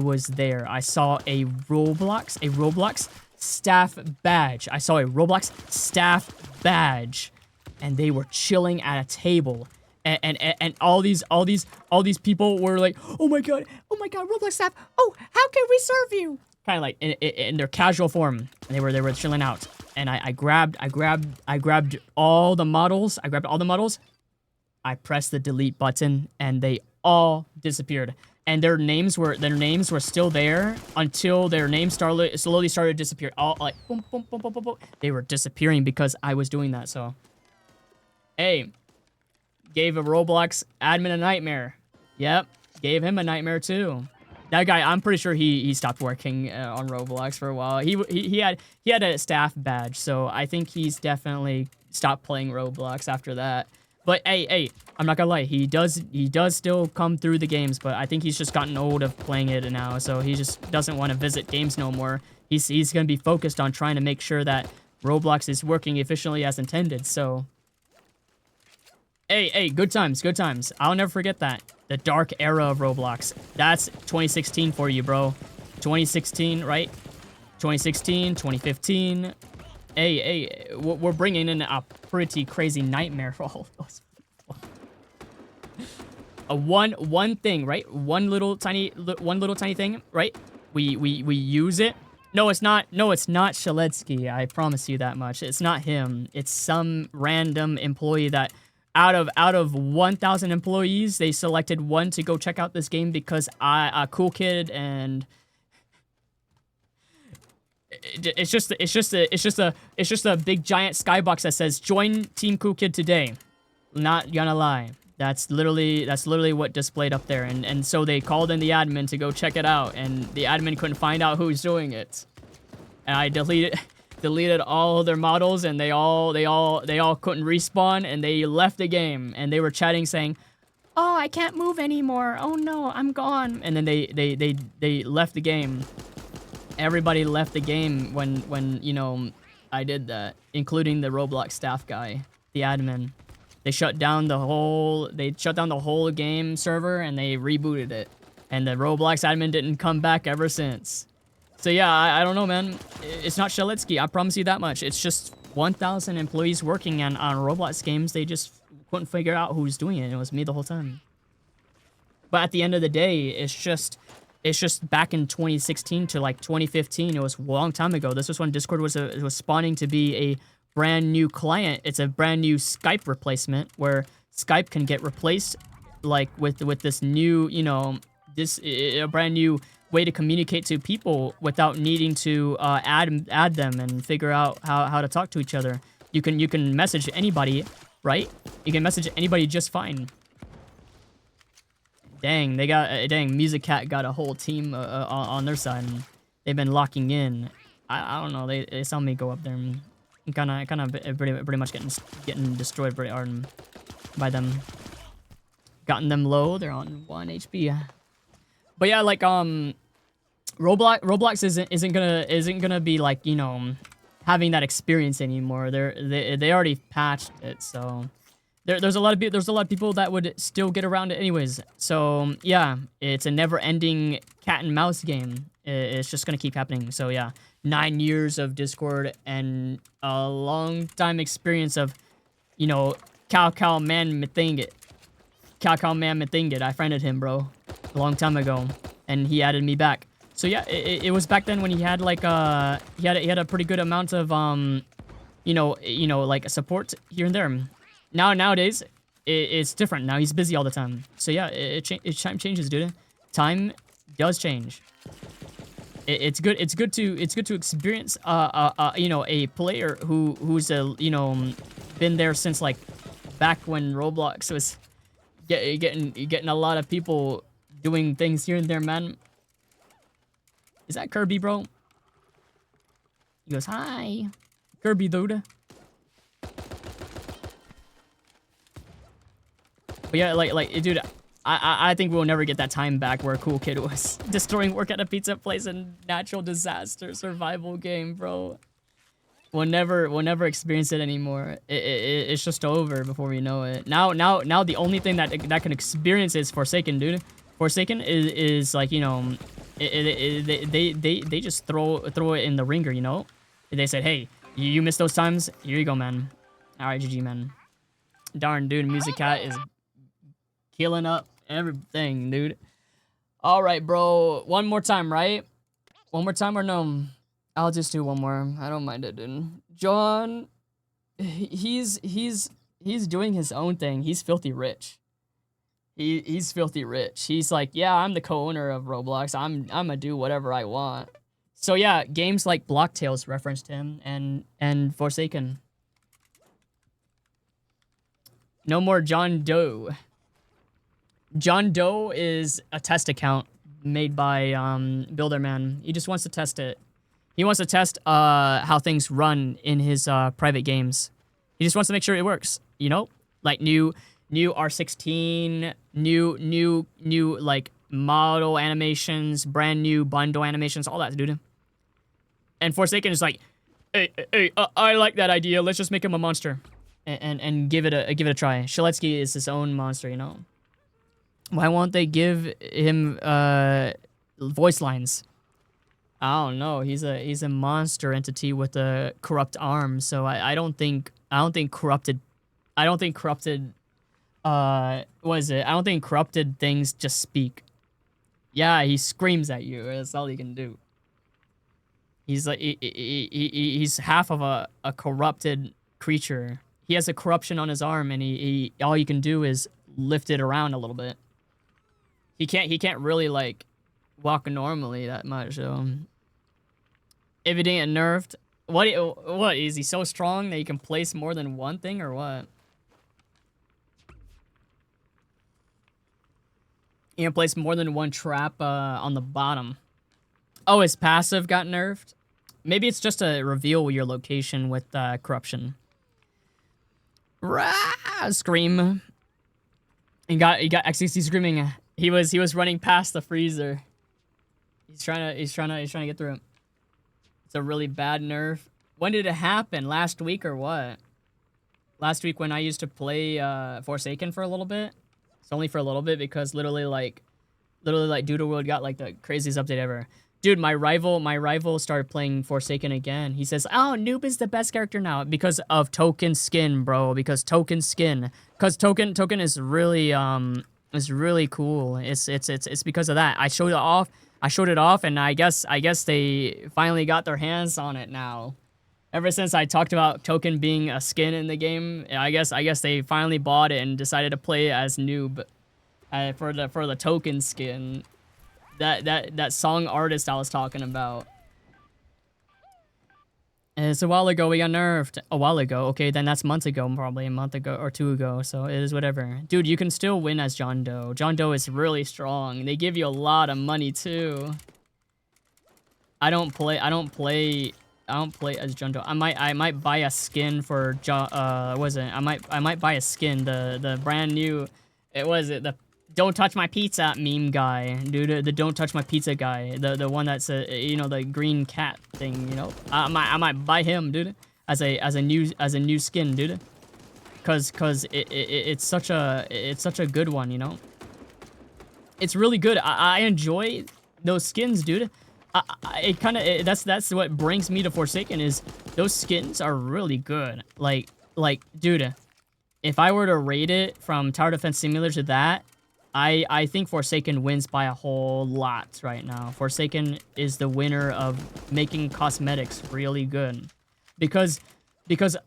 saw a Roblox staff badge. And they were chilling at a table. And all these people were like, oh my god, Roblox staff, oh, how can we serve you? Kind of like in their casual form. They were chilling out. And I grabbed all the models. I pressed the delete button, and they all disappeared. And their names were still there until their names slowly started to disappear. All like boom, boom, boom, boom, boom, boom. They were disappearing because I was doing that. So, hey, gave a Roblox admin a nightmare. Yep, gave him a nightmare too. That guy, I'm pretty sure he stopped working on Roblox for a while. He had a staff badge, so I think he's definitely stopped playing Roblox after that. But hey, I'm not gonna lie, he does still come through the games, but I think he's just gotten old of playing it now, so he just doesn't want to visit games no more. He's gonna be focused on trying to make sure that Roblox is working efficiently as intended. So, hey, good times, good times. I'll never forget that. The dark era of Roblox. That's 2016 for you, bro. 2016, right? 2016, 2015. Hey, we're bringing in a pretty crazy nightmare for all of those. One thing, right? One little tiny thing, right? We use it. No, it's not Shaletsky. I promise you that much. It's not him. It's some random employee that out of 1,000 employees, they selected one to go check out this game because a cool kid, and it's just a big giant skybox that says join Team Cool Kid today. Not gonna lie. That's literally what displayed up there, and so they called in the admin to go check it out, and the admin couldn't find out who's doing it. And I deleted all of their models, and they all couldn't respawn, and they left the game, and they were chatting saying, "Oh, I can't move anymore. Oh no, I'm gone." And then they left the game. Everybody left the game when you know I did that, including the Roblox staff guy, the admin. They shut down the whole game server, and they rebooted it. And the Roblox admin didn't come back ever since. So yeah, I don't know, man. It's not Shaletsky, I promise you that much. It's just 1,000 employees working on Roblox games. They just couldn't figure out who's doing it. It was me the whole time. But at the end of the day, it's just back in 2016 to like 2015. It was a long time ago. This was when Discord was spawning to be a brand new client. It's a brand new Skype replacement where Skype can get replaced like with this new, you know, a brand new way to communicate to people without needing to add them and figure out how to talk to each other. You can message anybody, right? You can message anybody just fine. Dang, Music Cat got a whole team on their side. And they've been locking in. I don't know. They saw me go up there and kind of pretty much getting destroyed pretty hard by them. Gotten them low. They're on 1 HP. But yeah, like Roblox isn't gonna be like, you know, having that experience anymore. They already patched it, so there's a lot of people that would still get around it anyways. So yeah, it's a never-ending cat and mouse game. It's just gonna keep happening. So yeah, 9 years of Discord and a long time experience of, you know, Cow Man Mathingit. Cow Man Mathingit. I friended him, bro, a long time ago, and he added me back. So yeah, it was back then when he had like he had a pretty good amount of you know like support here and there. Nowadays it's different. Now he's busy all the time. So yeah, time changes, dude. Time does change. It's good to experience you know, a player who's you know, been there since like back when Roblox was getting a lot of people doing things here and there, man. Is that Kirby, bro? He goes, "Hi, Kirby, dude." But yeah, like, dude, I think we'll never get that time back where a cool kid was destroying work at a pizza place and natural disaster survival game, bro. We'll never experience it anymore. It's just over before we know it. Now the only thing that can experience is Forsaken, dude. Forsaken is like, you know, they just throw it in the ringer, you know. They said, "Hey, you missed those times. Here you go, man." All right, GG, man. Darn, dude, Music Cat is killing up everything, dude. All right, bro. One more time, right? One more time or no? I'll just do one more. I don't mind it, dude. John, he's he's doing his own thing. He's filthy rich. He's filthy rich. He's like, yeah, I'm the co-owner of Roblox. I'm gonna do whatever I want. So yeah, games like Blocktails referenced him and Forsaken. No more John Doe. John Doe is a test account made by Builderman. He just wants to test it. He wants to test how things run in his private games. He just wants to make sure it works. You know, like new R16, new like model animations, brand new bundle animations, all that, dude. And Forsaken is like, hey, I like that idea. Let's just make him a monster, and give it a try. Shaletsky is his own monster, you know. Why won't they give him voice lines? I don't know. He's a monster entity with a corrupt arm. So I don't think corrupted. What is it? I don't think corrupted things just speak. Yeah, he screams at you. That's all he can do. He's like he's half of a corrupted creature. He has a corruption on his arm, and he all you can do is lift it around a little bit. He can't really like walk normally that much. So if it ain't nerfed, what is he so strong that he can place more than one thing or what? He can place more than one trap on the bottom. Oh, his passive got nerfed? Maybe it's just to reveal your location with corruption. Rah! Scream. He got XCC screaming. He was running past the freezer. He's trying to get through it. It's a really bad nerf. When did it happen? Last week or what? Last week when I used to play Forsaken for a little bit. It's only for a little bit because literally like Doodle World got like the craziest update ever. Dude, my rival started playing Forsaken again. He says, "Oh, Noob is the best character now because of Token skin, bro. Because Token skin. Cause Token is really cool. It's because of that. I showed it off, and I guess they finally got their hands on it now. Ever since I talked about Token being a skin in the game, I guess they finally bought it and decided to play as Noob for the Token skin. That song artist I was talking about. And it's a while ago we got nerfed. A while ago. Okay, then that's months ago, probably a month ago or 2 ago. So it is whatever. Dude, you can still win as John Doe. John Doe is really strong. They give you a lot of money too. I don't play as John Doe. I might buy a skin for I might buy a skin, the brand new, the "Don't touch my pizza" meme guy, dude. The "Don't touch my pizza" guy, the one that's the green cat thing, you know. I might buy him, dude, as a new skin, dude. Cause it's such a good one, you know. It's really good. I enjoy those skins, dude. That's what brings me to Forsaken is those skins are really good. Like dude, if I were to rate it from Tower Defense Simulator to that, I think Forsaken wins by a whole lot right now. Forsaken is the winner of making cosmetics really good. Because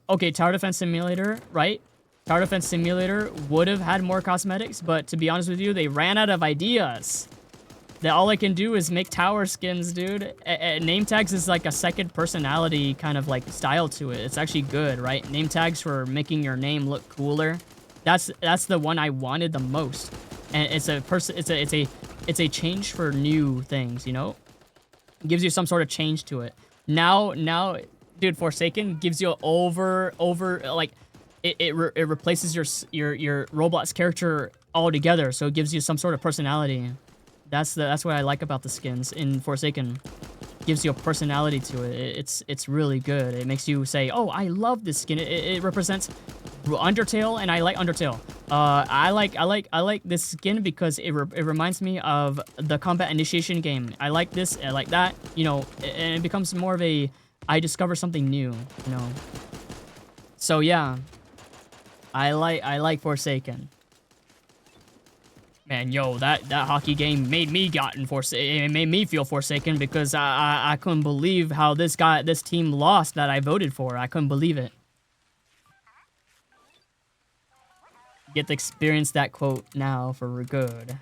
okay, Tower Defense Simulator, right? Tower Defense Simulator would have had more cosmetics, but to be honest with you, they ran out of ideas. That all I can do is make tower skins, dude. Name tags is like a second personality kind of like style to it. It's actually good, right? Name tags for making your name look cooler. That's the one I wanted the most. And it's a change for new things, you know? It gives you some sort of change to it. Now, dude, Forsaken gives you over like it replaces your Roblox character altogether, so it gives you some sort of personality. That's what I like about the skins in Forsaken. Gives you a personality to it. It's really good. It makes you say, "Oh, I love this skin. It represents Undertale, and I like Undertale. I like this skin because it reminds me of the combat initiation game. I like this, I like that, you know, and it becomes more of a I discover something new, you know. So yeah, I like Forsaken. Man, yo, that hockey game made me it made me feel Forsaken because I couldn't believe how this team lost that I voted for. I couldn't believe it. Get to experience that quote now for good.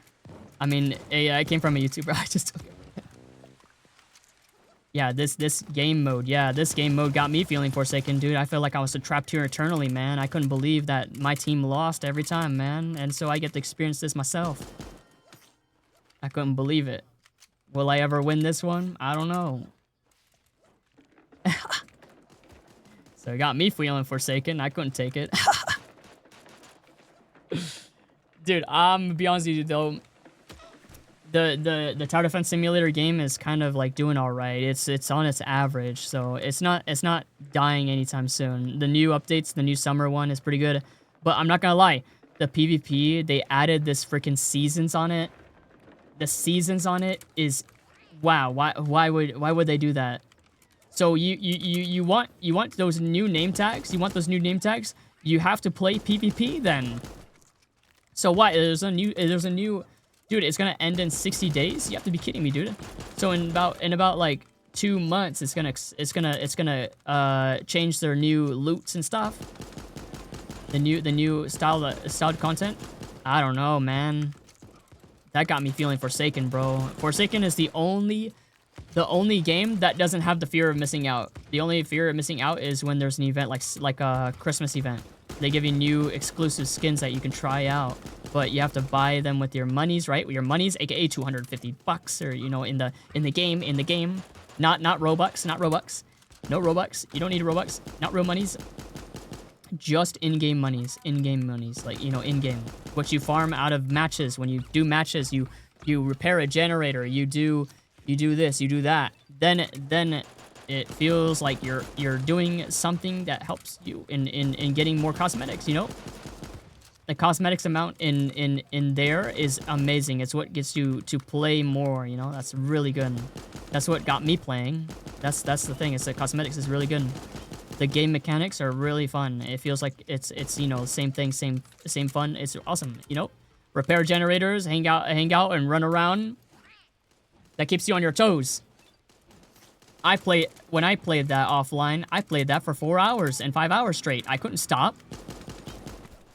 I mean, I came from a YouTuber. I just took it. Yeah, this game mode. Yeah, this game mode got me feeling forsaken, dude. I feel like I was trapped here eternally, man. I couldn't believe that my team lost every time, man. And so I get to experience this myself. I couldn't believe it. Will I ever win this one? I don't know. So it got me feeling forsaken. I couldn't take it. Dude, I'm gonna be honest with you though. The tower defense simulator game is kind of like doing all right. It's on its average, so it's not dying anytime soon. The new updates, the new summer one is pretty good, but I'm not gonna lie, the PvP, they added this freaking seasons on it. The seasons on it is, wow. Why would they do that? So you want those new name tags? You want those new name tags? You have to play PvP then. So what? There's a new. Dude, it's gonna end in 60 days. You have to be kidding me, dude. So in about like 2 months, it's gonna change their new loots and stuff. The new styled content. I don't know, man. That got me feeling forsaken, bro. Forsaken is the only game that doesn't have the fear of missing out. The only fear of missing out is when there's an event like a Christmas event. They give you new exclusive skins that you can try out, but you have to buy them with your monies, right? With your monies, aka 250 bucks, or you know, in the game, not Robux, no Robux. You don't need Robux, not real monies, just in-game monies, like you know, in-game. What you farm out of matches. When you do matches, you repair a generator, you do this, you do that. Then it feels like you're doing something that helps you in getting more cosmetics, you know? The cosmetics amount in there is amazing. It's what gets you to play more, you know? That's really good. That's what got me playing. That's the thing. It's the cosmetics is really good. The game mechanics are really fun. It feels like it's you know, same thing, same fun. It's awesome, you know? Repair generators, hang out and run around. That keeps you on your toes. When I played that offline, I played that for 4 hours and 5 hours straight. I couldn't stop.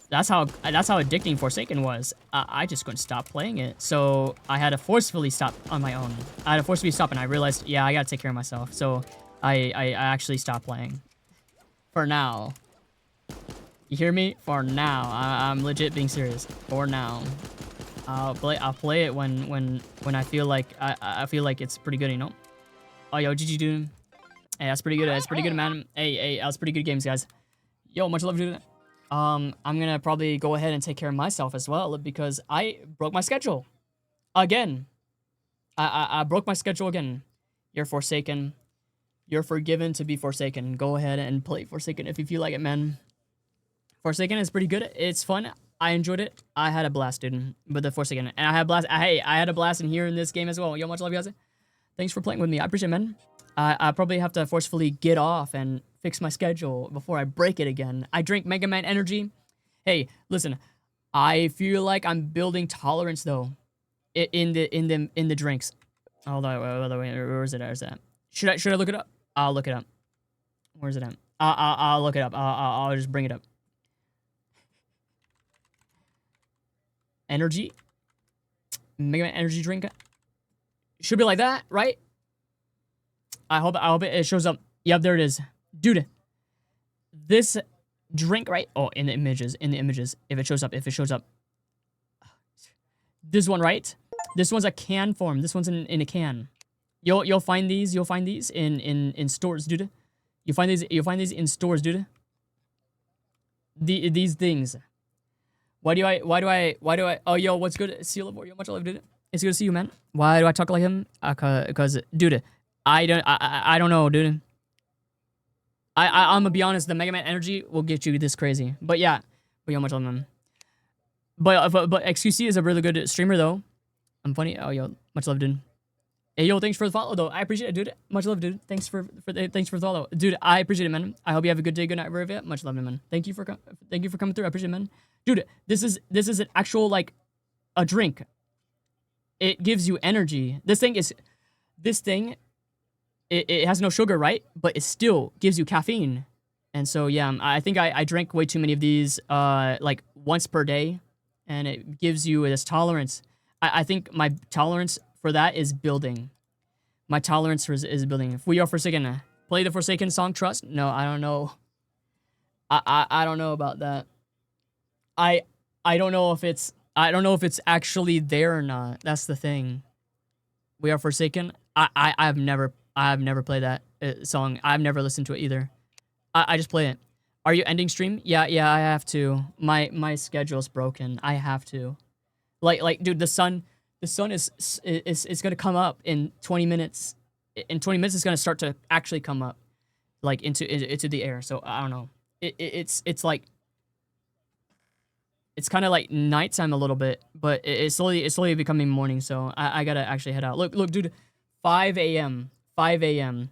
That's how addicting Forsaken was. I just couldn't stop playing it. So I had to forcefully stop on my own. I had to forcefully stop, and I realized, yeah, I gotta take care of myself. So I actually stopped playing. For now. You hear me? For now. I'm legit being serious. For now. I'll play it when I feel like I feel like it's pretty good, you know? Oh, yo, GG, dude. Hey, that's pretty good. That's pretty good, man. Hey, that was pretty good games, guys. Yo, much love, dude. I'm gonna probably go ahead and take care of myself as well because I broke my schedule. Again. I broke my schedule again. You're forsaken. You're forgiven to be forsaken. Go ahead and play Forsaken if you feel like it, man. Forsaken is pretty good. It's fun. I enjoyed it. I had a blast, dude, with the Forsaken. And I had a blast. Hey, I had a blast in here in this game as well. Yo, much love, you guys. Thanks for playing with me. I appreciate it, man. I probably have to forcefully get off and fix my schedule before I break it again. I drink Mega Man Energy. Hey, listen. I feel like I'm building tolerance though, in the drinks. Hold on, where is it? Where is that? Should I look it up? I'll look it up. Where's it at? I'll look it up. I'll just bring it up. Energy. Mega Man Energy drink. Should be like that, right? I hope it shows up. Yep, there it is. Dude, this drink, right? Oh, in the images. If it shows up. This one, right? This one's a can form. This one's in a can. You'll find these in stores, dude. You'll find these in stores, dude. These things. Why do I oh, yo, what's good? See you, Labor. Yo, much love, dude. It's good to see you, man. Why do I talk like him? Cause dude, I don't know, dude. I'm gonna be honest, the Mega Man Energy will get you this crazy. But yeah, yo, much love, man. But XQC is a really good streamer though. I'm funny. Oh, yo, much love, dude. Hey, yo, thanks for the follow though. I appreciate it, dude. Much love, dude. Thanks for the follow, dude. I appreciate it, man. I hope you have a good day, good night, wherever. Much love, man. Thank you for coming through. I appreciate it, man. Dude, this is an actual like a drink. It gives you energy. This thing, it has no sugar, right? But it still gives you caffeine. And so yeah, I think I drank way too many of these like once per day, and it gives you this tolerance. I think my tolerance for that is building. My tolerance is building. If we are Forsaken, play the Forsaken song Trust. No, I don't know. I don't know about that. I I don't know if it's actually there or not. That's the thing. We Are Forsaken. I've never played that song. I've never listened to it either. I just play it. Are you ending stream? Yeah, I have to. My schedule's broken. I have to. Like dude, the sun is gonna come up in 20 minutes. In 20 minutes it's gonna start to actually come up like into the air. So I don't know. It's like it's kind of like nighttime a little bit, but it's slowly becoming morning. So I gotta actually head out. Look, dude, 5 a.m. 5 a.m.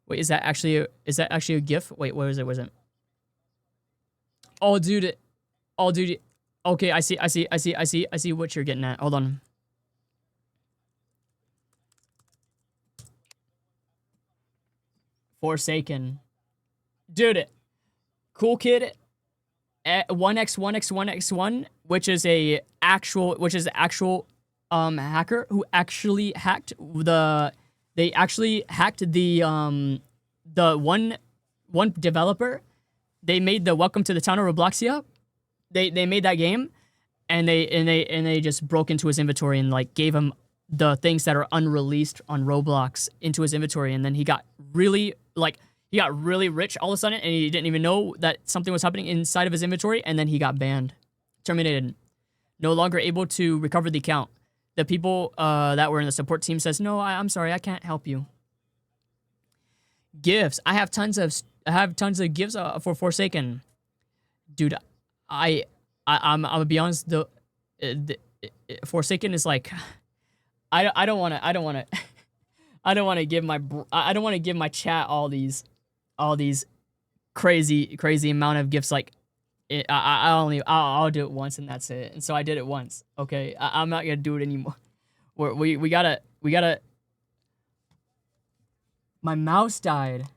Wait, is that actually a GIF? Wait, where is it? Was it? Oh, dude. Oh, dude. Okay, I see what you're getting at. Hold on. Forsaken, dude. Cool kid. 1x1x1x1, which is actual hacker who actually hacked the they actually hacked the one developer. They made the Welcome to the Town of Robloxia. They made that game, and they just broke into his inventory and like gave him the things that are unreleased on Roblox into his inventory, and then he got really rich all of a sudden, and he didn't even know that something was happening inside of his inventory, and then he got banned, terminated, no longer able to recover the account. The people that were in the support team says, "No, I'm sorry, I can't help you." Gifts. I have tons of gifts for Forsaken, dude. I'm gonna be honest. The Forsaken is like, I don't want to I don't want to give my chat all these crazy amount of gifts. Like I'll do it once and that's it. And so I did it once. Okay, I'm not gonna do it anymore. We gotta. My mouse died.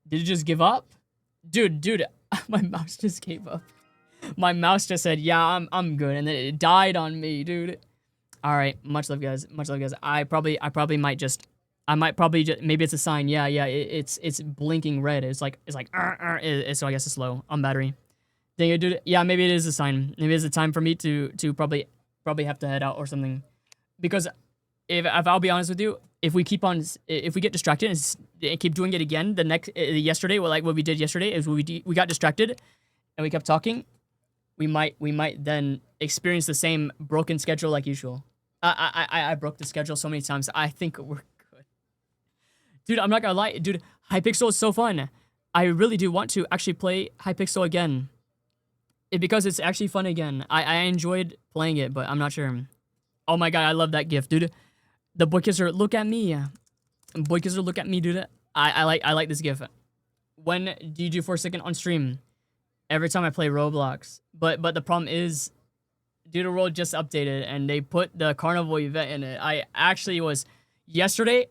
Did it just give up? Dude, my mouse just gave up. My mouse just said, "Yeah, I'm good," and then it died on me, dude. All right, much love, guys. Much love, guys. I might probably just, maybe it's a sign. Yeah, it's blinking red. So I guess it's low on battery. Dang it, dude. Yeah, maybe it is a sign. Maybe it's a time for me to probably have to head out or something. Because if I'll be honest with you, if we get distracted and keep doing it again, the next yesterday, what we did yesterday is we got distracted and we kept talking. We might then experience the same broken schedule like usual. I broke the schedule so many times. I think we're good, dude. I'm not gonna lie, dude. Hypixel is so fun. I really do want to actually play Hypixel again, because it's actually fun again. I enjoyed playing it, but I'm not sure. Oh my god, I love that gift, dude. The boy kisser, look at me. Boy kisser, look at me, dude. I like this gift. When do you do Forsaken on stream? Every time I play Roblox. But the problem is, Doodle World just updated and they put the carnival event in it. I actually was yesterday.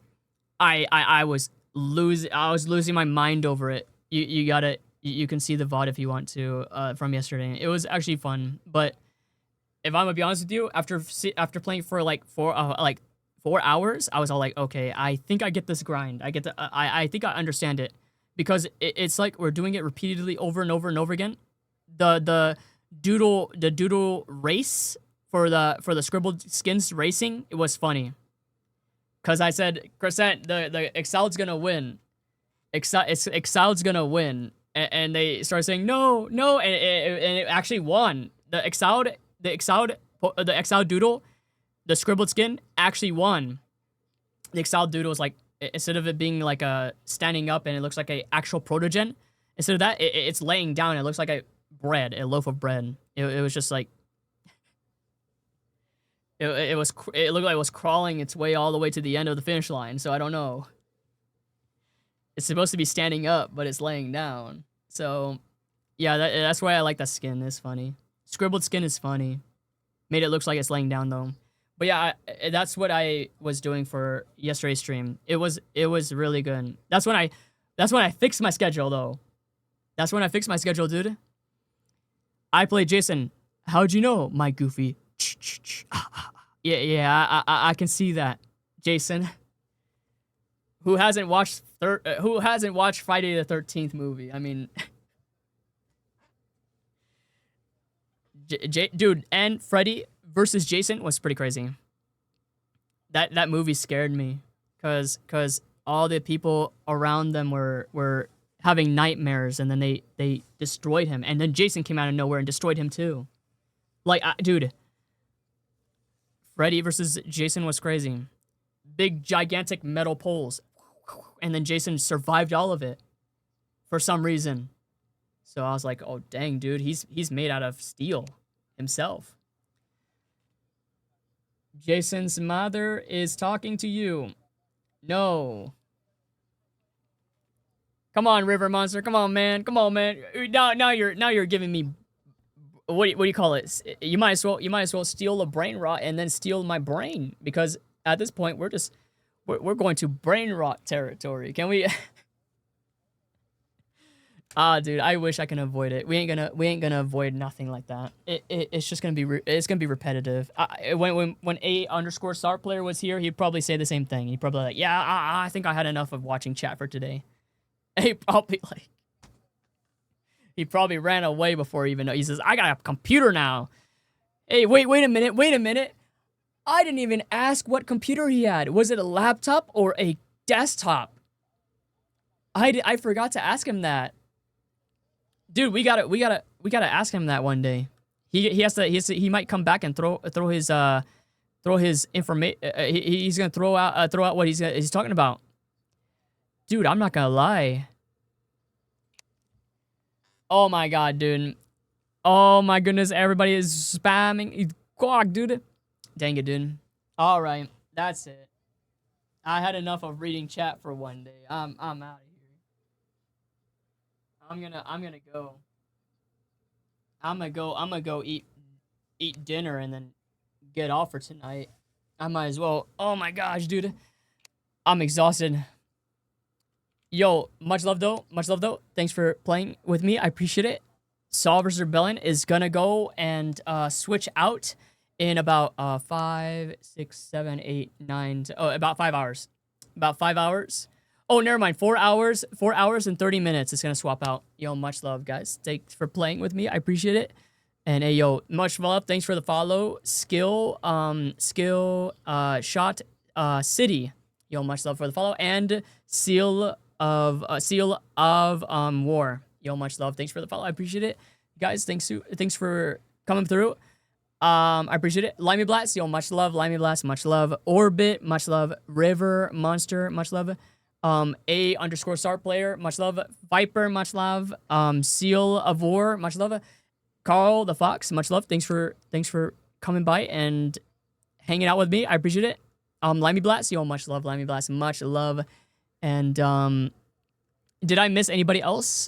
I was losing my mind over it. You can see the VOD if you want to from yesterday. It was actually fun. But if I'm gonna be honest with you, after playing for like 4 hours, I was all like, okay, I think I get this grind. I think I understand it. Because it's like we're doing it repeatedly over and over and over again. The doodle race for the scribbled skins racing, it was funny. Cause I said, Crescent, the Exil's gonna win. Exil's gonna win. And they started saying no, and it actually won. The Exiled doodle, the scribbled skin actually won. The Exiled doodle is like, instead of it being like a standing up and it looks like a actual protogen, instead of that, it's laying down. It looks like a loaf of bread. It was just like, it looked like it was crawling its way all the way to the end of the finish line. So I don't know. It's supposed to be standing up, but it's laying down. So yeah, that's why I like that skin. It's funny. Scribbled skin is funny. Made it looks like it's laying down though. But yeah, that's what I was doing for yesterday's stream. It was really good. That's That's when I fixed my schedule, though. That's when I fixed my schedule, dude. I played Jason. How'd you know, my goofy? Yeah, I can see that, Jason. Who hasn't watched Friday the 13th movie? I mean, dude, and Freddy versus Jason was pretty crazy. That movie scared me, cause all the people around them were having nightmares, and then they destroyed him, and then Jason came out of nowhere and destroyed him too. Like, dude, Freddy versus Jason was crazy. Big gigantic metal poles, and then Jason survived all of it for some reason. So I was like, oh dang, dude, he's made out of steel himself. Jason's mother is talking to you. No. Come on, River Monster. Come on, man. Come on, man. Now you're giving me what do you call it? You might as well steal a brain rot and then steal my brain, because at this point we're going to brain rot territory. Can we? Dude, I wish I can avoid it. We ain't gonna avoid nothing like that. It's just gonna be repetitive. When A_star player was here, he'd probably say the same thing. He'd probably like, yeah, I think I had enough of watching chat for today. He probably ran away before he even know. He says, I got a computer now. Hey, wait a minute. I didn't even ask what computer he had. Was it a laptop or a desktop? I forgot to ask him that. Dude, we gotta ask him that one day. He might come back and throw his information. He's gonna throw out what he's talking about. Dude, I'm not gonna lie. Oh my god, dude. Oh my goodness, everybody is spamming. God, dude. Dang it, dude. All right, that's it. I had enough of reading chat for one day. I'm out of here. I'm gonna go. I'm gonna go eat dinner and then get off for tonight. I might as well. Oh my gosh, dude. I'm exhausted. Yo, much love though. Thanks for playing with me. I appreciate it. Saw vs. Rebellion is gonna go and switch out in about 5, 6, 7, 8, 9. About 5 hours. About 5 hours. Oh, never mind. 4 hours. 4 hours and 30 minutes. It's gonna swap out. Yo, much love, guys. Thanks for playing with me. I appreciate it. And hey, yo, much love. Thanks for the follow. Skill, shot, city. Yo, much love for the follow. And seal of war. Yo, much love. Thanks for the follow. I appreciate it, guys. Thanks for coming through. I appreciate it. Limey Blast. Yo, much love. Limey Blast. Much love. Orbit. Much love. River Monster. Much love. A_star player. Much love. Viper. Much love. Seal of War. Much love. Carl the Fox. Much love. Thanks for coming by and hanging out with me. I appreciate it. Limey Blast. Yo, much love. Limey Blast. Much love. And did I miss anybody else?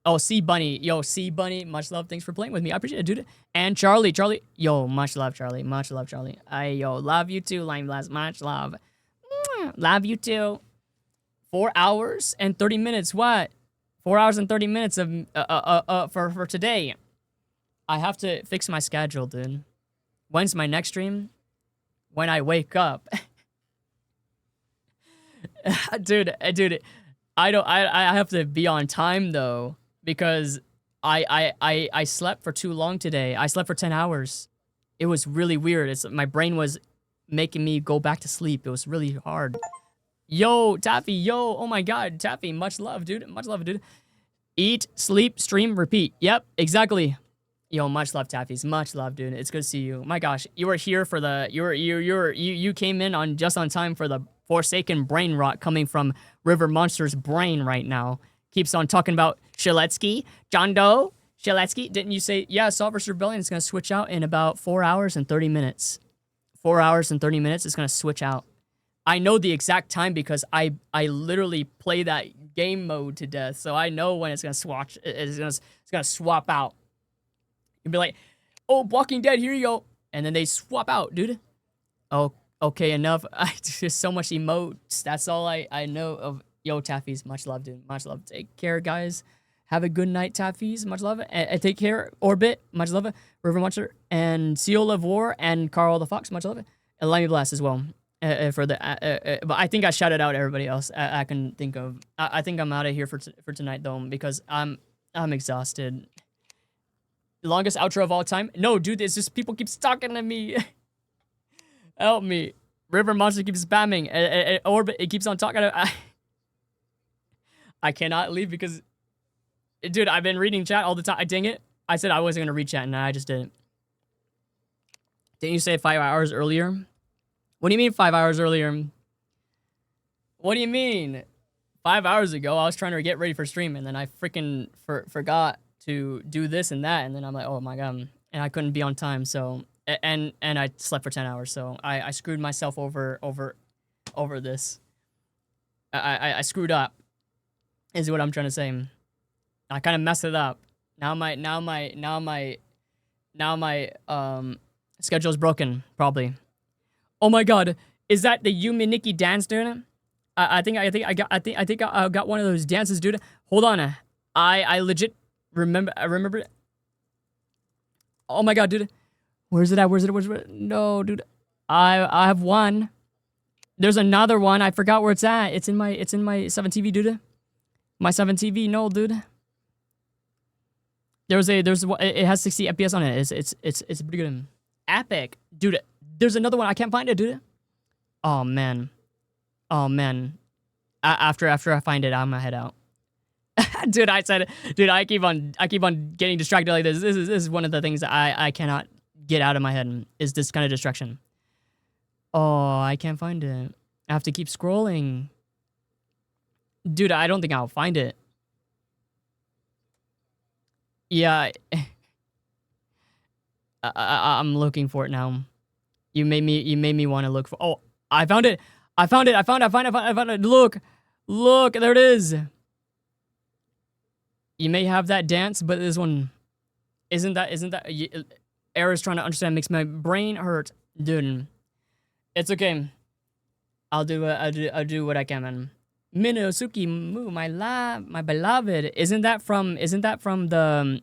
Oh, C Bunny. Yo, C Bunny. Much love. Thanks for playing with me. I appreciate it, dude. And Charlie. Yo, much love, Charlie. Much love, Charlie. Yo, love you too, Limey Blast. Much love. Love you too. 4 hours and 30 minutes. What? 4 hours and 30 minutes of for today. I have to fix my schedule, dude. When's my next stream? When I wake up. dude, I have to be on time though, because I slept for too long today. I slept for 10 hours. It was really weird. My brain was making me go back to sleep. It was really hard. Yo, Taffy, yo, oh my god, Taffy, much love, dude. Much love, dude. Eat, sleep, stream, repeat. Yep, exactly. Yo, much love, Taffies. Much love, dude. It's good to see you. My gosh, you were here for the you came in on just on time for the Forsaken brain rot coming from River Monster's brain right now. Keeps on talking about Shaletsky, John Doe, Shaletsky. Didn't you say, yeah, Saw vs. Rebellion is gonna switch out in about 4 hours and 30 minutes. 4 hours and 30 minutes is gonna switch out. I know the exact time because I literally play that game mode to death, so I know when it's gonna swatch. It's gonna swap out. You'd be like, oh, Walking Dead, here you go. And then they swap out, dude. Oh, okay, enough. There's so much emotes. That's all I know of. Yo, Taffies, much love, dude. Much love. Take care, guys. Have a good night, Taffies. Much love. Take care, Orbit. Much love. River Muncher and Seal of War and Carl the Fox. Much love. And Lemmy Blast as well. For the but I think I shouted out everybody else I can think of. I think I'm out of here for tonight though because I'm exhausted. Longest outro of all time? No, dude, it's just people keep talking to me. Help me. River Monster keeps spamming. Orbit, it keeps on talking. I cannot leave because, dude, I've been reading chat all the time. Dang it. I said I wasn't going to read chat, and I just didn't. Didn't you say 5 hours earlier? What do you mean 5 hours earlier? What do you mean? 5 hours ago, I was trying to get ready for stream, and then I freaking forgot to do this and that, and then I'm like, oh my god, and I couldn't be on time, so, and I slept for 10 hours, so I screwed myself over this. I screwed up, is what I'm trying to say. I kind of messed it up. Now my schedule's broken, probably. Oh my god, is that the Yumi Nikki dance, dude? I think I got one of those dances, dude. Hold on, I legit remember. Oh my god, dude, where's it at? No, dude, I have one. There's another one. I forgot where it's at. It's in my 7TV, dude. My 7TV, no, dude. It has 60 FPS on it. It's pretty good. Epic, dude. There's another one. I can't find it, dude. Oh man. After I find it, I'm gonna head out. Dude, I keep on getting distracted like this. This is one of the things that I cannot get out of my head is this kind of distraction. Oh, I can't find it. I have to keep scrolling. Dude, I don't think I'll find it. Yeah. I'm looking for it now. You made me want to look for. Oh, I found it. I found it. Look, there it is. You may have that dance, but this one isn't that Era's trying to understand makes my brain hurt, dude. It's okay. I'll do what I can, man. Minosuke Mu, my beloved. Isn't that from the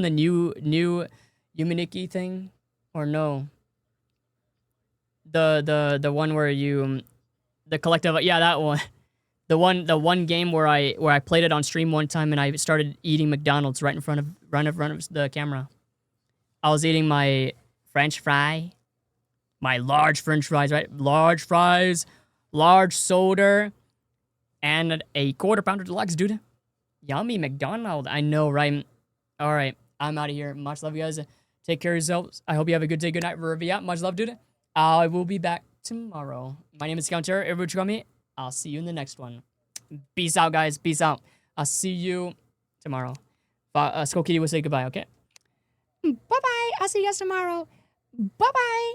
new Yuminiki thing? Or no? The one where you the collective, yeah, that one. The one game where I played it on stream one time and I started eating McDonald's right in front of the camera. I was eating my French fry. My large French fries, right? Large fries, large soda, and a quarter pounder deluxe, dude. Yummy McDonald's. I know, right? All right, I'm out of here. Much love, you guys. Take care of yourselves. I hope you have a good day, good night, wherever you're at. Much love, dude. I will be back tomorrow. My name is Counter. Everyone call me. I'll see you in the next one. Peace out, guys. Peace out. I'll see you tomorrow. Skull Kitty will say goodbye, okay? Bye-bye. I'll see you guys tomorrow. Bye-bye.